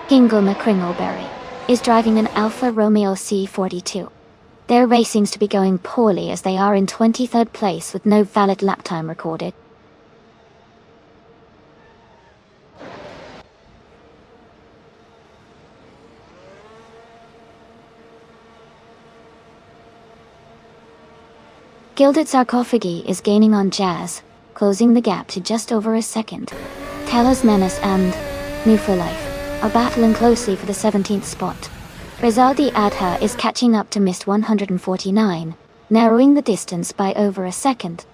Kingle McCringleberry is driving an Alfa Romeo C42. Their race seems to be going poorly, as they are in 23rd place with no valid lap time recorded. Gilded Sarkophagi is gaining on Jazz, closing the gap to just over a second. Talos Menace and New for Life are battling closely for the 17th spot. Rizaldi Adha is catching up to Mist 149, narrowing the distance by over a second.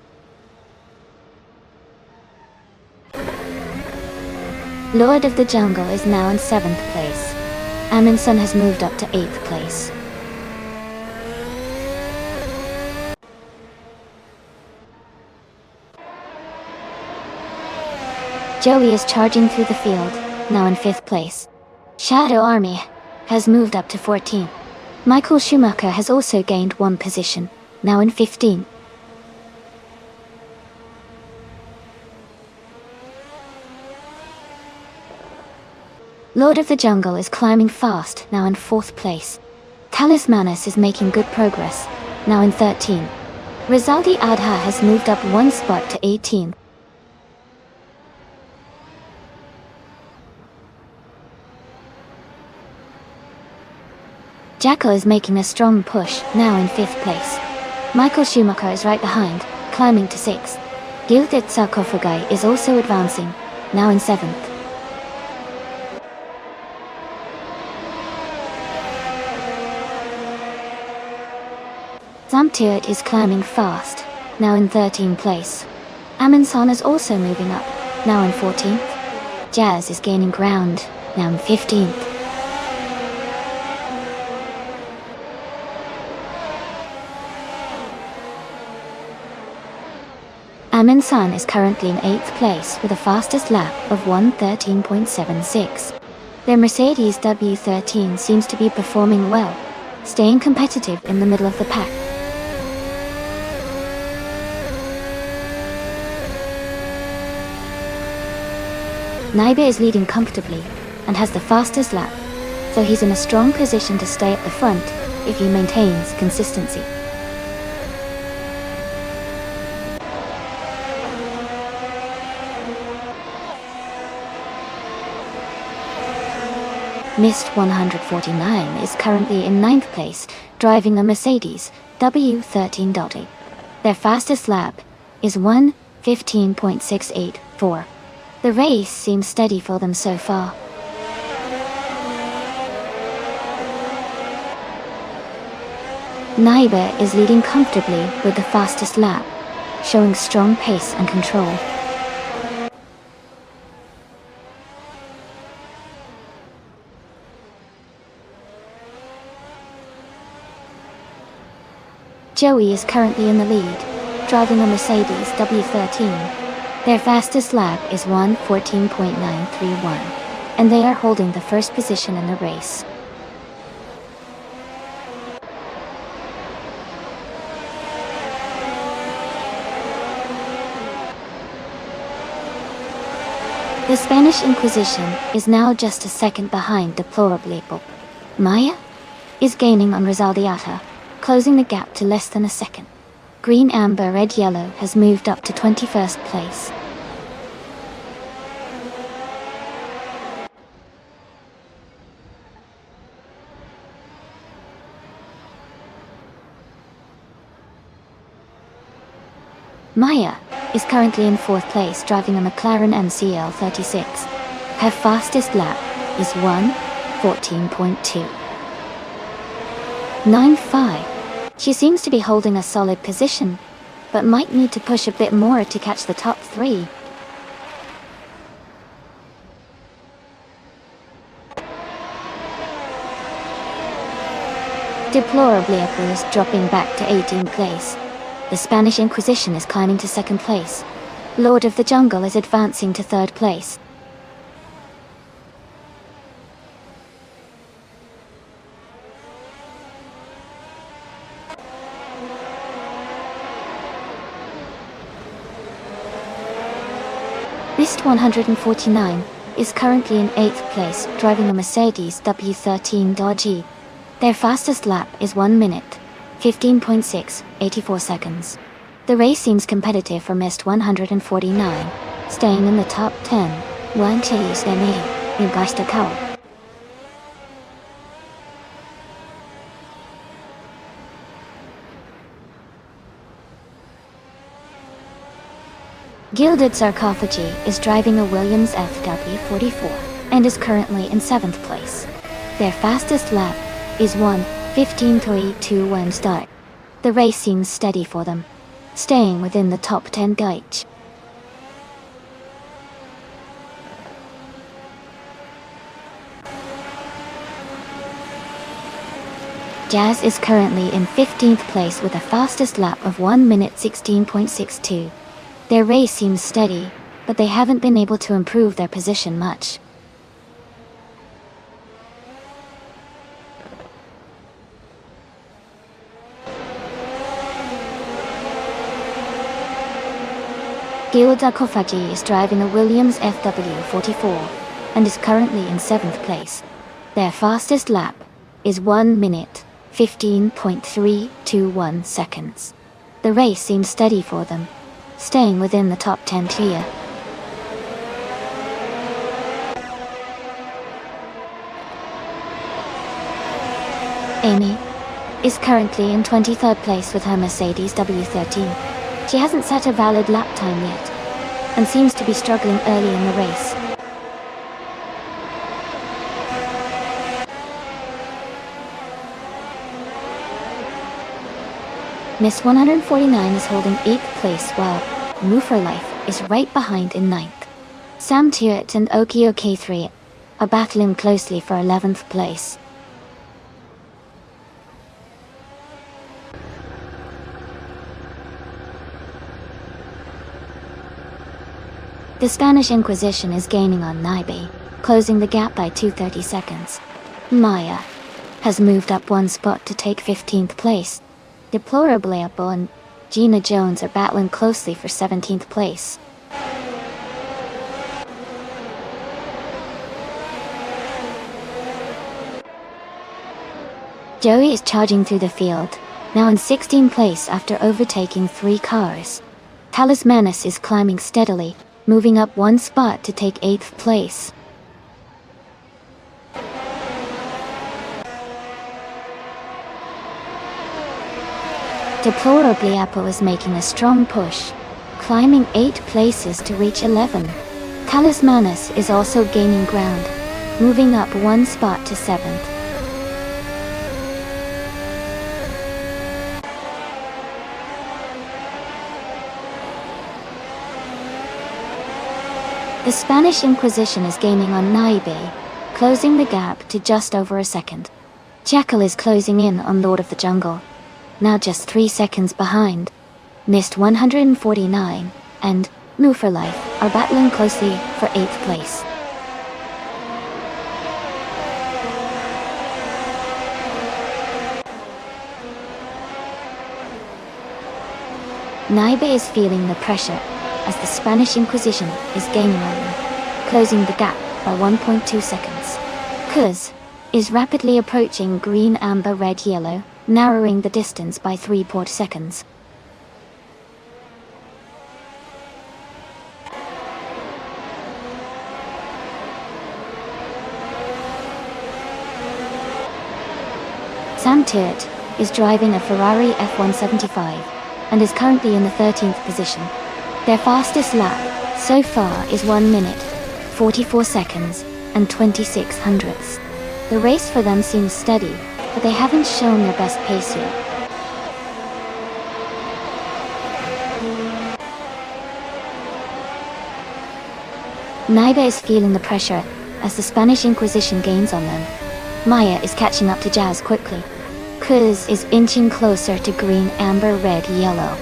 Lord of the Jungle is now in 7th place. Amundsen has moved up to 8th place. Joey is charging through the field, now in 5th place. Shadow Army has moved up to 14th. Michael Schumacher has also gained 1 position, now in 15th. Lord of the Jungle is climbing fast, now in 4th place. Talis Manus is making good progress, now in 13th. Rizaldi Adha has moved up one spot to 18th. Jacko is making a strong push, now in 5th place. Michael Schumacher is right behind, climbing to 6th. Gilded Sarkophagi is also advancing, now in 7th. Zamtiert is climbing fast, now in 13th place. Amundsen is also moving up, now in 14th. Jazz is gaining ground, now in 15th. Amundsen is currently in 8th place with a fastest lap of 1:13.76. Their Mercedes W13 seems to be performing well, staying competitive in the middle of the pack. Naibe is leading comfortably and has the fastest lap, so he's in a strong position to stay at the front if he maintains consistency. Mist 149 is currently in 9th place, driving a Mercedes W13.8. Their fastest lap is 1:15.684. The race seems steady for them so far. Naibe is leading comfortably with the fastest lap, showing strong pace and control. Joey is currently in the lead, driving a Mercedes W13. Their fastest lap is 1:14.931, and they are holding the first position in the race. The Spanish Inquisition is now just a second behind Deplorable. Maya is gaining on Rizaldiata, closing the gap to less than a second. Green, Amber, Red, Yellow has moved up to 21st place. Maya is currently in 4th place, driving a McLaren MCL 36. Her fastest lap is 1:14.295. She seems to be holding a solid position, but might need to push a bit more to catch the top 3. Deplorably is dropping back to 18th place. The Spanish Inquisition is climbing to 2nd place. Lord of the Jungle is advancing to 3rd place. Mist 149 is currently in 8th place, driving a Mercedes W13.G. Their fastest lap is 1:15.684 seconds. The race seems competitive for Mist 149, staying in the top 10. One chase they made in Gastakau. Gilded Sarcophagi is driving a Williams FW44 and is currently in 7th place. Their fastest lap is 1:15.321 start. The race seems steady for them, staying within the top 10 gauge. Jazz is currently in 15th place with a fastest lap of 1:16.62. Their race seems steady, but they haven't been able to improve their position much. Gilda Kofaji is driving a Williams FW44 and is currently in 7th place. Their fastest lap is 1:15.321 seconds. The race seems steady for them, staying within the top 10 tier. Amy is currently in 23rd place with her Mercedes W13. She hasn't set a valid lap time yet, and seems to be struggling early in the race. Miss 149 is holding 8th place while Move for Life is right behind in 9th. Sam Tuitt and Okio K3 are battling closely for 11th place. The Spanish Inquisition is gaining on Naibe, closing the gap by 230 seconds. Maya has moved up one spot to take 15th place. Deplorably Apple and Gina Jones are battling closely for 17th place. Joey is charging through the field, now in 16th place after overtaking 3 cars. Talismanus is climbing steadily, moving up one spot to take 8th place. Deplorably Apple is making a strong push, climbing 8 places to reach 11. Talismanus is also gaining ground, moving up one spot to 7th. The Spanish Inquisition is gaining on Naibe, closing the gap to just over a second. Jackal is closing in on Lord of the Jungle, now just 3 seconds behind. Missed 149 and Move for Life are battling closely for 8th place. Naibe is feeling the pressure as the Spanish Inquisition is gaining on them, closing the gap by 1.2 seconds. Kuz is rapidly approaching green, amber, red, yellow, narrowing the distance by 3 seconds. Sam Tuitt is driving a Ferrari F175 and is currently in the 13th position. Their fastest lap so far is 1 minute, 44 seconds, and 26 hundredths. The race for them seems steady, but they haven't shown their best pace yet. Naibe is feeling the pressure as the Spanish Inquisition gains on them. Maya is catching up to Jazz quickly. Kuz is inching closer to green, amber, red, yellow.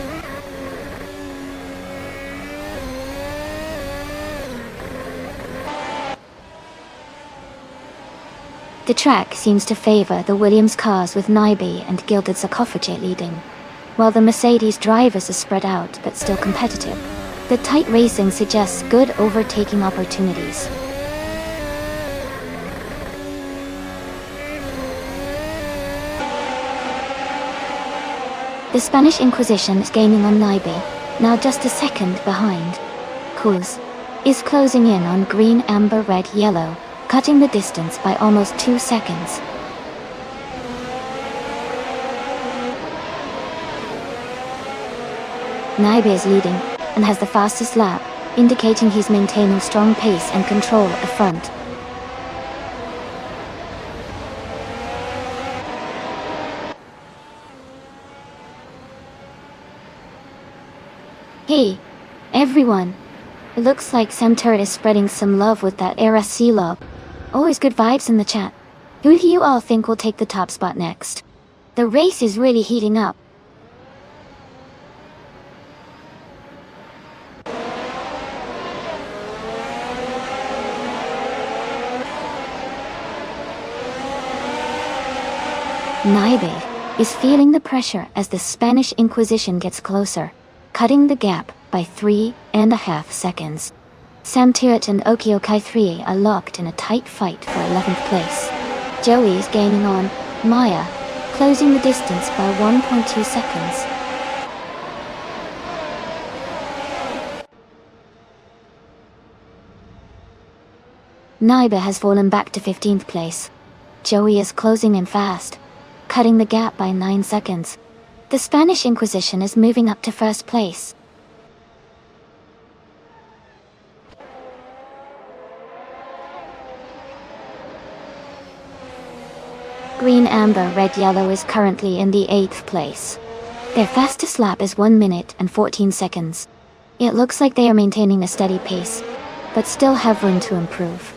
The track seems to favor the Williams cars with Naibe and Gilded Sarcophagi leading, while the Mercedes drivers are spread out but still competitive. The tight racing suggests good overtaking opportunities. The Spanish Inquisition is gaining on Naibe, now just a second behind. Kuz is closing in on green, amber, red, yellow, cutting the distance by almost 2 seconds. Naibe is leading and has the fastest lap, indicating he's maintaining strong pace and control at the front. Hey, everyone! It looks like Samtur is spreading some love with that RSC lob. Always good vibes in the chat. Who do you all think will take the top spot next? The race is really heating up. Naibe is feeling the pressure as the Spanish Inquisition gets closer, cutting the gap by 3.5 seconds. Sam Tuitt and Okio Kai3 are locked in a tight fight for 11th place. Joey is gaining on Maya, closing the distance by 1.2 seconds. Naiba has fallen back to 15th place. Joey is closing in fast, cutting the gap by 9 seconds. The Spanish Inquisition is moving up to first place. Green, amber, red, yellow is currently in the 8th place. Their fastest lap is 1 minute and 14 seconds. It looks like they are maintaining a steady pace, but still have room to improve.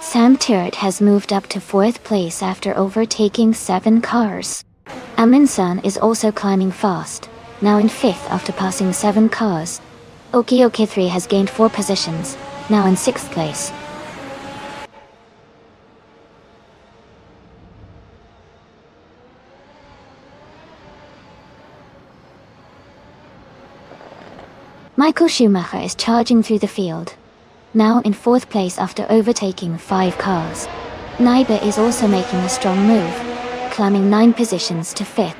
Sam Turret has moved up to 4th place after overtaking 7 cars. Aminsan is also climbing fast, now in 5th after passing 7 cars. Okioki 3 has gained 4 positions, now in 6th place. Michael Schumacher is charging through the field, now in 4th place after overtaking 5 cars. Naiba is also making a strong move, climbing 9 positions to 5th.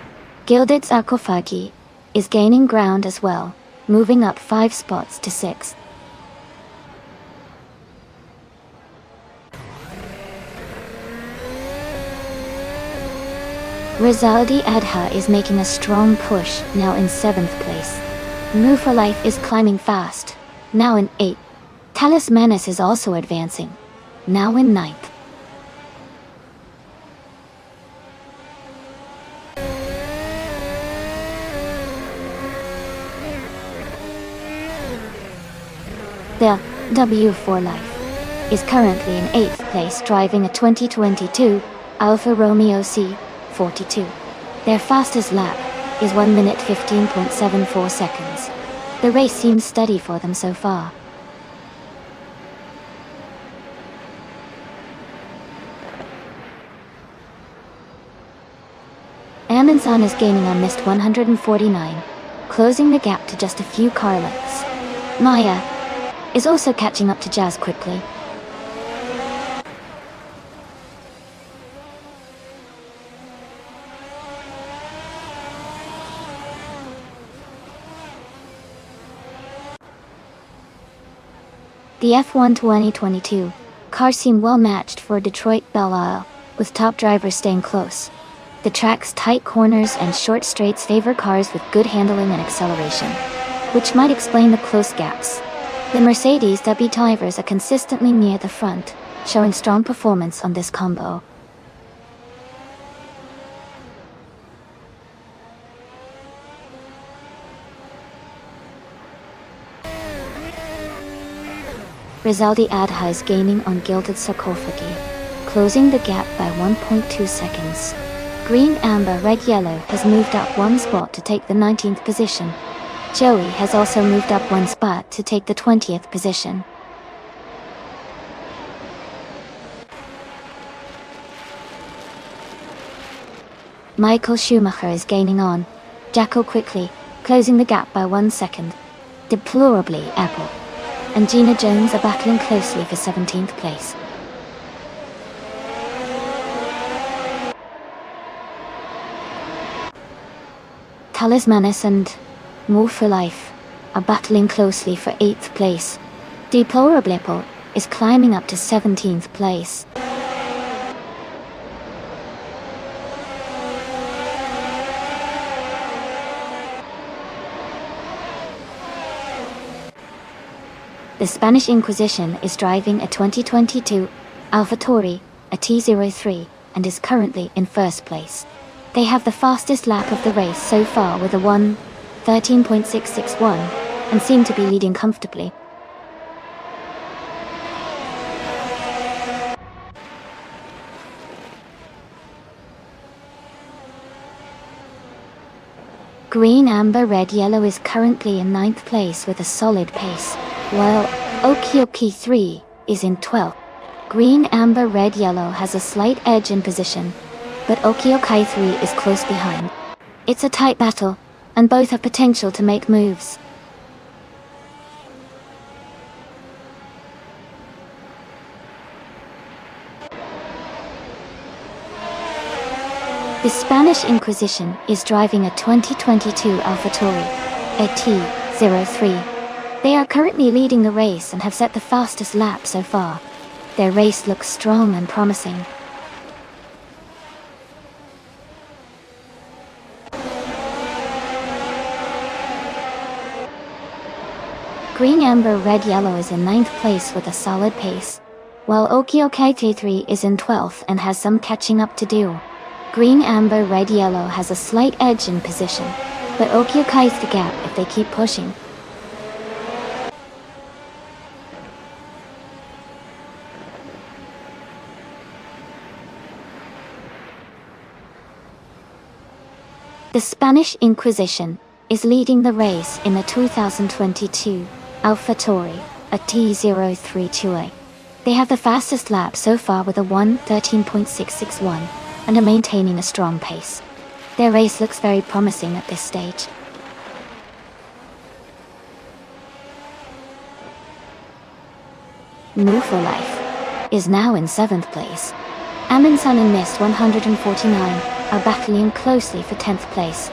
Gilded Sarkophagi is gaining ground as well, moving up 5 spots to 6th. Rizaldi Adha is making a strong push, now in 7th place. Move for Life is climbing fast, now in 8th. Talis Menace is also advancing, now in 9th. The W4 Life is currently in 8th place driving a 2022 Alfa Romeo C42. Their fastest lap is 1 minute 15.74 seconds. The race seems steady for them so far. Aminsan is gaining on missed 149, closing the gap to just a few car lengths. Maya is also catching up to Jazz quickly. The F1 2022 cars seem well matched for Detroit Belle Isle, with top drivers staying close. The track's tight corners and short straights favor cars with good handling and acceleration, which might explain the close gaps. The Mercedes W drivers are consistently near the front, showing strong performance on this combo. Rizaldi Adha is gaining on Gilded Sarkophagi, closing the gap by 1.2 seconds. Green, amber, red, yellow has moved up 1 spot to take the 19th position. Joey has also moved up 1 spot to take the 20th position. Michael Schumacher is gaining on Jacko quickly, closing the gap by 1 second. Deplorably, Apple and Gina Jones are battling closely for 17th place. Talismanis and More for Life are battling closely for 8th place. Deplorable is climbing up to 17th place. The Spanish Inquisition is driving a 2022 AlphaTauri, a T03, and is currently in 1st place. They have the fastest lap of the race so far with a 1:13.661 and seem to be leading comfortably. Green, amber, red, yellow is currently in 9th place with a solid pace, while Okioki 3 is in 12th. Green, amber, red, yellow has a slight edge in position, but Okioki 3 is close behind. It's a tight battle, and both have potential to make moves. The Spanish Inquisition is driving a 2022 AlphaTauri, a T03. They are currently leading the race and have set the fastest lap so far. Their race looks strong and promising. Green, Amber, Red, Yellow is in 9th place with a solid pace, while Okiokai T3 is in 12th and has some catching up to do. Green, Amber, Red, Yellow has a slight edge in position, but Okiokai's the gap if they keep pushing. The Spanish Inquisition is leading the race in the 2022 AlphaTauri, a T0328. They have the fastest lap so far with a 1:13.661 and are maintaining a strong pace. Their race looks very promising at this stage. New for Life is now in 7th place. Amundsen and Mist 149 are battling closely for 10th place.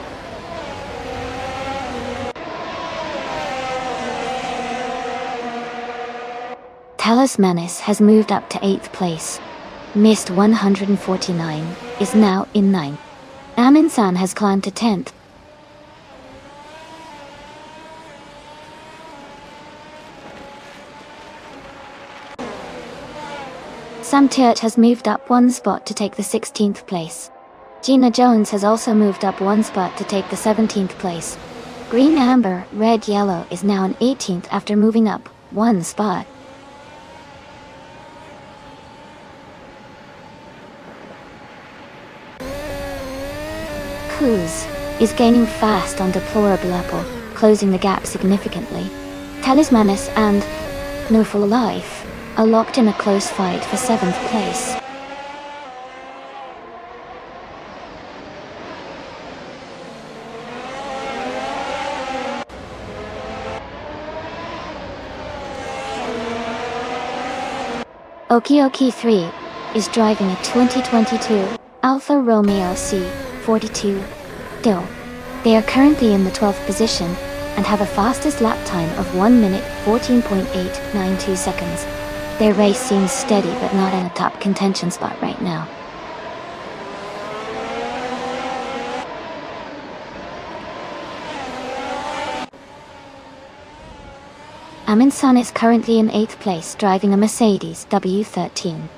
Talismanis has moved up to 8th place. Mist 149 is now in 9th. Amundsen has climbed to 10th. Samtiert has moved up 1 spot to take the 16th place. Gina Jones has also moved up 1 spot to take the 17th place. Green, Amber, Red, Yellow is now in 18th after moving up 1 spot. Cruz is gaining fast on Deplorable Apple, closing the gap significantly. Talismanis and No for Life are locked in a close fight for 7th place. Okioki 3 is driving a 2022 Alfa Romeo C42 DO. They are currently in the 12th position and have a fastest lap time of 1 minute 14.892 seconds. Their race seems steady but not in a top contention spot right now. Amundsen is currently in 8th place driving a Mercedes W13.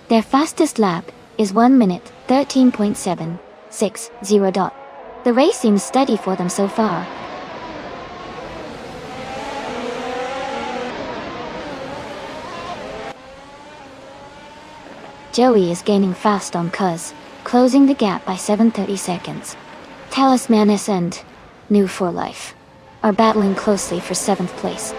Their fastest lap is 1 minute 13.760. The race seems steady for them so far. Joey is gaining fast on Cuz, closing the gap by 7:30 seconds. Talismanis and New for Life are battling closely for 7th place.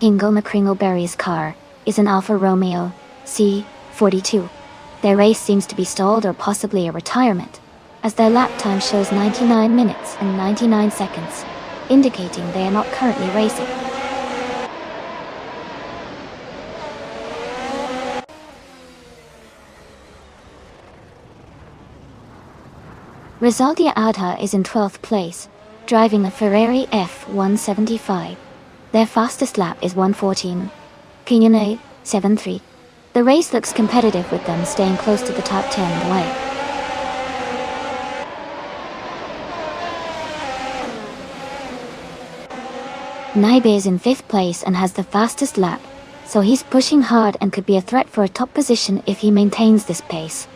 Ingo McCringleberry's car is an Alfa Romeo C42. Their race seems to be stalled or possibly a retirement, as their lap time shows 99 minutes and 99 seconds, indicating they are not currently racing. Resultia Adha is in 12th place, driving a Ferrari F175. Their fastest lap is 1:14. Pignone 7:3. The race looks competitive with them staying close to the top 10 in the way. Naibe is in 5th place and has the fastest lap, so he's pushing hard and could be a threat for a top position if he maintains this pace.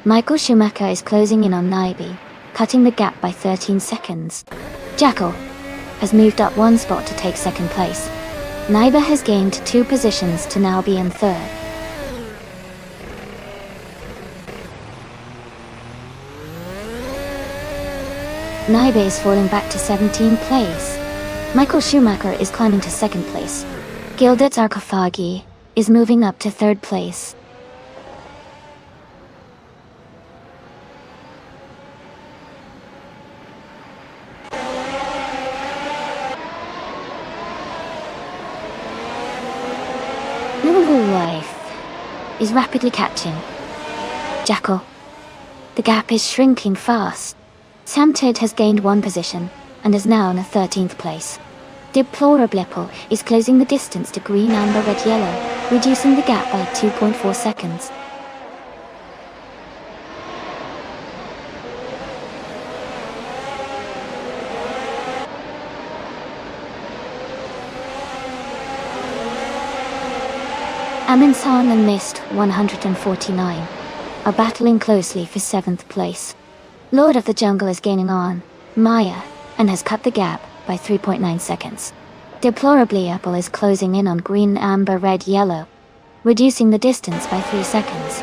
Michael Schumacher is closing in on Naibe, cutting the gap by 13 seconds. Jackal has moved up 1 spot to take 2nd place. Naibe has gained 2 positions to now be in 3rd. Naibe is falling back to 17th place. Michael Schumacher is climbing to 2nd place. Gilbert Sarkophagi is moving up to 3rd place. is rapidly catching Jackal. The gap is shrinking fast. Sam Toad has gained 1 position and is now in a 13th place. Deplorable is closing the distance to green, amber, red, yellow, reducing the gap by 2.4 seconds. Aminsan and Mist 149 are battling closely for 7th place. Lord of the Jungle is gaining on Maya and has cut the gap by 3.9 seconds. Deplorably Apple is closing in on green, amber, red, yellow, reducing the distance by 3 seconds.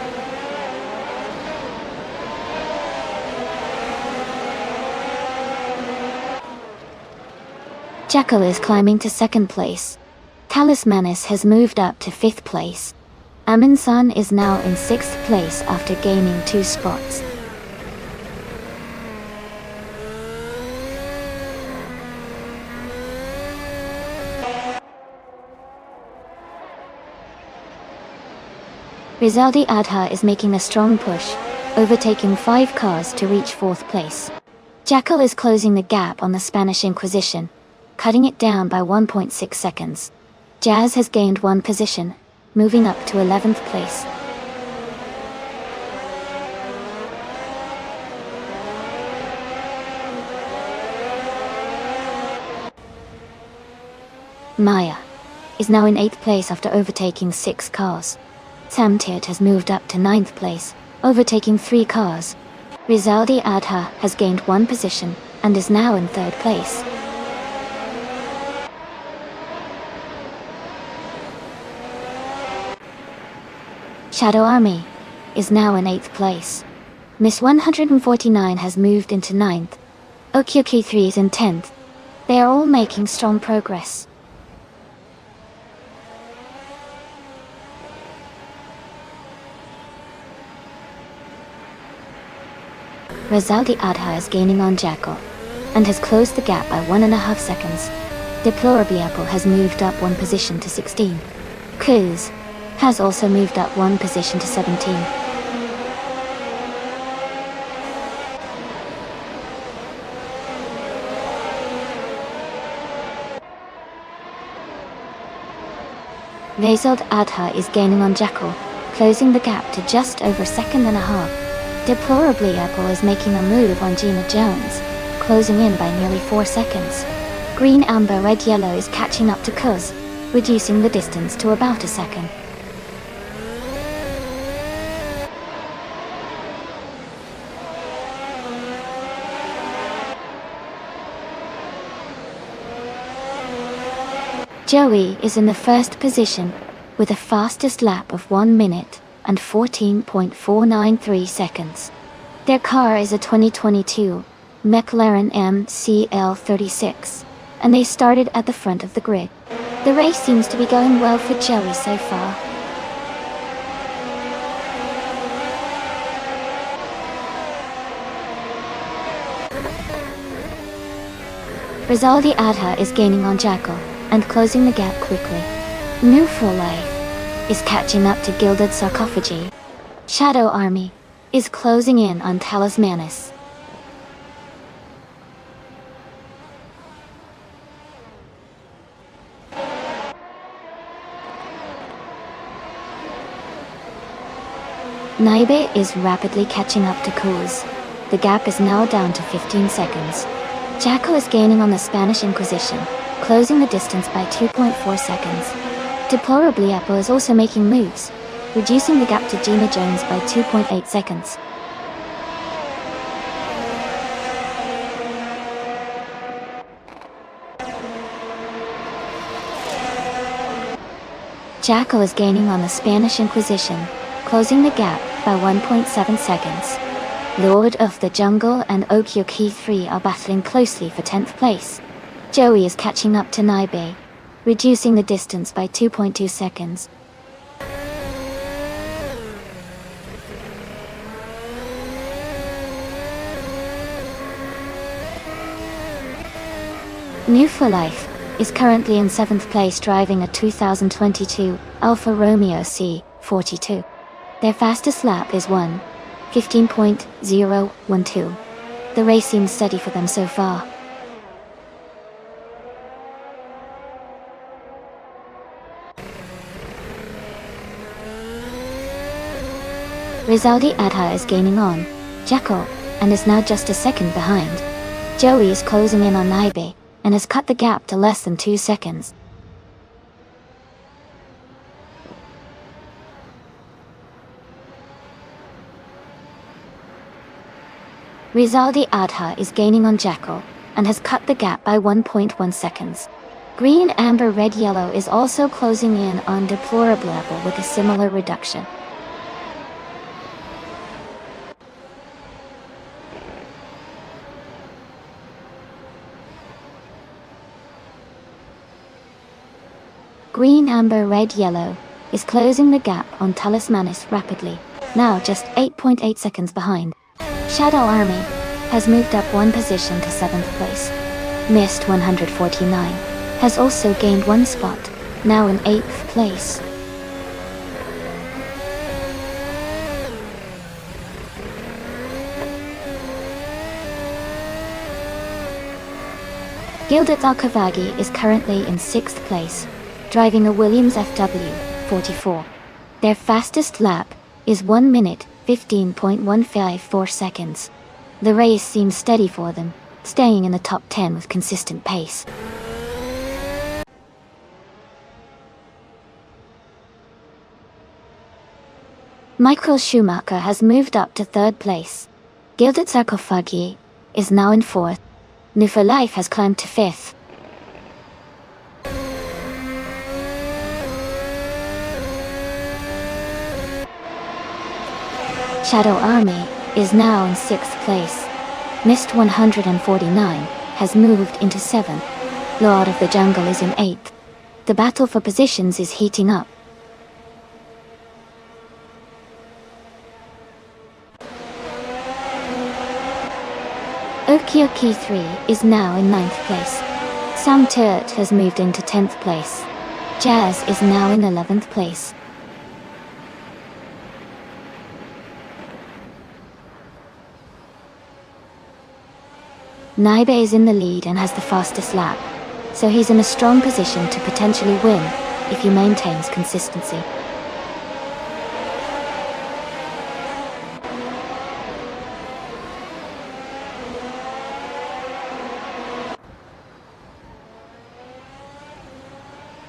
Jackal is climbing to 2nd place. Talismanus has moved up to 5th place. Aminsan is now in 6th place after gaining 2 spots. Rizaldi Adha is making a strong push, overtaking 5 cars to reach 4th place. Jackal is closing the gap on the Spanish Inquisition, cutting it down by 1.6 seconds. Jazz has gained 1 position, moving up to 11th place. Maya is now in 8th place after overtaking 6 cars. Sam Toad has moved up to 9th place, overtaking 3 cars. Rizaldi Adha has gained 1 position and is now in 3rd place. Shadow Army is now in 8th place. Miss 149 has moved into 9th. OQQ3 is in 10th. They are all making strong progress. Rizaldi Adha is gaining on Jackal and has closed the gap by 1.5 seconds. Deplorably Apple has moved up 1 position to 16. Cruz has also moved up 1 position to 17. Rizaldi Adha is gaining on Jackal, closing the gap to just over 1.5 seconds. Deplorably Apple is making a move on Gina Jones, closing in by nearly 4 seconds. Green, amber, red, yellow is catching up to Cuz, reducing the distance to about 1 second. Joey is in the 1st position, with a fastest lap of 1 minute and 14.493 seconds. Their car is a 2022 McLaren MCL36, and they started at the front of the grid. The race seems to be going well for Joey so far. Rizaldi Adha is gaining on Jackal and closing the gap quickly. New For Life is catching up to Gilded Sarcophagi. Shadow Army is closing in on Talismanus. Naibe is rapidly catching up to Cruz. The gap is now down to 15 seconds. Jackal is gaining on the Spanish Inquisition, closing the distance by 2.4 seconds. Deplorably Apple is also making moves, reducing the gap to Gina Jones by 2.8 seconds. Jackal is gaining on the Spanish Inquisition, closing the gap by 1.7 seconds. Lord of the Jungle and OQQ3 are battling closely for 10th place. Joey is catching up to Naibe, reducing the distance by 2.2 seconds. New For Life is currently in 7th place driving a 2022 Alfa Romeo C42. Their fastest lap is 1:15.012. The race seems steady for them so far. Rizaldi Adha is gaining on Jekyll and is now just a second behind. Joey is closing in on Naibe and has cut the gap to less than 2 seconds. Rizaldi Adha is gaining on Jekyll and has cut the gap by 1.1 seconds. Green, amber, red, yellow is also closing in on Deplorable with a similar reduction. Green, amber, red, yellow is closing the gap on Talismanis rapidly, now just 8.8 seconds behind. Shadow Army has moved up 1 position to 7th place. Mist 149 has also gained 1 spot, now in 8th place. Gilded Alkavagi is currently in 6th place, driving a Williams FW 44. Their fastest lap is 1 minute 15.154 seconds. The race seems steady for them, staying in the top 10 with consistent pace. Michael Schumacher has moved up to 3rd place. Gilded Sarkophagi is now in 4th. New for Life has climbed to 5th. Shadow Army is now in 6th place. Mist 149 has moved into 7th. Lord of the Jungle is in 8th. The battle for positions is heating up. Okioki 3 is now in 9th place. Sam Turt has moved into 10th place. Jazz is now in 11th place. Naibe is in the lead and has the fastest lap, so he's in a strong position to potentially win if he maintains consistency.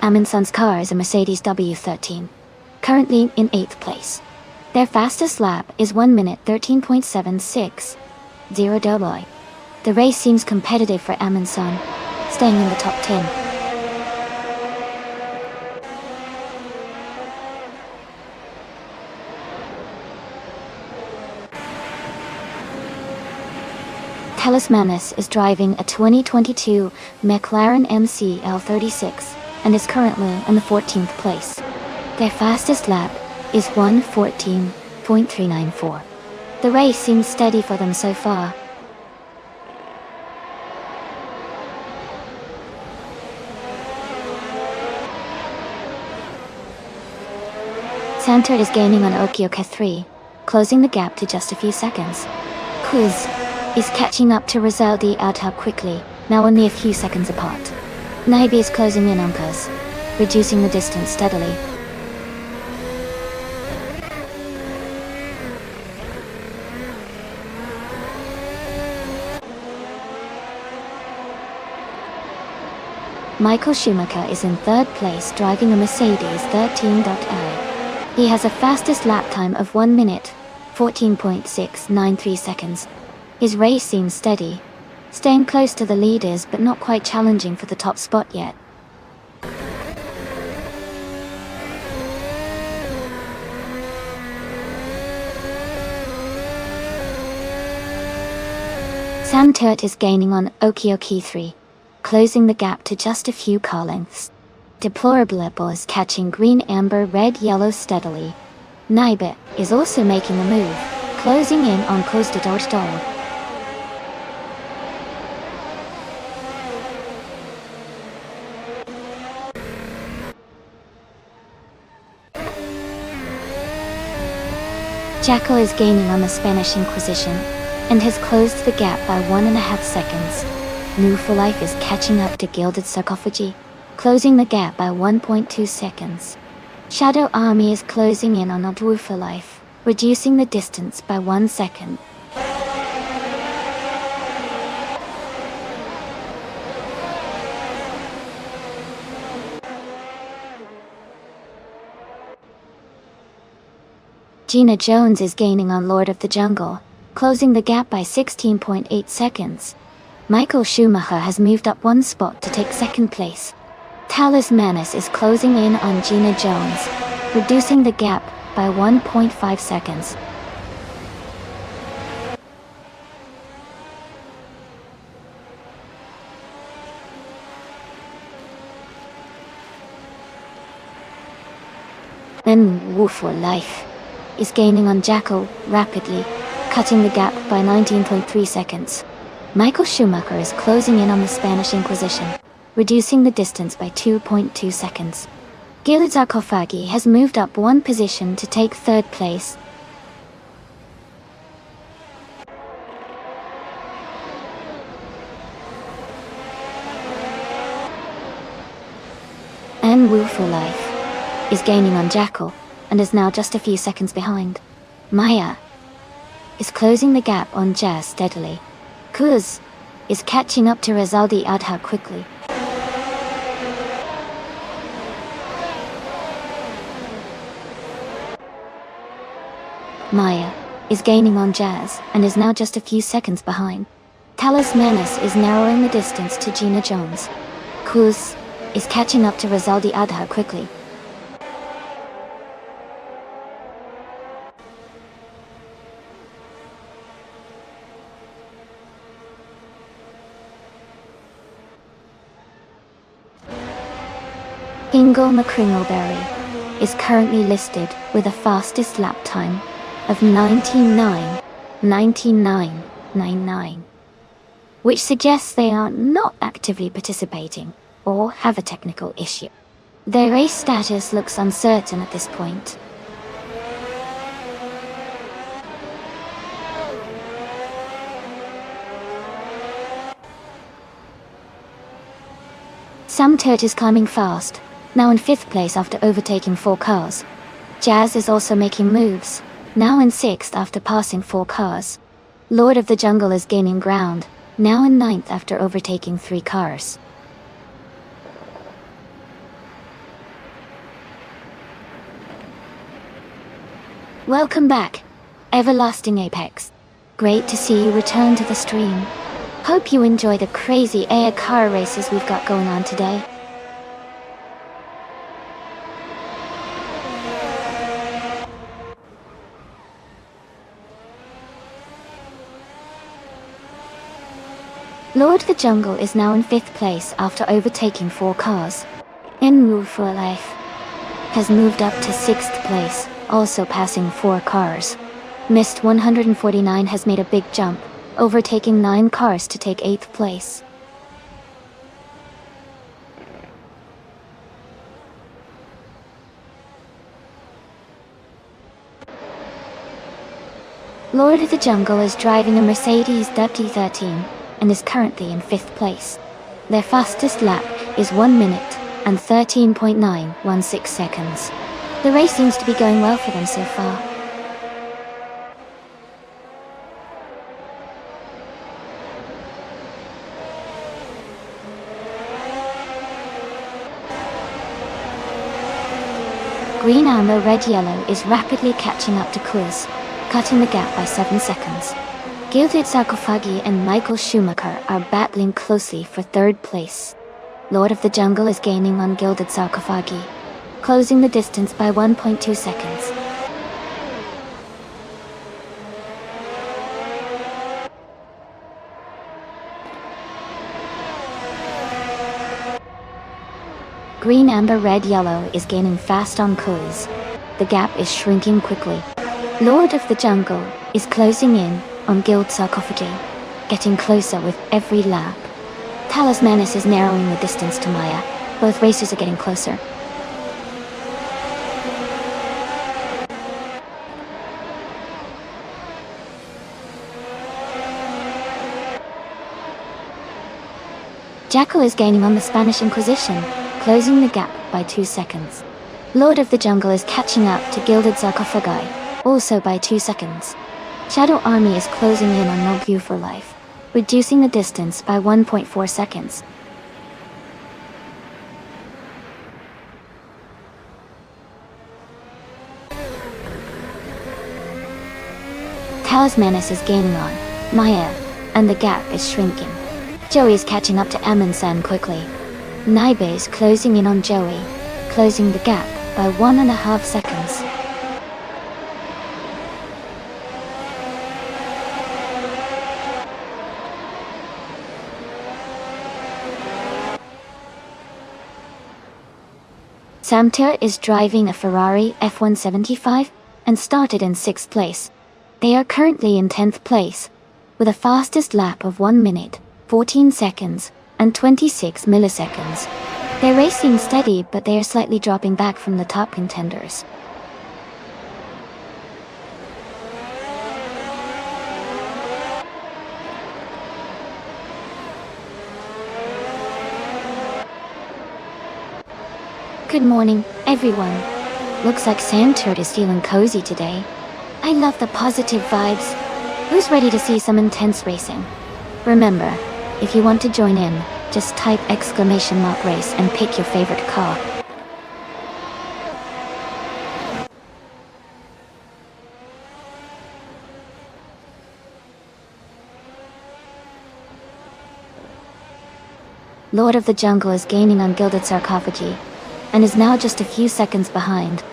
Amundsen's car is a Mercedes W13, currently in 8th place. Their fastest lap is 1 minute 13.760. The race seems competitive for Amundsen, staying in the top 10. Talismanis is driving a 2022 McLaren MCL36 and is currently in the 14th place. Their fastest lap is 1:14.394. The race seems steady for them so far. Santer is gaining on Okioka 3, closing the gap to just a few seconds. Kuz is catching up to Rizaldi Adha quickly, now only a few seconds apart. Naibe is closing in on Kuz, reducing the distance steadily. Michael Schumacher is in 3rd place driving a Mercedes 13.0. He has a fastest lap time of 1 minute, 14.693 seconds. His race seems steady, staying close to the leaders but not quite challenging for the top spot yet. Sam Turt is gaining on Okioki 3, closing the gap to just a few car lengths. Deplorable is catching green, amber, red, yellow steadily. Naibe is also making a move, closing in on Costa Dorstall. Jackal is gaining on the Spanish Inquisition, and has closed the gap by 1.5 seconds. New for Life is catching up to Gilded Sarcophagi, closing the gap by 1.2 seconds. Shadow Army is closing in on New for Life, reducing the distance by 1 second. Gina Jones is gaining on Lord of the Jungle, closing the gap by 16.8 seconds. Michael Schumacher has moved up 1 spot to take 2nd place. Talismanus is closing in on Gina Jones, reducing the gap by 1.5 seconds. Then Wu for Life is gaining on Jackal rapidly, cutting the gap by 19.3 seconds. Michael Schumacher is closing in on the Spanish Inquisition, reducing the distance by 2.2 seconds. Gilded Sarcophagi has moved up 1 position to take 3rd place. And Wu for Life is gaining on Jackal, and is now just a few seconds behind. Maya is closing the gap on Jazz steadily. Kuz is catching up to Rizaldi Adha quickly. Maya is gaining on Jazz and is now just a few seconds behind. Talismanus is narrowing the distance to Gina Jones. Kuz is catching up to Rizaldi Adha quickly. Ingle McCringleberry is currently listed with a fastest lap time of 19.99999, which suggests they are not actively participating or have a technical issue. Their race status looks uncertain at this point. Sam Turt is climbing fast, now in 5th place after overtaking 4 cars. Jazz is also making moves, now in 6th after passing 4 cars. Lord of the Jungle is gaining ground, now in 9th after overtaking 3 cars. Welcome back, Everlasting Apex. Great to see you return to the stream. Hope you enjoy the crazy air car races we've got going on today. Lord of the Jungle is now in 5th place after overtaking 4 cars. Enwu for Life has moved up to 6th place, also passing 4 cars. Mist 149 has made a big jump, overtaking 9 cars to take 8th place. Lord of the Jungle is driving a Mercedes WT13 and is currently in 5th place. Their fastest lap is 1 minute and 13.916 seconds. The race seems to be going well for them so far. Green Amber Red Yellow is rapidly catching up to Quiz, cutting the gap by 7 seconds. Gilded Sarcophagi and Michael Schumacher are battling closely for 3rd place. Lord of the Jungle is gaining on Gilded Sarcophagi, closing the distance by 1.2 seconds. Green Amber Red Yellow is gaining fast on Quiz. The gap is shrinking quickly. Lord of the Jungle is closing in on Gilded Sarcophagi, getting closer with every lap. Talismanus is narrowing the distance to Maya. Both racers are getting closer. Jackal is gaining on the Spanish Inquisition, closing the gap by 2 seconds. Lord of the Jungle is catching up to Gilded Sarcophagi, also by 2 seconds. Shadow Army is closing in on Nobu for life, reducing the distance by 1.4 seconds. Talismanus is gaining on Maya, and the gap is shrinking. Joey is catching up to Amundsen quickly. Naibe is closing in on Joey, closing the gap by 1.5 seconds. Samter is driving a Ferrari F175 and started in 6th place. They are currently in 10th place, with a fastest lap of 1 minute, 14 seconds, and 26 milliseconds. Their race seems steady, but they are slightly dropping back from the top contenders. Good morning, everyone. Looks like Samter is feeling cozy today. I love the positive vibes. Who's ready to see some intense racing? Remember, if you want to join in, just type !race and pick your favorite car. Lord of the Jungle is gaining on Gilded Sarcophagi, and is now just a few seconds behind.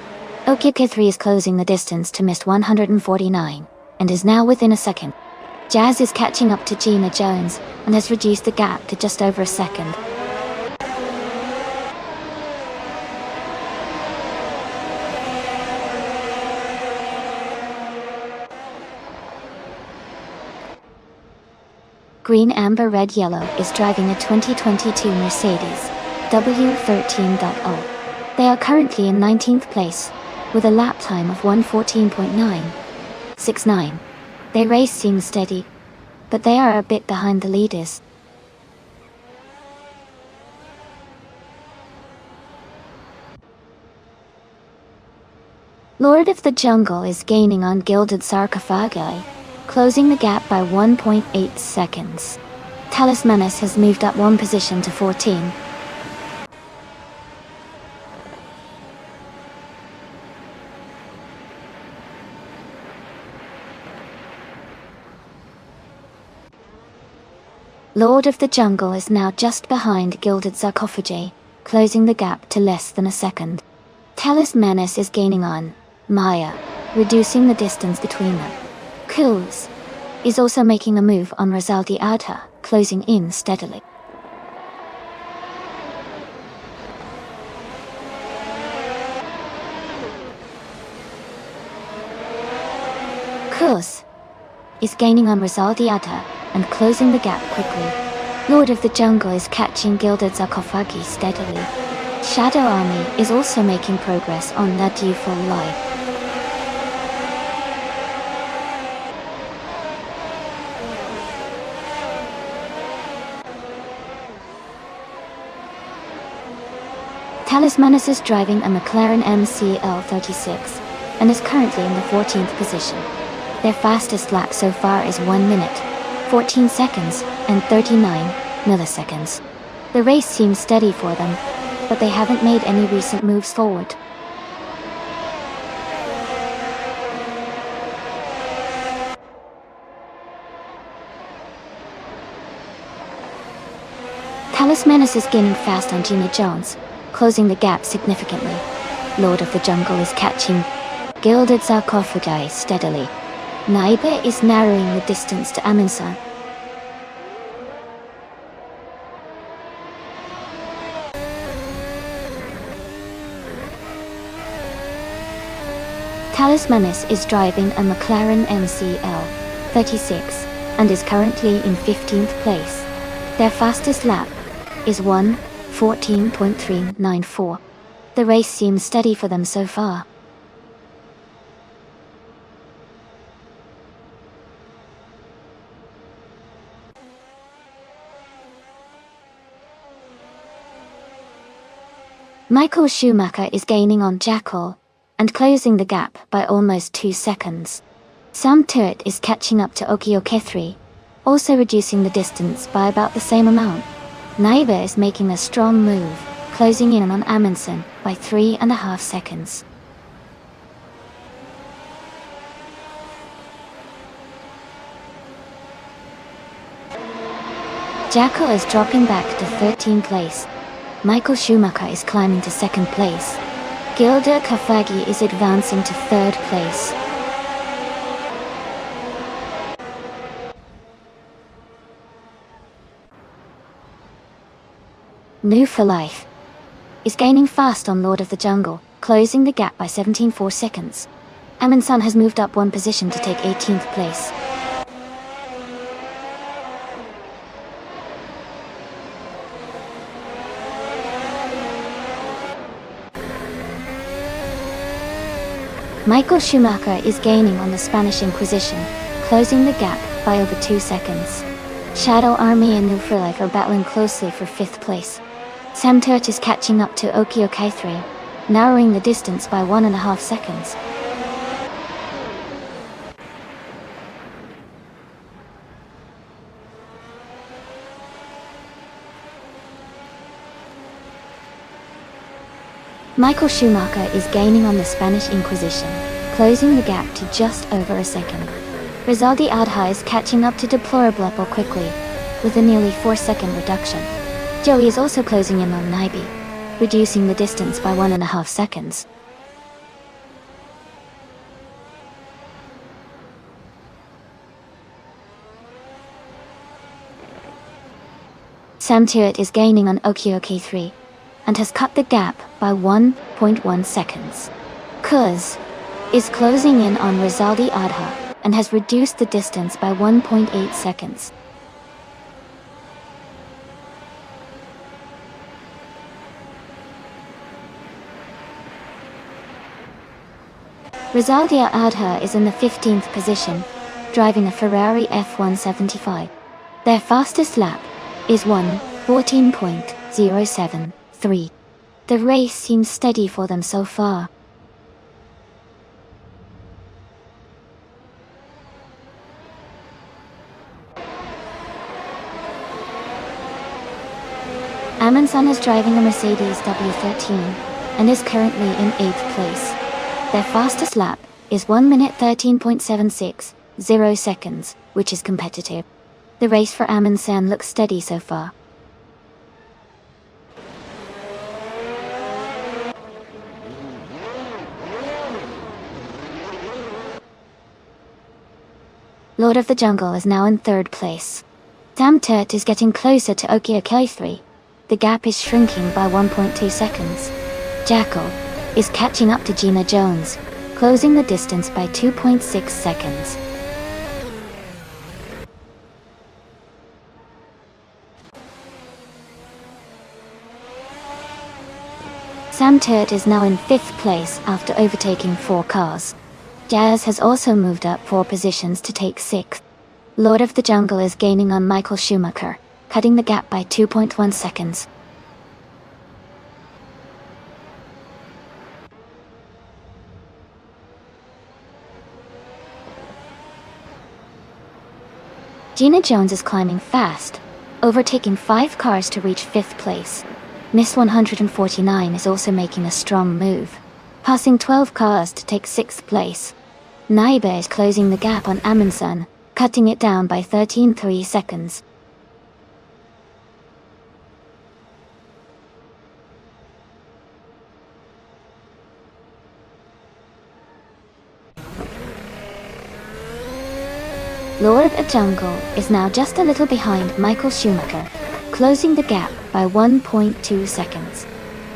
OKK3 is closing the distance to missed 149, and is now within a second. Jazz is catching up to Gina Jones, and has reduced the gap to just over a second. Green, Amber, Red, Yellow is driving a 2022 Mercedes W13.0. They are currently in 19th place, with a lap time of 1:14.969. Their race seems steady, but they are a bit behind the leaders. Lord of the Jungle is gaining on Gilded Sarcophagi, closing the gap by 1.8 seconds. Talismanus has moved up 1 position to 14. Lord of the Jungle is now just behind Gilded Sarcophagi, closing the gap to less than a second. Talismanus is gaining on Maya, reducing the distance between them. Cools is also making a move on Rizaldi Adha, closing in steadily. Cools is gaining on Rizaldi Adha and closing the gap quickly. Lord of the Jungle is catching Gilded Sarcophagi steadily. Shadow Army is also making progress on Nadu for life. Talismanus is driving a McLaren MCL36 and is currently in the 14th position. Their fastest lap so far is 1 minute, 14 seconds, and 39 milliseconds. The race seems steady for them, but they haven't made any recent moves forward. Talismanus is gaining fast on Gina Jones, closing the gap significantly. Lord of the Jungle is catching Gilded Sarcophagi steadily. Naibe is narrowing the distance to Amundsen. Talismanus is driving a McLaren MCL36 and is currently in 15th place. Their fastest lap is 1:14.394. The race seems steady for them so far. Michael Schumacher is gaining on Jackal, and closing the gap by almost 2 seconds. Sam Turret is catching up to Okioke3, also reducing the distance by about the same amount. Naiba is making a strong move, closing in on Amundsen by 3.5 seconds. Jackal is dropping back to 13th place. Michael Schumacher is climbing to 2nd place. Gilda Kafagi is advancing to 3rd place. New for Life is gaining fast on Lord of the Jungle, closing the gap by 17.4 seconds. Amundsen has moved up 1 position to take 18th place. Michael Schumacher is gaining on the Spanish Inquisition, closing the gap by over 2 seconds. Shadow Army and New for Life are battling closely for 5th place. Sam Turret is catching up to Okioke3, narrowing the distance by 1.5 seconds. Michael Schumacher is gaining on the Spanish Inquisition, closing the gap to just over a second. Rizaldi Adha is catching up to Deplorable quickly, with a nearly 4-second reduction. Joey is also closing in on Naibi, reducing the distance by 1.5 seconds. Sam Turret is gaining on Okioke3, and has cut the gap by 1.1 seconds. Kuz is closing in on Rizaldi Adha, and has reduced the distance by 1.8 seconds. Rizaldi Adha is in the 15th position, driving a Ferrari F175. Their fastest lap is 1:14.073. The race seems steady for them so far. Amundsen is driving a Mercedes W13 and is currently in 8th place. Their fastest lap is 1 minute 13.760 seconds, which is competitive. The race for Amundsen looks steady so far. Lord of the Jungle is now in 3rd place. Sam Turret is getting closer to Okioke3. The gap is shrinking by 1.2 seconds. Jackal is catching up to Gina Jones, closing the distance by 2.6 seconds. Sam Turret is now in 5th place after overtaking 4 cars. Jazz has also moved up 4 positions to take 6th. Lord of the Jungle is gaining on Michael Schumacher, cutting the gap by 2.1 seconds. Gina Jones is climbing fast, overtaking 5 cars to reach 5th place. Miss 149 is also making a strong move, passing 12 cars to take 6th place. Naiba is closing the gap on Amundsen, cutting it down by 13.3 seconds. Lord of the Jungle is now just a little behind Michael Schumacher, closing the gap by 1.2 seconds.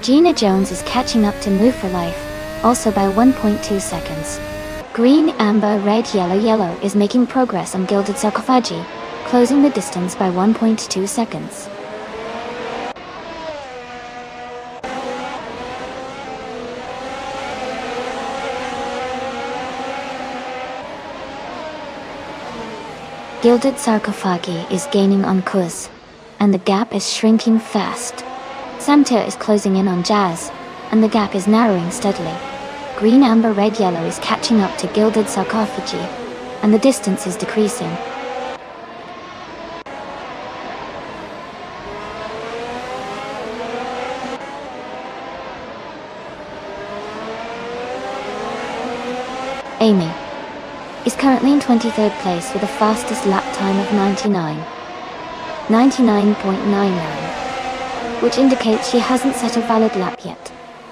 Gina Jones is catching up to Move for Life, also by 1.2 seconds. Green, amber, red, yellow is making progress on Gilded Sarcophagi, closing the distance by 1.2 seconds. Gilded Sarcophagi is gaining on Kuz, and the gap is shrinking fast. Sam Turret is closing in on Jazz, and the gap is narrowing steadily. Green, amber, red, yellow is catching up to gilded sarcophagi, and the distance is decreasing. Amy is currently in 23rd place with the fastest lap time of 99.99, which indicates she hasn't set a valid lap yet.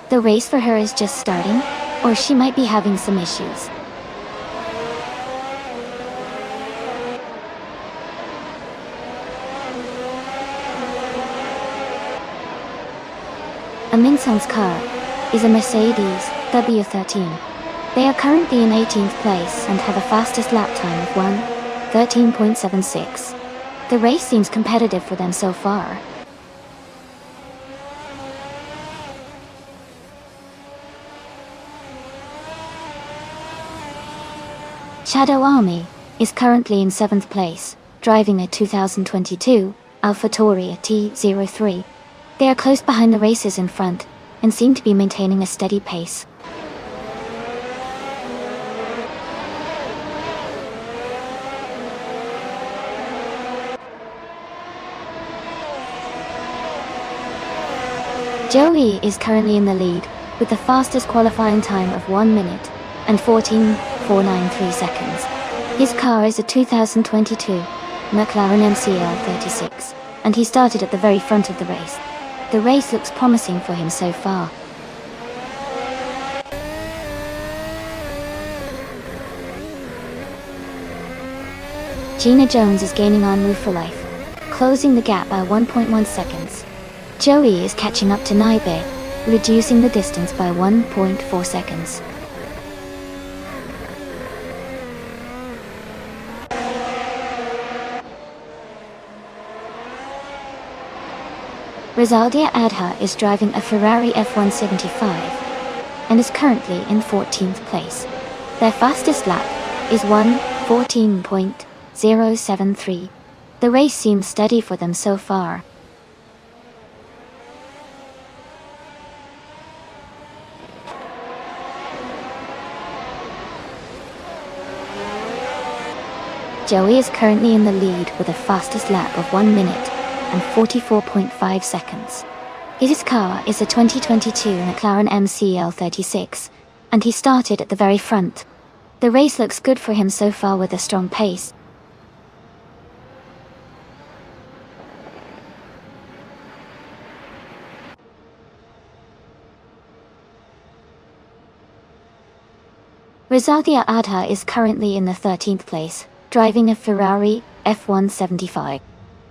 The race for her is just starting, or she might be having some issues. Aminsong's car is a Mercedes W13. They are currently in 18th place and have a fastest lap time of 1:13.76. The race seems competitive for them so far. Shadow Army is currently in 7th place, driving a 2022 AlphaTauri T03. They are close behind the racers in front, and seem to be maintaining a steady pace. Joey is currently in the lead, with the fastest qualifying time of 1 minute and 14.493 seconds. His car is a 2022 McLaren MCL 36, and he started at the very front of the race. The race looks promising for him so far. Gina Jones is gaining en route for life, closing the gap by 1.1 seconds. Joey is catching up to Naibe, reducing the distance by 1.4 seconds. Rizaldia Adha is driving a Ferrari F175 and is currently in 14th place. Their fastest lap is 1:14.073. The race seems steady for them so far. Joey is currently in the lead with a fastest lap of 1 minute and 44.5 seconds. His car is a 2022 McLaren MCL 36, and he started at the very front. The race looks good for him so far with a strong pace. Rizaldia Adha is currently in the 13th place, driving a Ferrari F175.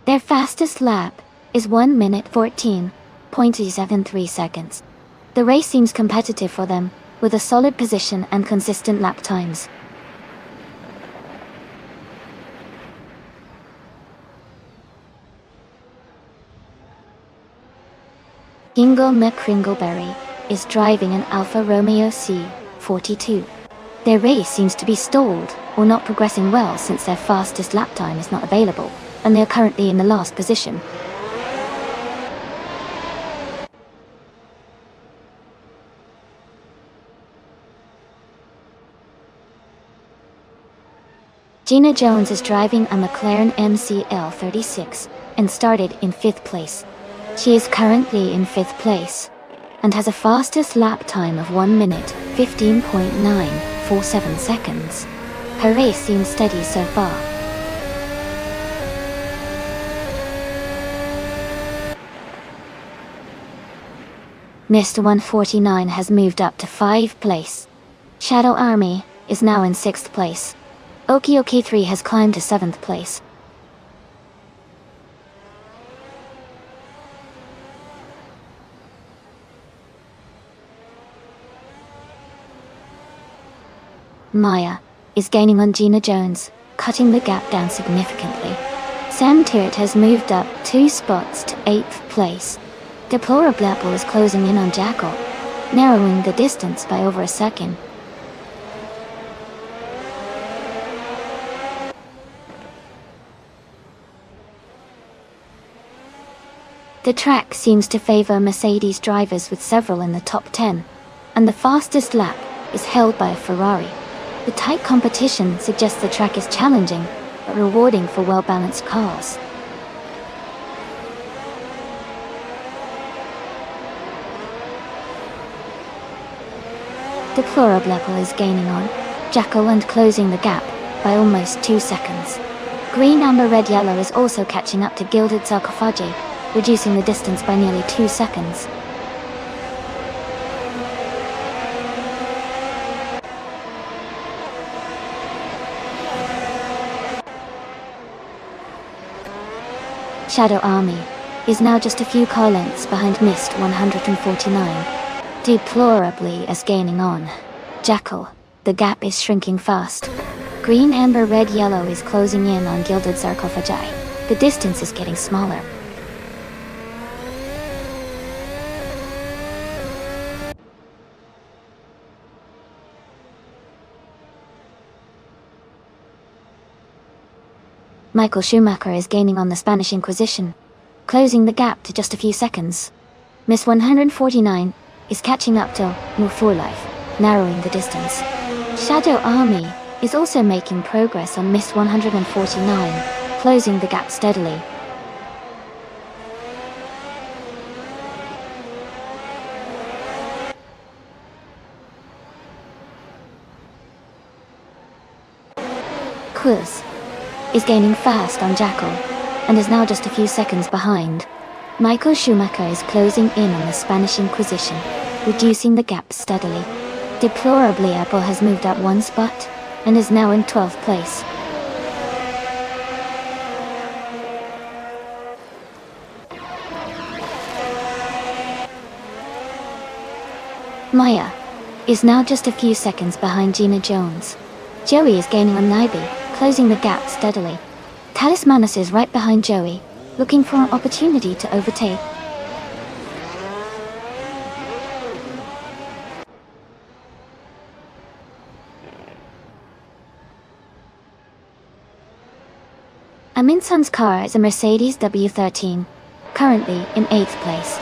Their fastest lap is 1 minute 14.73 seconds. The race seems competitive for them, with a solid position and consistent lap times. Kingo McCringleberry is driving an Alfa Romeo C42. Their race seems to be stalled, or not progressing well since their fastest lap time is not available, and they are currently in the last position. Gina Jones is driving a McLaren MCL 36 and started in 5th place. She is currently in 5th place and has a fastest lap time of 1 minute 15.947 seconds. Her race seems steady so far. Mr. 149 has moved up to 5th place. Shadow Army is now in 6th place. Okioki 3 has climbed to 7th place. Maya is gaining on Gina Jones, cutting the gap down significantly. Sam Tirrett has moved up 2 spots to 8th place. Deplorable is closing in on Jackal, narrowing the distance by over a second. The track seems to favor Mercedes drivers with several in the top 10, and the fastest lap is held by a Ferrari. The tight competition suggests the track is challenging, but rewarding for well-balanced cars. Deplorable is gaining on Jackal and closing the gap by almost 2 seconds. Green, amber, red, yellow is also catching up to Gilded Sarcophagi, reducing the distance by nearly 2 seconds. Shadow Army is now just a few car lengths behind Mist 149. Deplorably is gaining on Jackal. The gap is shrinking fast. Green, amber, red, yellow is closing in on Gilded Sarcophagi. The distance is getting smaller. Michael Schumacher is gaining on the Spanish Inquisition, closing the gap to just a few seconds. Miss 149 is catching up to More for Life, narrowing the distance. Shadow Army is also making progress on Miss 149, closing the gap steadily. Quiz is gaining fast on Jackal, and is now just a few seconds behind. Michael Schumacher is closing in on the Spanish Inquisition, reducing the gap steadily. Deplorably, Apple has moved up 1 spot, and is now in 12th place. Maya is now just a few seconds behind Gina Jones. Joey is gaining on Naibi, closing the gap steadily. Talismanus is right behind Joey, looking for an opportunity to overtake. Aminson's car is a Mercedes W13, currently in 8th place.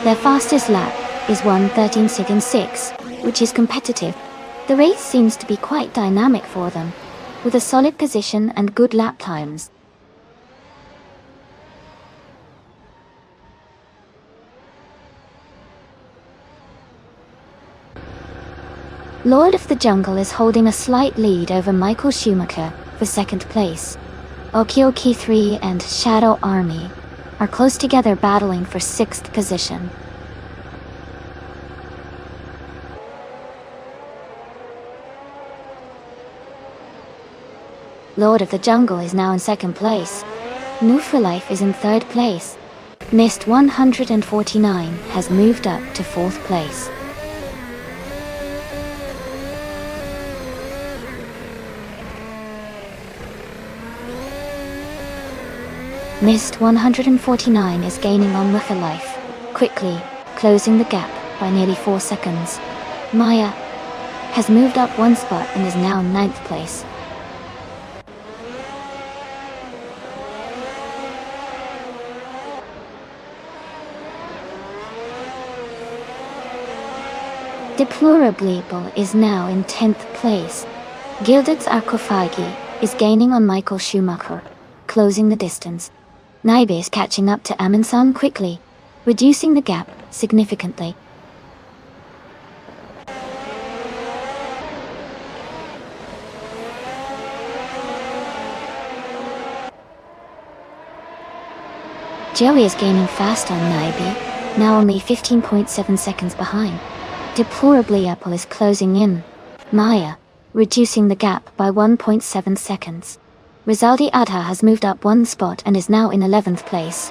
Their fastest lap is 1:13.6, which is competitive. The race seems to be quite dynamic for them, with a solid position and good lap times. Lord of the Jungle is holding a slight lead over Michael Schumacher for 2nd place. Okioki 3 and Shadow Army are close together, battling for 6th position. Lord of the Jungle is now in 2nd place. New for Life is in 3rd place. Mist 149 has moved up to 4th place. Mist 149 is gaining on New for Life, quickly closing the gap by nearly 4 seconds. Maya has moved up 1 spot and is now 9th place. Deplorably is now in 10th place. Gilded Sarcophagi is gaining on Michael Schumacher, closing the distance. Naibe is catching up to Aminson quickly, reducing the gap significantly. Joey is gaining fast on Naibe, now only 15.7 seconds behind. Deplorably Apple is closing in. Maya, reducing the gap by 1.7 seconds. Rizaldi Adha has moved up 1 spot and is now in 11th place.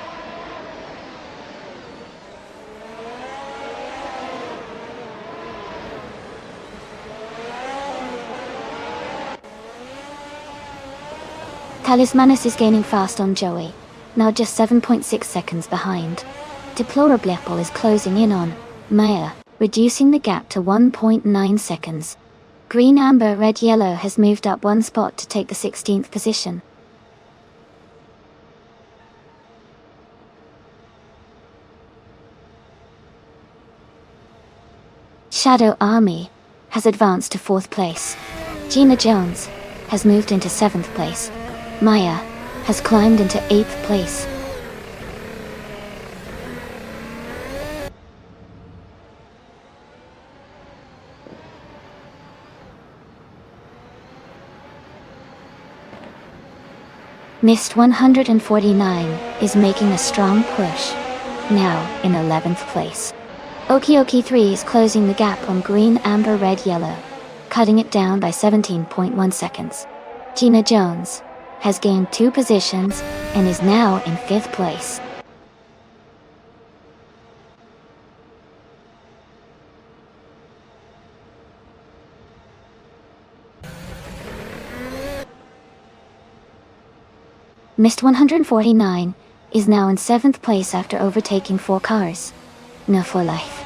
Talismanus is gaining fast on Joey, now just 7.6 seconds behind. Deplorably Apple is closing in on Maya, reducing the gap to 1.9 seconds. Green, amber, red, yellow has moved up 1 spot to take the 16th position. Shadow Army has advanced to 4th place. Gina Jones has moved into 7th place. Maya has climbed into 8th place. Mist 149 is making a strong push, now in 11th place. Okioki 3 is closing the gap on green, amber, red, yellow, cutting it down by 17.1 seconds. Gina Jones has gained 2 positions and is now in 5th place. Mist 149 is now in 7th place after overtaking 4 cars. No for Life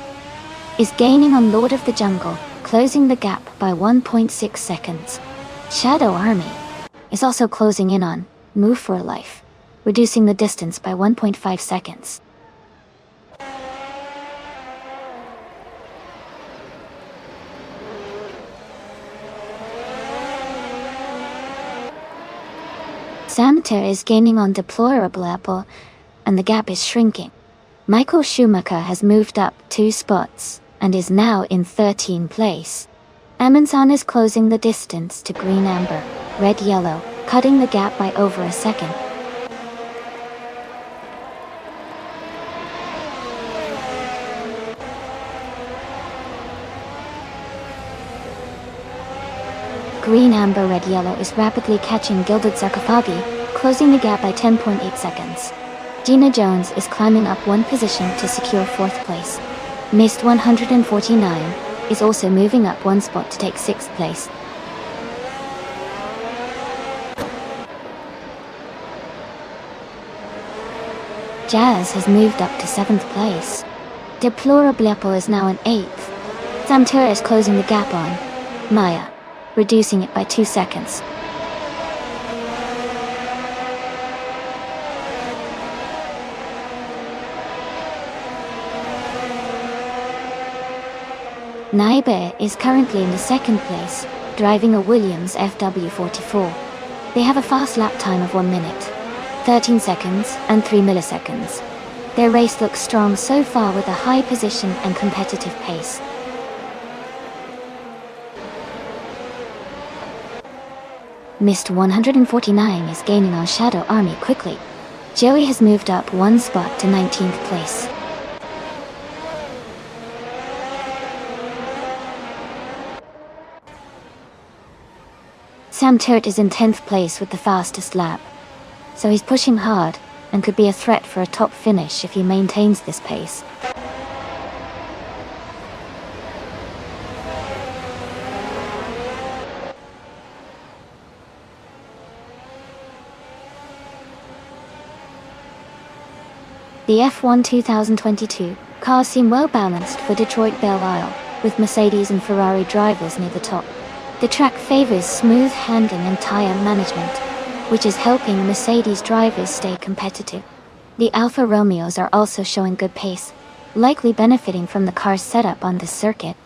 is gaining on Lord of the Jungle, closing the gap by 1.6 seconds. Shadow Army is also closing in on Move for Life, reducing the distance by 1.5 seconds. Samter is gaining on Deplorable Apple, and the gap is shrinking. Michael Schumacher has moved up 2 spots and is now in 13th place. Amundsen is closing the distance to green, amber, red, yellow, cutting the gap by over a second. Green, amber, red, yellow is rapidly catching Gilded Sarcophagi, closing the gap by 10.8 seconds. Gina Jones is climbing up 1 position to secure 4th place. Mist 149 is also moving up 1 spot to take 6th place. Jazz has moved up to 7th place. Deplorable Apple is now in 8th. Samter is closing the gap on Maya, reducing it by 2 seconds. Naibe is currently in the 2nd place, driving a Williams FW44. They have a fast lap time of 1 minute, 13 seconds, and 3 milliseconds. Their race looks strong so far with a high position and competitive pace. Mist 149 is gaining on Shadow Army quickly. Joey has moved up 1 spot to 19th place. Sam Turt is in 10th place with the fastest lap, so he's pushing hard and could be a threat for a top finish if he maintains this pace. The F1 2022 cars seem well balanced for Detroit Belle Isle, with Mercedes and Ferrari drivers near the top. The track favors smooth handling and tire management, which is helping Mercedes drivers stay competitive. The Alfa Romeos are also showing good pace, likely benefiting from the car's setup on this circuit.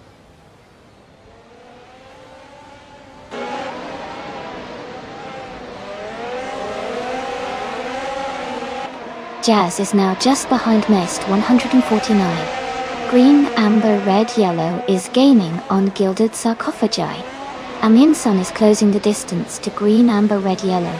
Jazz is now just behind Mist 149. Green, amber, red, yellow is gaining on Gilded Sarcophagi. Amundsen is closing the distance to green, amber, red, yellow.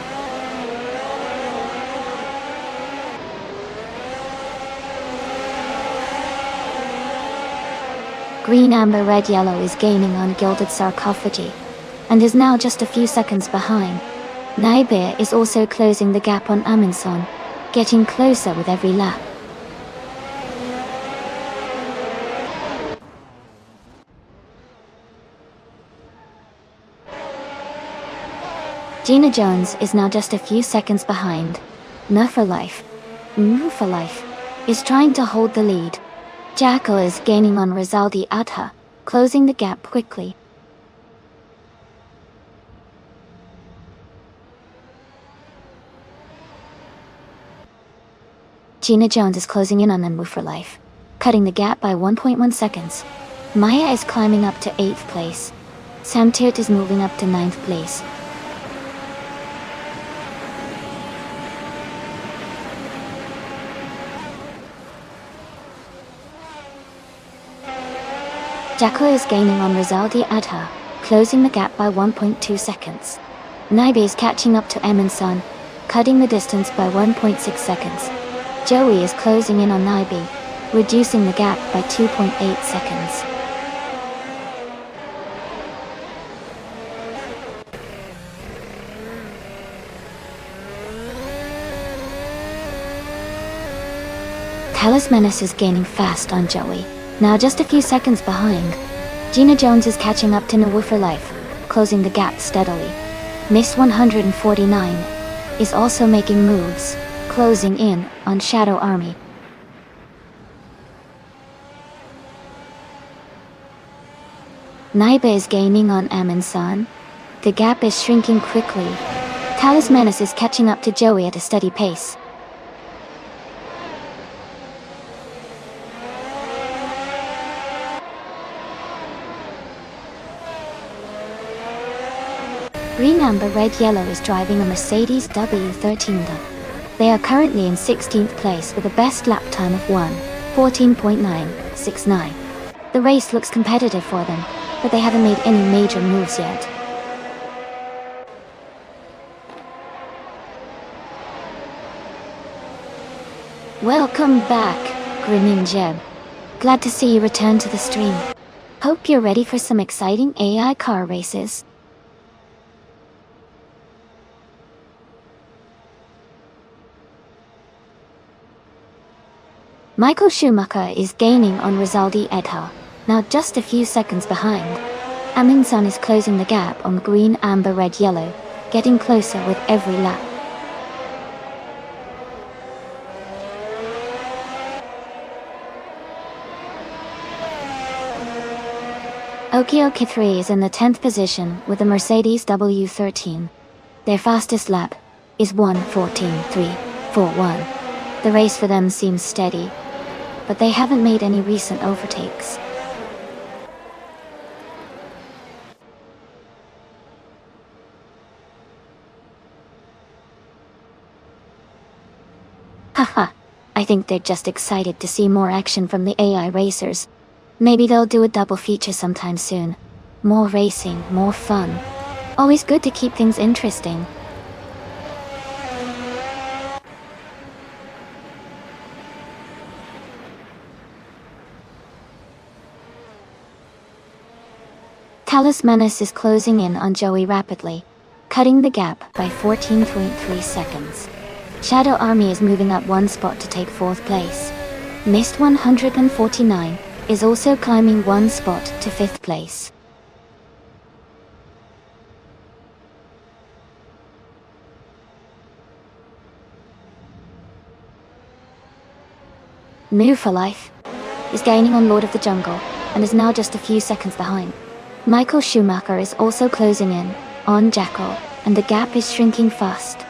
Green, amber, red, yellow is gaining on Gilded Sarcophagi, and is now just a few seconds behind. Naibir is also closing the gap on Amundsen, getting closer with every lap. Gina Jones is now just a few seconds behind. Move for Life is trying to hold the lead. Jackal is gaining on Rizaldi Adha, closing the gap quickly. Gina Jones is closing in on Move for Life, cutting the gap by 1.1 seconds. Maya is climbing up to 8th place. Samtirt is moving up to 9th place. Jacko is gaining on Rizaldi Adha, closing the gap by 1.2 seconds. Naibe is catching up to Eminson, cutting the distance by 1.6 seconds. Joey is closing in on Naibe, reducing the gap by 2.8 seconds. Talis Menace is gaining fast on Joey, now just a few seconds behind. Gina Jones is catching up to Nawoo for Life, closing the gap steadily. Miss 149 is also making moves, closing in on Shadow Army. Naibe is gaining on Amin-san. The gap is shrinking quickly. Talis Menace is catching up to Joey at a steady pace. Green Amber Red Yellow is driving a Mercedes W13. They are currently in 16th place with a best lap time of 1:14.969. The race looks competitive for them, but they haven't made any major moves yet. Welcome back, Grenin Jeb. Glad to see you return to the stream. Hope you're ready for some exciting AI car races. Michael Schumacher is gaining on Rizaldi Edha, now just a few seconds behind. Amin-san is closing the gap on Green Amber Red Yellow, getting closer with every lap. Okioki 3 is in the 10th position with a Mercedes W13. Their fastest lap is 1:14.341. The race for them seems steady, but they haven't made any recent overtakes. Haha, I think they're just excited to see more action from the AI racers. Maybe they'll do a double feature sometime soon. More racing, more fun. Always good to keep things interesting. Talis Menace is closing in on Joey rapidly, cutting the gap by 14.3 seconds. Shadow Army is moving up one spot to take 4th place. Mist 149 is also climbing one spot to 5th place. Move for Life is gaining on Lord of the Jungle and is now just a few seconds behind. Michael Schumacher is also closing in on Jackal, and the gap is shrinking fast.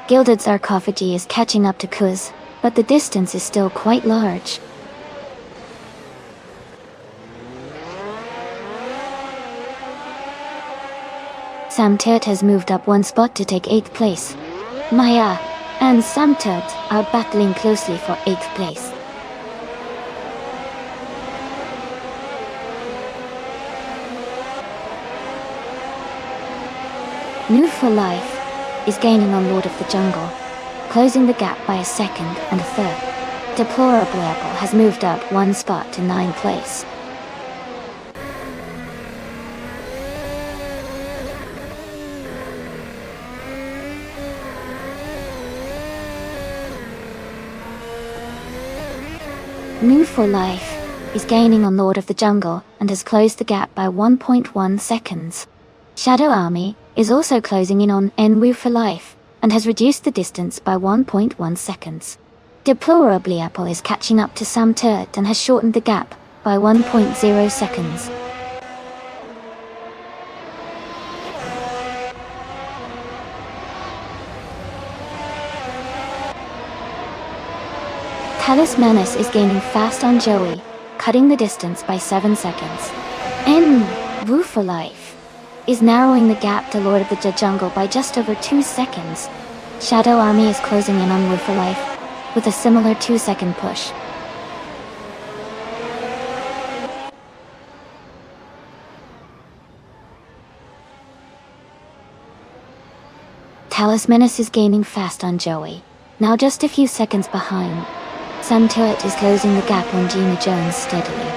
Gilded Sarcophagi is catching up to Kuz, but the distance is still quite large. Samtert has moved up one spot to take 8th place. Maya and Samtert are battling closely for 8th place. Move for Life is gaining on Lord of the Jungle, closing the gap by a second and a third. Deplorable Apple has moved up one spot to 9th place. Move for Life is gaining on Lord of the Jungle and has closed the gap by 1.1 seconds. Shadow Army is also closing in on Enwu for Life and has reduced the distance by 1.1 seconds. Deplorably Apple is catching up to Samtert and has shortened the gap by 1.0 seconds. Talis Menace is gaining fast on Joey, cutting the distance by 7 seconds. And Wu for Life is narrowing the gap to Lord of the Jungle by just over 2 seconds. Shadow Army is closing in on Wu for Life with a similar 2-second push. Talismanus is gaining fast on Joey, now just a few seconds behind. Sam Turret is closing the gap on Gina Jones steadily.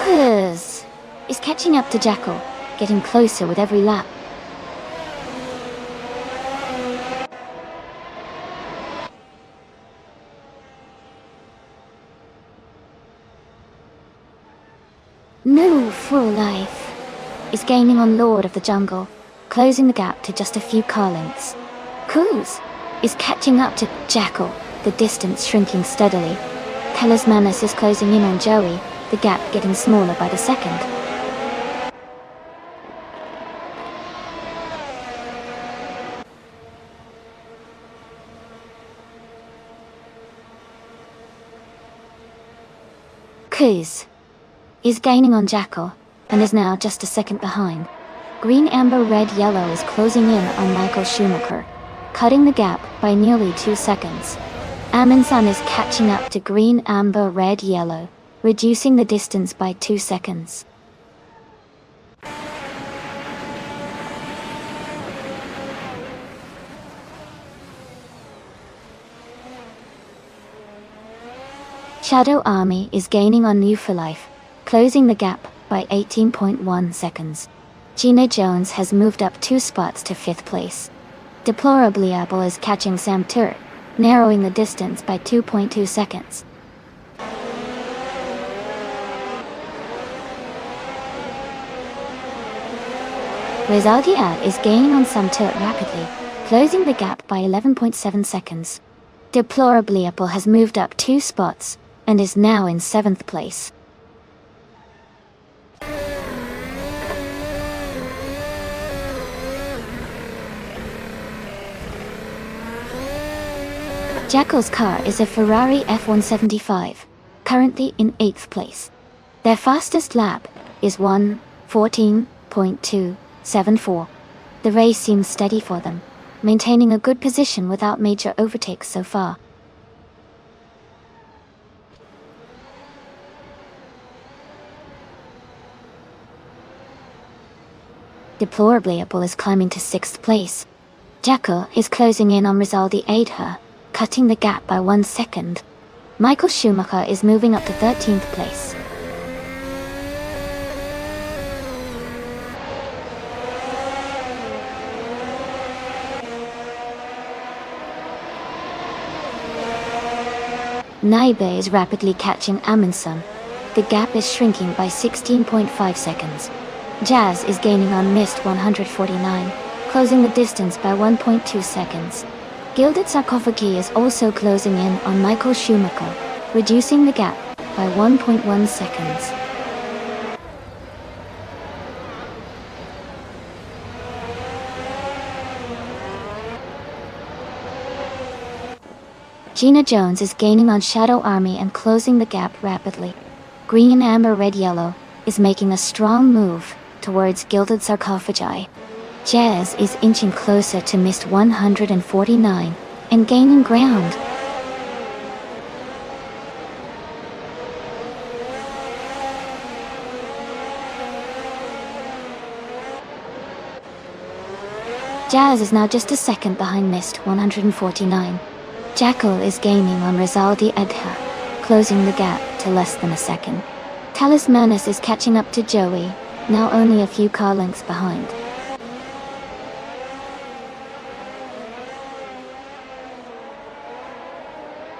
Cuz is catching up to Jackal, getting closer with every lap. No Full Life is gaining on Lord of the Jungle, closing the gap to just a few car lengths. Cruz is catching up to Jackal, the distance shrinking steadily. Talismanus is closing in on Joey, the gap getting smaller by the second. Cruz is gaining on Jackal, and is now just a second behind. Green, Amber, Red, Yellow is closing in on Michael Schumacher, cutting the gap by nearly 2 seconds. Amundsen is catching up to Green, Amber, Red, Yellow, reducing the distance by 2 seconds. Shadow Army is gaining on New for Life, closing the gap by 18.1 seconds. Gina Jones has moved up 2 spots to 5th place. Deplorably Apple is catching Sam Turret, narrowing the distance by 2.2 seconds. Rezaldiad is gaining on Sam Turret rapidly, closing the gap by 11.7 seconds. Deplorably Apple has moved up 2 spots, and is now in 7th place. Jackal's car is a Ferrari F175, currently in 8th place. Their fastest lap is 1:14.274. The race seems steady for them, maintaining a good position without major overtakes so far. Deplorably Apple is climbing to 6th place. Jackal is closing in on Rizaldi Adha, cutting the gap by 1 second. Michael Schumacher is moving up to 13th place. Naibe is rapidly catching Amundsen. The gap is shrinking by 16.5 seconds. Jazz is gaining on Mist 149, closing the distance by 1.2 seconds. Gilded Sarcophagi is also closing in on Michael Schumacher, reducing the gap by 1.1 seconds. Gina Jones is gaining on Shadow Army and closing the gap rapidly. Green, Amber, Red, Yellow is making a strong move towards Gilded Sarcophagi. Jazz is inching closer to Mist 149 and gaining ground. Jazz is now just a second behind Mist 149. Jackal is gaining on Rizaldi Adha, closing the gap to less than a second. Talismanus is catching up to Joey, now only a few car lengths behind.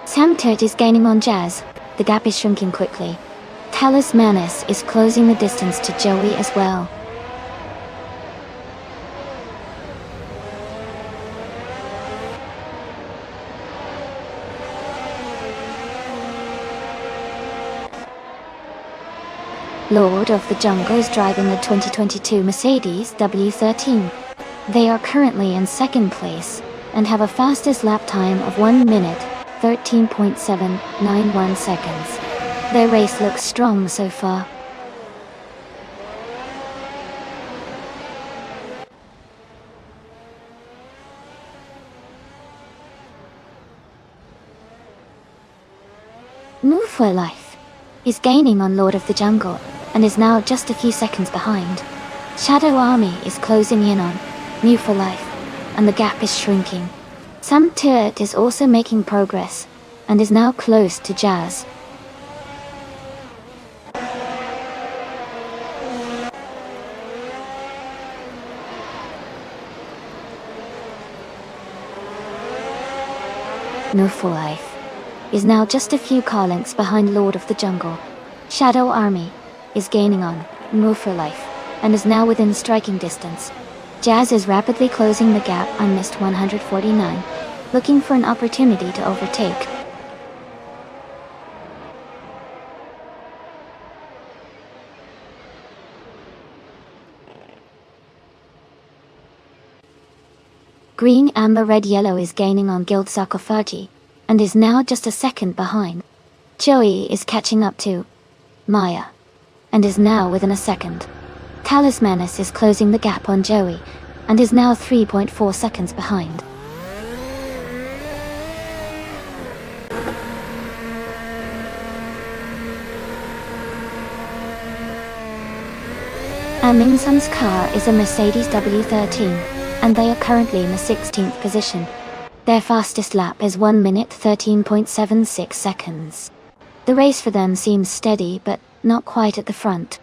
Sam Turret is gaining on Jazz. The gap is shrinking quickly. Talismanus is closing the distance to Joey as well. Lord of the Jungle is driving a 2022 Mercedes W13. They are currently in 2nd place and have a fastest lap time of 1 minute 13.791 seconds. Their race looks strong so far. Move for Life is gaining on Lord of the Jungle and is now just a few seconds behind. Shadow Army is closing in on New for Life, and the gap is shrinking. Some Turret is also making progress and is now close to Jazz. New for Life is now just a few car lengths behind Lord of the Jungle. Shadow Army is gaining on Move for Life and is now within striking distance. Jazz is rapidly closing the gap on missed 149, looking for an opportunity to overtake. Green, Amber, Red, Yellow is gaining on Guild Sarcophagy and is now just a second behind. Joey is catching up to Maya and is now within a second. Talismanus is closing the gap on Joey and is now 3.4 seconds behind. Aminson's car is a Mercedes W13, and they are currently in the 16th position. Their fastest lap is 1 minute 13.76 seconds. The race for them seems steady, but not quite at the front.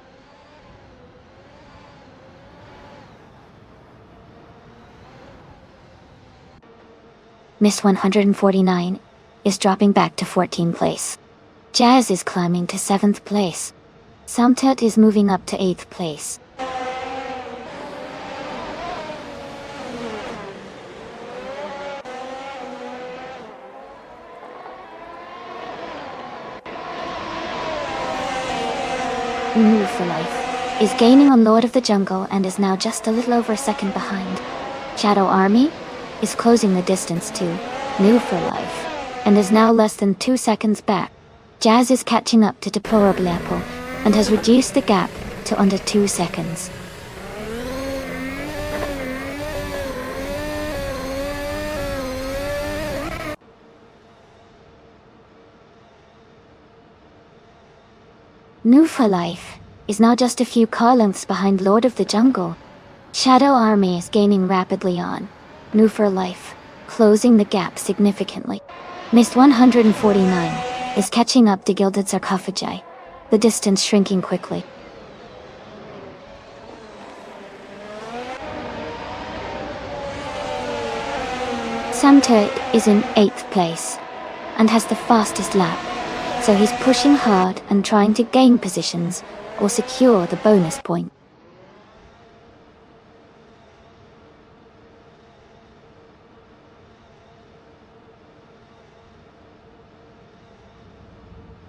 Miss 149 is dropping back to 14th place. Jazz is climbing to 7th place. Samtut is moving up to 8th place. Move for Life is gaining on Lord of the Jungle and is now just a little over a second behind. Shadow Army is closing the distance to New for Life and is now less than 2 seconds back. Jazz is catching up to Deplorable Apple and has reduced the gap to under 2 seconds. New for Life is now just a few car lengths behind Lord of the Jungle. Shadow Army is gaining rapidly on New for Life, closing the gap significantly. Missed 149 is catching up to Gilded Sarcophagi, the distance shrinking quickly. Samtut is in 8th place and has the fastest lap, so he's pushing hard and trying to gain positions or secure the bonus point.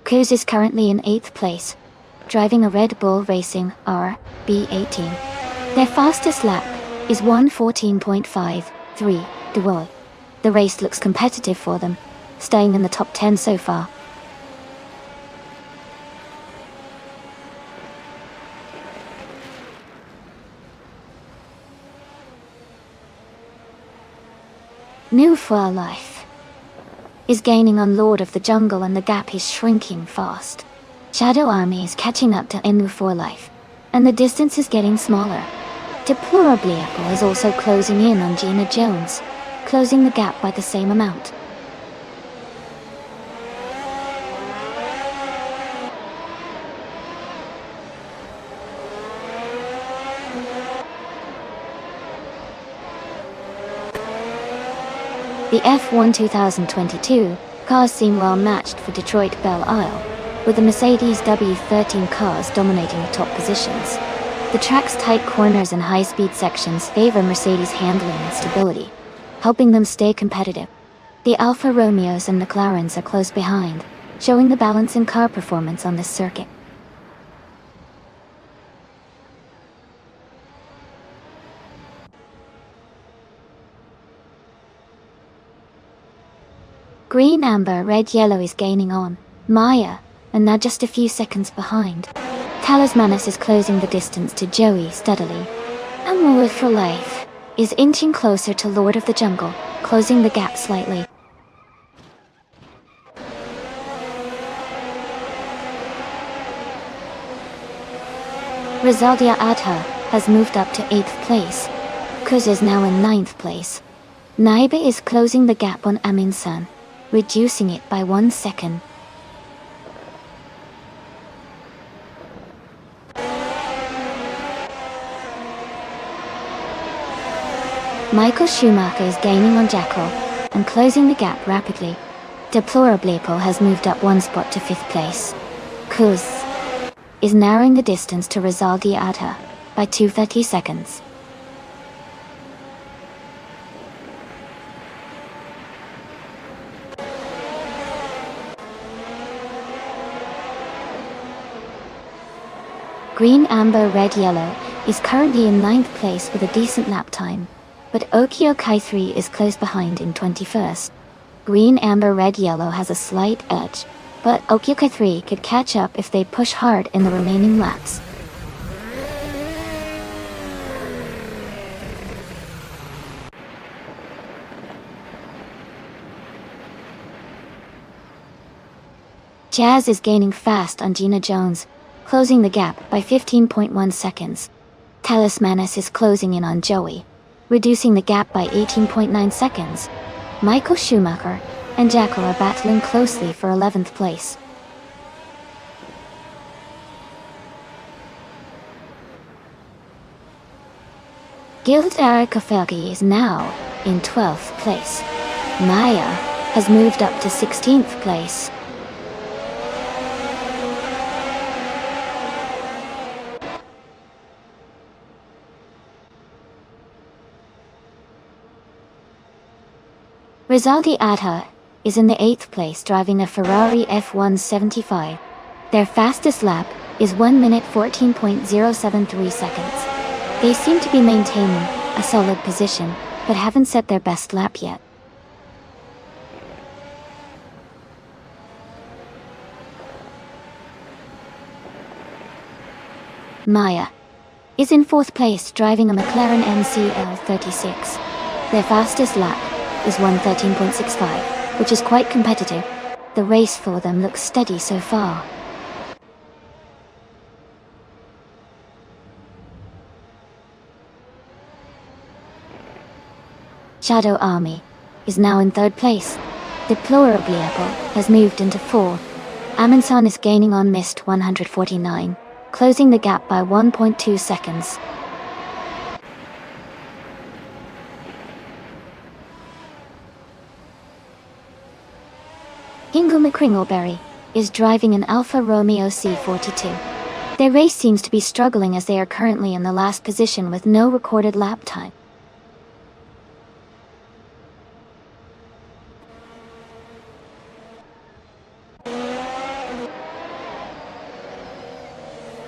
Cruz is currently in 8th place, driving a Red Bull Racing RB18. Their fastest lap is 1:14.53 duel. The race looks competitive for them, staying in the top 10 so far. New for Life is gaining on Lord of the Jungle and the gap is shrinking fast. Shadow Army is catching up to New for Life, and the distance is getting smaller. Deplorably Apple is also closing in on Gina Jones, closing the gap by the same amount. The F1 2022 cars seem well matched for Detroit Belle Isle, with the Mercedes W13 cars dominating the top positions. The track's tight corners and high-speed sections favor Mercedes' handling and stability, helping them stay competitive. The Alfa Romeos and McLarens are close behind, showing the balance in car performance on this circuit. Green, Amber, Red, Yellow is gaining on Maya and now just a few seconds behind. Talismanus is closing the distance to Joey steadily. And for Life is inching closer to Lord of the Jungle, closing the gap slightly. Rizaldia Adha has moved up to 8th place. Kuz is now in 9th place. Naiba is closing the gap on Amin-san, reducing it by 1 second. Michael Schumacher is gaining on Jackal and closing the gap rapidly. Deplorableeple has moved up 1 spot to 5th place. Kuz is narrowing the distance to Rizaldi Adha by 230 seconds. Green, Amber, Red, Yellow is currently in 9th place with a decent lap time, but Okiokai 3 is close behind in 21st. Green, Amber, Red, Yellow has a slight edge, but Okiokai 3 could catch up if they push hard in the remaining laps. Jazz is gaining fast on Gina Jones, closing the gap by 15.1 seconds. Talismanus is closing in on Joey, reducing the gap by 18.9 seconds. Michael Schumacher and Jackal are battling closely for 11th place. Guild Arikafelgi is now in 12th place. Maya has moved up to 16th place. Rizaldi Adha is in the 8th place driving a Ferrari F175. Their fastest lap is 1 minute 14.073 seconds. They seem to be maintaining a solid position, but haven't set their best lap yet. Maya is in 4th place driving a McLaren MCL36. Their fastest lap is 1:13.65, which is quite competitive. The race for them looks steady so far. Shadow Army is now in 3rd place. Deplorableeple has moved into 4th. Amin-san is gaining on Mist 149, closing the gap by 1.2 seconds. Hingle McCringleberry is driving an Alfa Romeo C42. Their race seems to be struggling as they are currently in the last position with no recorded lap time.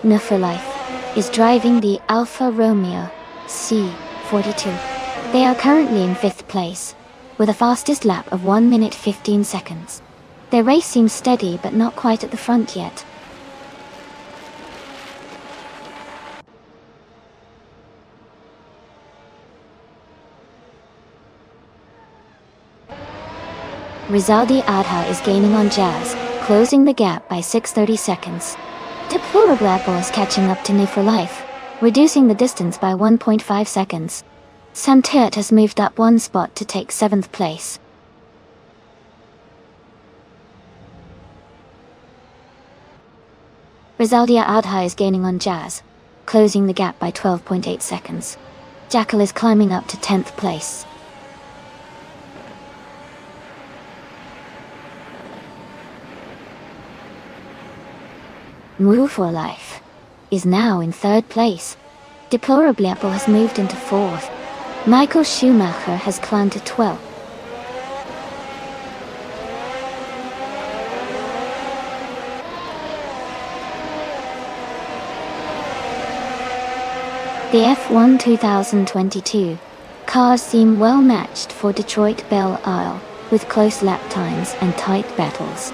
No for Life is driving the Alfa Romeo C42. They are currently in 5th place, with a fastest lap of 1 minute 15 seconds. Their race seems steady but not quite at the front yet. Rizaldi Adha is gaining on Jazz, closing the gap by 6:30 seconds. Deplorableeple is catching up to New for Life, reducing the distance by 1.5 seconds. Samtert has moved up 1 spot to take 7th place. Rizaldia Adha is gaining on Jazz, closing the gap by 12.8 seconds. Jackal is climbing up to 10th place. Move for Life is now in 3rd place. Deplorableeple has moved into 4th. Michael Schumacher has climbed to 12th. The F1 2022 cars seem well matched for Detroit Belle Isle, with close lap times and tight battles.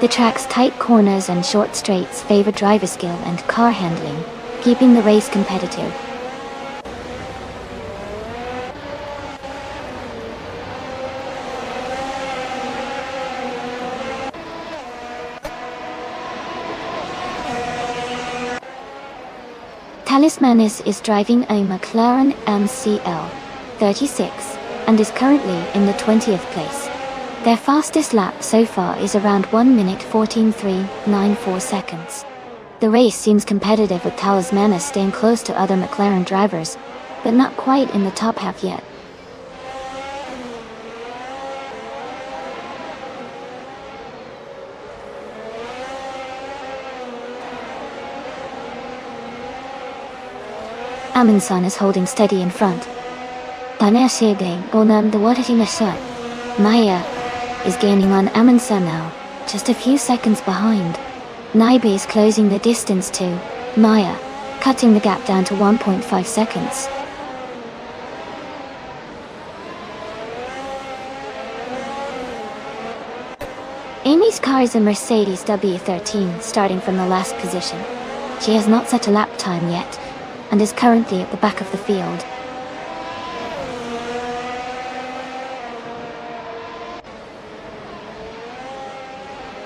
The track's tight corners and short straights favor driver skill and car handling, keeping the race competitive. Talismanis is driving a McLaren MCL 36 and is currently in the 20th place. Their fastest lap so far is around 1 minute 14.394 seconds. The race seems competitive with Talismanis staying close to other McLaren drivers, but not quite in the top half yet. Amundsen is holding steady in front. Maya is gaining on Amundsen now, just a few seconds behind. Naibe is closing the distance to Maya, cutting the gap down to 1.5 seconds. Amy's car is a Mercedes W13 starting from the last position. She has not set a lap time yet, and is currently at the back of the field.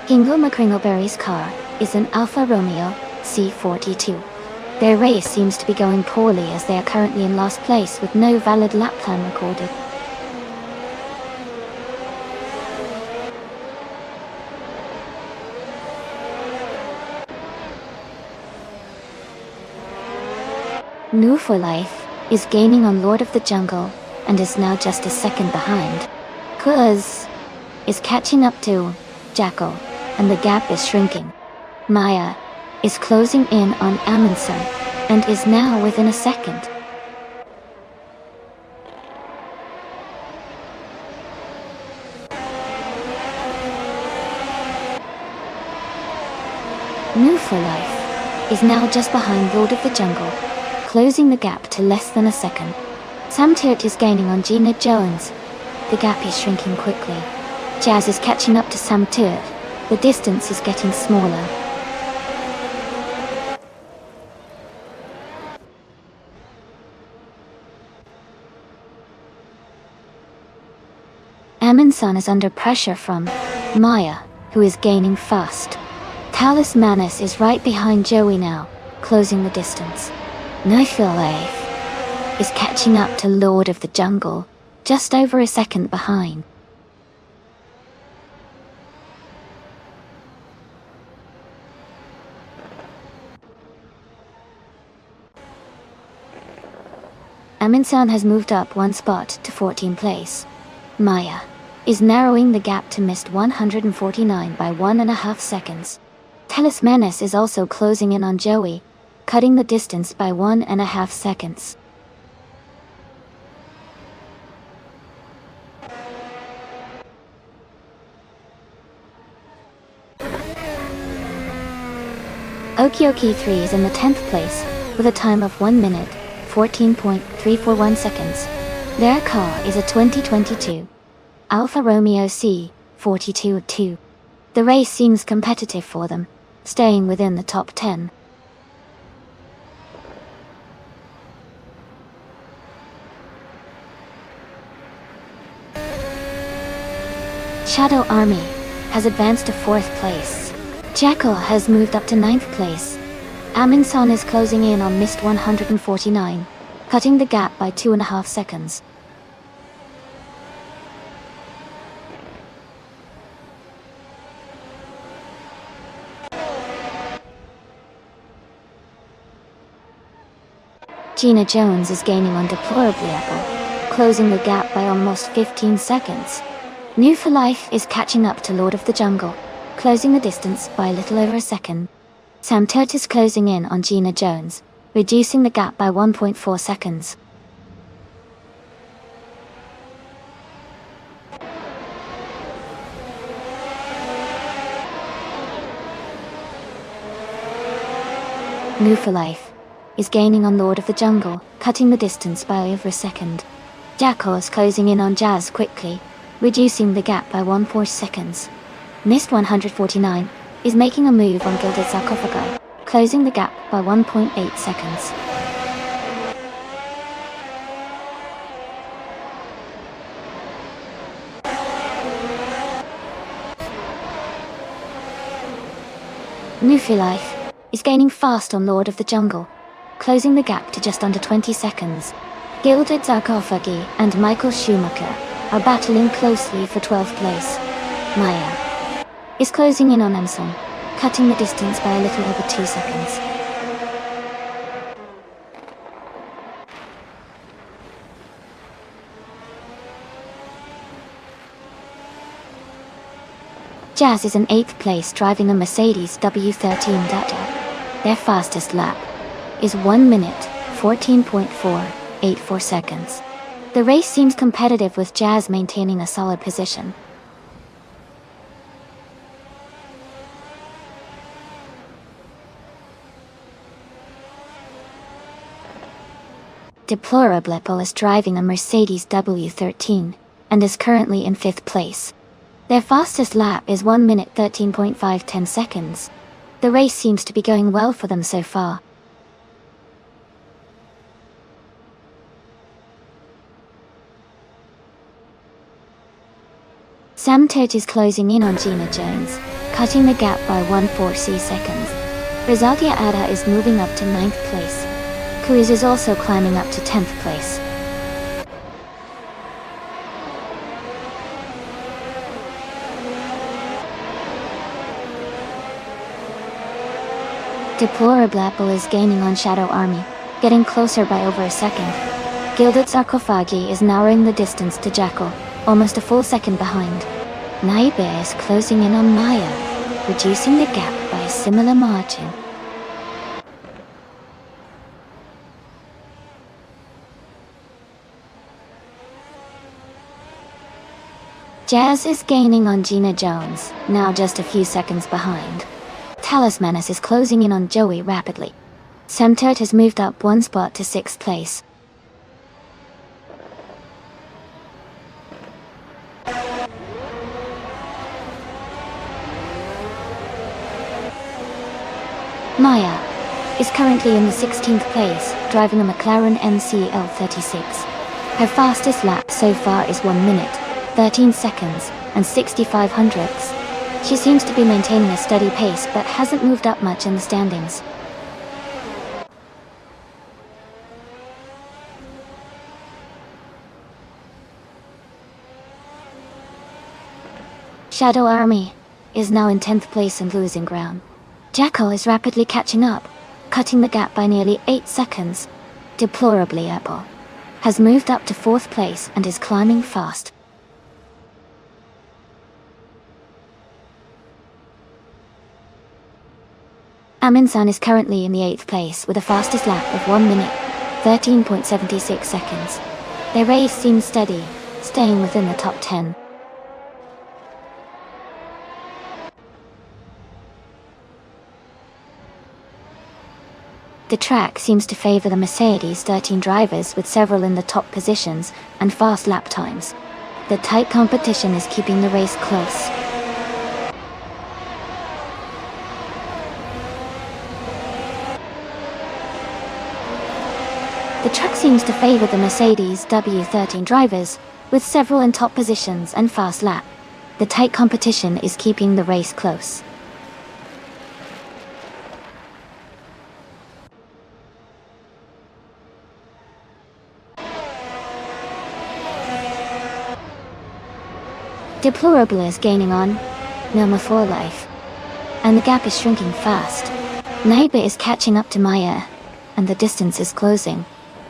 Kingo McCringleberry's car is an Alfa Romeo C42. Their race seems to be going poorly as they are currently in last place with no valid lap time recorded. New for Life is gaining on Lord of the Jungle and is now just a second behind. Kuz is catching up to Jackal, and the gap is shrinking. Maya is closing in on Amundsen and is now within a second. New for Life is now just behind Lord of the Jungle, closing the gap to less than a second. Sam Turt is gaining on Gina Jones. The gap is shrinking quickly. Jazz is catching up to Sam Turt. The distance is getting smaller. Amundsen is under pressure from Maya, who is gaining fast. Talismanis is right behind Joey now, closing the distance. Nightfall Life is catching up to Lord of the Jungle, just over a second behind. Amundsen has moved up one spot to 14th place. Maya is narrowing the gap to missed 149 by 1.5 seconds. Talismanis is also closing in on Joey, cutting the distance by 1.5 seconds. Okioki 3 is in the 10th place, with a time of 1 minute, 14.341 seconds. Their car is a 2022 Alfa Romeo C42-2. The race seems competitive for them, staying within the top 10. Shadow Army has advanced to 4th place. Jackal has moved up to 9th place. Amundsen is closing in on missed 149, cutting the gap by 2.5 seconds. Gina Jones is gaining on Deplorably Apple, closing the gap by almost 15 seconds. New for Life is catching up to Lord of the Jungle, closing the distance by a little over a second. Sam Turt is closing in on Gina Jones, reducing the gap by 1.4 seconds. New for Life is gaining on Lord of the Jungle, cutting the distance by over a second. Jackal is closing in on Jazz quickly, reducing the gap by 1.4 seconds. Missed 149, is making a move on Gilded Sarcophagi, closing the gap by 1.8 seconds. Nufilife is gaining fast on Lord of the Jungle, closing the gap to just under 20 seconds. Gilded Sarcophagi and Michael Schumacher are battling closely for 12th place. Maya is closing in on Emson, cutting the distance by a little over 2 seconds. Jazz is in 8th place driving a Mercedes W13 Data. Their fastest lap is 1 minute, 14.484 seconds. The race seems competitive with Jazz maintaining a solid position. Deplorable is driving a Mercedes W13 and is currently in 5th place. Their fastest lap is 1 minute 13.510 seconds. The race seems to be going well for them so far. Sam Tote is closing in on Gina Jones, cutting the gap by 1.4 seconds. Rosalia Ada is moving up to 9th place. Cruz is also climbing up to 10th place. Deplorable is gaining on Shadow Army, getting closer by over a second. Gilded Sarcophagi is narrowing the distance to Jackal, almost a full second behind. Naibe is closing in on Maya, reducing the gap by a similar margin. Jazz is gaining on Gina Jones, now just a few seconds behind. Talismanus is closing in on Joey rapidly. Semtert has moved up 1 spot to 6th place. Maya is currently in the 16th place, driving a McLaren MCL36. Her fastest lap so far is 1 minute, 13 seconds, and 65 hundredths. She seems to be maintaining a steady pace but hasn't moved up much in the standings. Shadow Army is now in 10th place and losing ground. Jackal is rapidly catching up, cutting the gap by nearly 8 seconds. Deplorably Apple has moved up to 4th place and is climbing fast. Aminsan is currently in the 8th place with a fastest lap of 1 minute, 13.76 seconds. Their race seems steady, staying within the top 10. The track seems to favor the Mercedes 13 drivers with several in the top positions and fast lap times. The tight competition is keeping the race close. The track seems to favor the Mercedes W13 drivers, with several in top positions and fast lap. The tight competition is keeping the race close. Deplorable is gaining on Noma for life, and the gap is shrinking fast. Naiba is catching up to Maya, and the distance is closing.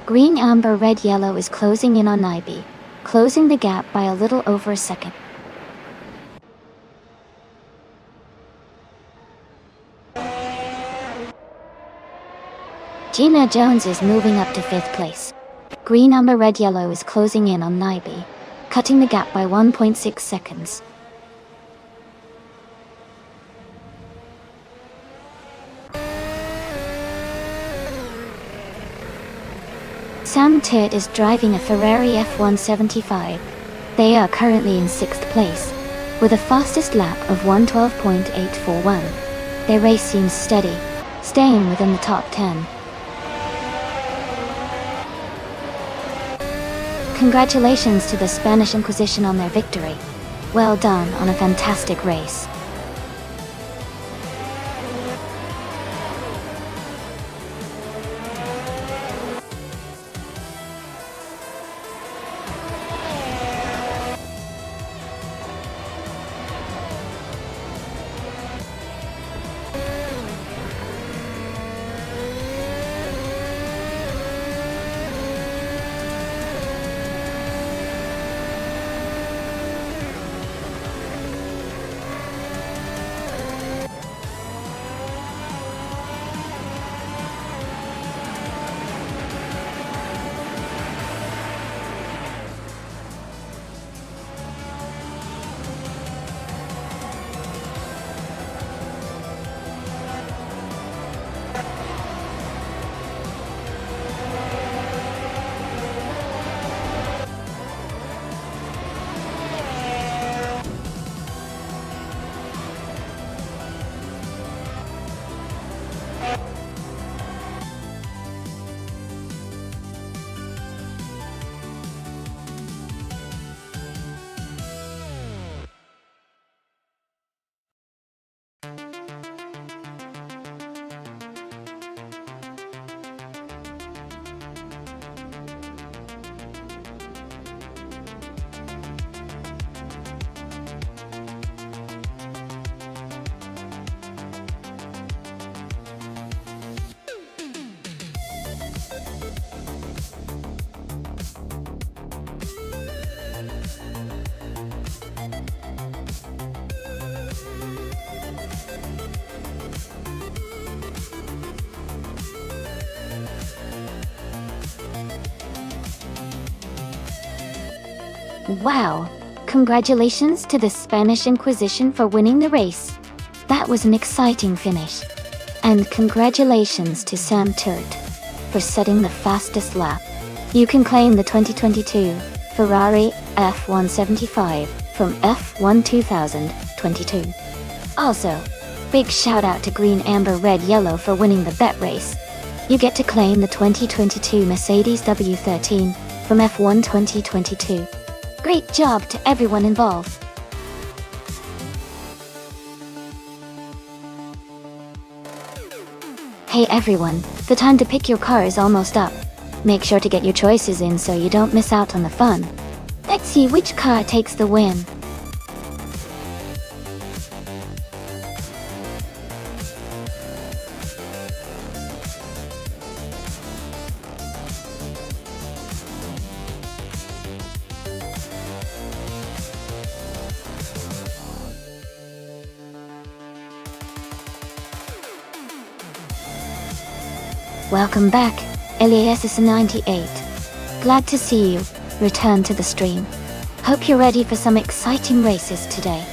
Green, amber, red, yellow is closing in on Naibi, closing the gap by a little over a second. Gina Jones is moving up to 5th place. Green, amber, red, yellow is closing in on Naibi, cutting the gap by 1.6 seconds. Sam Tit is driving a Ferrari F175. They are currently in 6th place, with a fastest lap of 1:12.841. Their race seems steady, staying within the top 10. Congratulations to the Spanish Inquisition on their victory. Well done on a fantastic race. Wow! Congratulations to the Spanish Inquisition for winning the race. That was an exciting finish. And congratulations to Sam Turt for setting the fastest lap. You can claim the 2022 Ferrari F175 from F1 2022. Also, big shout out to Green Amber Red Yellow for winning the bet race. You get to claim the 2022 Mercedes W13 from F1 2022. Great job to everyone involved. Hey everyone, the time to pick your car is almost up. Make sure to get your choices in so you don't miss out on the fun. Let's see which car takes the win. Welcome back, LASS98. Glad to see you return to the stream. Hope you're ready for some exciting races today.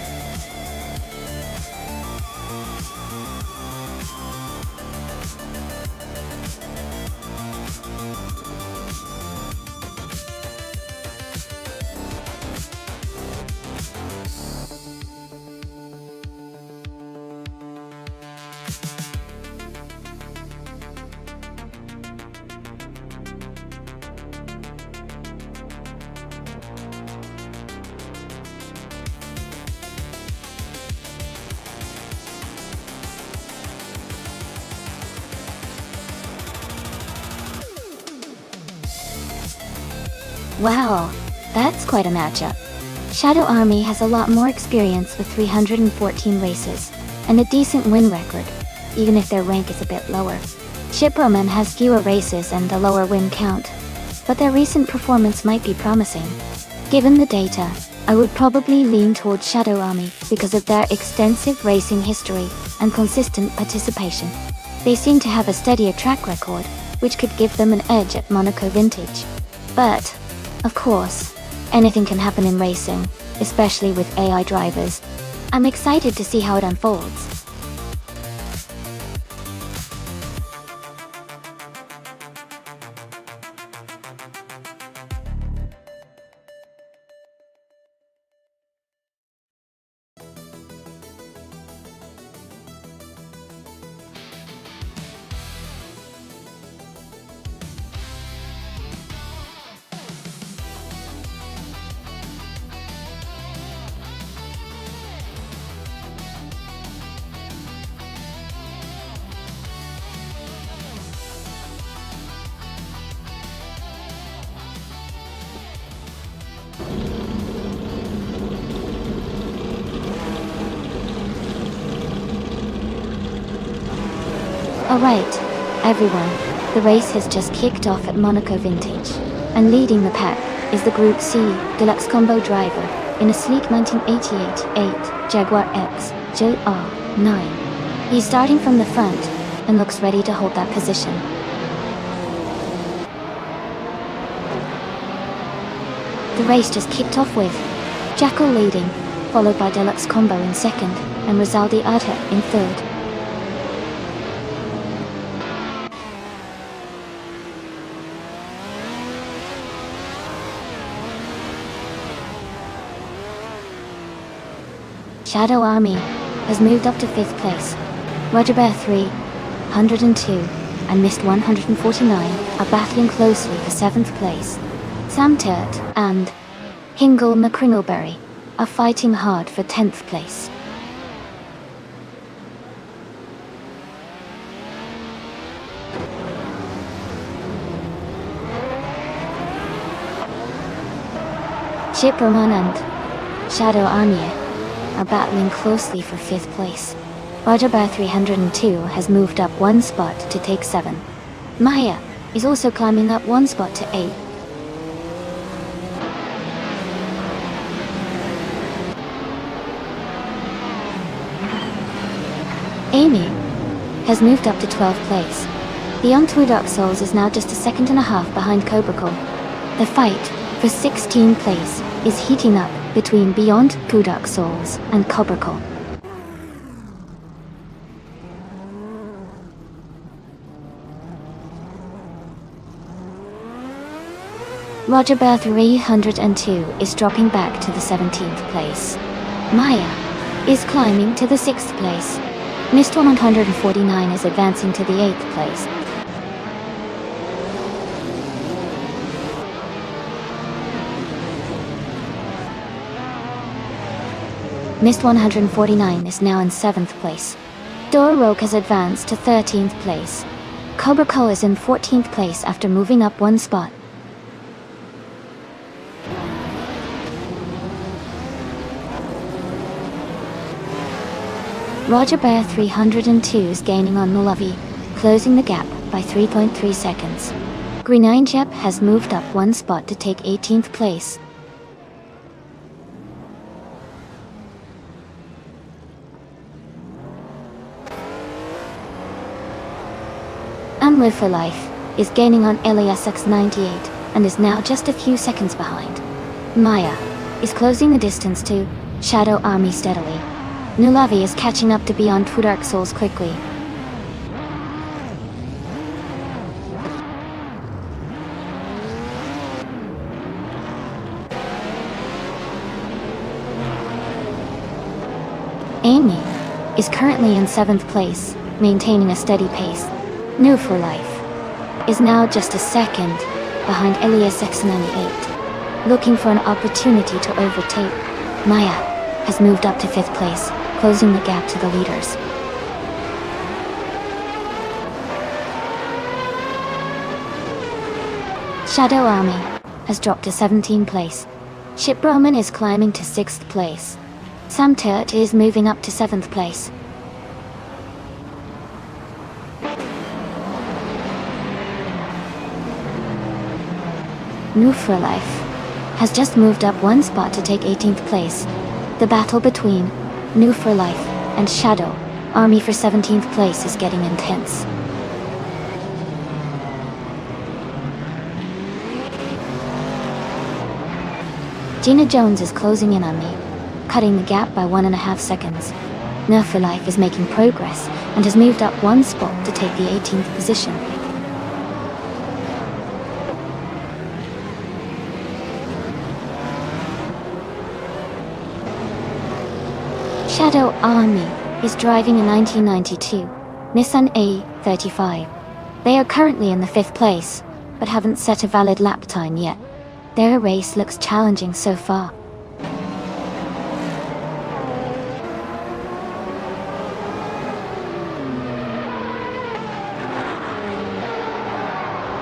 Wow, that's quite a matchup. Shadow Army has a lot more experience with 314 races, and a decent win record, even if their rank is a bit lower. Shipperman has fewer races and a lower win count, but their recent performance might be promising. Given the data, I would probably lean towards Shadow Army because of their extensive racing history and consistent participation. They seem to have a steadier track record, which could give them an edge at Monaco Vintage. But, of course, anything can happen in racing, especially with AI drivers. I'm excited to see how it unfolds. Alright, everyone, the race has just kicked off at Monaco Vintage, and leading the pack is the Group C Deluxe Combo driver in a sleek 1988 Jaguar X JR9. He's starting from the front and looks ready to hold that position. The race just kicked off with Jackal leading, followed by Deluxe Combo in second and Rizaldi Adha in third. Shadow Army has moved up to 5th place. Roger Bear 302 and Mist 149 are battling closely for 7th place. Sam Turt and Hingle McCringleberry are fighting hard for 10th place. Chip Roman and Shadow Army are battling closely for 5th place. Roger Bear 302 has moved up 1 spot to take 7. Maya is also climbing up 1 spot to 8. Amy has moved up to 12th place. Beyond Two Dark Souls is now just a second and a half behind Cobracle. The fight for 16th place is heating up between Beyond Two Dark Souls and Cobracle. Roger Bear 302 is dropping back to the 17th place. Maya is climbing to the 6th place. Mist 149 is advancing to the 8th place. Mist 149 is now in 7th place. Dora Rogue has advanced to 13th place. Cobra Co is in 14th place after moving up 1 spot. Roger Bear 302 is gaining on Nulavi, closing the gap by 3.3 seconds. Green Jep has moved up 1 spot to take 18th place. And Live for Life is gaining on LASX 98 and is now just a few seconds behind. Maya is closing the distance to Shadow Army steadily. Nulavi is catching up to Beyond Two Dark Souls quickly. Amy is currently in 7th place, maintaining a steady pace. New for Life is now just a second behind Elias X98, looking for an opportunity to overtake. Maya has moved up to 5th place, closing the gap to the leaders. Shadow Army has dropped to 17th place. Ship Roman is climbing to 6th place. Sam Turt is moving up to 7th place. New for Life has just moved up 1 spot to take 18th place. The battle between New for Life and Shadow Army for 17th place is getting intense. Gina Jones is closing in on me, cutting the gap by 1.5 seconds. New for Life is making progress and has moved up 1 spot to take the 18th position. Shadow Army is driving a 1992 Nissan A35. They are currently in the 5th place, but haven't set a valid lap time yet. Their race looks challenging so far.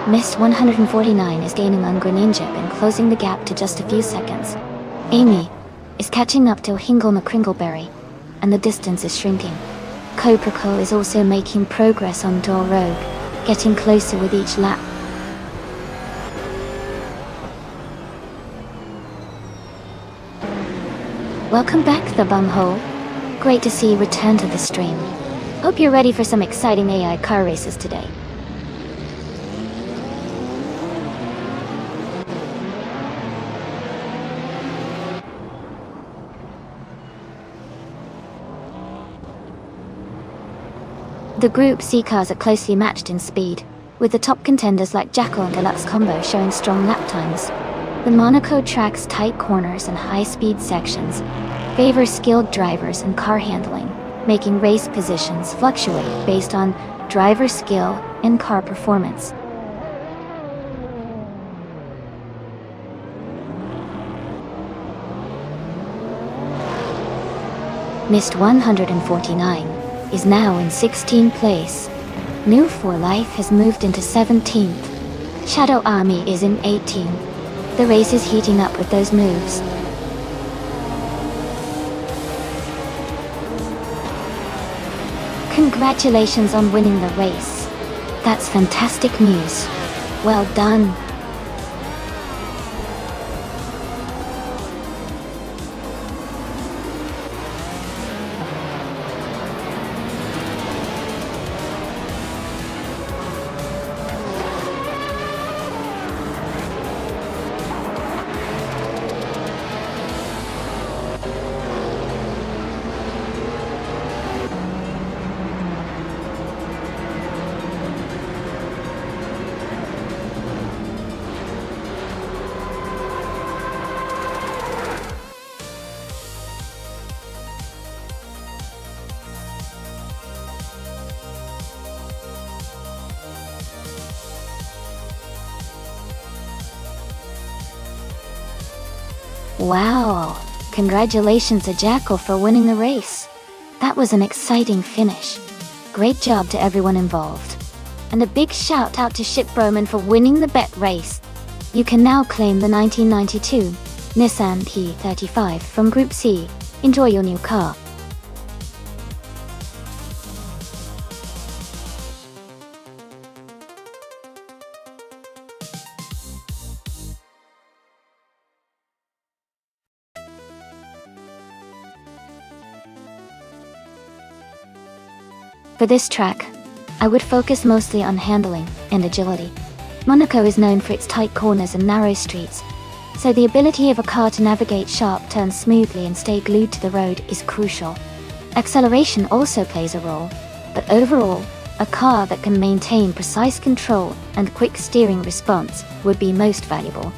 Mist 149 is gaining on Greninja and closing the gap to just a few seconds. Amy is catching up to Hingle McCringleberry, and the distance is shrinking. Coprico is also making progress on Door Rogue, getting closer with each lap. Welcome back, the bumhole. Great to see you return to the stream. Hope you're ready for some exciting AI car races today. The Group C cars are closely matched in speed, with the top contenders like Jackal and Deluxe Combo showing strong lap times. The Monaco track's tight corners and high-speed sections favor skilled drivers and car handling, making race positions fluctuate based on driver skill and car performance. Mist 149 is now in 16th place. New for Life has moved into 17th. Shadow Army is in 18th. The race is heating up with those moves. Congratulations on winning the race. That's fantastic news. Well done. Wow! Congratulations to Jackal for winning the race. That was an exciting finish. Great job to everyone involved. And a big shout out to Shitbroman for winning the bet race. You can now claim the 1992 Nissan P35 from Group C. Enjoy your new car. For this track, I would focus mostly on handling and agility. Monaco is known for its tight corners and narrow streets, so the ability of a car to navigate sharp turns smoothly and stay glued to the road is crucial. Acceleration also plays a role, but overall, a car that can maintain precise control and quick steering response would be most valuable.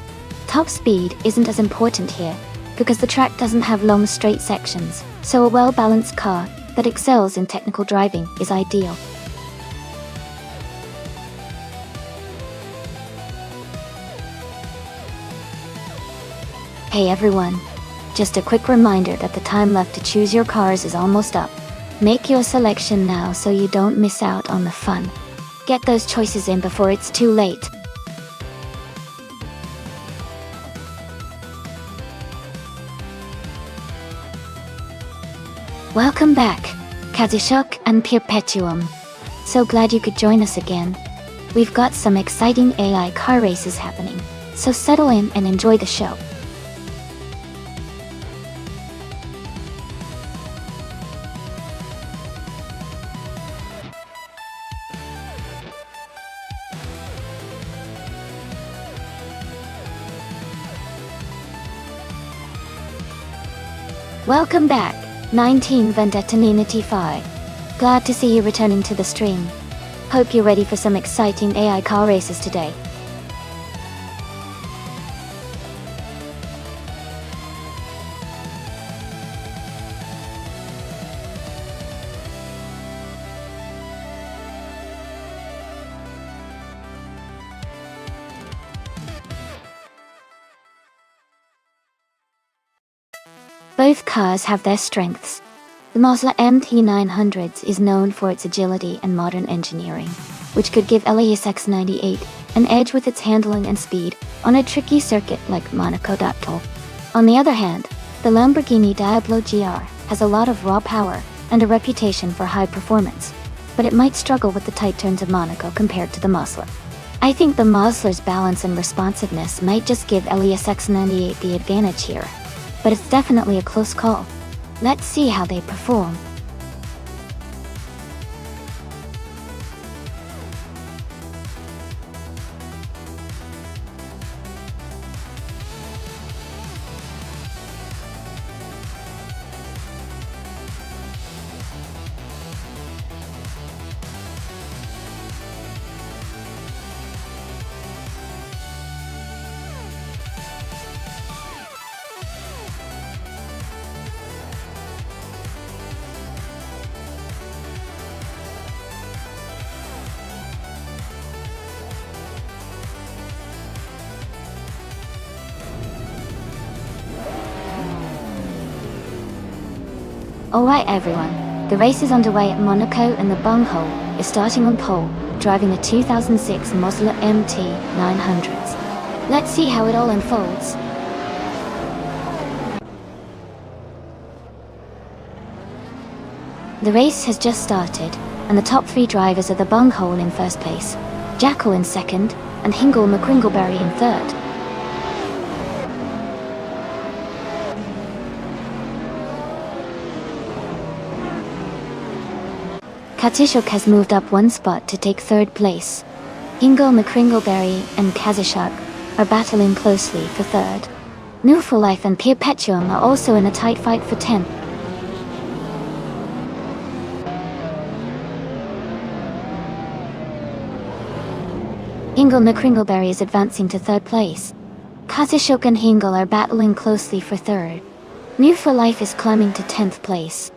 Top speed isn't as important here, because the track doesn't have long straight sections, so a well-balanced car that excels in technical driving is ideal. Hey everyone, just a quick reminder that the time left to choose your cars is almost up. Make your selection now so you don't miss out on the fun. Get those choices in before it's too late. Welcome back, Kazushok and Perpetuum. So glad you could join us again. We've got some exciting AI car races happening, so settle in and enjoy the show. Welcome back, 19 Vendettaninity 5. Glad to see you returning to the stream. Hope you're ready for some exciting AI car races today. Both cars have their strengths. The Mazda MT900 is known for its agility and modern engineering, which could give LAS X98 an edge with its handling and speed on a tricky circuit like Monaco. On the other hand, the Lamborghini Diablo GR has a lot of raw power and a reputation for high performance, but it might struggle with the tight turns of Monaco compared to the Mosler. I think the Mosler's balance and responsiveness might just give Elias X98 the advantage here, but it's definitely a close call. Let's see how they perform. Alright everyone, the race is underway at Monaco and the bunghole is starting on pole, driving the 2006 Mosler MT 900s. Let's see how it all unfolds. The race has just started, and the top 3 drivers are the bunghole in first place, Jackal in second, and Hingle McCringleberry in third. Katishuk has moved up 1 spot to take 3rd place. Hingle McCringleberry and Kazishuk are battling closely for 3rd. New for Life and Perpetuum are also in a tight fight for 10th. Hingle McCringleberry is advancing to 3rd place. Kazishuk and Hingle are battling closely for 3rd. New for Life is climbing to 10th place.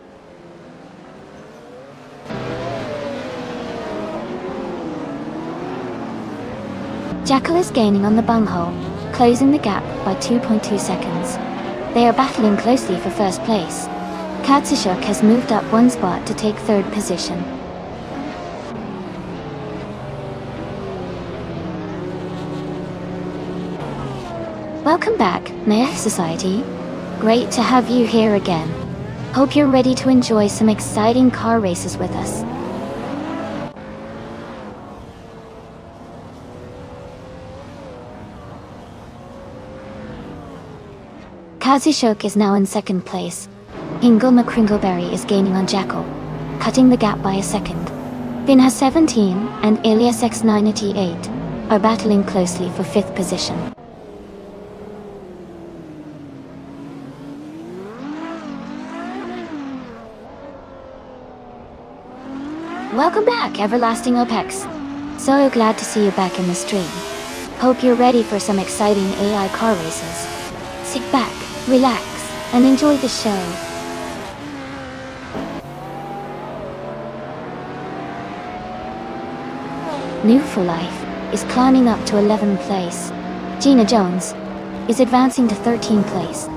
Jackal is gaining on the bunghole, closing the gap by 2.2 seconds. They are battling closely for 1st place. Katsishuk has moved up 1 spot to take 3rd position. Welcome back, Naya Society. Great to have you here again. Hope you're ready to enjoy some exciting car races with us. Kazishuk is now in 2nd place. Hingle McCringleberry is gaining on Jackal, cutting the gap by a second. Vinha 17 and Elias X98 are battling closely for 5th position. Welcome back, Everlasting OPEX. So glad to see you back in the stream. Hope you're ready for some exciting AI car races. Sit back, relax, and enjoy the show. New for Life is climbing up to 11th place. Gina Jones is advancing to 13th place.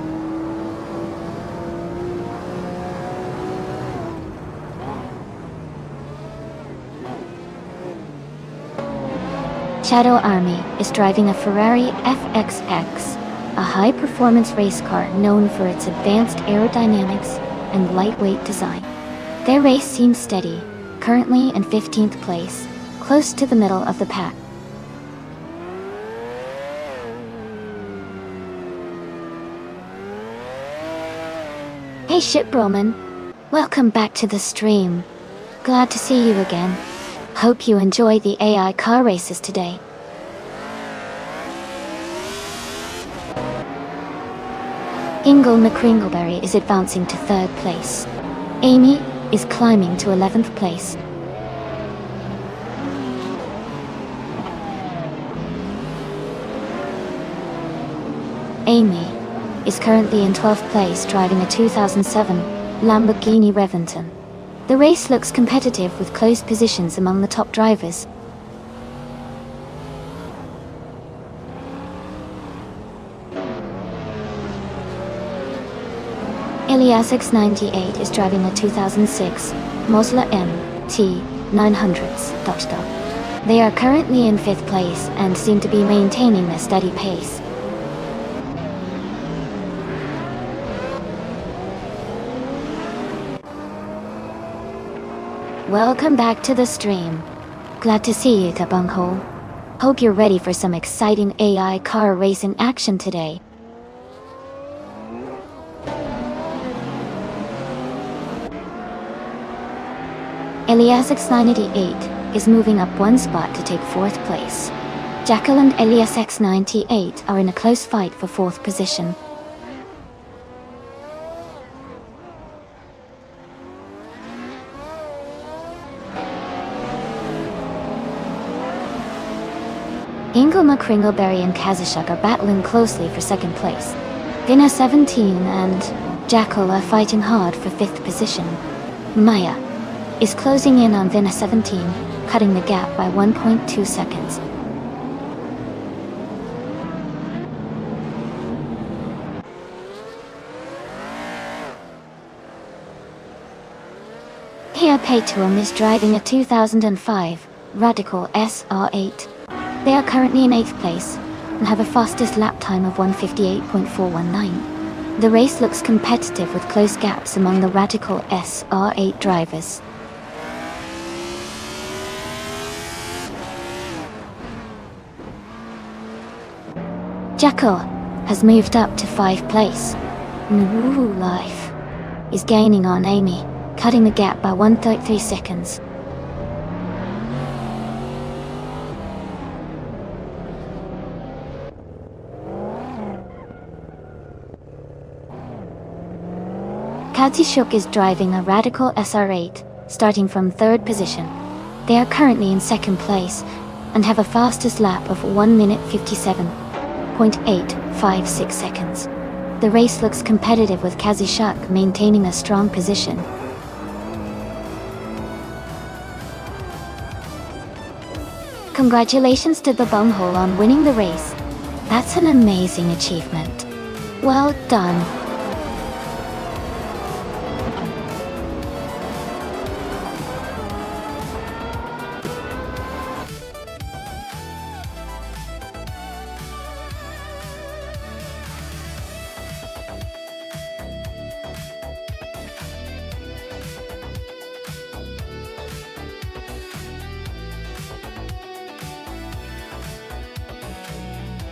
Shadow Army is driving a Ferrari FXX, a high-performance race car known for its advanced aerodynamics and lightweight design. Their race seems steady, currently in 15th place, close to the middle of the pack. Hey Ship Roman, welcome back to the stream. Glad to see you again. Hope you enjoy the AI car races today. Hingle McCringleberry is advancing to 3rd place. Amy is climbing to 11th place. Amy is currently in 12th place driving a 2007 Lamborghini Reventon. The race looks competitive with close positions among the top drivers. Elias X98 is driving a 2006 Mosler MT 900s. They are currently in 5th place and seem to be maintaining a steady pace. Welcome back to the stream. Glad to see you, the bunghole. Hope you're ready for some exciting AI car racing action today. Elias X988 is moving up one spot to take 4th place. Jackal and Elias X98 are in a close fight for 4th position. Ingle McCringleberry and Kazashuk are battling closely for 2nd place. Vinna 17 and Jackal are fighting hard for 5th position. Maya is closing in on Vinna 17, cutting the gap by 1.2 seconds. Here Paytuam is driving a 2005 Radical SR8. They are currently in 8th place and have a fastest lap time of 1:58.419. The race looks competitive with close gaps among the Radical SR8 drivers. Jackal has moved up to 5th place. New Life is gaining on Amy, cutting the gap by 1.33 seconds. Kazishuk is driving a Radical SR8, starting from 3rd position. They are currently in 2nd place and have a fastest lap of 1:57.856 seconds. The race looks competitive with Kazishuk maintaining a strong position. Congratulations to the bunghole on winning the race. That's an amazing achievement. Well done.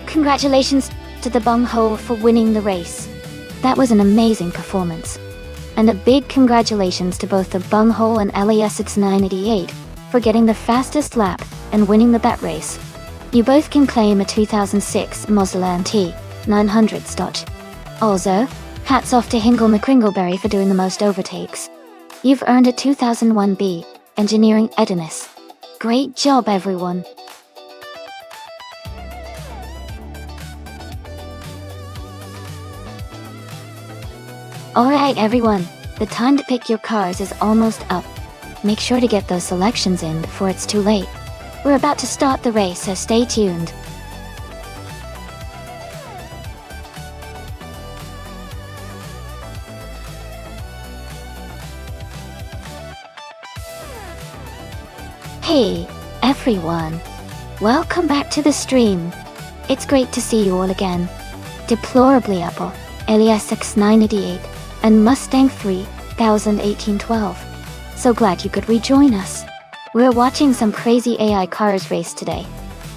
Congratulations to the bunghole for winning the race. That was an amazing performance. And a big congratulations to both the bunghole and Elias X988 for getting the fastest lap and winning the bet race. You both can claim a 2006 Mazda T900 Stotch. Also, hats off to Hingle McCringleberry for doing the most overtakes. You've earned a 2001 B Engineering Ediness. Great job, everyone. Alright everyone, the time to pick your cars is almost up. Make sure to get those selections in before it's too late. We're about to start the race, so stay tuned. Hey, everyone. Welcome back to the stream. It's great to see you all again. Deplorably Apple, Elias X988, and Mustang 301812. So glad you could rejoin us. We're watching some crazy AI cars race today.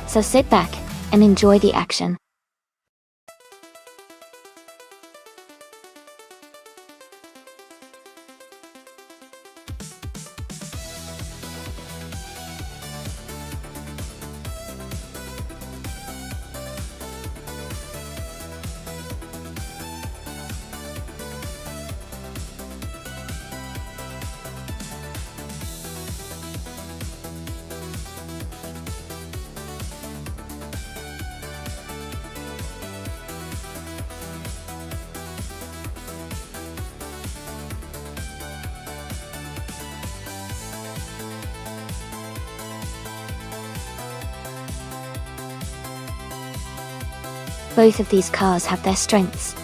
So sit back and enjoy the action. Both of these cars have their strengths.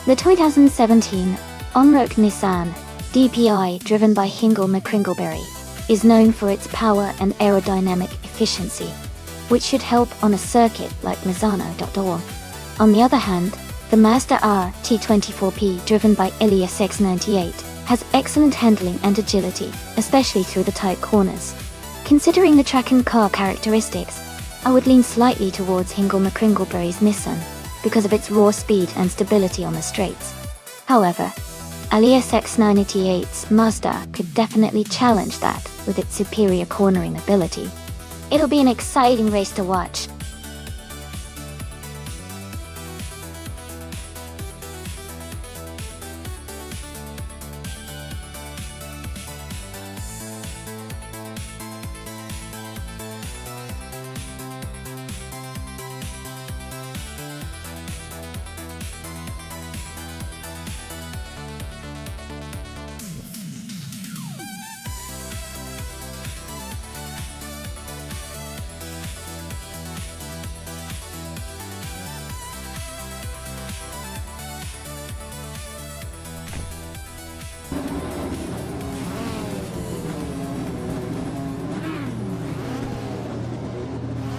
The 2017 Onroc Nissan DPI, driven by Hingle McCringleberry, is known for its power and aerodynamic efficiency, which should help on a circuit like Misano. On the other hand, the Mazda R T24P, driven by Elias X98, has excellent handling and agility, especially through the tight corners. Considering the track and car characteristics, I would lean slightly towards Hingle McCringleberry's Nissan, because of its raw speed and stability on the straights. However, Elias X988's Mazda could definitely challenge that with its superior cornering ability. It'll be an exciting race to watch.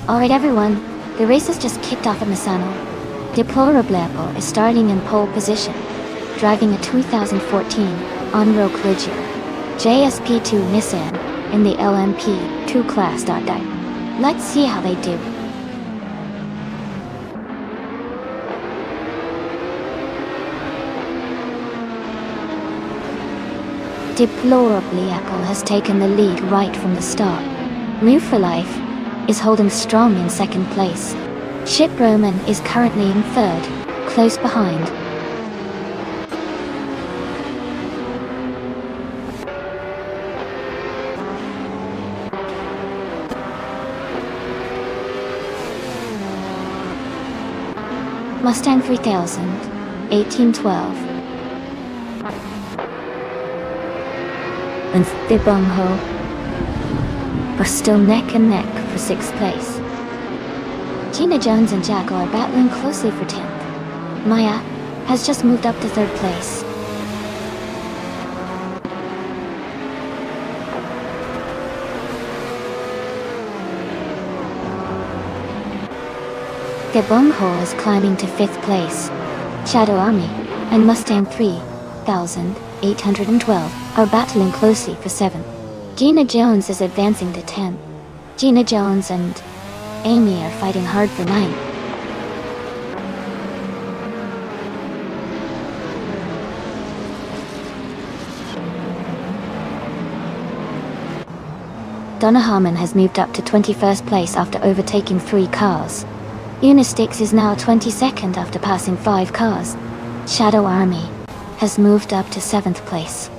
Alright everyone, the race has just kicked off at Misano. Deplorable is starting in pole position, driving a 2014 on-road Cligger JSP2 Nissan in the LMP2 class. Let's see how they do. Deplorable has taken the lead right from the start. Move for Life is holding strong in second place. Ship Roman is currently in third, close behind. Mustang 3000, 1812. And the Bungho are still neck and neck for 6th place. Gina Jones and Jacko are battling closely for 10th. Maya has just moved up to 3rd place. The Bungho is climbing to 5th place. Shadow Army and Mustang 3812 are battling closely for 7th. Gina Jones is advancing to 10th. Gina Jones and Amy are fighting hard for 9th. Donna Harmon has moved up to 21st place after overtaking 3 cars. Unistix is now 22nd after passing 5 cars. Shadow Army has moved up to 7th place.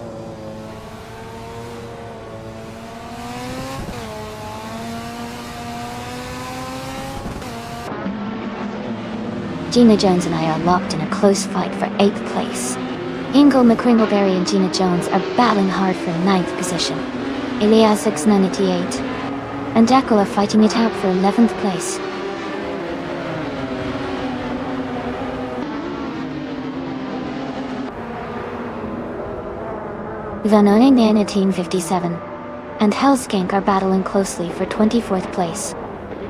Gina Jones and I are locked in a close fight for 8th place. Hingle McCringleberry and Gina Jones are battling hard for 9th position. Elias X988 and Jackal are fighting it out for 11th place. Vanone 1957 and Hellskank are battling closely for 24th place.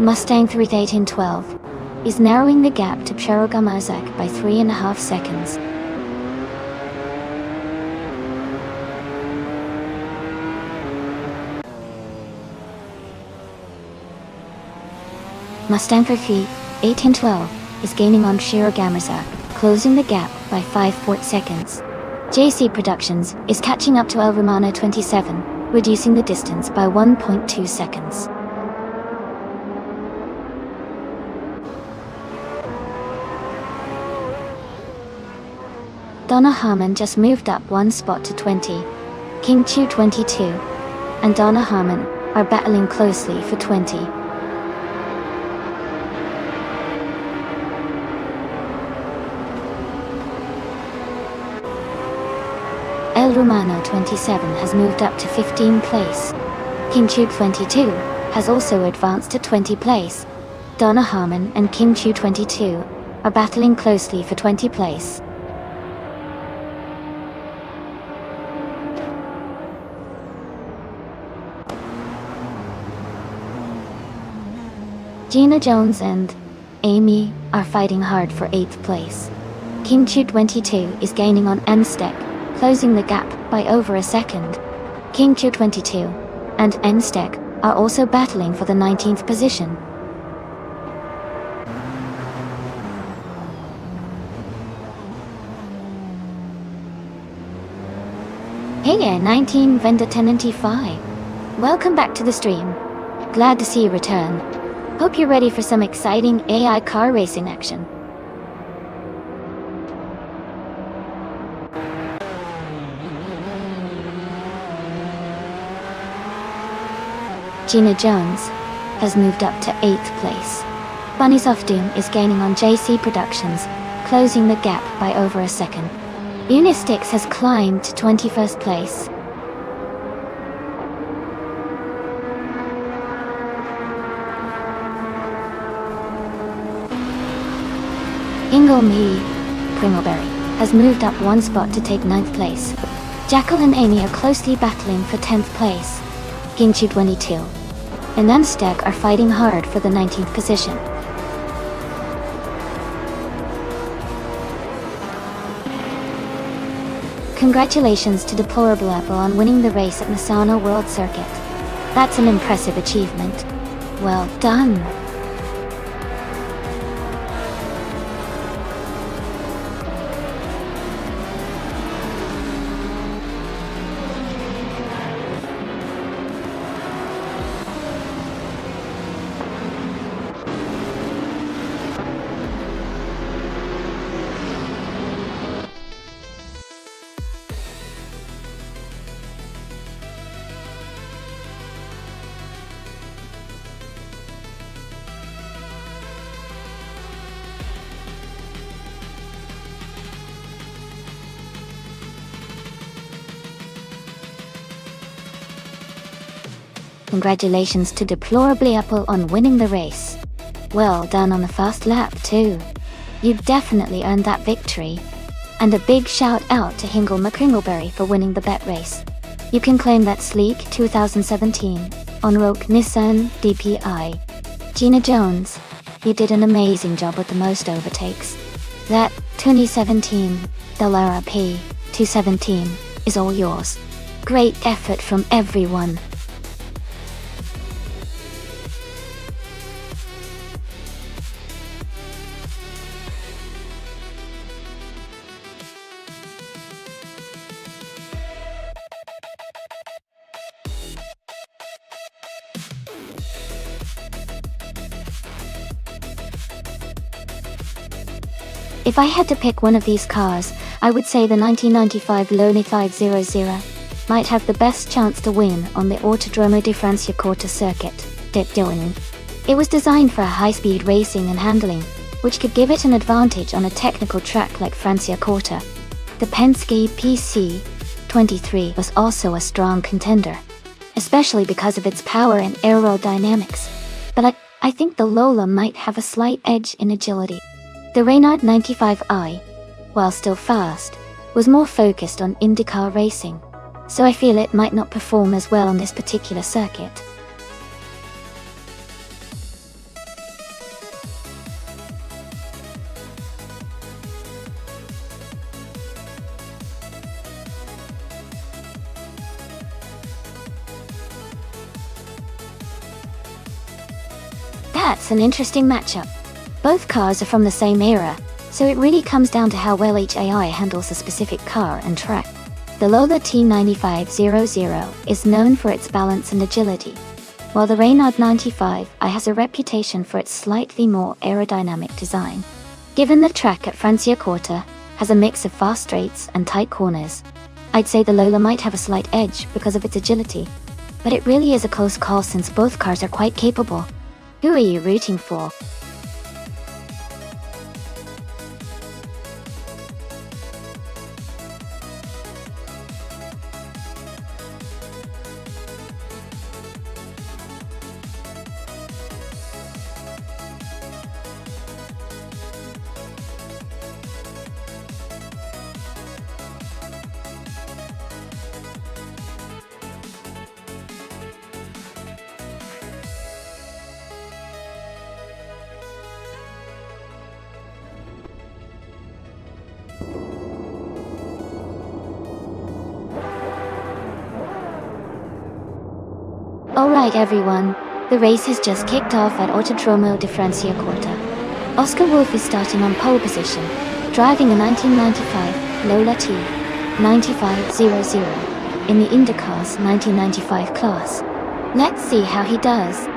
Mustang 3812 is narrowing the gap to Cherogamazak by 3.5 seconds. Mustang 3812 is gaining on Cherogamazak, closing the gap by 5 seconds. JC Productions is catching up to El Romano 27, reducing the distance by 1.2 seconds. Donna Harmon just moved up 1 spot to 20. King Chu 22 and Donna Harmon are battling closely for 20. El Romano 27 has moved up to 15th place. King Chu 22 has also advanced to 20th place. Donna Harmon and King Chu 22 are battling closely for 20th place. Gina Jones and Amy are fighting hard for 8th place. King Chu 22 is gaining on N-Step, closing the gap by over a second. King 222 and Nonstop are also battling for the 19th position. Hey there, 19 Vendor Tenanty 5. Welcome back to the stream. Glad to see you return. Hope you're ready for some exciting AI car racing action. Gina Jones has moved up to 8th place. Bunny's Off Doom is gaining on JC Productions, closing the gap by over a second. Unistix has climbed to 21st place. Ingle Me Pringleberry has moved up one spot to take 9th place. Jackal and Amy are closely battling for 10th place. Ginchu 22 and Nonstop are fighting hard for the 19th position. Congratulations to Deplorable Apple on winning the race at Misano World Circuit. That's an impressive achievement. Well done. Congratulations to Deplorably Apple on winning the race. Well done on the fast lap too. You definitely earned that victory. And a big shout out to Hingle McCringleberry for winning the bet race. You can claim that sleek 2017 on Rogue Nissan DPI. Gina Jones, you did an amazing job with the most overtakes. That 2017 Dallara P217 is all yours. Great effort from everyone. If I had to pick one of these cars, I would say the 1995 Lone 500 might have the best chance to win on the Autodromo di Franciacorta circuit. It was designed for high-speed racing and handling, which could give it an advantage on a technical track like Franciacorta. The Penske PC23 was also a strong contender, especially because of its power and aerodynamics. But I think the Lola might have a slight edge in agility. The Reynard 95i, while still fast, was more focused on IndyCar racing, so I feel it might not perform as well on this particular circuit. That's an interesting matchup. Both cars are from the same era, so it really comes down to how well each AI handles a specific car and track. The Lola T9500 is known for its balance and agility, while the Reynard 95i has a reputation for its slightly more aerodynamic design. Given the track at Franciacorta has a mix of fast straights and tight corners, I'd say the Lola might have a slight edge because of its agility, but it really is a close call since both cars are quite capable. Who are you rooting for? Alright everyone, the race has just kicked off at Autodromo de Francia Corta. Oscar Wolff is starting on pole position, driving a 1995 Lola T 9500 in the IndyCar's 1995 class. Let's see how he does.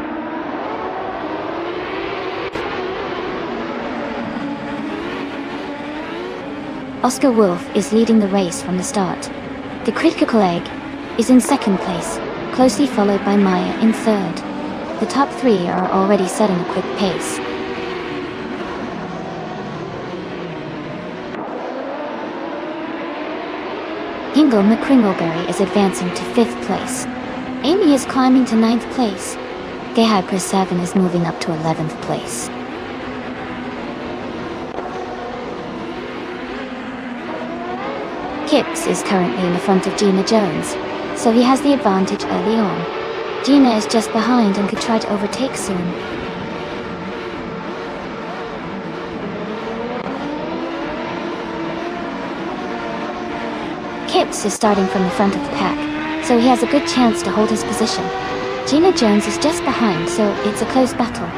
Oscar Wolff is leading the race from the start. The Critical Egg is in second place, closely followed by Maya in third. The top three are already setting a quick pace. Hingle McCringleberry is advancing to 5th place. Amy is climbing to 9th place. Gehyper 7 is moving up to 11th place. Kipps is currently in the front of Gina Jones, so he has the advantage early on. Gina is just behind and could try to overtake soon. Kipps is starting from the front of the pack, so he has a good chance to hold his position. Gina Jones is just behind, so it's a close battle.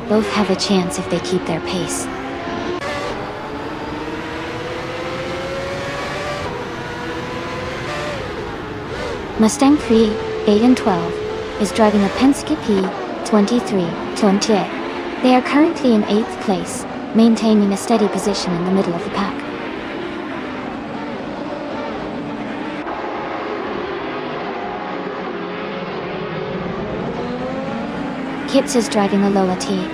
Both have a chance if they keep their pace. Mustang 3, 8 and 12 is driving a Penske P2328. They are currently in 8th place, maintaining a steady position in the middle of the pack. Kipps is driving a Lola T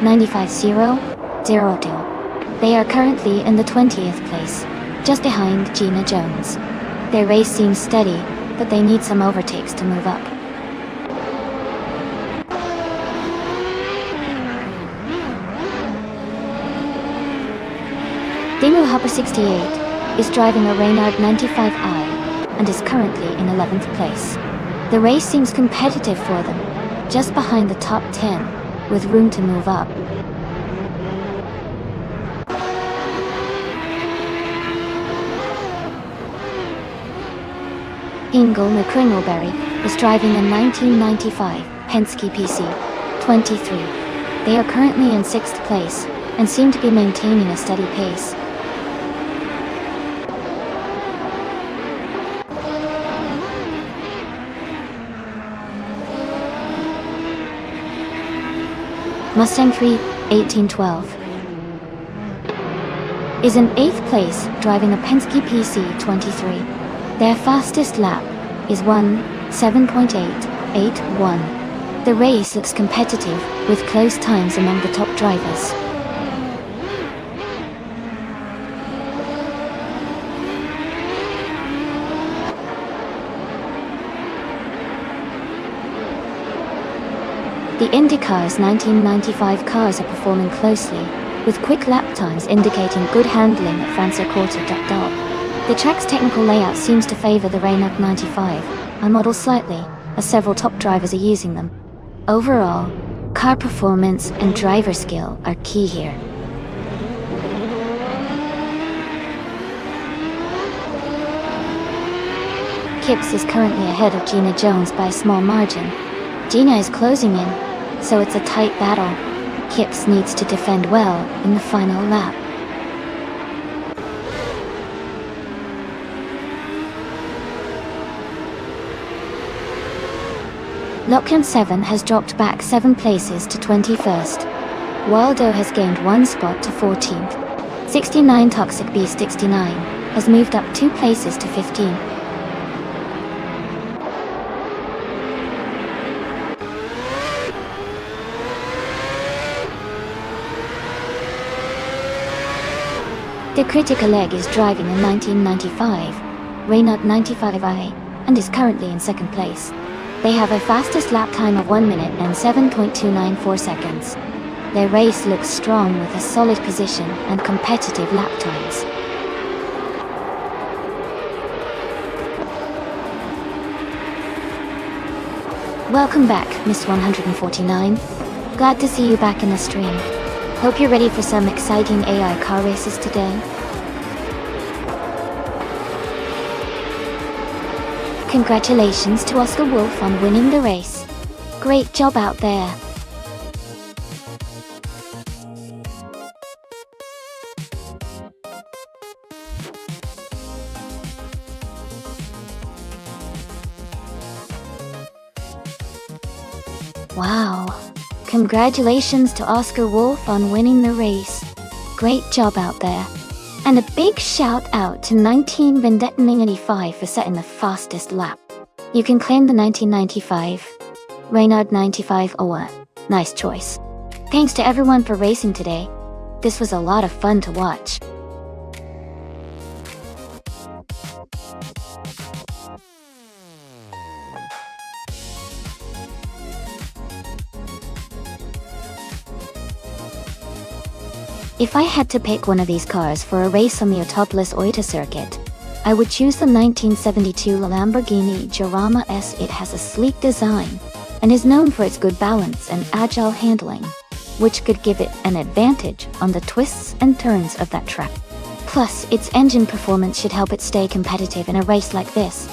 9500. They are currently in the 20th place, just behind Gina Jones. Their race seems steady, but they need some overtakes to move up. Dino Hopper 68 is driving a Reynard 95i and is currently in 11th place. The race seems competitive for them, just behind the top 10, with room to move up. Hingle McCringleberry is driving a 1995 Penske PC 23. They are currently in 6th place and seem to be maintaining a steady pace. Mustang 3 1812 is in 8th place driving a Penske PC 23. Their fastest lap is 1:7.881. The race looks competitive, with close times among the top drivers. The IndyCar's 1995 cars are performing closely, with quick lap times indicating good handling at Franciacorta. The track's technical layout seems to favor the Reynard 95, a model slightly, as several top drivers are using them. Overall, car performance and driver skill are key here. Kipps is currently ahead of Gina Jones by a small margin. Gina is closing in, so it's a tight battle. Kipps needs to defend well in the final lap. Lockland 7 has dropped back 7 places to 21st. Waldo has gained 1 spot to 14th. 69 Toxic Beast 69 has moved up 2 places to 15th. The Critical Egg is driving a 1995 Reynard 95i and is currently in 2nd place. They have a fastest lap time of 1 minute and 7.294 seconds. Their race looks strong with a solid position and competitive lap times. Welcome back, Miss 149. Glad to see you back in the stream. Hope you're ready for some exciting AI car races today. Congratulations to Oscar Wolff on winning the race. Great job out there. Wow. Congratulations to Oscar Wolf on winning the race. Great job out there. And a big shout out to 19 Vendetta95 for setting the fastest lap. You can claim the 1995 Reynard 95 award. Nice choice. Thanks to everyone for racing today. This was a lot of fun to watch. If I had to pick one of these cars for a race on the Autopolis Oita circuit, I would choose the 1972 Lamborghini Jarama S. It has a sleek design and is known for its good balance and agile handling, which could give it an advantage on the twists and turns of that track. Plus, its engine performance should help it stay competitive in a race like this.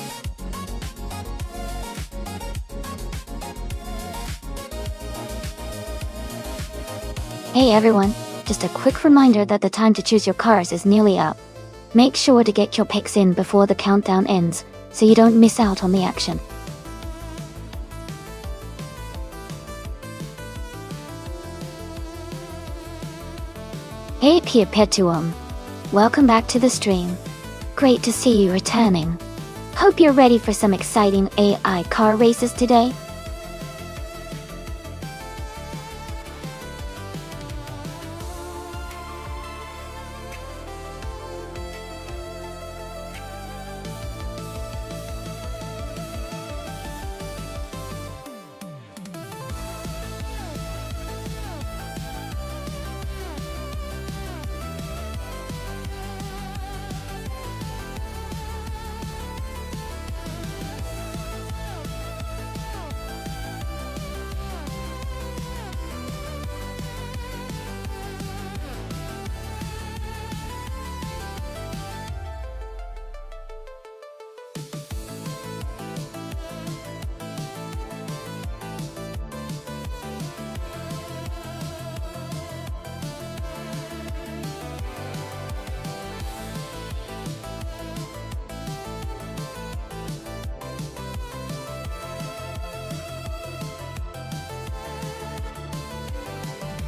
Hey everyone, just a quick reminder that the time to choose your cars is nearly up. Make sure to get your picks in before the countdown ends, so you don't miss out on the action. Hey Pierre Petuum. Welcome back to the stream. Great to see you returning. Hope you're ready for some exciting AI car races today.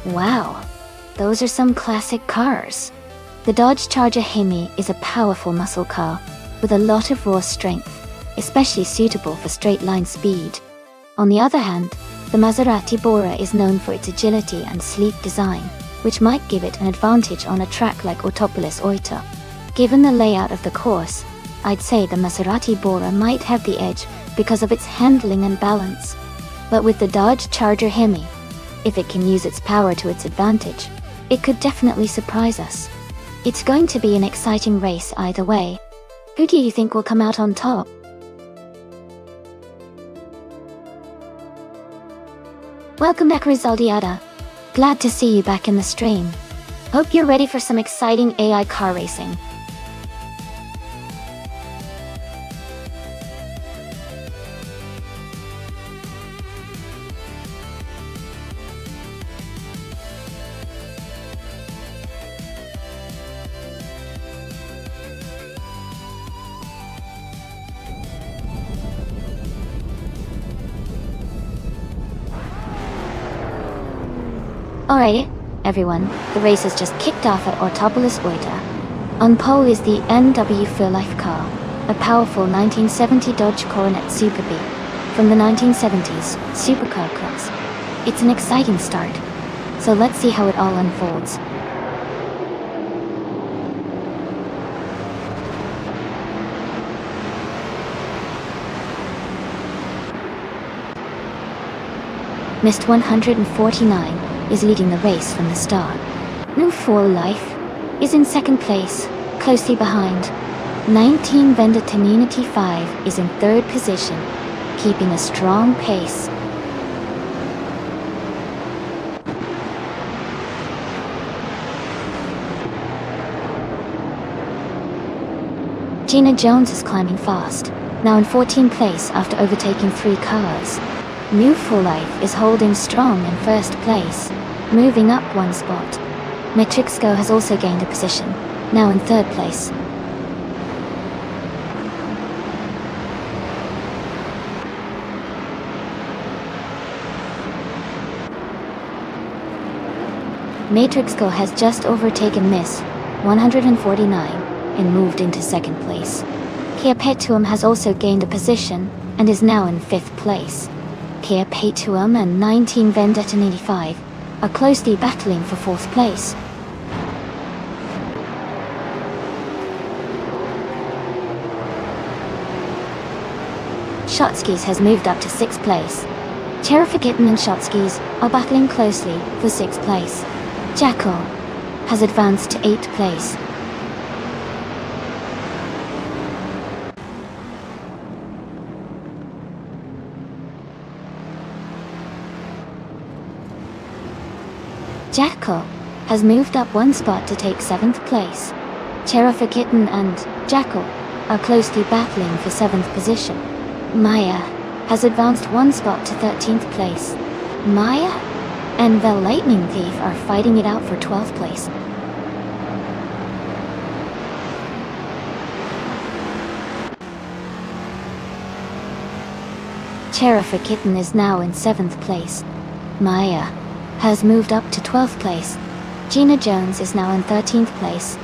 Wow, those are some classic cars. The Dodge Charger Hemi is a powerful muscle car with a lot of raw strength, especially suitable for straight-line speed. On the other hand, the Maserati Bora is known for its agility and sleek design, which might give it an advantage on a track like Autopolis Oita. Given the layout of the course, I'd say the Maserati Bora might have the edge because of its handling and balance. But with the Dodge Charger Hemi, if it can use its power to its advantage, it could definitely surprise us. It's going to be an exciting race either way. Who do you think will come out on top? Welcome back, Rizaldiada. Glad to see you back in the stream. Hope you're ready for some exciting AI car racing. Alright, everyone, the race has just kicked off at Autopolis Oita. On pole is the NW For Life car, a powerful 1970 Dodge Coronet Super B from the 1970s Supercar Cross. It's an exciting start, so let's see how it all unfolds. Mist 149 is leading the race from the start. No For Life is in second place, closely behind. 19 Vendetta 5 is in third position, keeping a strong pace. Gina Jones is climbing fast, now in 14th place after overtaking 3 cars. New For Life is holding strong in first place, moving up one spot. Matrixco has also gained a position, now in third place. Matrixco has just overtaken Miss 149 and moved into second place. Kia Petuum has also gained a position and is now in fifth place. Kia Petuum and 19 Vendetta 85 are closely battling for fourth place. Shotskis has moved up to sixth place. Cherifakitten and Shotskis are battling closely for sixth place. Jackal has advanced to 8th place. Jackal has moved up one spot to take 7th place. Cherifakitten and Jackal are closely battling for 7th position. Maya has advanced one spot to 13th place. Maya and the Lightning Thief are fighting it out for 12th place. Cherifakitten is now in 7th place. Maya has moved up to 12th place. Gina Jones is now in 13th place.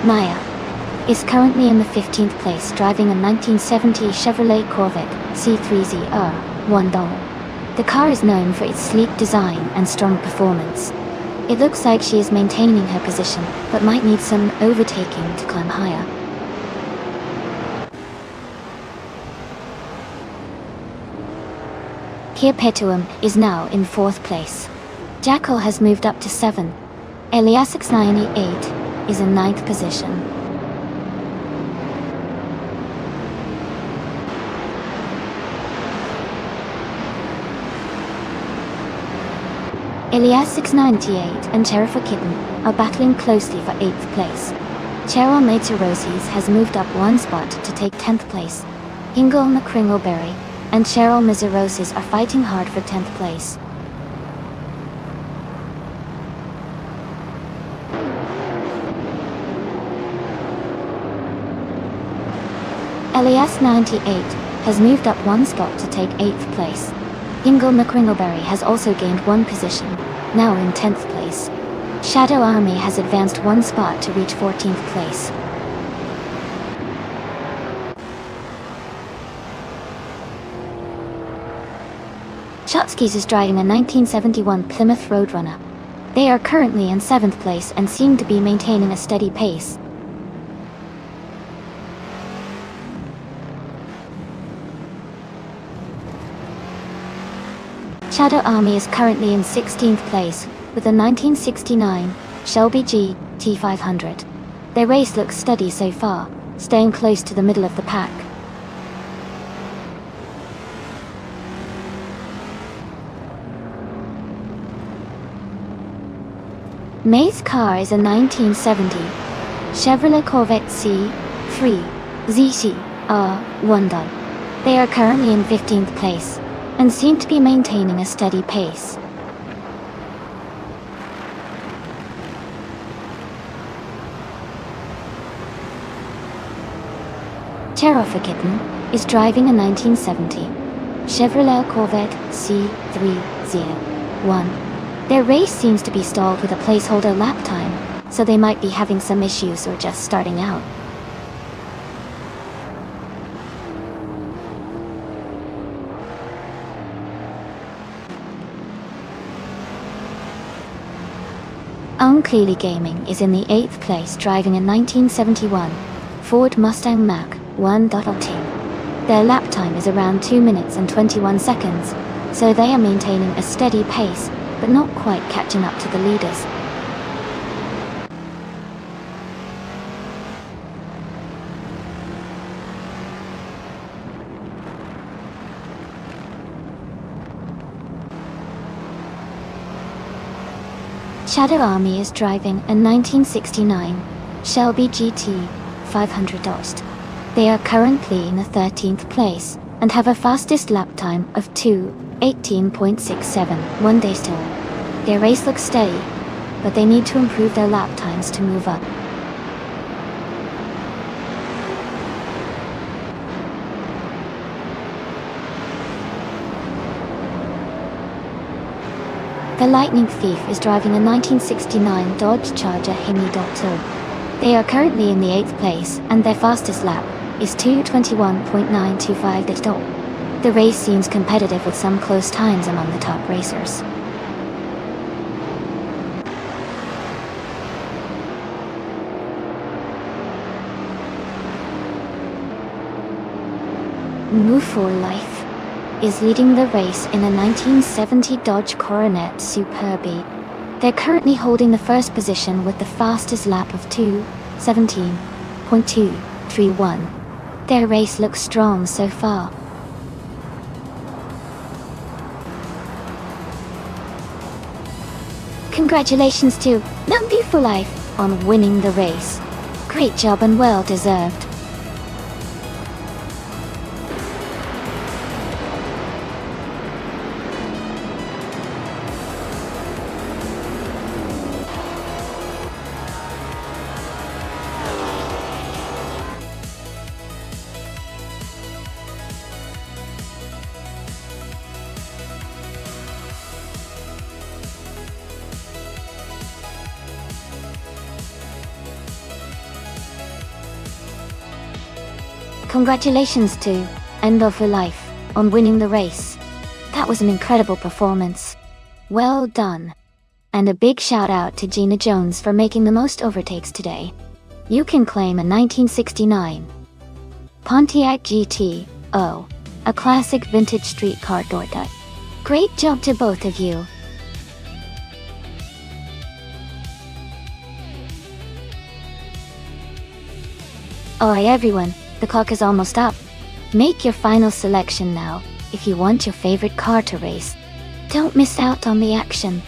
Maya is currently in the 15th place, driving a 1970 Chevrolet Corvette C3ZR 1. The car is known for its sleek design and strong performance. It looks like she is maintaining her position, but might need some overtaking to climb higher. Kia Petuum is now in 4th place. Jackal has moved up to 7. Eliasix 98 is in 9th position. Elias698 and Cherifakitten are battling closely for 8th place. Cheryl Maitserosis has moved up one spot to take 10th place. Hingle McCringleberry and Cheryl Miserosis are fighting hard for 10th place. Elias98 has moved up one spot to take 8th place. Hingle McCringleberry has also gained one position, now in 10th place. Shadow Army has advanced one spot to reach 14th place. Shotskis is driving a 1971 Plymouth Roadrunner. They are currently in 7th place and seem to be maintaining a steady pace. Shadow Army is currently in 16th place with a 1969 Shelby G T500. Their race looks steady so far, staying close to the middle of the pack. May's car is a 1970 Chevrolet Corvette C3 ZCR1. They are currently in 15th place and seem to be maintaining a steady pace. Cherifakitten is driving a 1970 Chevrolet Corvette C301. Their race seems to be stalled with a placeholder lap time, so they might be having some issues or just starting out. Unclearly Gaming is in the 8th place, driving a 1971 Ford Mustang Mach 1.0. Their lap time is around 2 minutes and 21 seconds, so they are maintaining a steady pace, but not quite catching up to the leaders. Shadow Army is driving a 1969 Shelby GT 500 Dost. They are currently in the 13th place and have a fastest lap time of 2:18.67 one day still. Their race looks steady, but they need to improve their lap times to move up. The Lightning Thief is driving a 1969 Dodge Charger Hemi.2. They are currently in the 8th place, and their fastest lap is 2:21.925. The race seems competitive with some close times among the top racers. Move for Life is leading the race in a 1970 Dodge Coronet Superbe. They're currently holding the first position with the fastest lap of 2:17.231. Their race looks strong so far. Congratulations to Nonstop for Life on winning the race. Great job and well deserved. Congratulations to Nonstop for Life on winning the race. That was an incredible performance. Well done. And a big shout out to Gina Jones for making the most overtakes today. You can claim a 1969 Pontiac GT-O, a classic vintage street car door cut. Great job to both of you. Alright everyone, the clock is almost up. Make your final selection now, if you want your favorite car to race. Don't miss out on the action.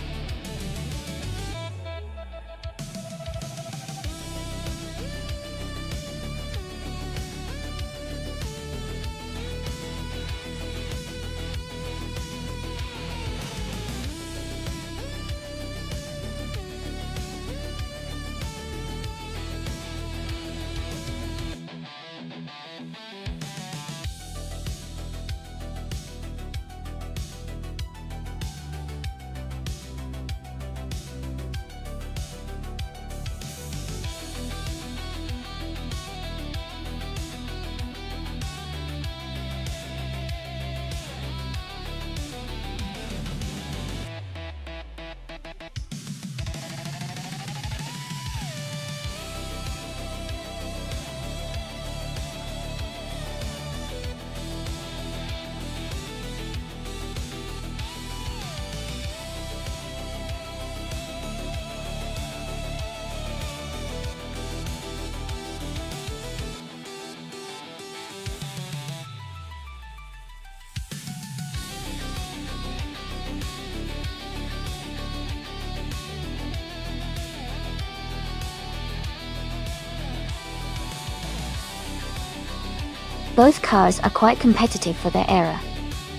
Both cars are quite competitive for their era,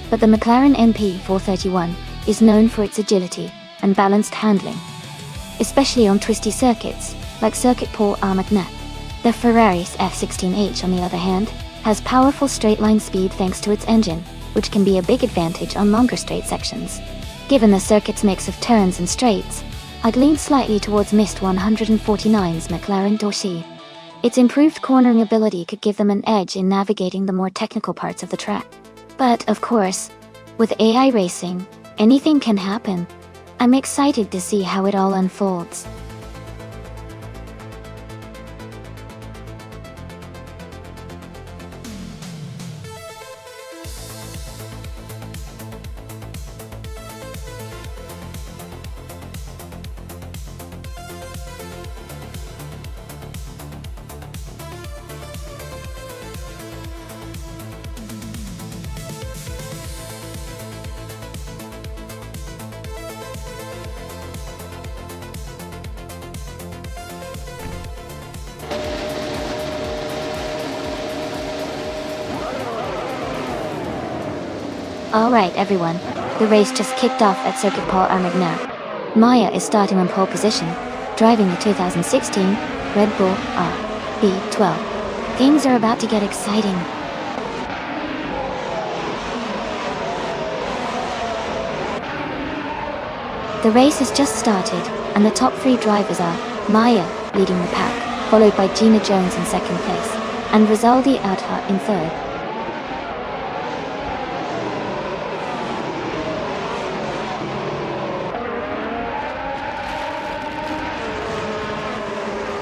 but the McLaren MP431 is known for its agility and balanced handling, especially on twisty circuits, like Circuit Paul Armagnac. The Ferrari's F16H, on the other hand, has powerful straight-line speed thanks to its engine, which can be a big advantage on longer straight sections. Given the circuit's mix of turns and straights, I'd lean slightly towards Mist 149's McLaren Dorsey. Its improved cornering ability could give them an edge in navigating the more technical parts of the track. But, of course, with AI racing, anything can happen. I'm excited to see how it all unfolds. Alright everyone, the race just kicked off at Circuit Paul Armagnac. Maya is starting on pole position, driving the 2016 Red Bull RB12. Things are about to get exciting. The race has just started, and the top three drivers are Maya leading the pack, followed by Gina Jones in second place, and Rizaldi Adha in third.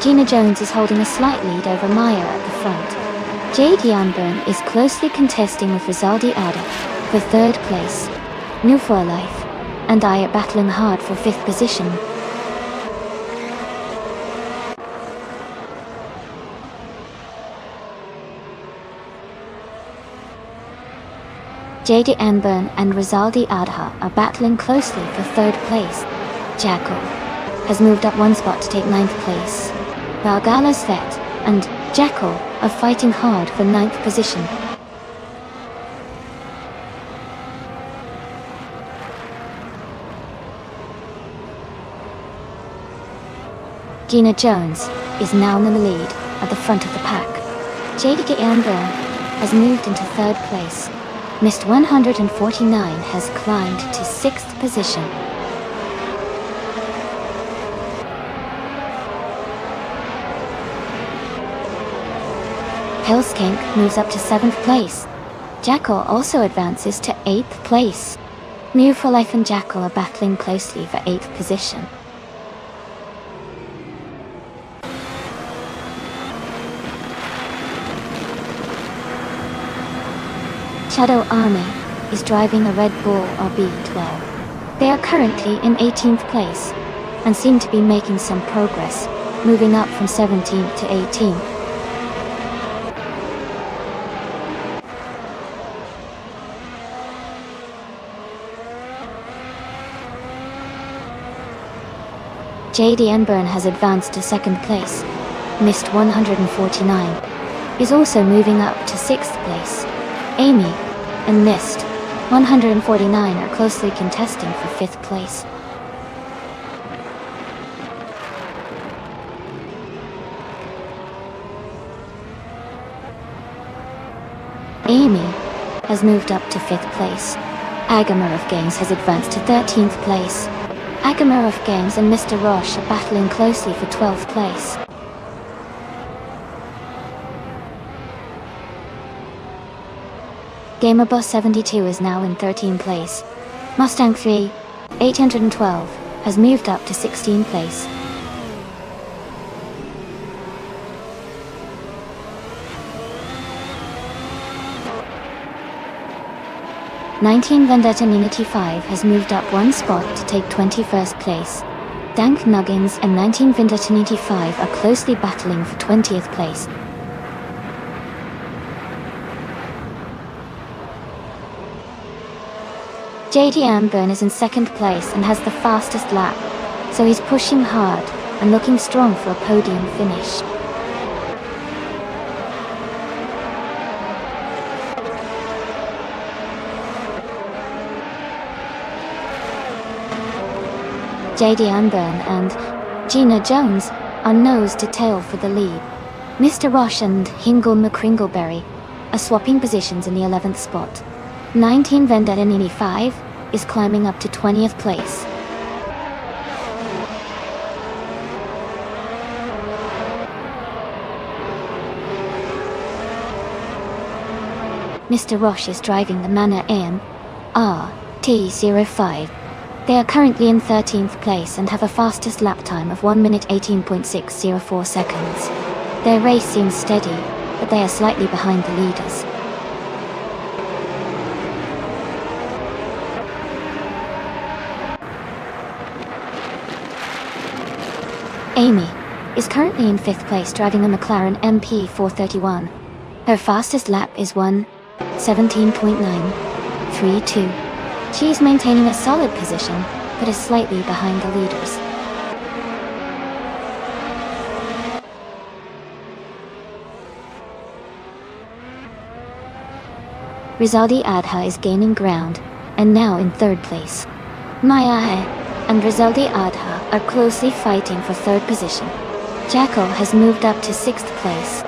Gina Jones is holding a slight lead over Maya at the front. Jade Yanburn is closely contesting with Rizaldi Ada for third place. New for Life and I are battling hard for fifth position. Jade Yanburn and Rizaldi Adha are battling closely for third place. Jackal has moved up one spot to take ninth place. Valgala Svet and Jackal are fighting hard for ninth position. Gina Jones is now in the lead at the front of the pack. Jadika Yanburn has moved into third place. Missed 149 has climbed to sixth position. Hellskank moves up to 7th place. Jackal also advances to 8th place. Mew for Life and Jackal are battling closely for 8th position. Shadow Army is driving a Red Bull RB12. They are currently in 18th place and seem to be making some progress, moving up from 17th to 18th. Jade Yanburn has advanced to second place. Missed 149. Is also moving up to sixth place. Amy and Missed 149 are closely contesting for fifth place. Amy has moved up to fifth place. Agamarov Games has advanced to 13th place. Agamarov Games and Mr. Roche are battling closely for 12th place. Gamerboss 72 is now in 13th place. Mustang 3, 812, has moved up to 16th place. Vendetta Unity 5 has moved up one spot to take 21st place. Dank Nuggins and 19 Vendetta Unity 5 are closely battling for 20th place. JD Amburn is in second place and has the fastest lap, so he's pushing hard and looking strong for a podium finish. JD Amburn and Gina Jones are nose to tail for the lead. Mr. Roche and Hingle McCringleberry are swapping positions in the 11th spot. 19 Vendetta Nini 5 is climbing up to 20th place. Mr. Roche is driving the Mana AM RT05. They are currently in 13th place and have a fastest lap time of 1 minute 18.604 seconds. Their race seems steady, but they are slightly behind the leaders. Amy is currently in 5th place driving a McLaren MP431. Her fastest lap is 1:17.932. She is maintaining a solid position, but is slightly behind the leaders. Rizaldi Adha is gaining ground, and now in third place. Maya and Rizaldi Adha are closely fighting for third position. Jackal has moved up to sixth place.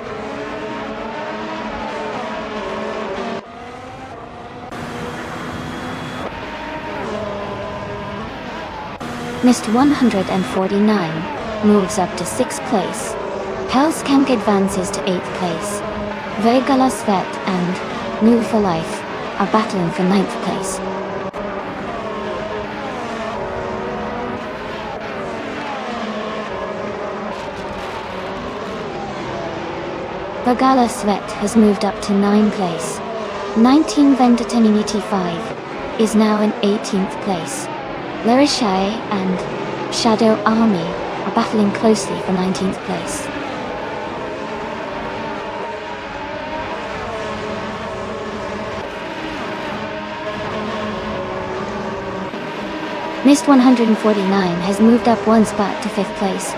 Missed 149 moves up to sixth place. Hellskank advances to eighth place. Vegala Svet and New for Life are battling for ninth place. Vegala Svet has moved up to 9th place. 19 Vendatanini T5 is now in 18th place. Larishai and Shadow Army are battling closely for 19th place. Mist 149 has moved up one spot to 5th place.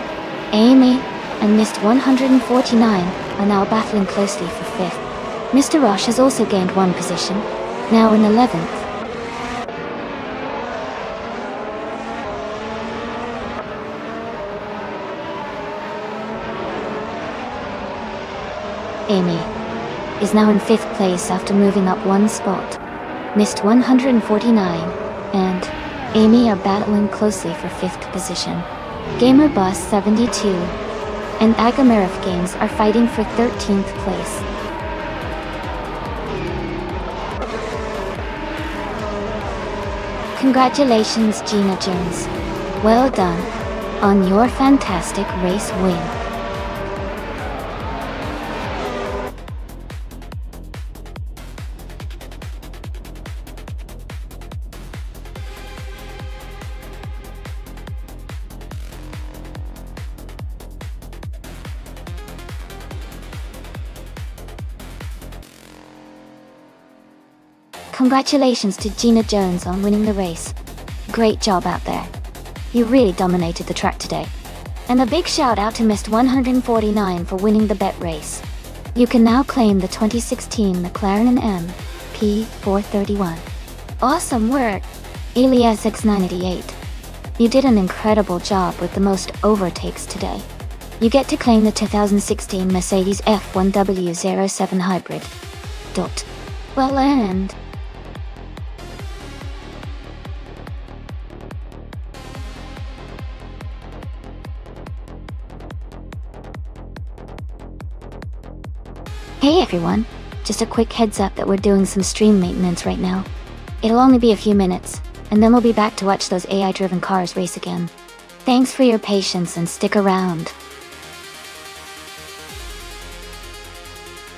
Amy and Mist 149 are now battling closely for 5th. Mr. Roche has also gained one position, now in 11th. Amy is now in 5th place after moving up one spot. Mist 149 and Amy are battling closely for 5th position. Gamer Boss 72 and Agamirov Games are fighting for 13th place. Congratulations, Gina Jones. Well done on your fantastic race win. Congratulations to Gina Jones on winning the race. Great job out there. You really dominated the track today. And a big shout out to Mist 149 for winning the bet race. You can now claim the 2016 McLaren MP431. Awesome work, Elias X988. You did an incredible job with the most overtakes today. You get to claim the 2016 Mercedes F1W07 Hybrid. Well earned. Hey everyone, just a quick heads up that we're doing some stream maintenance right now. It'll only be a few minutes, and then we'll be back to watch those AI-driven cars race again. Thanks for your patience and stick around.